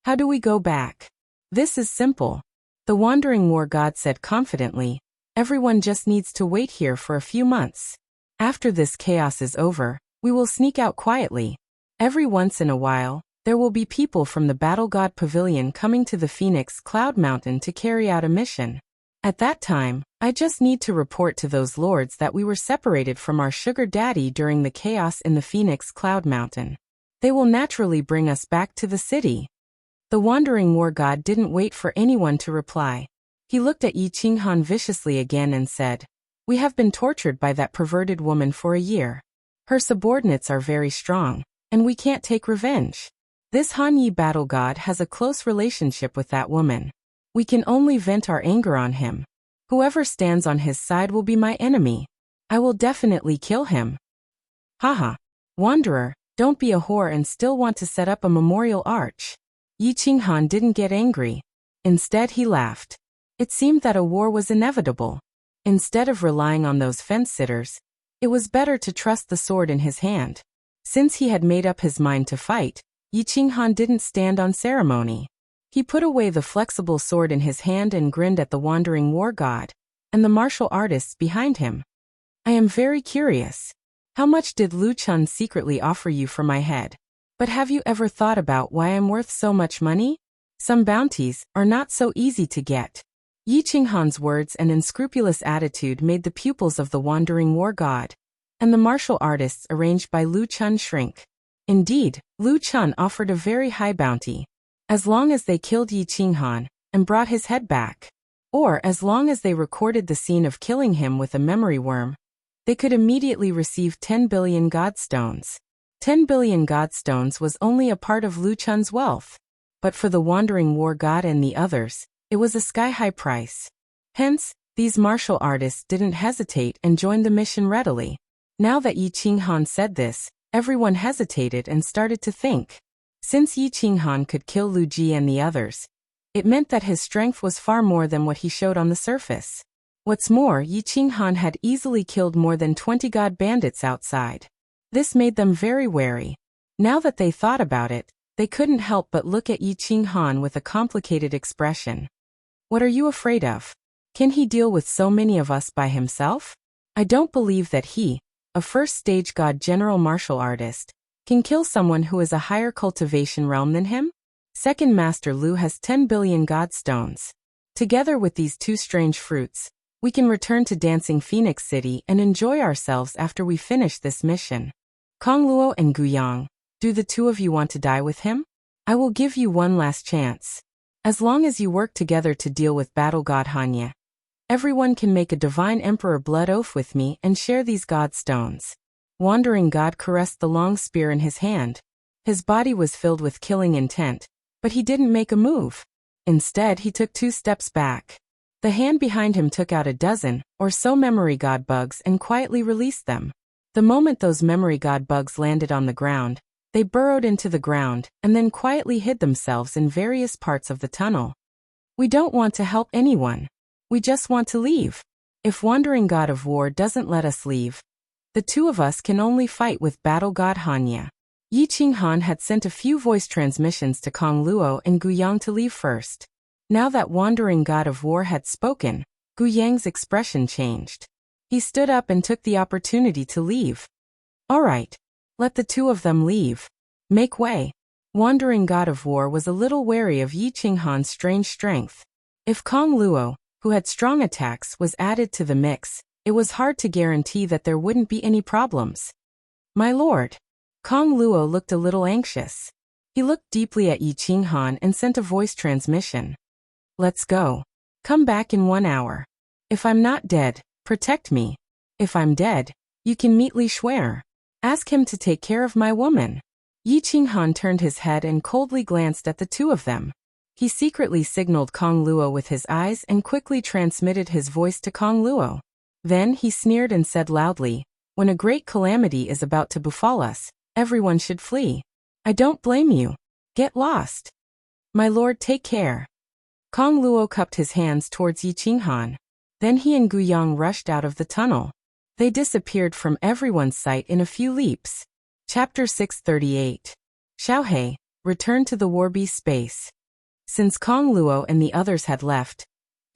How do we go back? This is simple. The Wandering War God said confidently, everyone just needs to wait here for a few months. After this chaos is over, we will sneak out quietly. Every once in a while, there will be people from the Battle God Pavilion coming to the Phoenix Cloud Mountain to carry out a mission. At that time, I just need to report to those lords that we were separated from our sugar daddy during the chaos in the Phoenix Cloud Mountain. They will naturally bring us back to the city. The Wandering War God didn't wait for anyone to reply. He looked at Yi Qinghan viciously again and said, we have been tortured by that perverted woman for a year. Her subordinates are very strong, and we can't take revenge. This Han Yi battle god has a close relationship with that woman. We can only vent our anger on him. Whoever stands on his side will be my enemy. I will definitely kill him. Haha. Wanderer, don't be a whore and still want to set up a memorial arch. Yi Qinghan didn't get angry. Instead he laughed. It seemed that a war was inevitable. Instead of relying on those fence-sitters, it was better to trust the sword in his hand. Since he had made up his mind to fight, Yi Qinghan didn't stand on ceremony. He put away the flexible sword in his hand and grinned at the Wandering War God and the martial artists behind him. I am very curious. How much did Lu Chun secretly offer you for my head? But have you ever thought about why I'm worth so much money? Some bounties are not so easy to get. Yi Qinghan's words and unscrupulous attitude made the pupils of the Wandering War God and the martial artists arranged by Lu Chun shrink. Indeed, Lu Chun offered a very high bounty, as long as they killed Yi Qinghan and brought his head back, or as long as they recorded the scene of killing him with a memory worm, they could immediately receive 10 billion godstones. 10 billion godstones was only a part of Lu Chun's wealth, but for the Wandering War God and the others, it was a sky-high price. Hence, these martial artists didn't hesitate and joined the mission readily. Now that Yi Qinghan said this, everyone hesitated and started to think. Since Yi Qinghan could kill Lu Ji and the others, it meant that his strength was far more than what he showed on the surface. What's more, Yi Qinghan had easily killed more than 20 god bandits outside. This made them very wary. Now that they thought about it, they couldn't help but look at Yi Qinghan with a complicated expression. What are you afraid of? Can he deal with so many of us by himself? I don't believe that he, a first-stage god general martial artist, can kill someone who is a higher cultivation realm than him? Second Master Lu has 10 billion godstones. Together with these 2 strange fruits, we can return to Dancing Phoenix City and enjoy ourselves after we finish this mission. Kong Luo and Guyang, do the 2 of you want to die with him? I will give you one last chance. As long as you work together to deal with Battle God Hanya, everyone can make a Divine Emperor blood oath with me and share these godstones. Wandering God caressed the long spear in his hand. His body was filled with killing intent, but he didn't make a move. Instead, he took 2 steps back. The hand behind him took out a dozen or so memory god bugs and quietly released them. The moment those memory god bugs landed on the ground, they burrowed into the ground and then quietly hid themselves in various parts of the tunnel. We don't want to help anyone. We just want to leave. If Wandering God of War doesn't let us leave, the 2 of us can only fight with Battle God Hanya. Yi Qinghan had sent a few voice transmissions to Kong Luo and Guyang to leave first. Now that Wandering God of War had spoken, Guyang's expression changed. He stood up and took the opportunity to leave. All right. Let the 2 of them leave. Make way. Wandering God of War was a little wary of Yi Qinghan's strange strength. If Kong Luo, who had strong attacks, was added to the mix, It was hard to guarantee that there wouldn't be any problems. My lord. Kong Luo looked a little anxious. He looked deeply at Yi Qinghan and sent a voice transmission. Let's go. Come back in 1 hour. If I'm not dead, protect me. If I'm dead, you can meet Li Shuer. Ask him to take care of my woman. Yi Qinghan turned his head and coldly glanced at the two of them. He secretly signaled Kong Luo with his eyes and quickly transmitted his voice to Kong Luo. Then he sneered and said loudly, when a great calamity is about to befall us, everyone should flee. I don't blame you. Get lost. My lord, take care. Kong Luo cupped his hands towards Yi Qinghan. Then he and Guyang rushed out of the tunnel. They disappeared from everyone's sight in a few leaps. Chapter 638. Xiaohe, return to the Warbeast space. Since Kong Luo and the others had left,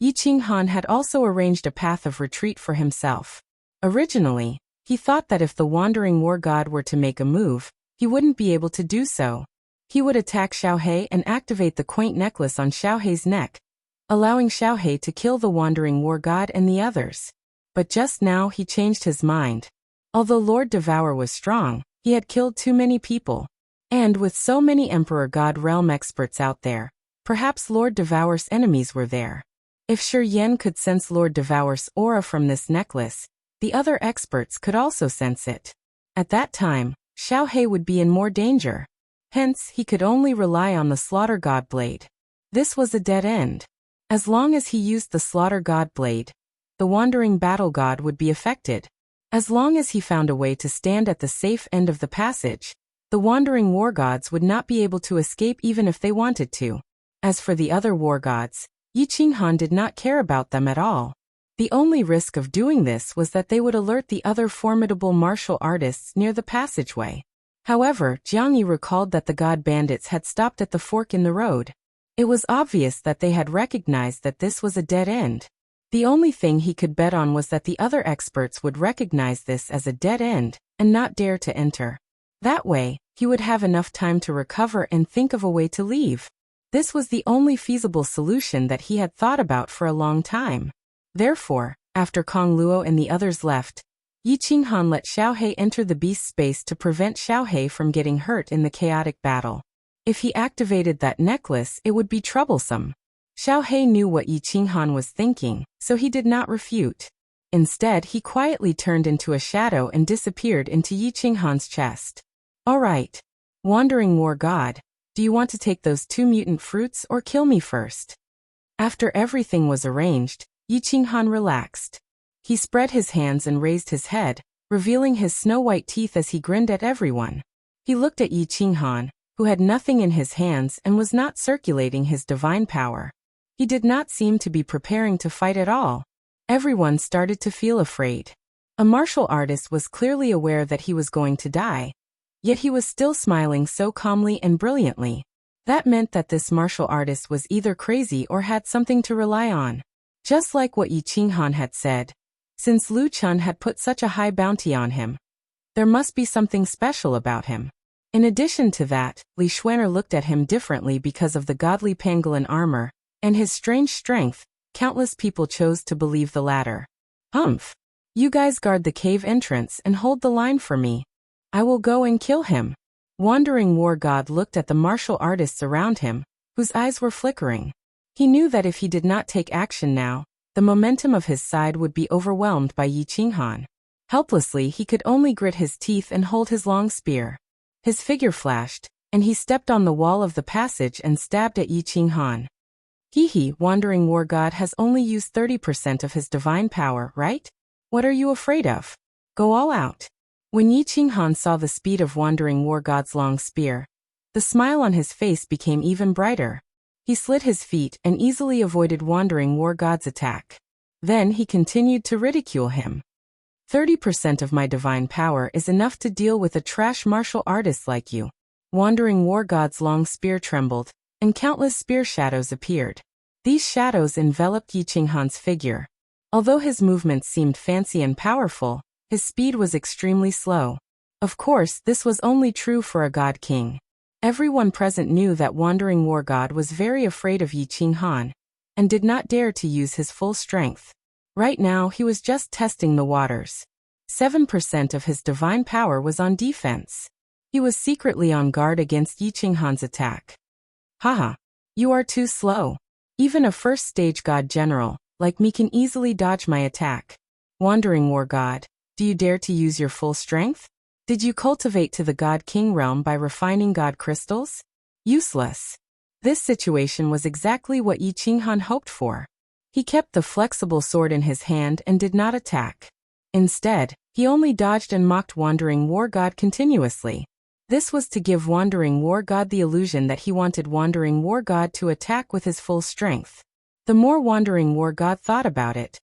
Yi Qinghan had also arranged a path of retreat for himself. Originally, he thought that if the wandering war god were to make a move, he wouldn't be able to do so. He would attack Xiaohe and activate the quaint necklace on Xiaohe's neck, allowing Xiaohe to kill the wandering war god and the others. But just now he changed his mind. Although Lord Devour was strong, he had killed too many people. And with so many Emperor God Realm experts out there, perhaps Lord Devour's enemies were there. If Shi Yan could sense Lord Devour's aura from this necklace, the other experts could also sense it. At that time, Xiaohe would be in more danger. Hence, he could only rely on the Slaughter God Blade. This was a dead end. As long as he used the Slaughter God Blade, the Wandering Battle God would be affected. As long as he found a way to stand at the safe end of the passage, the Wandering War Gods would not be able to escape even if they wanted to. As for the other war gods, Yi Qinghan did not care about them at all. The only risk of doing this was that they would alert the other formidable martial artists near the passageway. However, Jiang Yi recalled that the god bandits had stopped at the fork in the road. It was obvious that they had recognized that this was a dead end. The only thing he could bet on was that the other experts would recognize this as a dead end and not dare to enter. That way, he would have enough time to recover and think of a way to leave. This was the only feasible solution that he had thought about for a long time. Therefore, after Kong Luo and the others left, Yi Qinghan let Xiaohe enter the beast space to prevent Xiaohe from getting hurt in the chaotic battle. If he activated that necklace, it would be troublesome. Xiaohe knew what Yi Qinghan was thinking, so he did not refute. Instead, he quietly turned into a shadow and disappeared into Yi Qinghan's chest. All right. Wandering War God, do you want to take those 2 mutant fruits or kill me first? After everything was arranged, Yi Qinghan relaxed. He spread his hands and raised his head, revealing his snow-white teeth as he grinned at everyone. He looked at Yi Qinghan, who had nothing in his hands and was not circulating his divine power. He did not seem to be preparing to fight at all. Everyone started to feel afraid. A martial artist was clearly aware that he was going to die, yet he was still smiling so calmly and brilliantly. That meant that this martial artist was either crazy or had something to rely on. Just like what Yi Qinghan had said, since Lu Chun had put such a high bounty on him, there must be something special about him. In addition to that, Li Shuer looked at him differently because of the godly pangolin armor and his strange strength. Countless people chose to believe the latter. Humph! You guys guard the cave entrance and hold the line for me. I will go and kill him. Wandering War God looked at the martial artists around him, whose eyes were flickering. He knew that if he did not take action now, the momentum of his side would be overwhelmed by Yi Qinghan. Helplessly, he could only grit his teeth and hold his long spear. His figure flashed, and he stepped on the wall of the passage and stabbed at Yi Qinghan. Wandering War God has only used 30% of his divine power, right? What are you afraid of? Go all out. When Yi Qinghan saw the speed of Wandering War God's long spear, the smile on his face became even brighter. He slid his feet and easily avoided Wandering War God's attack. Then he continued to ridicule him. 30% of my divine power is enough to deal with a trash martial artist like you. Wandering War God's long spear trembled, and countless spear shadows appeared. These shadows enveloped Yi Qinghan's figure. Although his movements seemed fancy and powerful, his speed was extremely slow. Of course, this was only true for a god king. Everyone present knew that Wandering War God was very afraid of Yi Qinghan, and did not dare to use his full strength. Right now he was just testing the waters. 7% of his divine power was on defense. He was secretly on guard against Yiqinghan's attack. Haha. You are too slow. Even a first-stage god general, like me, can easily dodge my attack. Wandering War God, do you dare to use your full strength? Did you cultivate to the God King realm by refining god crystals? Useless. This situation was exactly what Yiqinghan hoped for. He kept the flexible sword in his hand and did not attack. Instead, he only dodged and mocked Wandering War God continuously. This was to give Wandering War God the illusion that he wanted Wandering War God to attack with his full strength. The more Wandering War God thought about it,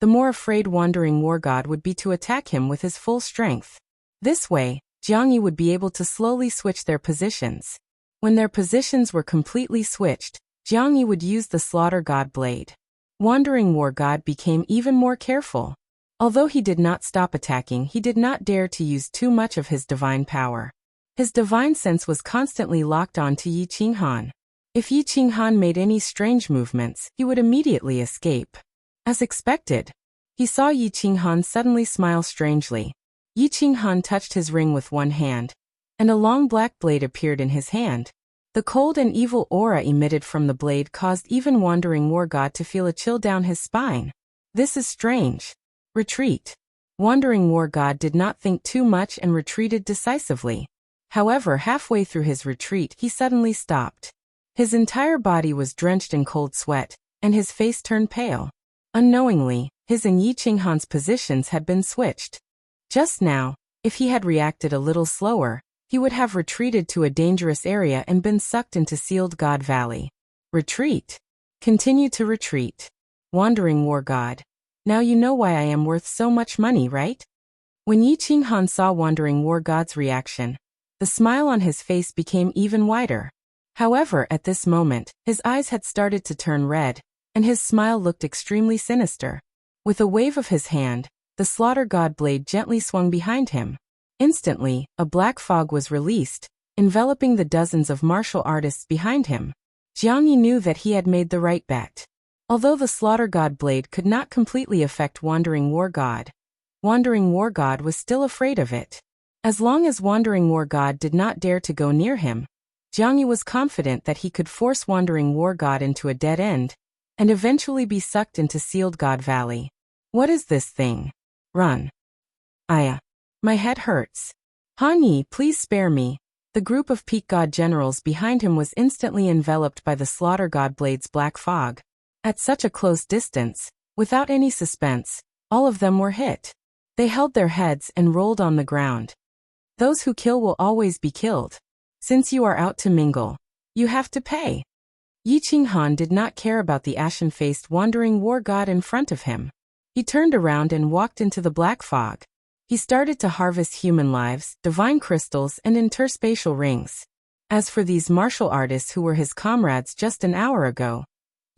the more afraid Wandering War God would be to attack him with his full strength. This way, Jiangyi would be able to slowly switch their positions. When their positions were completely switched, Jiangyi would use the Slaughter God Blade. Wandering War God became even more careful. Although he did not stop attacking, he did not dare to use too much of his divine power. His divine sense was constantly locked on to Yiqinghan. If Yiqinghan made any strange movements, he would immediately escape. As expected, he saw Yiqinghan suddenly smile strangely. Yiqinghan touched his ring with one hand, and a long black blade appeared in his hand. The cold and evil aura emitted from the blade caused even Wandering War God to feel a chill down his spine. This is strange. Retreat. Wandering War God did not think too much and retreated decisively. However, halfway through his retreat, he suddenly stopped. His entire body was drenched in cold sweat, and his face turned pale. Unknowingly, his and Yiqinghan's positions had been switched. Just now, if he had reacted a little slower, he would have retreated to a dangerous area and been sucked into Sealed God Valley. Retreat. Continue to retreat. Wandering War God. Now you know why I am worth so much money, right? When Yiqinghan saw Wandering War God's reaction, the smile on his face became even wider. However, at this moment, his eyes had started to turn red, and his smile looked extremely sinister. With a wave of his hand, the Slaughter God Blade gently swung behind him. Instantly, a black fog was released, enveloping the dozens of martial artists behind him. Jiangyi knew that he had made the right bet. Although the Slaughter God Blade could not completely affect Wandering War God was still afraid of it. As long as Wandering War God did not dare to go near him, Jiangyi was confident that he could force Wandering War God into a dead end, and eventually be sucked into Sealed God Valley. What is this thing? Run. Aya. My head hurts. Han Yi, please spare me. The group of peak god generals behind him was instantly enveloped by the Slaughter God Blade's black fog. At such a close distance, without any suspense, all of them were hit. They held their heads and rolled on the ground. Those who kill will always be killed. Since you are out to mingle, you have to pay. Yiqinghan did not care about the ashen-faced Wandering War God in front of him. He turned around and walked into the black fog. He started to harvest human lives, divine crystals, and interspatial rings. As for these martial artists who were his comrades just an hour ago,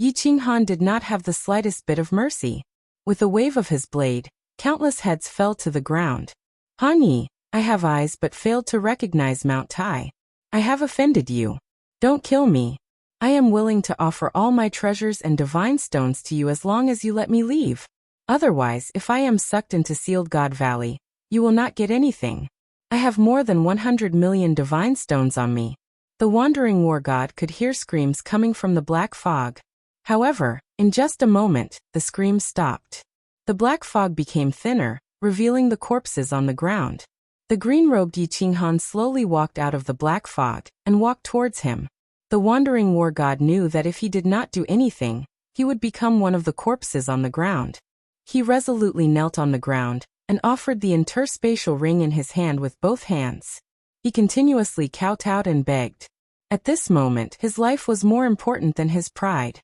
Yiqinghan did not have the slightest bit of mercy. With a wave of his blade, countless heads fell to the ground. Han Yi, I have eyes but failed to recognize Mount Tai. I have offended you. Don't kill me. I am willing to offer all my treasures and divine stones to you as long as you let me leave. Otherwise, if I am sucked into Sealed God Valley, you will not get anything. I have more than 100 million divine stones on me. The Wandering War God could hear screams coming from the black fog. However, in just a moment, the screams stopped. The black fog became thinner, revealing the corpses on the ground. The green-robed Yiqinghan slowly walked out of the black fog and walked towards him. The Wandering War God knew that if he did not do anything, he would become one of the corpses on the ground. He resolutely knelt on the ground and offered the interspatial ring in his hand with both hands. He continuously kowtowed and begged. At this moment, his life was more important than his pride.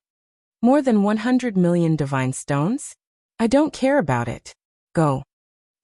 More than 100 million divine stones? I don't care about it. Go.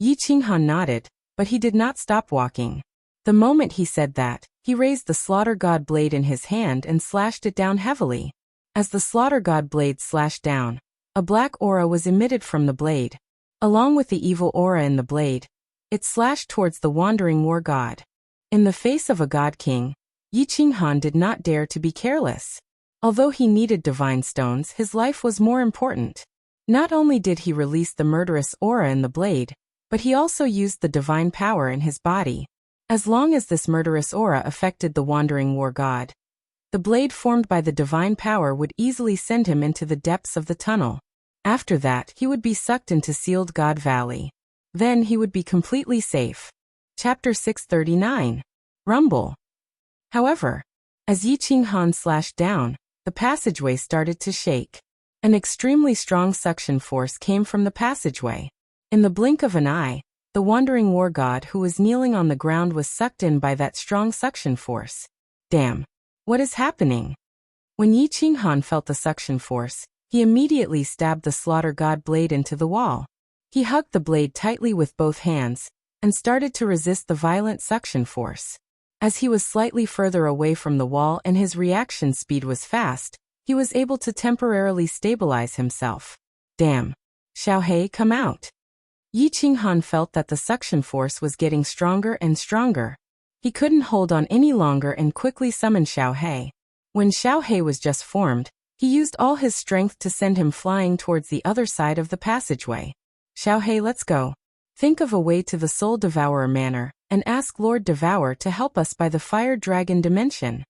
Yiqinghan nodded, but he did not stop walking. The moment he said that, he raised the Slaughter God Blade in his hand and slashed it down heavily. As the Slaughter God Blade slashed down, a black aura was emitted from the blade. Along with the evil aura in the blade, it slashed towards the Wandering War God. In the face of a God King, Yiqinghan did not dare to be careless. Although he needed divine stones, his life was more important. Not only did he release the murderous aura in the blade, but he also used the divine power in his body. As long as this murderous aura affected the wandering war god, the blade formed by the divine power would easily send him into the depths of the tunnel. After that, he would be sucked into Sealed God Valley. Then he would be completely safe. Chapter 639. Rumble. However, as Yi Qinghan slashed down, the passageway started to shake. An extremely strong suction force came from the passageway. In the blink of an eye, the wandering war god who was kneeling on the ground was sucked in by that strong suction force. Damn. What is happening? When Yi Qinghan felt the suction force, he immediately stabbed the slaughter god blade into the wall. He hugged the blade tightly with both hands, and started to resist the violent suction force. As he was slightly further away from the wall and his reaction speed was fast, he was able to temporarily stabilize himself. Damn. Xiaohei, come out. Yi Qinghan felt that the suction force was getting stronger and stronger. He couldn't hold on any longer and quickly summoned Xiaohei. When Xiaohei was just formed, he used all his strength to send him flying towards the other side of the passageway. Xiaohei, let's go. Think of a way to the Soul Devourer manor, and ask Lord Devour to help us by the Fire Dragon dimension.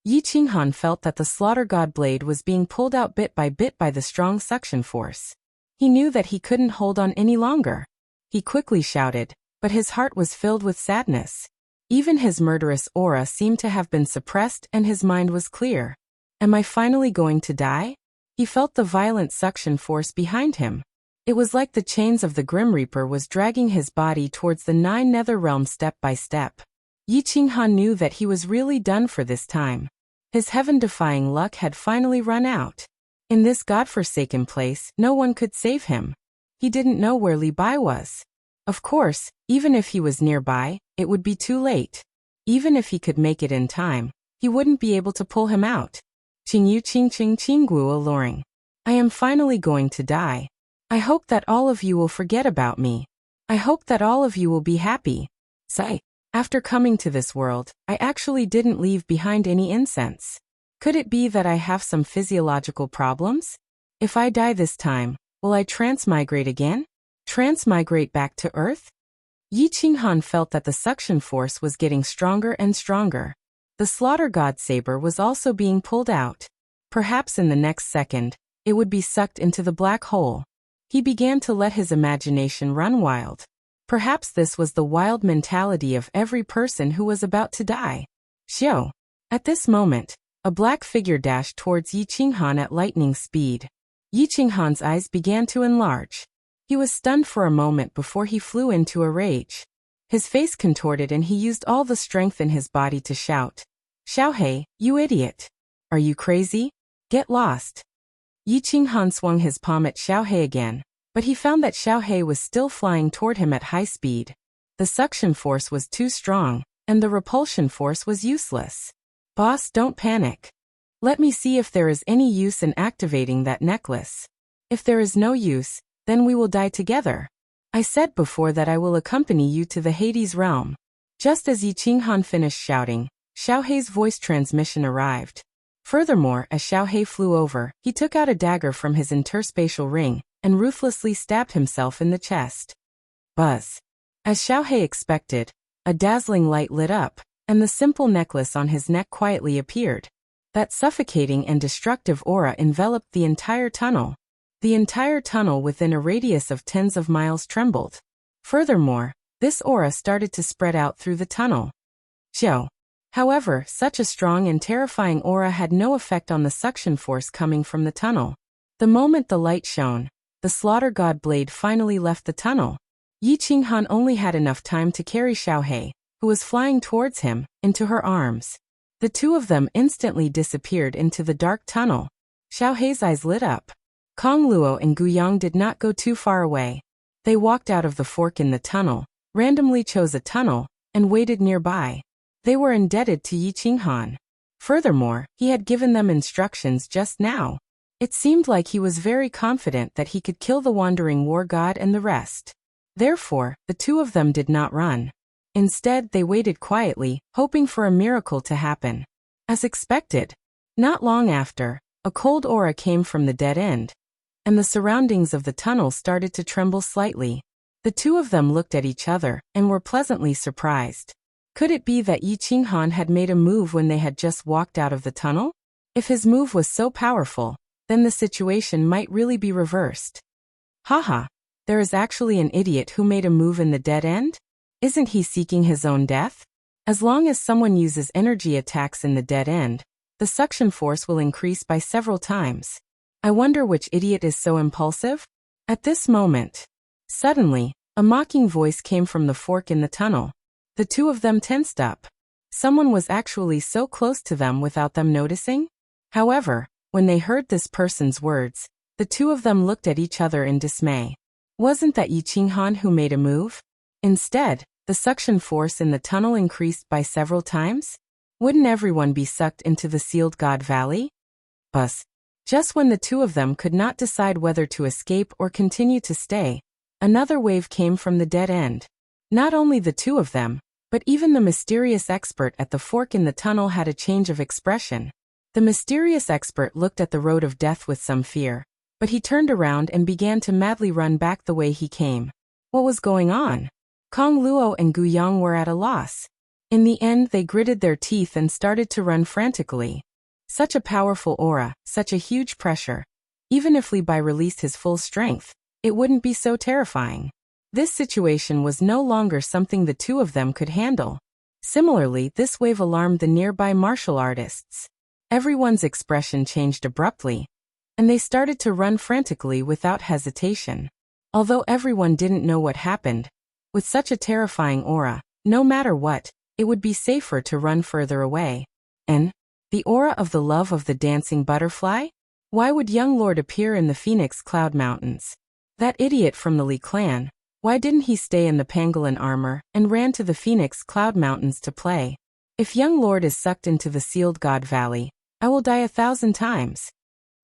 Yi Qinghan felt that the Slaughter God blade was being pulled out bit by the strong suction force. He knew that he couldn't hold on any longer. He quickly shouted, but his heart was filled with sadness. Even his murderous aura seemed to have been suppressed and his mind was clear. Am I finally going to die? He felt the violent suction force behind him. It was like the chains of the Grim Reaper was dragging his body towards the 9 nether realms step by step. Yi Qinghan knew that he was really done for this time. His heaven-defying luck had finally run out. In this godforsaken place, no one could save him. He didn't know where Li Bai was. Of course, even if he was nearby, it would be too late. Even if he could make it in time, he wouldn't be able to pull him out. Qingyu Qingguo alluring. I am finally going to die. I hope that all of you will forget about me. I hope that all of you will be happy. Sigh. After coming to this world, I actually didn't leave behind any incense. Could it be that I have some physiological problems? If I die this time, will I transmigrate again? Transmigrate back to Earth? Yi Qinghan felt that the suction force was getting stronger and stronger. The Slaughter God saber was also being pulled out. Perhaps in the next second, it would be sucked into the black hole. He began to let his imagination run wild. Perhaps this was the wild mentality of every person who was about to die. Xiao. At this moment, a black figure dashed towards Yi Qinghan at lightning speed. Yi Qinghan's eyes began to enlarge. He was stunned for a moment before he flew into a rage. His face contorted and he used all the strength in his body to shout. Xiaohei, you idiot! Are you crazy? Get lost! Yi Qinghan swung his palm at Xiaohei again, but he found that Xiaohei was still flying toward him at high speed. The suction force was too strong, and the repulsion force was useless. Boss, don't panic. Let me see if there is any use in activating that necklace. If there is no use, then we will die together. I said before that I will accompany you to the Hades realm. Just as Yi Qinghan finished shouting, Xiaohei's voice transmission arrived. Furthermore, as Xiaohei flew over, he took out a dagger from his interspatial ring, and ruthlessly stabbed himself in the chest. Buzz. As Xiaohei expected, a dazzling light lit up, and the simple necklace on his neck quietly appeared. That suffocating and destructive aura enveloped the entire tunnel. The entire tunnel within a radius of tens of miles trembled. Furthermore, this aura started to spread out through the tunnel. Xiao. However, such a strong and terrifying aura had no effect on the suction force coming from the tunnel. The moment the light shone, the Slaughter God blade finally left the tunnel. Yi Qinghan only had enough time to carry Xiaohei, who was flying towards him, into her arms. The two of them instantly disappeared into the dark tunnel. Xiaohei's eyes lit up. Kong Luo and Guyang did not go too far away. They walked out of the fork in the tunnel, randomly chose a tunnel, and waited nearby. They were indebted to Yi Qinghan. Furthermore, he had given them instructions just now. It seemed like he was very confident that he could kill the wandering war god and the rest. Therefore, the two of them did not run. Instead, they waited quietly, hoping for a miracle to happen. As expected, not long after, a cold aura came from the dead end. and the surroundings of the tunnel started to tremble slightly. The two of them looked at each other and were pleasantly surprised. Could it be that Yi Qinghan had made a move when they had just walked out of the tunnel? If his move was so powerful, then the situation might really be reversed. Haha, there is actually an idiot who made a move in the dead end? Isn't he seeking his own death? As long as someone uses energy attacks in the dead end, the suction force will increase by several times. I wonder which idiot is so impulsive? At this moment, suddenly, a mocking voice came from the fork in the tunnel. The two of them tensed up. Someone was actually so close to them without them noticing? However, when they heard this person's words, the two of them looked at each other in dismay. Wasn't that Yi Qinghan who made a move? Instead, the suction force in the tunnel increased by several times? Wouldn't everyone be sucked into the sealed God Valley? Bus. Just when the two of them could not decide whether to escape or continue to stay, another wave came from the dead end. Not only the two of them, but even the mysterious expert at the fork in the tunnel had a change of expression. The mysterious expert looked at the road of death with some fear, but he turned around and began to madly run back the way he came. What was going on? Kong Luo and Gu Yang were at a loss. In the end, they gritted their teeth and started to run frantically. Such a powerful aura, such a huge pressure. Even if Li Bai released his full strength, it wouldn't be so terrifying. This situation was no longer something the two of them could handle. Similarly, this wave alarmed the nearby martial artists. Everyone's expression changed abruptly, and they started to run frantically without hesitation. Although everyone didn't know what happened, with such a terrifying aura, no matter what, it would be safer to run further away. And the aura of the love of the dancing butterfly? Why would young lord appear in the Phoenix Cloud Mountains? That idiot from the Li clan, why didn't he stay in the pangolin armor and ran to the Phoenix Cloud Mountains to play? If young lord is sucked into the sealed God Valley, I will die 1,000 times.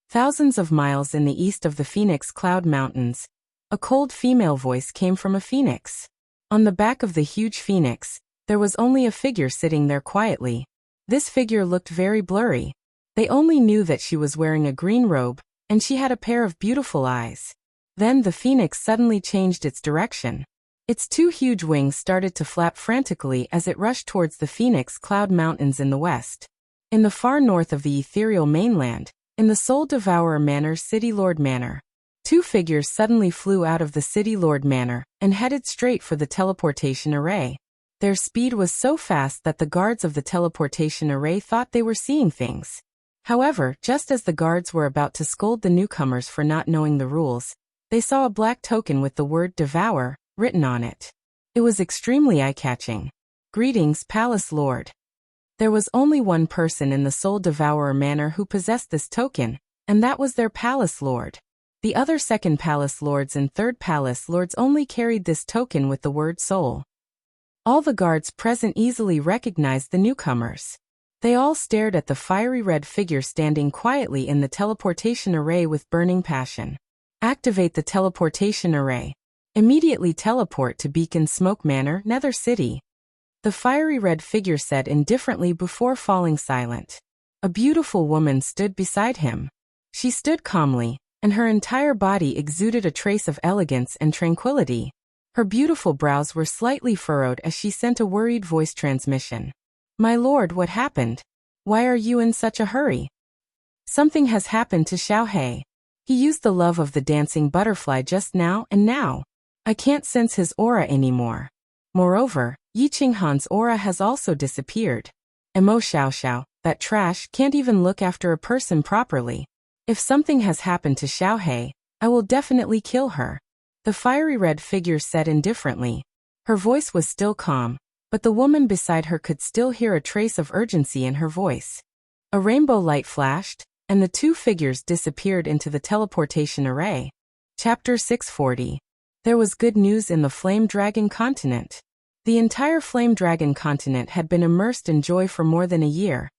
Thousands of miles in the east of the Phoenix Cloud Mountains, a cold female voice came from a phoenix. On the back of the huge phoenix, there was only a figure sitting there quietly. This figure looked very blurry. They only knew that she was wearing a green robe, and she had a pair of beautiful eyes. Then the phoenix suddenly changed its direction. Its two huge wings started to flap frantically as it rushed towards the Phoenix Cloud Mountains in the west. In the far north of the ethereal mainland, in the Soul Devourer Manor City Lord Manor, two figures suddenly flew out of the City Lord Manor and headed straight for the teleportation array. Their speed was so fast that the guards of the teleportation array thought they were seeing things. However, just as the guards were about to scold the newcomers for not knowing the rules, they saw a black token with the word Devour written on it. It was extremely eye-catching. Greetings, Palace Lord. There was only one person in the Soul Devourer Manor who possessed this token, and that was their Palace Lord. The other second Palace Lords and third Palace Lords only carried this token with the word Soul. All the guards present easily recognized the newcomers. They all stared at the fiery red figure standing quietly in the teleportation array with burning passion. Activate the teleportation array. Immediately teleport to Beacon Smoke Manor, Nether City. The fiery red figure said indifferently before falling silent. A beautiful woman stood beside him. She stood calmly, and her entire body exuded a trace of elegance and tranquility. Her beautiful brows were slightly furrowed as she sent a worried voice transmission. My lord, what happened? Why are you in such a hurry? Something has happened to Xiaohei. He used the love of the dancing butterfly just now, and now I can't sense his aura anymore. Moreover, Yi Qinghan's aura has also disappeared. Mo Xiaoxiao, that trash, can't even look after a person properly. If something has happened to Xiaohei, I will definitely kill her. The fiery red figure said indifferently. Her voice was still calm, but the woman beside her could still hear a trace of urgency in her voice. A rainbow light flashed, and the two figures disappeared into the teleportation array. Chapter 640. There was good news in the Flame Dragon continent. The entire Flame Dragon continent had been immersed in joy for more than a year.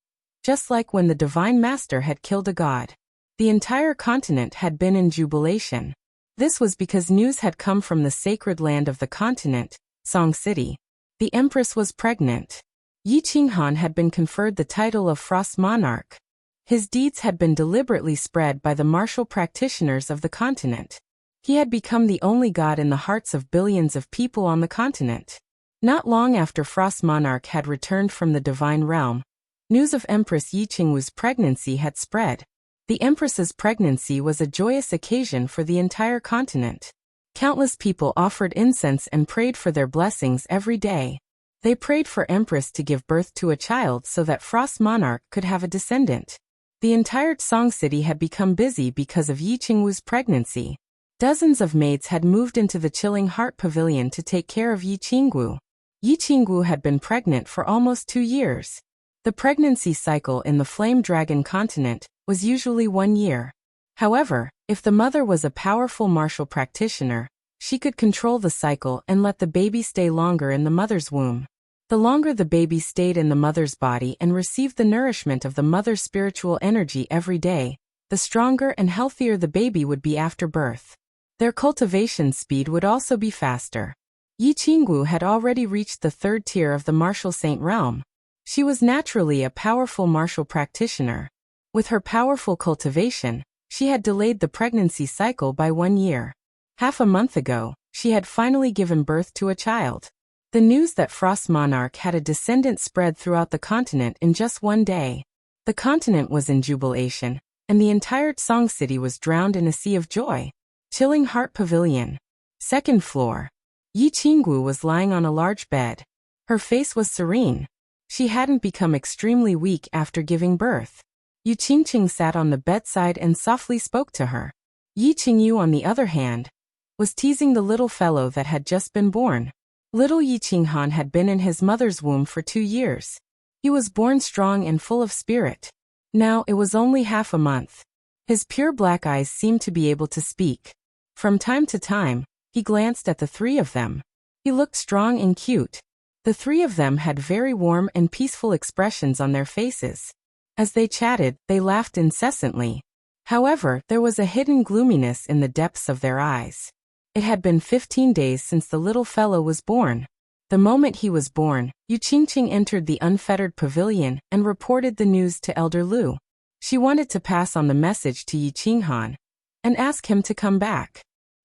Just like when the Divine Master had killed a god. The entire continent had been in jubilation. This was because news had come from the sacred land of the continent, Song City. The Empress was pregnant. Yi Qinghan had been conferred the title of Frost Monarch. His deeds had been deliberately spread by the martial practitioners of the continent. He had become the only god in the hearts of billions of people on the continent. Not long after Frost Monarch had returned from the divine realm, news of Empress Yiqingwu's pregnancy had spread. The Empress's pregnancy was a joyous occasion for the entire continent. Countless people offered incense and prayed for their blessings every day. They prayed for Empress to give birth to a child so that Frost Monarch could have a descendant. The entire Song City had become busy because of Yiqingwu's pregnancy. Dozens of maids had moved into the Chilling Heart Pavilion to take care of Yiqingwu. Yiqingwu had been pregnant for almost 2 years. The pregnancy cycle in the Flame Dragon continent was usually 1 year. However, if the mother was a powerful martial practitioner, she could control the cycle and let the baby stay longer in the mother's womb. The longer the baby stayed in the mother's body and received the nourishment of the mother's spiritual energy every day, the stronger and healthier the baby would be after birth. Their cultivation speed would also be faster. Yiqingwu had already reached the 3rd tier of the martial saint realm. She was naturally a powerful martial practitioner. With her powerful cultivation, she had delayed the pregnancy cycle by 1 year. Half a month ago, she had finally given birth to a child. The news that Frost Monarch had a descendant spread throughout the continent in just 1 day. The continent was in jubilation, and the entire Song City was drowned in a sea of joy. Chilling Heart Pavilion. 2nd floor. Yiqingwu was lying on a large bed. Her face was serene. She hadn't become extremely weak after giving birth. Yu Qingqing sat on the bedside and softly spoke to her. Yi Qingyu, on the other hand, was teasing the little fellow that had just been born. Little Yi Qinghan had been in his mother's womb for 2 years. He was born strong and full of spirit. Now it was only half a month. His pure black eyes seemed to be able to speak. From time to time, he glanced at the 3 of them. He looked strong and cute. The 3 of them had very warm and peaceful expressions on their faces. As they chatted, they laughed incessantly. However, there was a hidden gloominess in the depths of their eyes. It had been 15 days since the little fellow was born. The moment he was born, Yu Qingqing entered the unfettered pavilion and reported the news to Elder Lu. She wanted to pass on the message to Yi Qinghan and ask him to come back.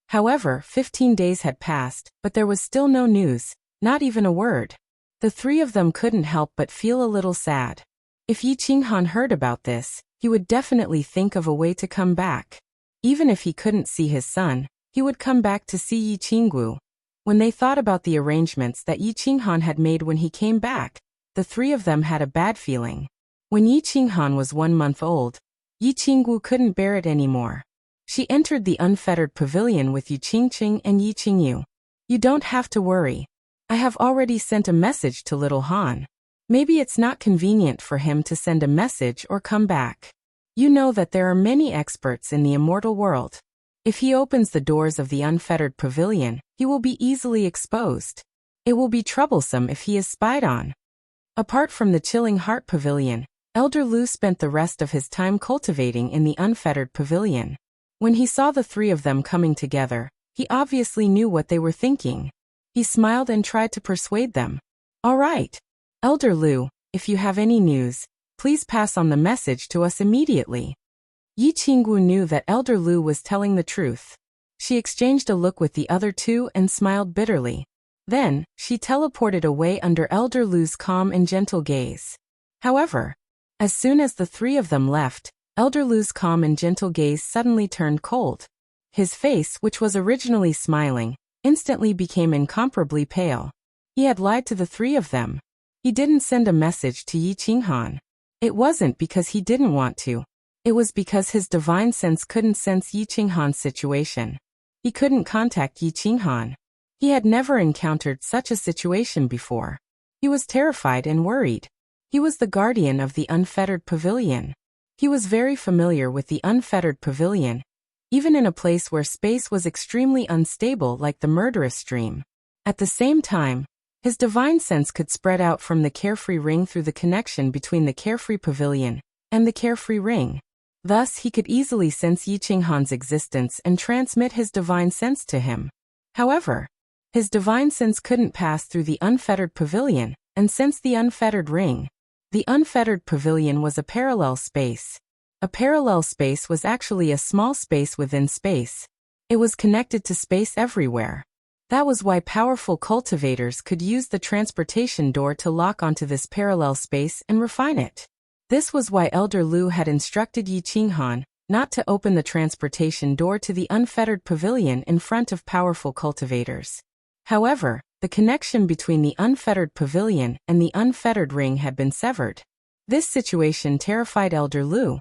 However, 15 days had passed, but there was still no news, not even a word. The 3 of them couldn't help but feel a little sad. If Yi Qinghan heard about this, he would definitely think of a way to come back. Even if he couldn't see his son, he would come back to see Yiqingwu. When they thought about the arrangements that Yi Qinghan had made when he came back, the 3 of them had a bad feeling. When Yi Qinghan was 1 month old, Yiqingwu couldn't bear it anymore. She entered the unfettered pavilion with Yu Qingqing and Yi Qingyu. You don't have to worry. I have already sent a message to little Han. Maybe it's not convenient for him to send a message or come back. You know that there are many experts in the immortal world. If he opens the doors of the unfettered pavilion, he will be easily exposed. It will be troublesome if he is spied on. Apart from the Chilling Heart Pavilion, Elder Lu spent the rest of his time cultivating in the unfettered pavilion. When he saw the 3 of them coming together, he obviously knew what they were thinking. He smiled and tried to persuade them. All right, Elder Lu, if you have any news, please pass on the message to us immediately. Yi Qingwu knew that Elder Lu was telling the truth. She exchanged a look with the other 2 and smiled bitterly. Then, she teleported away under Elder Lu's calm and gentle gaze. However, as soon as the 3 of them left, Elder Lu's calm and gentle gaze suddenly turned cold. His face, which was originally smiling, instantly became incomparably pale. He had lied to the 3 of them. He didn't send a message to Yi Qinghan. It wasn't because he didn't want to. It was because his divine sense couldn't sense Yi Qinghan's situation. He couldn't contact Yi Qinghan. He had never encountered such a situation before. He was terrified and worried. He was the guardian of the unfettered pavilion. He was very familiar with the unfettered pavilion, even in a place where space was extremely unstable like the murderous stream. At the same time, his divine sense could spread out from the carefree ring through the connection between the carefree pavilion and the carefree ring. Thus, he could easily sense Yi Qinghan's existence and transmit his divine sense to him. However, his divine sense couldn't pass through the unfettered pavilion and sense the unfettered ring. The unfettered pavilion was a parallel space. A parallel space was actually a small space within space. It was connected to space everywhere. That was why powerful cultivators could use the transportation door to lock onto this parallel space and refine it. This was why Elder Lu had instructed Yi Qinghan not to open the transportation door to the unfettered pavilion in front of powerful cultivators. However, the connection between the unfettered pavilion and the unfettered ring had been severed. This situation terrified Elder Lu.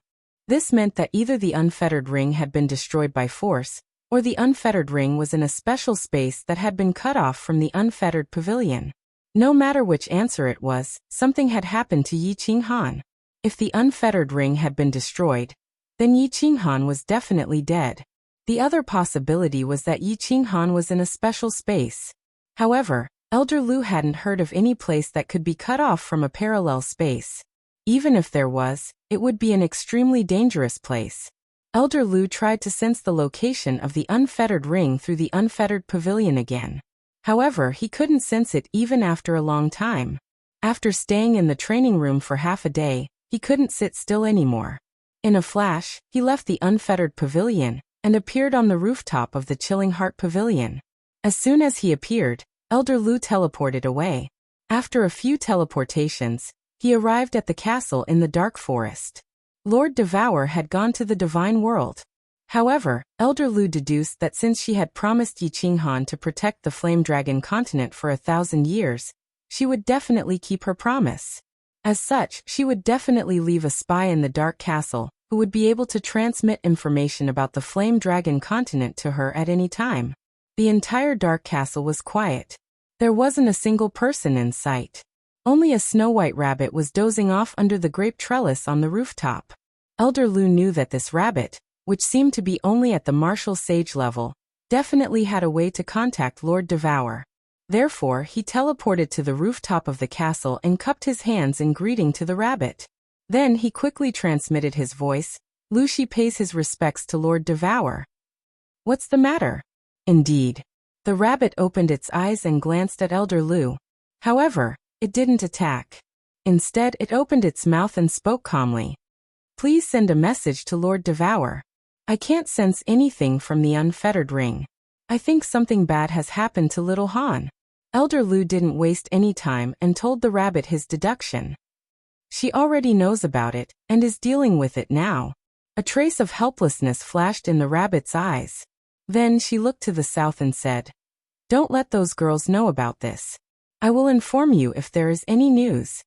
This meant that either the unfettered ring had been destroyed by force, or the unfettered ring was in a special space that had been cut off from the unfettered pavilion. No matter which answer it was, something had happened to Yi Qinghan. If the unfettered ring had been destroyed, then Yi Qinghan was definitely dead. The other possibility was that Yi Qinghan was in a special space. However, Elder Lu hadn't heard of any place that could be cut off from a parallel space. Even if there was, it would be an extremely dangerous place. Elder Lu tried to sense the location of the unfettered ring through the unfettered pavilion again. However, he couldn't sense it even after a long time. After staying in the training room for half a day, he couldn't sit still anymore. In a flash, he left the unfettered pavilion and appeared on the rooftop of the Chilling Heart Pavilion. As soon as he appeared, Elder Lu teleported away. After a few teleportations, he arrived at the castle in the dark forest. Lord Devour had gone to the divine world. However, Elder Lu deduced that since she had promised Yi Qinghan to protect the Flame Dragon continent for 1,000 years, she would definitely keep her promise. As such, she would definitely leave a spy in the Dark Castle, who would be able to transmit information about the Flame Dragon continent to her at any time. The entire Dark Castle was quiet. There wasn't a single person in sight. Only a snow-white rabbit was dozing off under the grape trellis on the rooftop. Elder Lu knew that this rabbit, which seemed to be only at the martial sage level, definitely had a way to contact Lord Devour. Therefore, he teleported to the rooftop of the castle and cupped his hands in greeting to the rabbit. Then he quickly transmitted his voice. Lu Shi pays his respects to Lord Devour. What's the matter? Indeed. The rabbit opened its eyes and glanced at Elder Lu. However, it didn't attack. Instead, it opened its mouth and spoke calmly. Please send a message to Lord Devour. I can't sense anything from the unfettered ring. I think something bad has happened to little Han. Elder Lu didn't waste any time and told the rabbit his deduction. She already knows about it and is dealing with it now. A trace of helplessness flashed in the rabbit's eyes. Then she looked to the south and said, "Don't let those girls know about this. I will inform you if there is any news."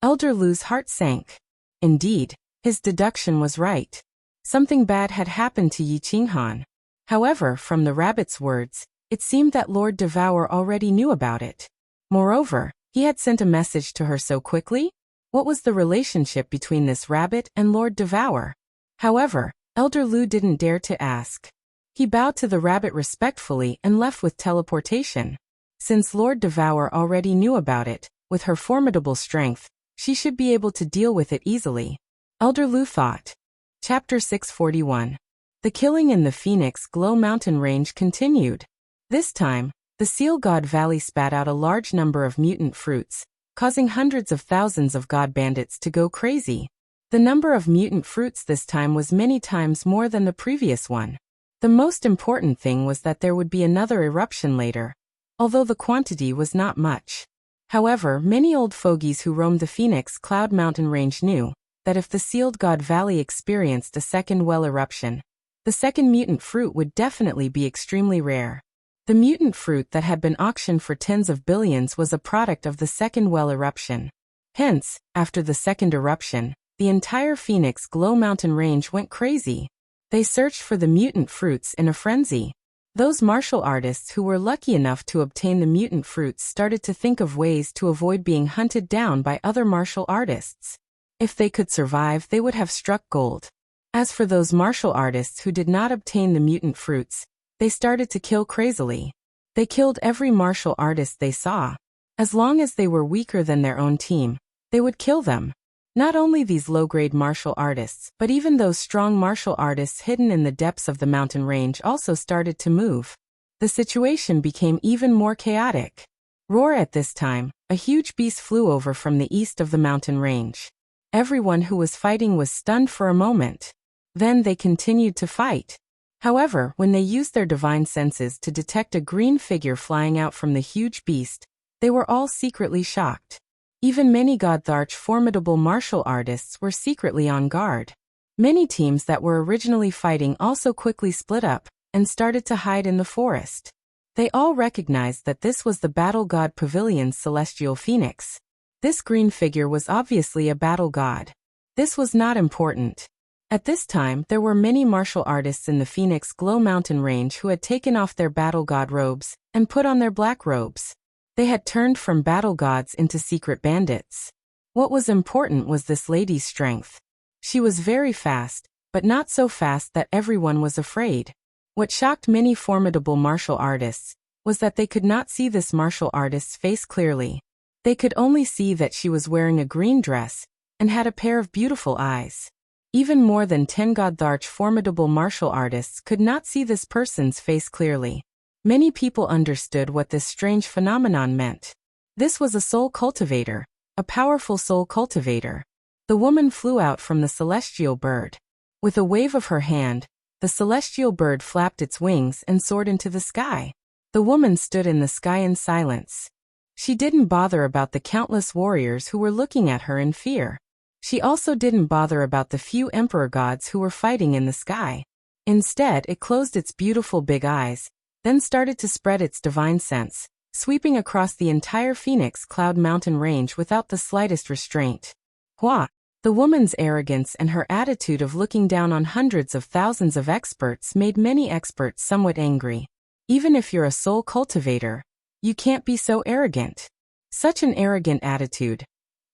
Elder Lu's heart sank. Indeed, his deduction was right. Something bad had happened to Yi Qinghan. However, from the rabbit's words, it seemed that Lord Devour already knew about it. Moreover, he had sent a message to her so quickly? What was the relationship between this rabbit and Lord Devour? However, Elder Lu didn't dare to ask. He bowed to the rabbit respectfully and left with teleportation. Since Lord Devour already knew about it, with her formidable strength, she should be able to deal with it easily. Elder Lu thought. Chapter 641. The killing in the Phoenix Glow mountain range continued. This time, the Seal God Valley spat out a large number of mutant fruits, causing hundreds of thousands of god bandits to go crazy. The number of mutant fruits this time was many times more than the previous one. The most important thing was that there would be another eruption later, although the quantity was not much. However, many old fogies who roamed the Phoenix Cloud mountain range knew that if the Sealed God Valley experienced a second well eruption, the second mutant fruit would definitely be extremely rare. The mutant fruit that had been auctioned for tens of billions was a product of the second well eruption. Hence, after the second eruption, the entire Phoenix Glow mountain range went crazy. They searched for the mutant fruits in a frenzy. Those martial artists who were lucky enough to obtain the mutant fruits started to think of ways to avoid being hunted down by other martial artists. If they could survive, they would have struck gold. As for those martial artists who did not obtain the mutant fruits, they started to kill crazily. They killed every martial artist they saw. As long as they were weaker than their own team, they would kill them. Not only these low-grade martial artists, but even those strong martial artists hidden in the depths of the mountain range also started to move. The situation became even more chaotic. Roar! At this time, a huge beast flew over from the east of the mountain range. Everyone who was fighting was stunned for a moment. Then they continued to fight. However, when they used their divine senses to detect a green figure flying out from the huge beast, they were all secretly shocked. Even many Godtharch formidable martial artists were secretly on guard. Many teams that were originally fighting also quickly split up and started to hide in the forest. They all recognized that this was the battle god Pavilion's celestial phoenix. This green figure was obviously a battle god. This was not important. At this time, there were many martial artists in the Phoenix Glow mountain range who had taken off their battle god robes and put on their black robes. They had turned from battle gods into secret bandits. What was important was this lady's strength. She was very fast, but not so fast that everyone was afraid. What shocked many formidable martial artists was that they could not see this martial artist's face clearly. They could only see that she was wearing a green dress and had a pair of beautiful eyes. Even more than 10 Godtharch formidable martial artists could not see this person's face clearly. Many people understood what this strange phenomenon meant. This was a soul cultivator, a powerful soul cultivator. The woman flew out from the celestial bird. With a wave of her hand, the celestial bird flapped its wings and soared into the sky. The woman stood in the sky in silence. She didn't bother about the countless warriors who were looking at her in fear. She also didn't bother about the few emperor gods who were fighting in the sky. Instead, it closed its beautiful big eyes, then started to spread its divine sense, sweeping across the entire Phoenix Cloud mountain range without the slightest restraint. Hua! The woman's arrogance and her attitude of looking down on hundreds of thousands of experts made many experts somewhat angry. Even if you're a soul cultivator, you can't be so arrogant. Such an arrogant attitude.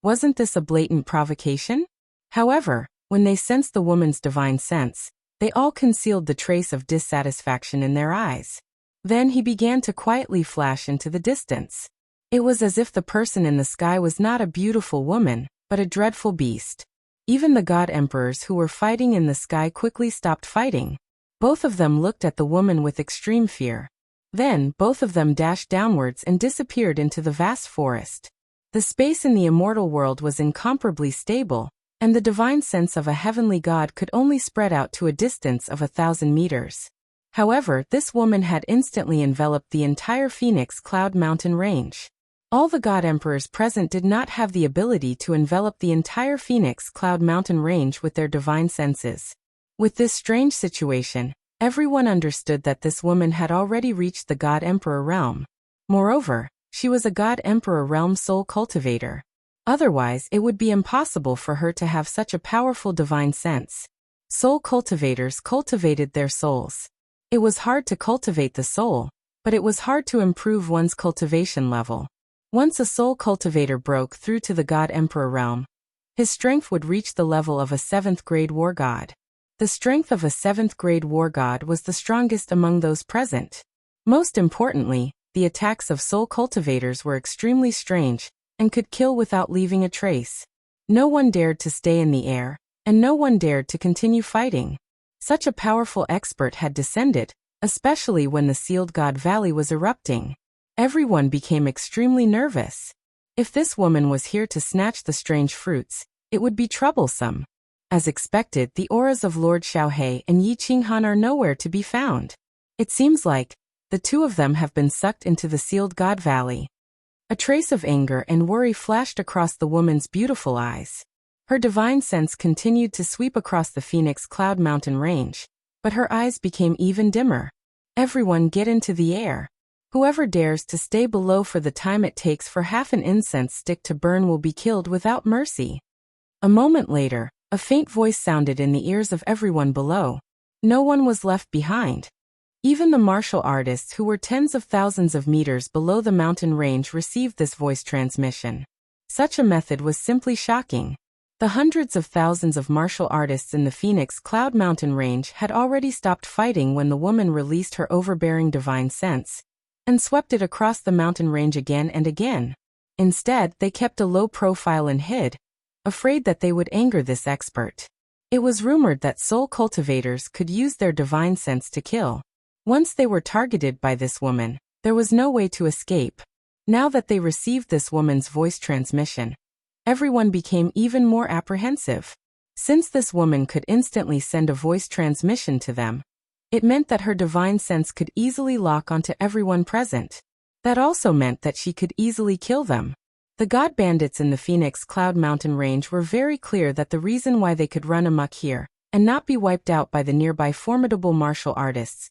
Wasn't this a blatant provocation? However, when they sensed the woman's divine sense, they all concealed the trace of dissatisfaction in their eyes. Then he began to quietly flash into the distance. It was as if the person in the sky was not a beautiful woman, but a dreadful beast. Even the god emperors who were fighting in the sky quickly stopped fighting. Both of them looked at the woman with extreme fear. Then, both of them dashed downwards and disappeared into the vast forest. The space in the immortal world was incomparably stable, and the divine sense of a heavenly god could only spread out to a distance of 1,000 meters. However, this woman had instantly enveloped the entire Phoenix Cloud mountain range. All the god emperors present did not have the ability to envelop the entire Phoenix Cloud mountain range with their divine senses. With this strange situation, everyone understood that this woman had already reached the God Emperor realm. Moreover, she was a God Emperor realm soul cultivator. Otherwise, it would be impossible for her to have such a powerful divine sense. Soul cultivators cultivated their souls. It was hard to cultivate the soul, but it was hard to improve one's cultivation level. Once a soul cultivator broke through to the God Emperor realm, his strength would reach the level of a 7th grade war god. The strength of a 7th grade war god was the strongest among those present. Most importantly, the attacks of soul cultivators were extremely strange and could kill without leaving a trace. No one dared to stay in the air, and no one dared to continue fighting. Such a powerful expert had descended, especially when the Sealed God Valley was erupting. Everyone became extremely nervous. If this woman was here to snatch the strange fruits, it would be troublesome. As expected, the auras of Lord Xiaohe and Yi Qinghan are nowhere to be found. It seems like the two of them have been sucked into the Sealed God Valley. A trace of anger and worry flashed across the woman's beautiful eyes. Her divine sense continued to sweep across the Phoenix Cloud mountain range, but her eyes became even dimmer. Everyone get into the air. Whoever dares to stay below for the time it takes for half an incense stick to burn will be killed without mercy. A moment later, a faint voice sounded in the ears of everyone below. No one was left behind. Even the martial artists who were tens of thousands of meters below the mountain range received this voice transmission. Such a method was simply shocking. The hundreds of thousands of martial artists in the Phoenix Cloud mountain range had already stopped fighting when the woman released her overbearing divine sense and swept it across the mountain range again and again. Instead, they kept a low profile and hid, afraid that they would anger this expert. It was rumored that soul cultivators could use their divine sense to kill. Once they were targeted by this woman, there was no way to escape. Now that they received this woman's voice transmission, everyone became even more apprehensive. Since this woman could instantly send a voice transmission to them, it meant that her divine sense could easily lock onto everyone present. That also meant that she could easily kill them. The god bandits in the Phoenix Cloud Mountain range were very clear that the reason why they could run amok here and not be wiped out by the nearby formidable martial artists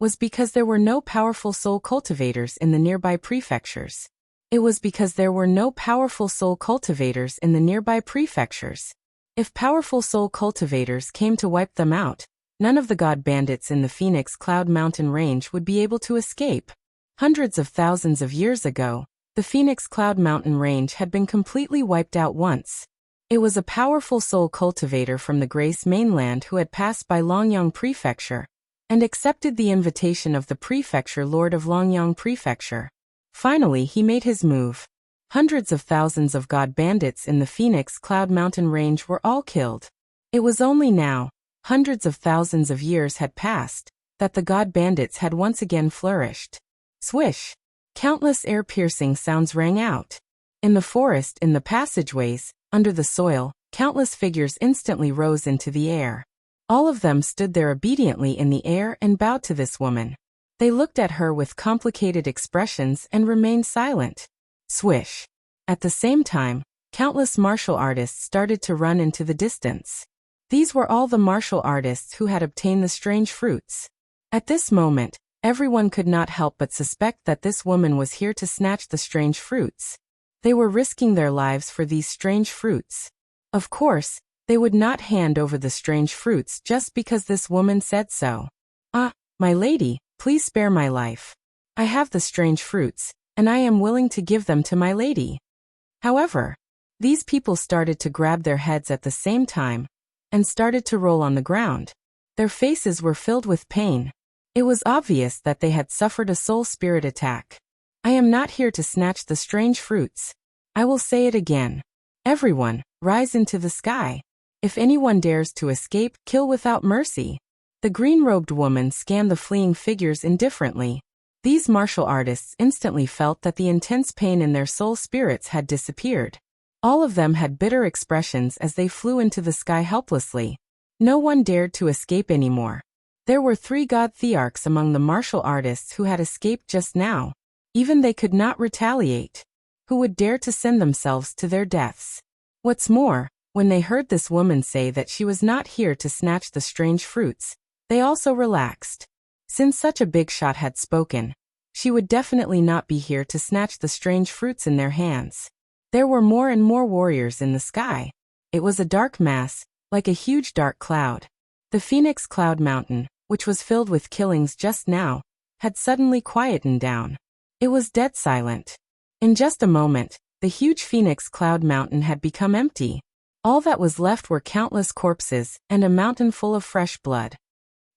was because there were no powerful soul cultivators in the nearby prefectures. It was because there were no powerful soul cultivators in the nearby prefectures. If powerful soul cultivators came to wipe them out, none of the god bandits in the Phoenix Cloud Mountain range would be able to escape. Hundreds of thousands of years ago, the Phoenix Cloud Mountain range had been completely wiped out once. It was a powerful soul cultivator from the Grace mainland who had passed by Longyang Prefecture and accepted the invitation of the prefecture lord of Longyang Prefecture. Finally, he made his move. Hundreds of thousands of god bandits in the Phoenix Cloud Mountain range were all killed. It was only now, hundreds of thousands of years had passed, that the god bandits had once again flourished. Swish! Countless ear-piercing sounds rang out. In the forest, in the passageways, under the soil, countless figures instantly rose into the air. All of them stood there obediently in the air and bowed to this woman. They looked at her with complicated expressions and remained silent. Swish! At the same time, countless martial artists started to run into the distance. These were all the martial artists who had obtained the strange fruits. At this moment, everyone could not help but suspect that this woman was here to snatch the strange fruits. They were risking their lives for these strange fruits. Of course, they would not hand over the strange fruits just because this woman said so. "Ah, my lady, please spare my life. I have the strange fruits, and I am willing to give them to my lady." However, these people started to grab their heads at the same time and started to roll on the ground. Their faces were filled with pain. It was obvious that they had suffered a soul spirit attack. I am not here to snatch the strange fruits. I will say it again. Everyone, rise into the sky. If anyone dares to escape, kill without mercy. The green-robed woman scanned the fleeing figures indifferently. These martial artists instantly felt that the intense pain in their soul spirits had disappeared. All of them had bitter expressions as they flew into the sky helplessly. No one dared to escape anymore. There were 3 god thearchs among the martial artists who had escaped just now. Even they could not retaliate. Who would dare to send themselves to their deaths? What's more, when they heard this woman say that she was not here to snatch the strange fruits, they also relaxed. Since such a big shot had spoken, she would definitely not be here to snatch the strange fruits in their hands. There were more and more warriors in the sky. It was a dark mass, like a huge dark cloud. The Phoenix Cloud Mountain, which was filled with killings just now, had suddenly quietened down. It was dead silent. In just a moment, the huge Phoenix Cloud Mountain had become empty. All that was left were countless corpses and a mountain full of fresh blood.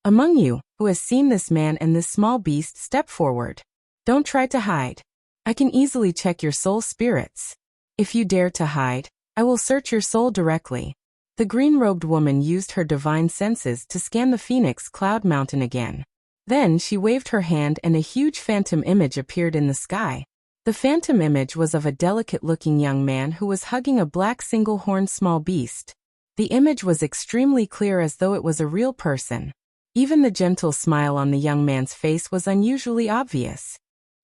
Among you, who has seen this man and this small beast, step forward. Don't try to hide. I can easily check your soul spirits. If you dare to hide, I will search your soul directly. The green-robed woman used her divine senses to scan the Phoenix Cloud Mountain again. Then she waved her hand and a huge phantom image appeared in the sky. The phantom image was of a delicate-looking young man who was hugging a black single-horned small beast. The image was extremely clear as though it was a real person. Even the gentle smile on the young man's face was unusually obvious.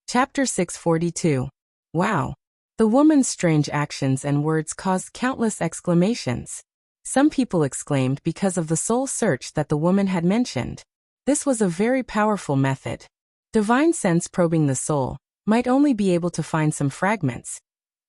Chapter 642. Wow! The woman's strange actions and words caused countless exclamations. Some people exclaimed because of the soul search that the woman had mentioned. This was a very powerful method. Divine sense probing the soul might only be able to find some fragments,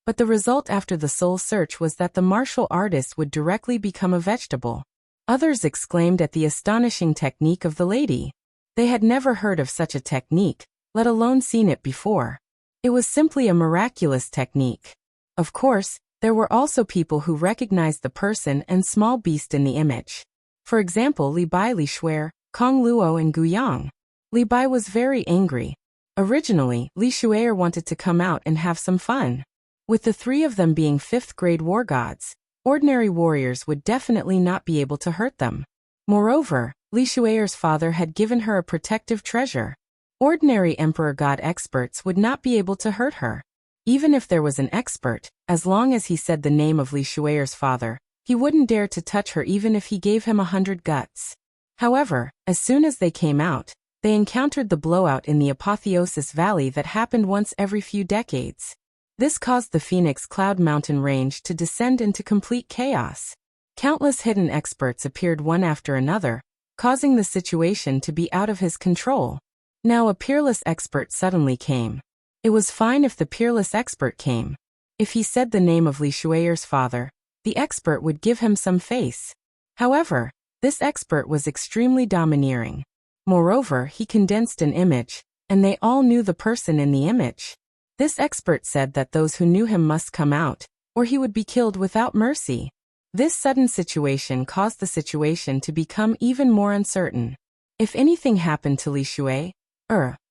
but the result after the soul search was that the martial artist would directly become a vegetable. Others exclaimed at the astonishing technique of the lady. They had never heard of such a technique, let alone seen it before. It was simply a miraculous technique. Of course, there were also people who recognized the person and small beast in the image. For example, Li Bai, Li Shuer, Kong Luo and Gu Yang. Li Bai was very angry. Originally, Li Shuer wanted to come out and have some fun. With the 3 of them being 5th-grade war gods, ordinary warriors would definitely not be able to hurt them. Moreover, Li Shuer's father had given her a protective treasure. Ordinary emperor god experts would not be able to hurt her. Even if there was an expert, as long as he said the name of Li Shuer's father, he wouldn't dare to touch her even if he gave him 100 guts. However, as soon as they came out, they encountered the blowout in the Apotheosis Valley that happened once every few decades. This caused the Phoenix Cloud Mountain Range to descend into complete chaos. Countless hidden experts appeared one after another, causing the situation to be out of his control. Now a peerless expert suddenly came. It was fine if the peerless expert came. If he said the name of Li Shuer's father, the expert would give him some face. However, this expert was extremely domineering. Moreover, he condensed an image, and they all knew the person in the image. This expert said that those who knew him must come out, or he would be killed without mercy. This sudden situation caused the situation to become even more uncertain. If anything happened to Li Shuer,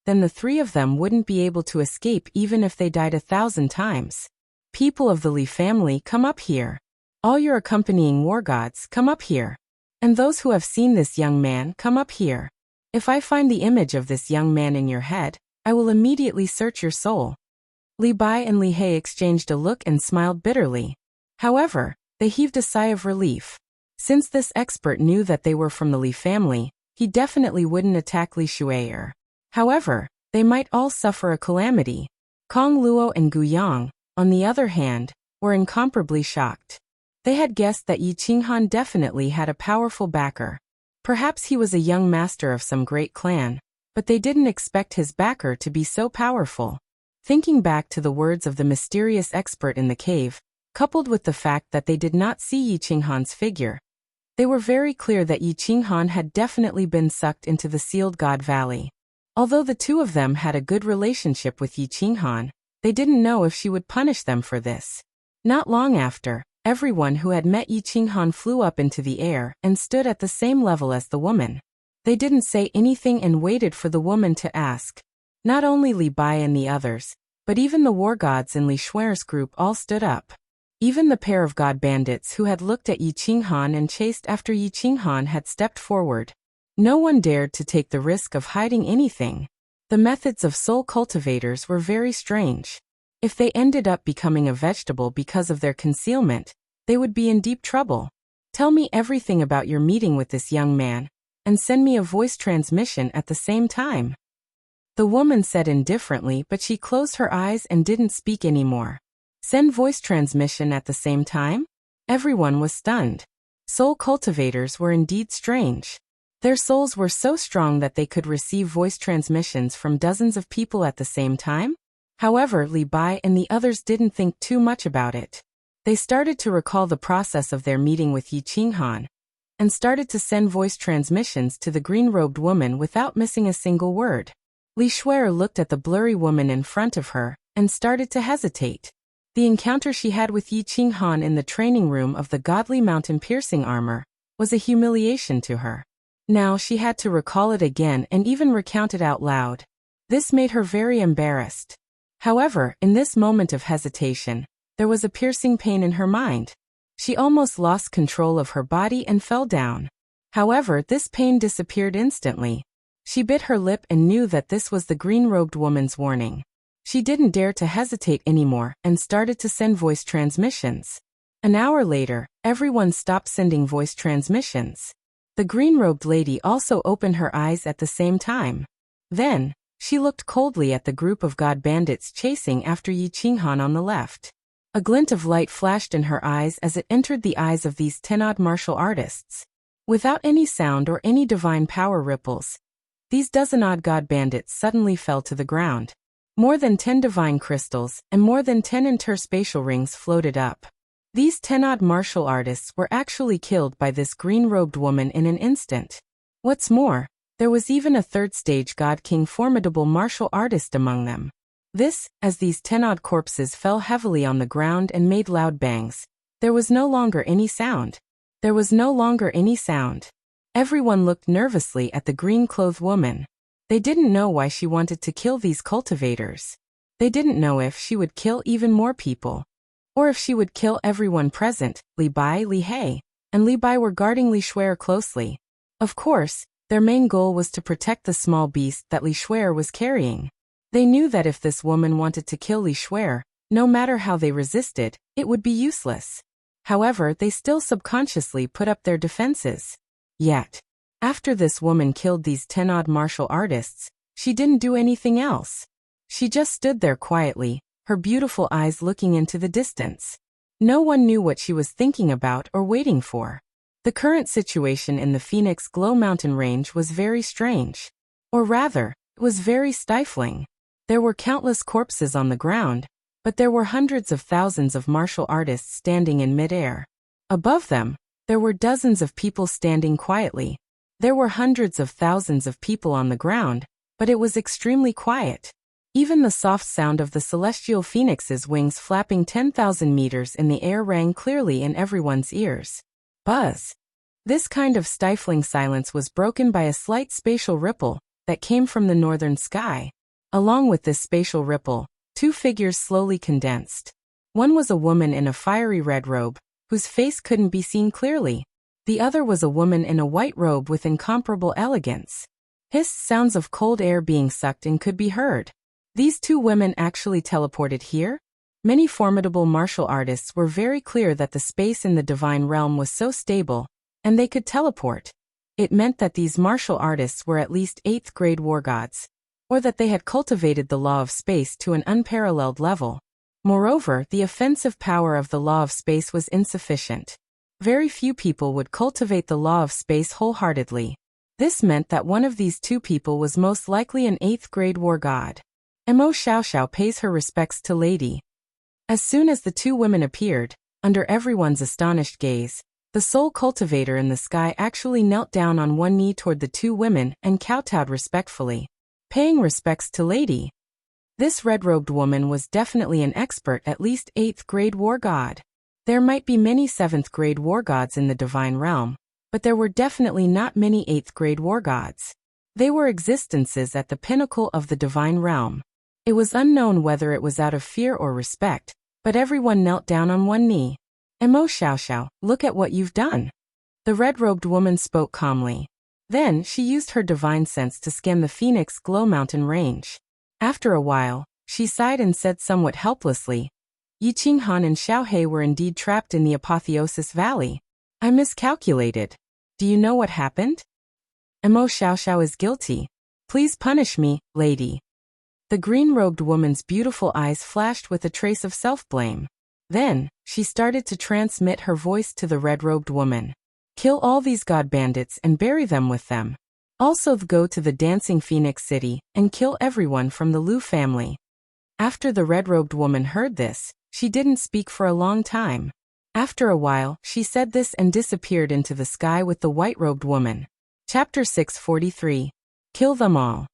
then the three of them wouldn't be able to escape even if they died 1,000 times. People of the Li family, come up here. All your accompanying war gods, come up here. And those who have seen this young man, come up here. If I find the image of this young man in your head, I will immediately search your soul. Li Bai and Li He exchanged a look and smiled bitterly. However, they heaved a sigh of relief. Since this expert knew that they were from the Li family, he definitely wouldn't attack Li Shuer. However, they might all suffer a calamity. Kong Luo and Gu Yang, on the other hand, were incomparably shocked. They had guessed that Yi Qinghan definitely had a powerful backer. Perhaps he was a young master of some great clan, but they didn't expect his backer to be so powerful. Thinking back to the words of the mysterious expert in the cave, coupled with the fact that they did not see Yi Qinghan's figure, they were very clear that Yi Qinghan had definitely been sucked into the Sealed God Valley. Although the two of them had a good relationship with Yi Qinghan, they didn't know if she would punish them for this. Not long after, everyone who had met Yi Qinghan flew up into the air and stood at the same level as the woman. They didn't say anything and waited for the woman to ask. Not only Li Bai and the others, but even the war gods in Li Shuer's group all stood up. Even the pair of god bandits who had looked at Yi Qinghan and chased after Yi Qinghan had stepped forward. No one dared to take the risk of hiding anything. The methods of soul cultivators were very strange. If they ended up becoming a vegetable because of their concealment, they would be in deep trouble. Tell me everything about your meeting with this young man, and send me a voice transmission at the same time. The woman said indifferently, but she closed her eyes and didn't speak anymore. Send voice transmission at the same time? Everyone was stunned. Soul cultivators were indeed strange. Their souls were so strong that they could receive voice transmissions from dozens of people at the same time? However, Li Bai and the others didn't think too much about it. They started to recall the process of their meeting with Yi Qinghan, and started to send voice transmissions to the green-robed woman without missing a single word. Li Shuer looked at the blurry woman in front of her, and started to hesitate. The encounter she had with Yi Qinghan in the training room of the godly mountain-piercing armor was a humiliation to her. Now she had to recall it again and even recount it out loud. This made her very embarrassed. However, in this moment of hesitation, there was a piercing pain in her mind. She almost lost control of her body and fell down. However, this pain disappeared instantly. She bit her lip and knew that this was the green-robed woman's warning. She didn't dare to hesitate anymore and started to send voice transmissions. An hour later, everyone stopped sending voice transmissions. The green-robed lady also opened her eyes at the same time. Then, she looked coldly at the group of god bandits chasing after Yi Qinghan on the left. A glint of light flashed in her eyes as it entered the eyes of these 10-odd martial artists. Without any sound or any divine power ripples, these dozen-odd god bandits suddenly fell to the ground. More than 10 divine crystals and more than 10 interspatial rings floated up. These 10-odd martial artists were actually killed by this green-robed woman in an instant. What's more, there was even a third-stage God King formidable martial artist among them. This, as these 10-odd corpses fell heavily on the ground and made loud bangs. There was no longer any sound. There was no longer any sound. Everyone looked nervously at the green-clothed woman. They didn't know why she wanted to kill these cultivators. They didn't know if she would kill even more people. Or if she would kill everyone present. Li Bai, Li He, and Li Bai were guarding Li Shuer closely. Of course, their main goal was to protect the small beast that Li Shuer was carrying. They knew that if this woman wanted to kill Li Shuer, No matter how they resisted, it would be useless. However, they still subconsciously put up their defenses. Yet, after this woman killed these 10-odd martial artists, she didn't do anything else. She just stood there quietly, her beautiful eyes looking into the distance. No one knew what she was thinking about or waiting for. The current situation in the Phoenix Glow Mountain Range was very strange. Or rather, it was very stifling. There were countless corpses on the ground, but there were hundreds of thousands of martial artists standing in midair. Above them, there were dozens of people standing quietly. There were hundreds of thousands of people on the ground, but it was extremely quiet. Even the soft sound of the celestial phoenix's wings flapping 10,000 meters in the air rang clearly in everyone's ears. Buzz. This kind of stifling silence was broken by a slight spatial ripple that came from the northern sky. Along with this spatial ripple, two figures slowly condensed. One was a woman in a fiery red robe, whose face couldn't be seen clearly. The other was a woman in a white robe with incomparable elegance. Hissed sounds of cold air being sucked in could be heard. These two women actually teleported here? Many formidable martial artists were very clear that the space in the divine realm was so stable, and they could teleport. It meant that these martial artists were at least 8th grade war gods, or that they had cultivated the law of space to an unparalleled level. Moreover, the offensive power of the law of space was insufficient. Very few people would cultivate the law of space wholeheartedly. This meant that one of these two people was most likely an 8th grade war god. Mo Xiaoxiao pays her respects to Lady. As soon as the two women appeared, under everyone's astonished gaze, the soul cultivator in the sky actually knelt down on one knee toward the two women and kowtowed respectfully. Paying respects to Lady. This red-robed woman was definitely an expert, at least 8th grade war god. There might be many 7th grade war gods in the divine realm, but there were definitely not many 8th grade war gods. They were existences at the pinnacle of the divine realm. It was unknown whether it was out of fear or respect, but everyone knelt down on one knee. Mo Xiaoxiao, look at what you've done. The red-robed woman spoke calmly. Then, she used her divine sense to scan the Phoenix Glow Mountain Range. After a while, she sighed and said somewhat helplessly, Yi Qinghan and Xiaohei were indeed trapped in the Apotheosis Valley. I miscalculated. Do you know what happened? Mo Xiaoxiao is guilty. Please punish me, lady. The green-robed woman's beautiful eyes flashed with a trace of self-blame. Then, she started to transmit her voice to the red-robed woman. Kill all these god bandits and bury them with them. Also go to the Dancing Phoenix City and kill everyone from the Liu family. After the red-robed woman heard this, she didn't speak for a long time. After a while, she said this and disappeared into the sky with the white-robed woman. Chapter 643. Kill them all.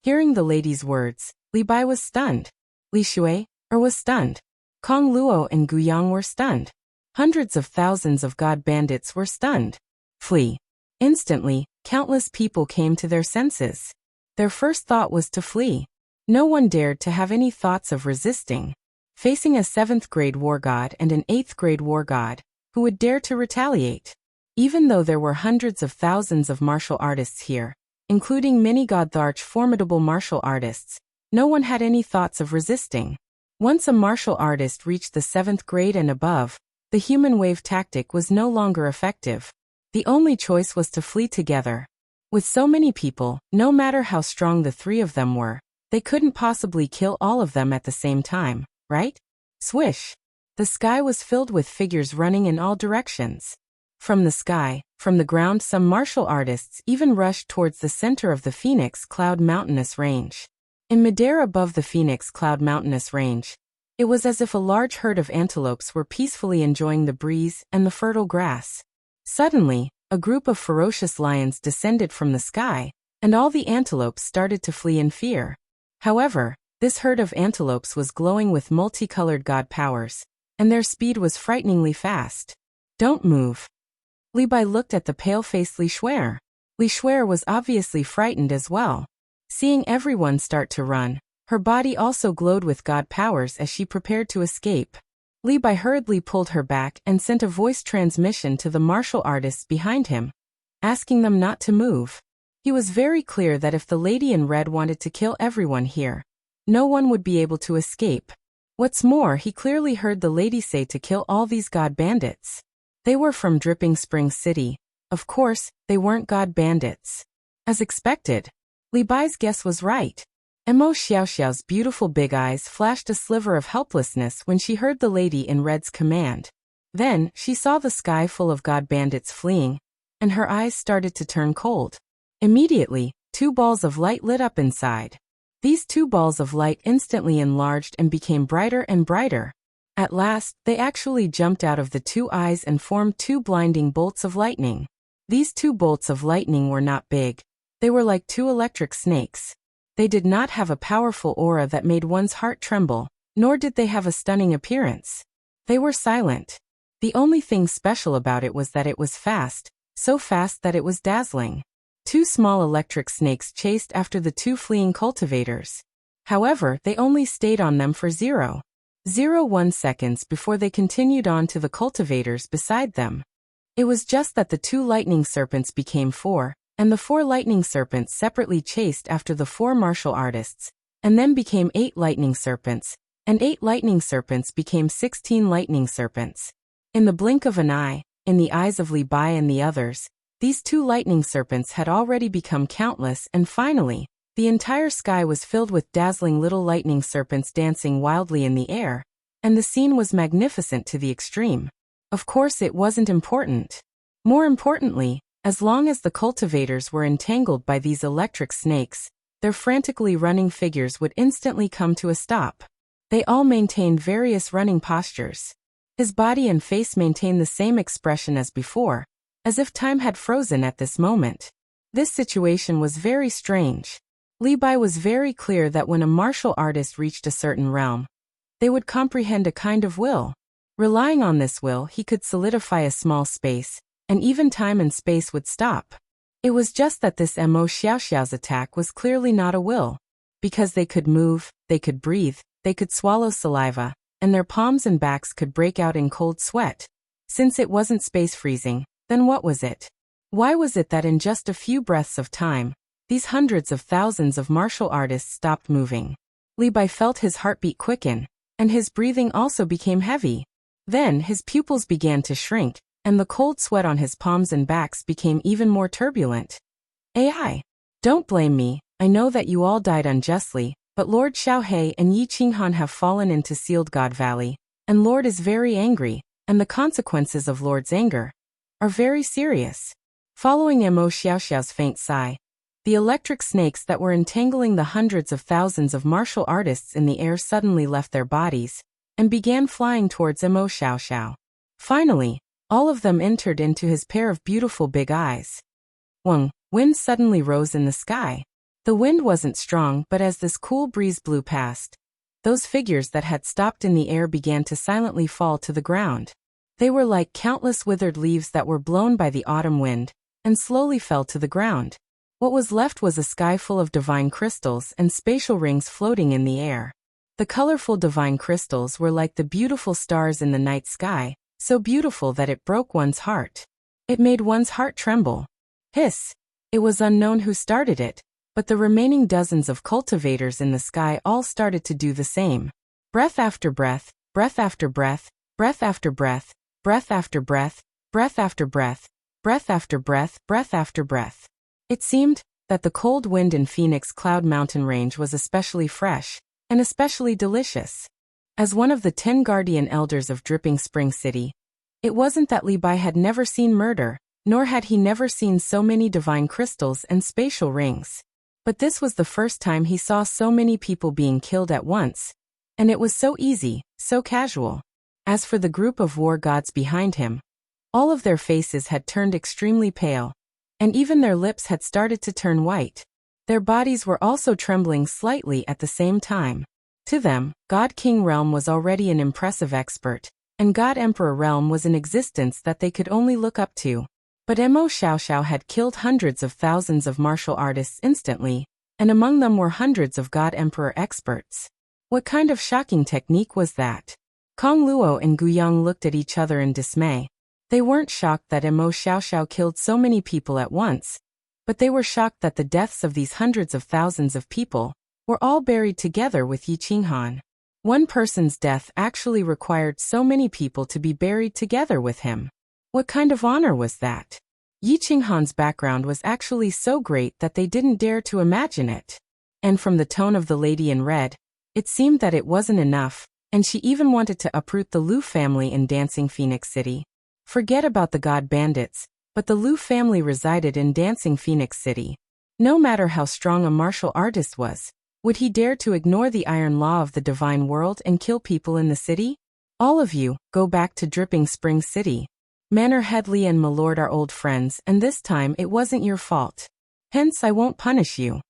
Hearing the lady's words, Li Bai was stunned. Li Shui was stunned. Kong Luo and Gu Yang were stunned. Hundreds of thousands of god bandits were stunned. Flee. Instantly, countless people came to their senses. Their first thought was to flee. No one dared to have any thoughts of resisting. Facing a 7th grade war god and an 8th grade war god, who would dare to retaliate? Even though there were hundreds of thousands of martial artists here, including many godtharch formidable martial artists, no one had any thoughts of resisting. Once a martial artist reached the 7th grade and above, the human wave tactic was no longer effective. The only choice was to flee together. With so many people, no matter how strong the three of them were, they couldn't possibly kill all of them at the same time, right? Swish! The sky was filled with figures running in all directions. From the sky, from the ground, some martial artists even rushed towards the center of the Phoenix Cloud Mountainous Range. In midair above the Phoenix Cloud Mountainous Range, it was as if a large herd of antelopes were peacefully enjoying the breeze and the fertile grass. Suddenly, a group of ferocious lions descended from the sky, and all the antelopes started to flee in fear. However, this herd of antelopes was glowing with multicolored god powers, and their speed was frighteningly fast. Don't move. Li Bai looked at the pale-faced Li Shui. Li Shui was obviously frightened as well. Seeing everyone start to run, her body also glowed with god powers as she prepared to escape. Li Bai hurriedly pulled her back and sent a voice transmission to the martial artists behind him, asking them not to move. He was very clear that if the lady in red wanted to kill everyone here, no one would be able to escape. What's more, he clearly heard the lady say to kill all these god bandits. They were from Dripping Spring City. Of course, they weren't god bandits. As expected, Li Bai's guess was right. Mo Xiaoxiao's beautiful big eyes flashed a sliver of helplessness when she heard the lady in red's command. Then, she saw the sky full of god bandits fleeing, and her eyes started to turn cold. Immediately, 2 balls of light lit up inside. These 2 balls of light instantly enlarged and became brighter and brighter. At last, they actually jumped out of the 2 eyes and formed 2 blinding bolts of lightning. These 2 bolts of lightning were not big. They were like 2 electric snakes. They did not have a powerful aura that made one's heart tremble, nor did they have a stunning appearance. They were silent. The only thing special about it was that it was fast, so fast that it was dazzling. 2 small electric snakes chased after the 2 fleeing cultivators. However, they only stayed on them for 0.01 seconds before they continued on to the cultivators beside them. It was just that the 2 lightning serpents became 4, and the 4 lightning serpents separately chased after the 4 martial artists, and then became 8 lightning serpents, and 8 lightning serpents became 16 lightning serpents. In the blink of an eye, in the eyes of Li Bai and the others, these 2 lightning serpents had already become countless, and finally, the entire sky was filled with dazzling little lightning serpents dancing wildly in the air, and the scene was magnificent to the extreme. Of course, it wasn't important. More importantly, as long as the cultivators were entangled by these electric snakes, their frantically running figures would instantly come to a stop. They all maintained various running postures. His body and face maintained the same expression as before, as if time had frozen at this moment. This situation was very strange. Li Bai was very clear that when a martial artist reached a certain realm, they would comprehend a kind of will. Relying on this will, he could solidify a small space, and even time and space would stop. It was just that this Mo Xiaoxiao's attack was clearly not a will. Because they could move, they could breathe, they could swallow saliva, and their palms and backs could break out in cold sweat. Since it wasn't space freezing, then what was it? Why was it that in just a few breaths of time, these hundreds of thousands of martial artists stopped moving? Li Bai felt his heartbeat quicken, and his breathing also became heavy. Then his pupils began to shrink, and the cold sweat on his palms and backs became even more turbulent. AI. Don't blame me, I know that you all died unjustly, but Lord Xiaohe and Yi Qinghan have fallen into Sealed God Valley, and Lord is very angry, and the consequences of Lord's anger are very serious. Following Mo Xiaoxiao's faint sigh, the electric snakes that were entangling the hundreds of thousands of martial artists in the air suddenly left their bodies, and began flying towards Mo Xiaoxiao. Finally, all of them entered into his pair of beautiful big eyes. Wind suddenly rose in the sky. The wind wasn't strong, but as this cool breeze blew past, those figures that had stopped in the air began to silently fall to the ground. They were like countless withered leaves that were blown by the autumn wind, and slowly fell to the ground. What was left was a sky full of divine crystals and spatial rings floating in the air. The colorful divine crystals were like the beautiful stars in the night sky, so beautiful that it broke one's heart. It made one's heart tremble. Hiss! It was unknown who started it, but the remaining dozens of cultivators in the sky all started to do the same. Breath after breath, breath after breath, breath after breath, breath after breath, breath after breath, breath after breath, breath after breath. It seemed that the cold wind in Phoenix Cloud Mountain Range was especially fresh, and especially delicious. As one of the 10 guardian elders of Dripping Spring City, it wasn't that Li Bai had never seen murder, nor had he never seen so many divine crystals and spatial rings. But this was the first time he saw so many people being killed at once, and it was so easy, so casual. As for the group of war gods behind him, all of their faces had turned extremely pale, and even their lips had started to turn white. Their bodies were also trembling slightly at the same time. To them, God King Realm was already an impressive expert, and God Emperor Realm was an existence that they could only look up to. But Mo Xiaoxiao had killed hundreds of thousands of martial artists instantly, and among them were hundreds of God Emperor experts. What kind of shocking technique was that? Kong Luo and Guyang looked at each other in dismay. They weren't shocked that Mo Xiaoxiao killed so many people at once, but they were shocked that the deaths of these hundreds of thousands of people were all buried together with Yi Qinghan. One person's death actually required so many people to be buried together with him. What kind of honor was that? Yi Qinghan's background was actually so great that they didn't dare to imagine it. And from the tone of the lady in red, it seemed that it wasn't enough, and she even wanted to uproot the Liu family in Dancing Phoenix City. Forget about the god bandits, but the Liu family resided in Dancing Phoenix City. No matter how strong a martial artist was, would he dare to ignore the iron law of the divine world and kill people in the city? All of you, go back to Dripping Spring City. Manor Headley and Milord are old friends, and this time it wasn't your fault. Hence I won't punish you.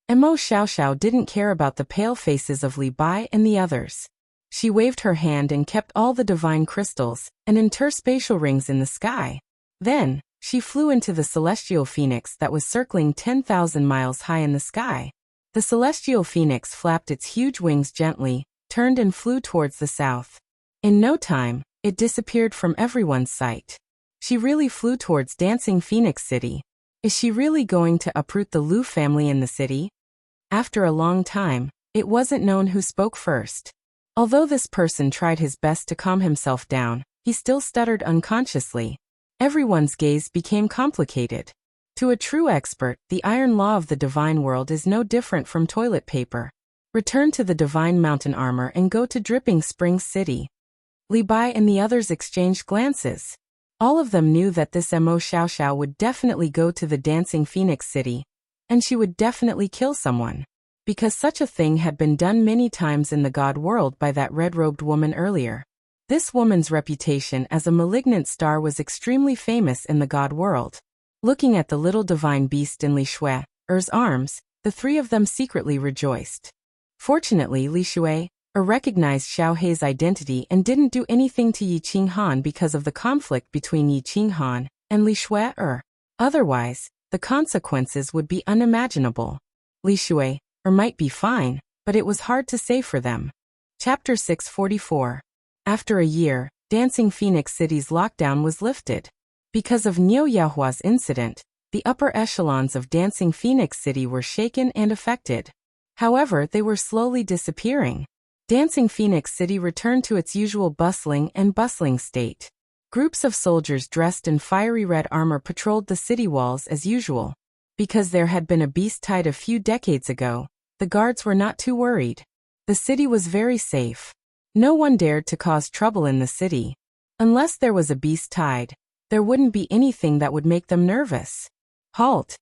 Mo Xiaoxiao didn't care about the pale faces of Li Bai and the others. She waved her hand and kept all the divine crystals and interspatial rings in the sky. Then, she flew into the celestial phoenix that was circling 10,000 miles high in the sky. The celestial phoenix flapped its huge wings gently, turned and flew towards the south. In no time, it disappeared from everyone's sight. She really flew towards Dancing Phoenix City. Is she really going to uproot the Liu family in the city? After a long time, it wasn't known who spoke first. Although this person tried his best to calm himself down, he still stuttered unconsciously. Everyone's gaze became complicated. To a true expert, the iron law of the divine world is no different from toilet paper. Return to the divine mountain armor and go to Dripping Springs City. Li Bai and the others exchanged glances. All of them knew that this Mo Xiaoxiao would definitely go to the Dancing Phoenix City, and she would definitely kill someone. Because such a thing had been done many times in the god world by that red-robed woman earlier. This woman's reputation as a malignant star was extremely famous in the god world. Looking at the little divine beast in Li Shui's arms, the three of them secretly rejoiced. Fortunately, Li Shui recognized Xiao Hei's identity and didn't do anything to Yi Qinghan because of the conflict between Yi Qinghan and Li Shui. Otherwise, the consequences would be unimaginable. Li Shui might be fine, but it was hard to say for them. Chapter 644. After a year, Dancing Phoenix City's lockdown was lifted. Because of Niu Yaohua's incident, the upper echelons of Dancing Phoenix City were shaken and affected. However, they were slowly disappearing. Dancing Phoenix City returned to its usual bustling state. Groups of soldiers dressed in fiery red armor patrolled the city walls as usual. Because there had been a beast tide a few decades ago, the guards were not too worried. The city was very safe. No one dared to cause trouble in the city. Unless there was a beast tide, there wouldn't be anything that would make them nervous. Halt!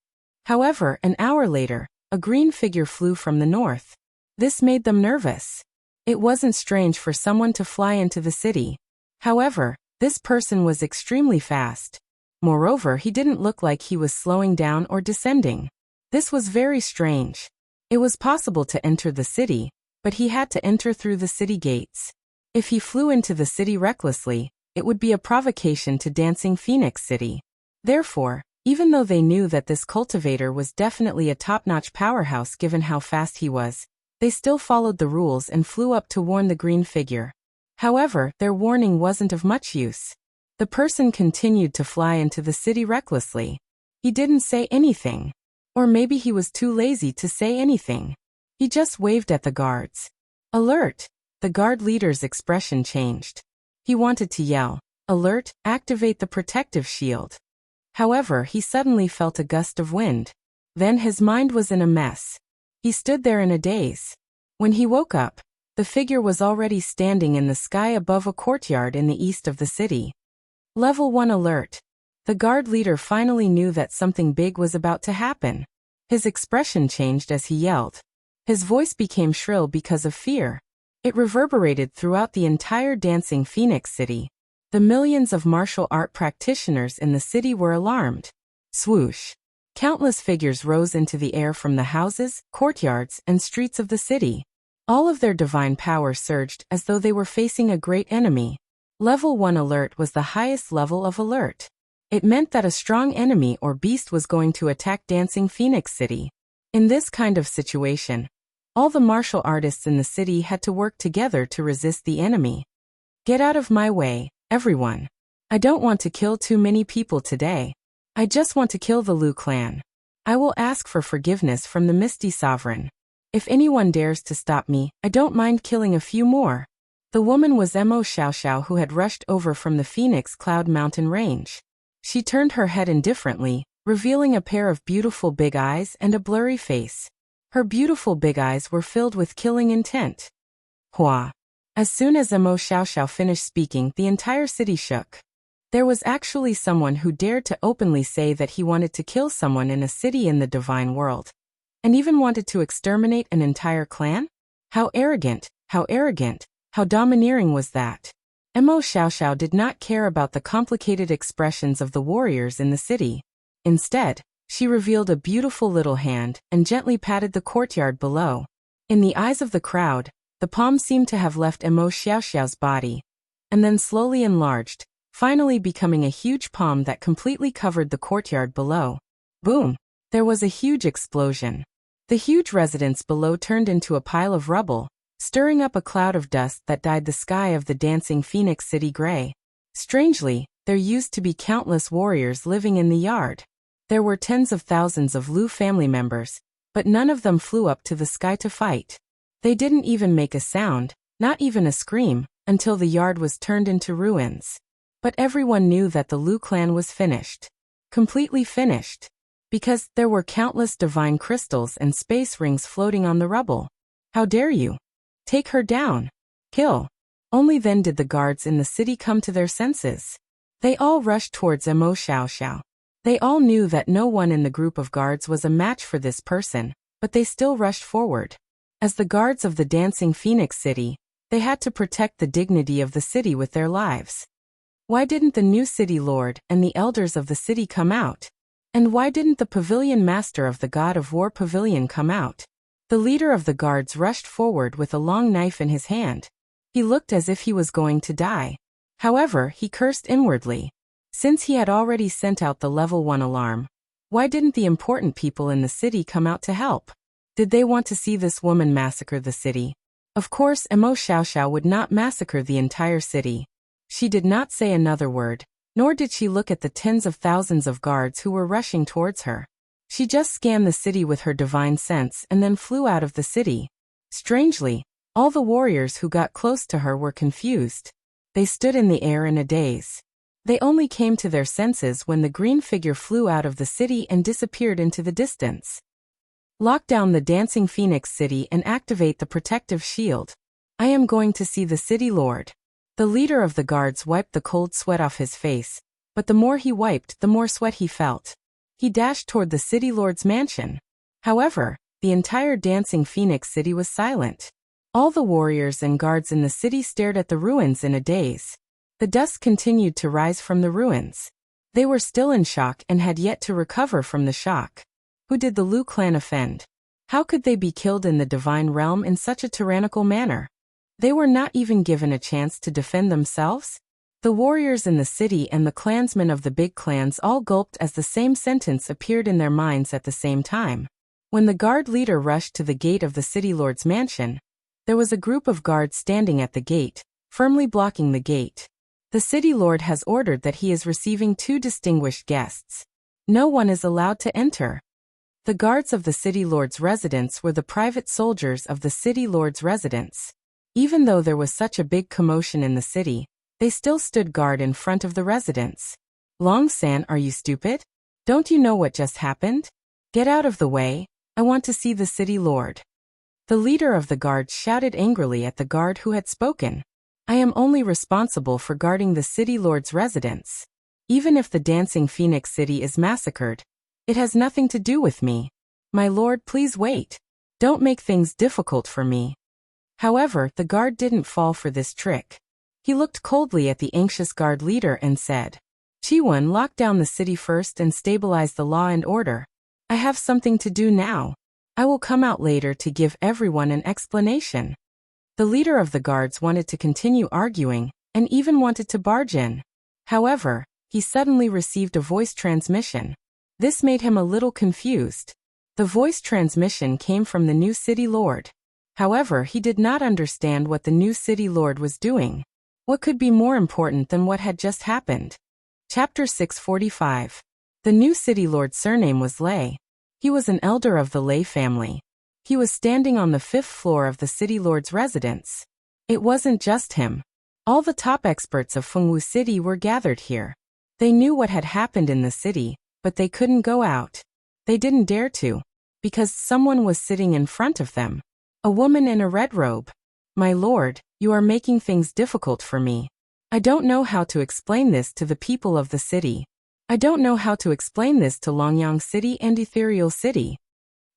However, an hour later, a green figure flew from the north. This made them nervous. It wasn't strange for someone to fly into the city. However, this person was extremely fast. Moreover, he didn't look like he was slowing down or descending. This was very strange. It was possible to enter the city, but he had to enter through the city gates. If he flew into the city recklessly, it would be a provocation to Dancing Phoenix City. Therefore, even though they knew that this cultivator was definitely a top-notch powerhouse given how fast he was, they still followed the rules and flew up to warn the green figure. However, their warning wasn't of much use. The person continued to fly into the city recklessly. He didn't say anything. Or maybe he was too lazy to say anything. He just waved at the guards. Alert! The guard leader's expression changed. He wanted to yell, "Alert, activate the protective shield." However, he suddenly felt a gust of wind. Then his mind was in a mess. He stood there in a daze. When he woke up, the figure was already standing in the sky above a courtyard in the east of the city. Level 1 alert. The guard leader finally knew that something big was about to happen. His expression changed as he yelled. His voice became shrill because of fear. It reverberated throughout the entire Dancing Phoenix City. The millions of martial art practitioners in the city were alarmed. Swoosh! Countless figures rose into the air from the houses, courtyards, and streets of the city. All of their divine power surged as though they were facing a great enemy. Level 1 alert was the highest level of alert. It meant that a strong enemy or beast was going to attack Dancing Phoenix City. In this kind of situation, all the martial artists in the city had to work together to resist the enemy. Get out of my way, everyone. I don't want to kill too many people today. I just want to kill the Liu clan. I will ask for forgiveness from the Misty Sovereign. If anyone dares to stop me, I don't mind killing a few more. The woman was Mo Xiaoxiao, who had rushed over from the Phoenix Cloud Mountain range. She turned her head indifferently, revealing a pair of beautiful big eyes and a blurry face. Her beautiful big eyes were filled with killing intent. Hua. As soon as Mo Xiaoxiao finished speaking, the entire city shook. There was actually someone who dared to openly say that he wanted to kill someone in a city in the divine world. And even wanted to exterminate an entire clan? How arrogant, how domineering was that? Mo Xiaoxiao did not care about the complicated expressions of the warriors in the city. Instead, she revealed a beautiful little hand and gently patted the courtyard below. In the eyes of the crowd, the palm seemed to have left Mo Xiaoxiao's body, and then slowly enlarged, finally becoming a huge palm that completely covered the courtyard below. Boom! There was a huge explosion. The huge residence below turned into a pile of rubble, stirring up a cloud of dust that dyed the sky of the dancing Phoenix City gray. Strangely, there used to be countless warriors living in the yard. There were tens of thousands of Lu family members, but none of them flew up to the sky to fight. They didn't even make a sound, not even a scream, until the yard was turned into ruins. But everyone knew that the Lu clan was finished. Completely finished. Because there were countless divine crystals and space rings floating on the rubble. How dare you? Take her down. Kill. Only then did the guards in the city come to their senses. They all rushed towards Mo Xiaoxiao. They all knew that no one in the group of guards was a match for this person, but they still rushed forward. As the guards of the dancing Phoenix City, they had to protect the dignity of the city with their lives. Why didn't the new city lord and the elders of the city come out? And why didn't the pavilion master of the God of War pavilion come out? The leader of the guards rushed forward with a long knife in his hand. He looked as if he was going to die. However, he cursed inwardly. Since he had already sent out the level 1 alarm, why didn't the important people in the city come out to help? Did they want to see this woman massacre the city? Of course, Mo Xiaoxiao would not massacre the entire city. She did not say another word, nor did she look at the tens of thousands of guards who were rushing towards her. She just scanned the city with her divine sense and then flew out of the city. Strangely, all the warriors who got close to her were confused. They stood in the air in a daze. They only came to their senses when the green figure flew out of the city and disappeared into the distance. Lock down the dancing Phoenix City and activate the protective shield. I am going to see the city lord. The leader of the guards wiped the cold sweat off his face, but the more he wiped, the more sweat he felt. He dashed toward the city lord's mansion. However, the entire dancing Phoenix City was silent. All the warriors and guards in the city stared at the ruins in a daze. The dust continued to rise from the ruins. They were still in shock and had yet to recover from the shock. Who did the Lu clan offend? How could they be killed in the divine realm in such a tyrannical manner? They were not even given a chance to defend themselves? The warriors in the city and the clansmen of the big clans all gulped as the same sentence appeared in their minds at the same time. When the guard leader rushed to the gate of the city lord's mansion, there was a group of guards standing at the gate, firmly blocking the gate. The city lord has ordered that he is receiving 2 distinguished guests. No one is allowed to enter. The guards of the city lord's residence were the private soldiers of the city lord's residence. Even though there was such a big commotion in the city, they still stood guard in front of the residence. Long San, are you stupid? Don't you know what just happened? Get out of the way, I want to see the city lord. The leader of the guard shouted angrily at the guard who had spoken. I am only responsible for guarding the city lord's residence. Even if the dancing Phoenix City is massacred, it has nothing to do with me. My lord, please wait. Don't make things difficult for me. However, the guard didn't fall for this trick. He looked coldly at the anxious guard leader and said, Chiwon, lock down the city first and stabilize the law and order. I have something to do now. I will come out later to give everyone an explanation. The leader of the guards wanted to continue arguing, and even wanted to barge in. However, he suddenly received a voice transmission. This made him a little confused. The voice transmission came from the new city lord. However, he did not understand what the new city lord was doing. What could be more important than what had just happened? Chapter 645. The new city lord's surname was Lei. He was an elder of the Lei family. He was standing on the 5th floor of the city lord's residence. It wasn't just him. All the top experts of Fengwu City were gathered here. They knew what had happened in the city, but they couldn't go out. They didn't dare to, because someone was sitting in front of them. A woman in a red robe. My lord, you are making things difficult for me. I don't know how to explain this to the people of the city. I don't know how to explain this to Longyang City and Ethereal City.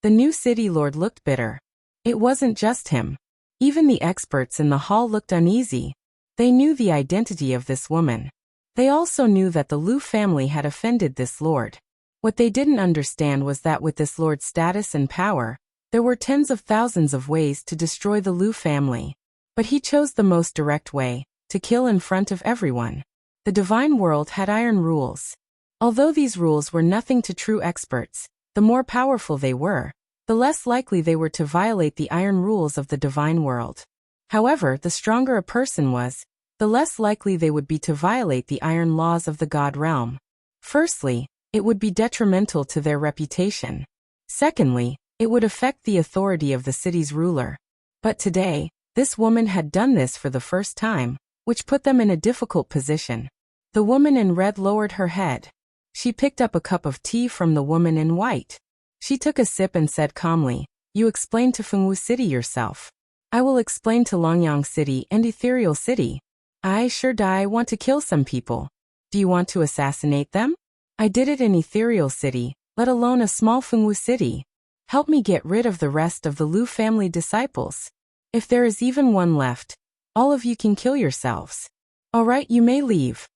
The new city lord looked bitter. It wasn't just him. Even the experts in the hall looked uneasy. They knew the identity of this woman. They also knew that the Liu family had offended this lord. What they didn't understand was that with this lord's status and power, there were tens of thousands of ways to destroy the Liu family. But he chose the most direct way, to kill in front of everyone. The divine world had iron rules. Although these rules were nothing to true experts, the more powerful they were, the less likely they were to violate the iron rules of the divine world. However, the stronger a person was, the less likely they would be to violate the iron laws of the god realm. Firstly, it would be detrimental to their reputation. Secondly, it would affect the authority of the city's ruler. But today, this woman had done this for the first time, which put them in a difficult position. The woman in red lowered her head. She picked up a cup of tea from the woman in white. She took a sip and said calmly, "You explain to Fengwu City yourself. I will explain to Longyang City and Ethereal City. I sure want to kill some people. Do you want to assassinate them? I did it in Ethereal City, let alone a small Fengwu City. Help me get rid of the rest of the Liu family disciples. If there is even one left, all of you can kill yourselves. All right, you may leave."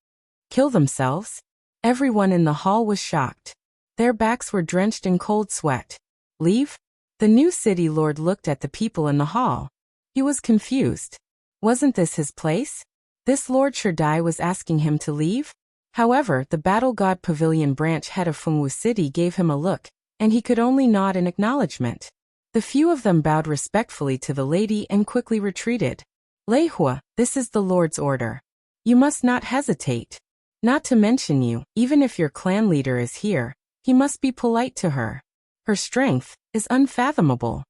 Kill themselves? Everyone in the hall was shocked. Their backs were drenched in cold sweat. Leave? The new city lord looked at the people in the hall. He was confused. Wasn't this his place? This Lord Shurdai was asking him to leave? However, the Battle God Pavilion branch head of Fengwu City gave him a look, and he could only nod in acknowledgement. The few of them bowed respectfully to the lady and quickly retreated. Lei Hua, this is the Lord's order. You must not hesitate. Not to mention you, even if your clan leader is here, he must be polite to her. Her strength is unfathomable.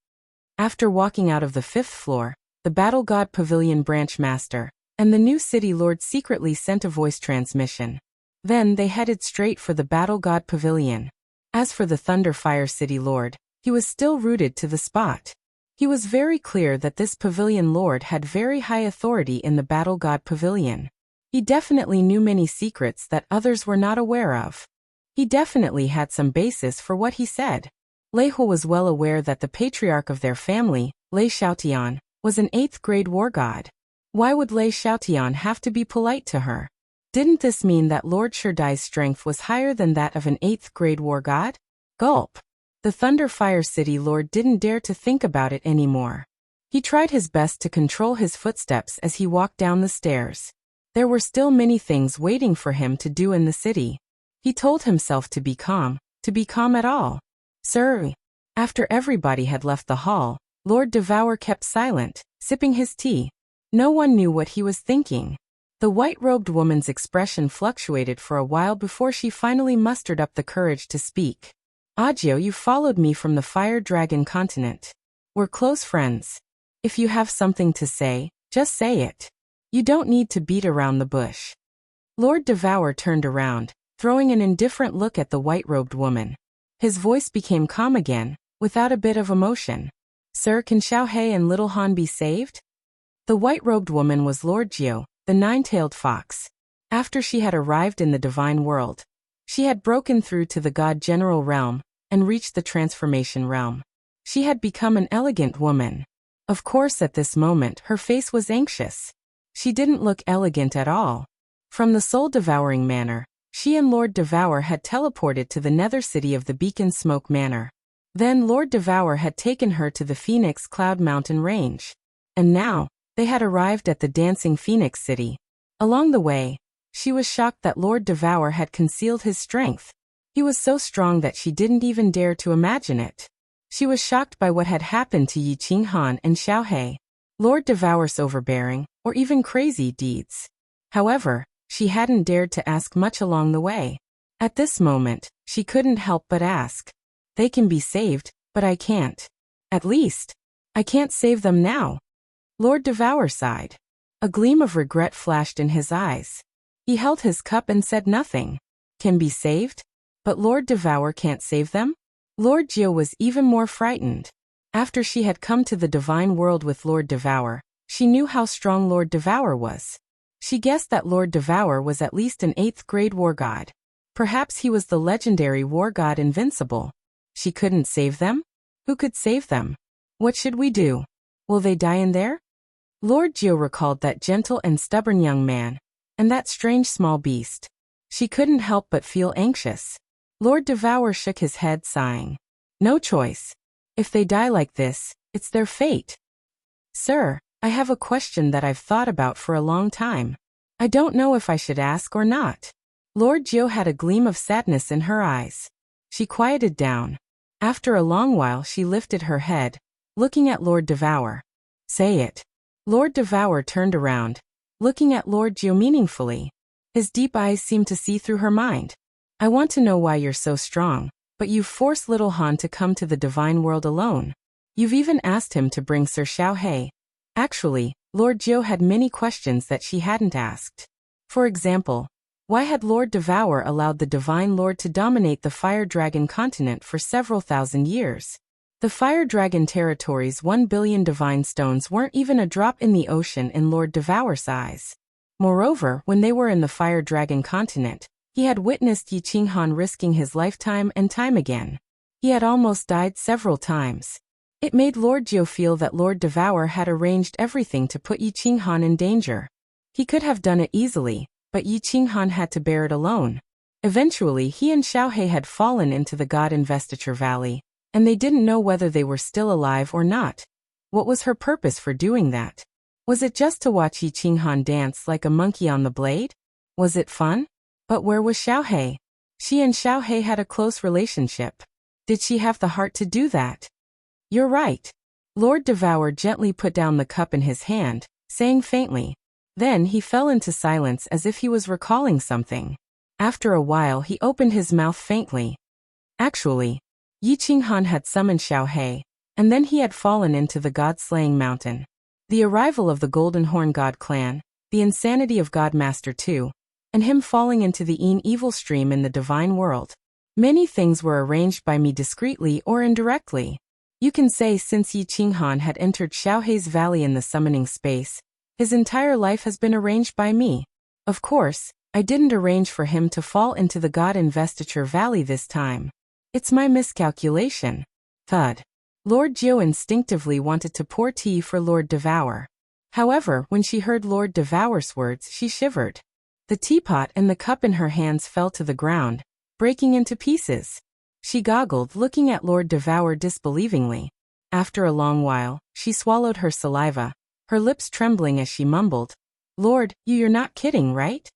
After walking out of the 5th floor, the Battle God Pavilion branch master and the new city lord secretly sent a voice transmission. Then they headed straight for the Battle God Pavilion. As for the Thunderfire City Lord, he was still rooted to the spot. He was very clear that this Pavilion Lord had very high authority in the Battle God Pavilion. He definitely knew many secrets that others were not aware of. He definitely had some basis for what he said. Lei Hua was well aware that the patriarch of their family, Lei Xiaotian, was an 8th grade war god. Why would Lei Xiaotian have to be polite to her? Didn't this mean that Lord Shurdai's strength was higher than that of an 8th grade war god? Gulp. The Thunderfire City Lord didn't dare to think about it anymore. He tried his best to control his footsteps as he walked down the stairs. There were still many things waiting for him to do in the city. He told himself to be calm at all. Sir. After everybody had left the hall, Lord Devour kept silent, sipping his tea. No one knew what he was thinking. The white-robed woman's expression fluctuated for a while before she finally mustered up the courage to speak. Agio, you followed me from the Fire Dragon continent. We're close friends. If you have something to say, just say it. You don't need to beat around the bush. Lord Devour turned around, throwing an indifferent look at the white-robed woman. His voice became calm again, without a bit of emotion. Sir, can Xiaohei and Little Han be saved? The white-robed woman was Lord Jiu, the nine-tailed fox. After she had arrived in the divine world, she had broken through to the god general realm and reached the transformation realm. She had become an elegant woman. Of course, at this moment, her face was anxious. She didn't look elegant at all. From the soul-devouring manor, she and Lord Devour had teleported to the nether city of the Beacon Smoke Manor. Then Lord Devour had taken her to the Phoenix Cloud Mountain Range. And now, they had arrived at the Dancing Phoenix City. Along the way, she was shocked that Lord Devour had concealed his strength. He was so strong that she didn't even dare to imagine it. She was shocked by what had happened to Yi Qinghan and Xiaohei. Lord Devour's overbearing, or even crazy deeds. However, she hadn't dared to ask much along the way. At this moment, she couldn't help but ask. They can be saved, but I can't. At least, I can't save them now. Lord Devour sighed. A gleam of regret flashed in his eyes. He held his cup and said nothing. Can be saved? But Lord Devour can't save them? Lord Jiu was even more frightened. After she had come to the divine world with Lord Devour, she knew how strong Lord Devour was. She guessed that Lord Devour was at least an 8th grade war god. Perhaps he was the legendary war god Invincible. She couldn't save them? Who could save them? What should we do? Will they die in there? Lord Jiu recalled that gentle and stubborn young man, and that strange small beast. She couldn't help but feel anxious. Lord Devour shook his head, sighing. No choice. If they die like this, it's their fate. Sir, I have a question that I've thought about for a long time. I don't know if I should ask or not. Lord Jiu had a gleam of sadness in her eyes. She quieted down. After a long while she lifted her head, looking at Lord Devour. Say it. Lord Devour turned around, looking at Lord Jiu meaningfully. His deep eyes seemed to see through her mind. I want to know why you're so strong, but you've forced little Han to come to the divine world alone. You've even asked him to bring Sir Xiaohei. Actually, Lord Jiu had many questions that she hadn't asked. For example, why had Lord Devour allowed the Divine Lord to dominate the Fire Dragon continent for several thousand years? The Fire Dragon territory's 1 billion divine stones weren't even a drop in the ocean in Lord Devour's eyes. Moreover, when they were in the Fire Dragon continent, he had witnessed Yi Qinghan risking his lifetime and time again. He had almost died several times. It made Lord Jiu feel that Lord Devour had arranged everything to put Yi Qinghan in danger. He could have done it easily, but Yi Qinghan had to bear it alone. Eventually he and Xiaohei had fallen into the God Investiture Valley, and they didn't know whether they were still alive or not. What was her purpose for doing that? Was it just to watch Yi Qinghan dance like a monkey on the blade? Was it fun? But where was Xiaohei? She and Xiaohei had a close relationship. Did she have the heart to do that? You're right. Lord Devour gently put down the cup in his hand, saying faintly. Then he fell into silence as if he was recalling something. After a while he opened his mouth faintly. Actually, Yi Qinghan had summoned Xiaohei, and then he had fallen into the god-slaying mountain. The arrival of the Golden Horn God clan, the insanity of Godmaster II, and him falling into the evil stream in the divine world. Many things were arranged by me discreetly or indirectly. You can say since Yi Qinghan had entered Xiaohei's valley in the summoning space, his entire life has been arranged by me. Of course, I didn't arrange for him to fall into the God Investiture Valley this time. It's my miscalculation. Thud. Lord Jiu instinctively wanted to pour tea for Lord Devour. However, when she heard Lord Devour's words, she shivered. The teapot and the cup in her hands fell to the ground, breaking into pieces. She goggled, looking at Lord Devour disbelievingly. After a long while, she swallowed her saliva, her lips trembling as she mumbled, Lord, you're not kidding, right?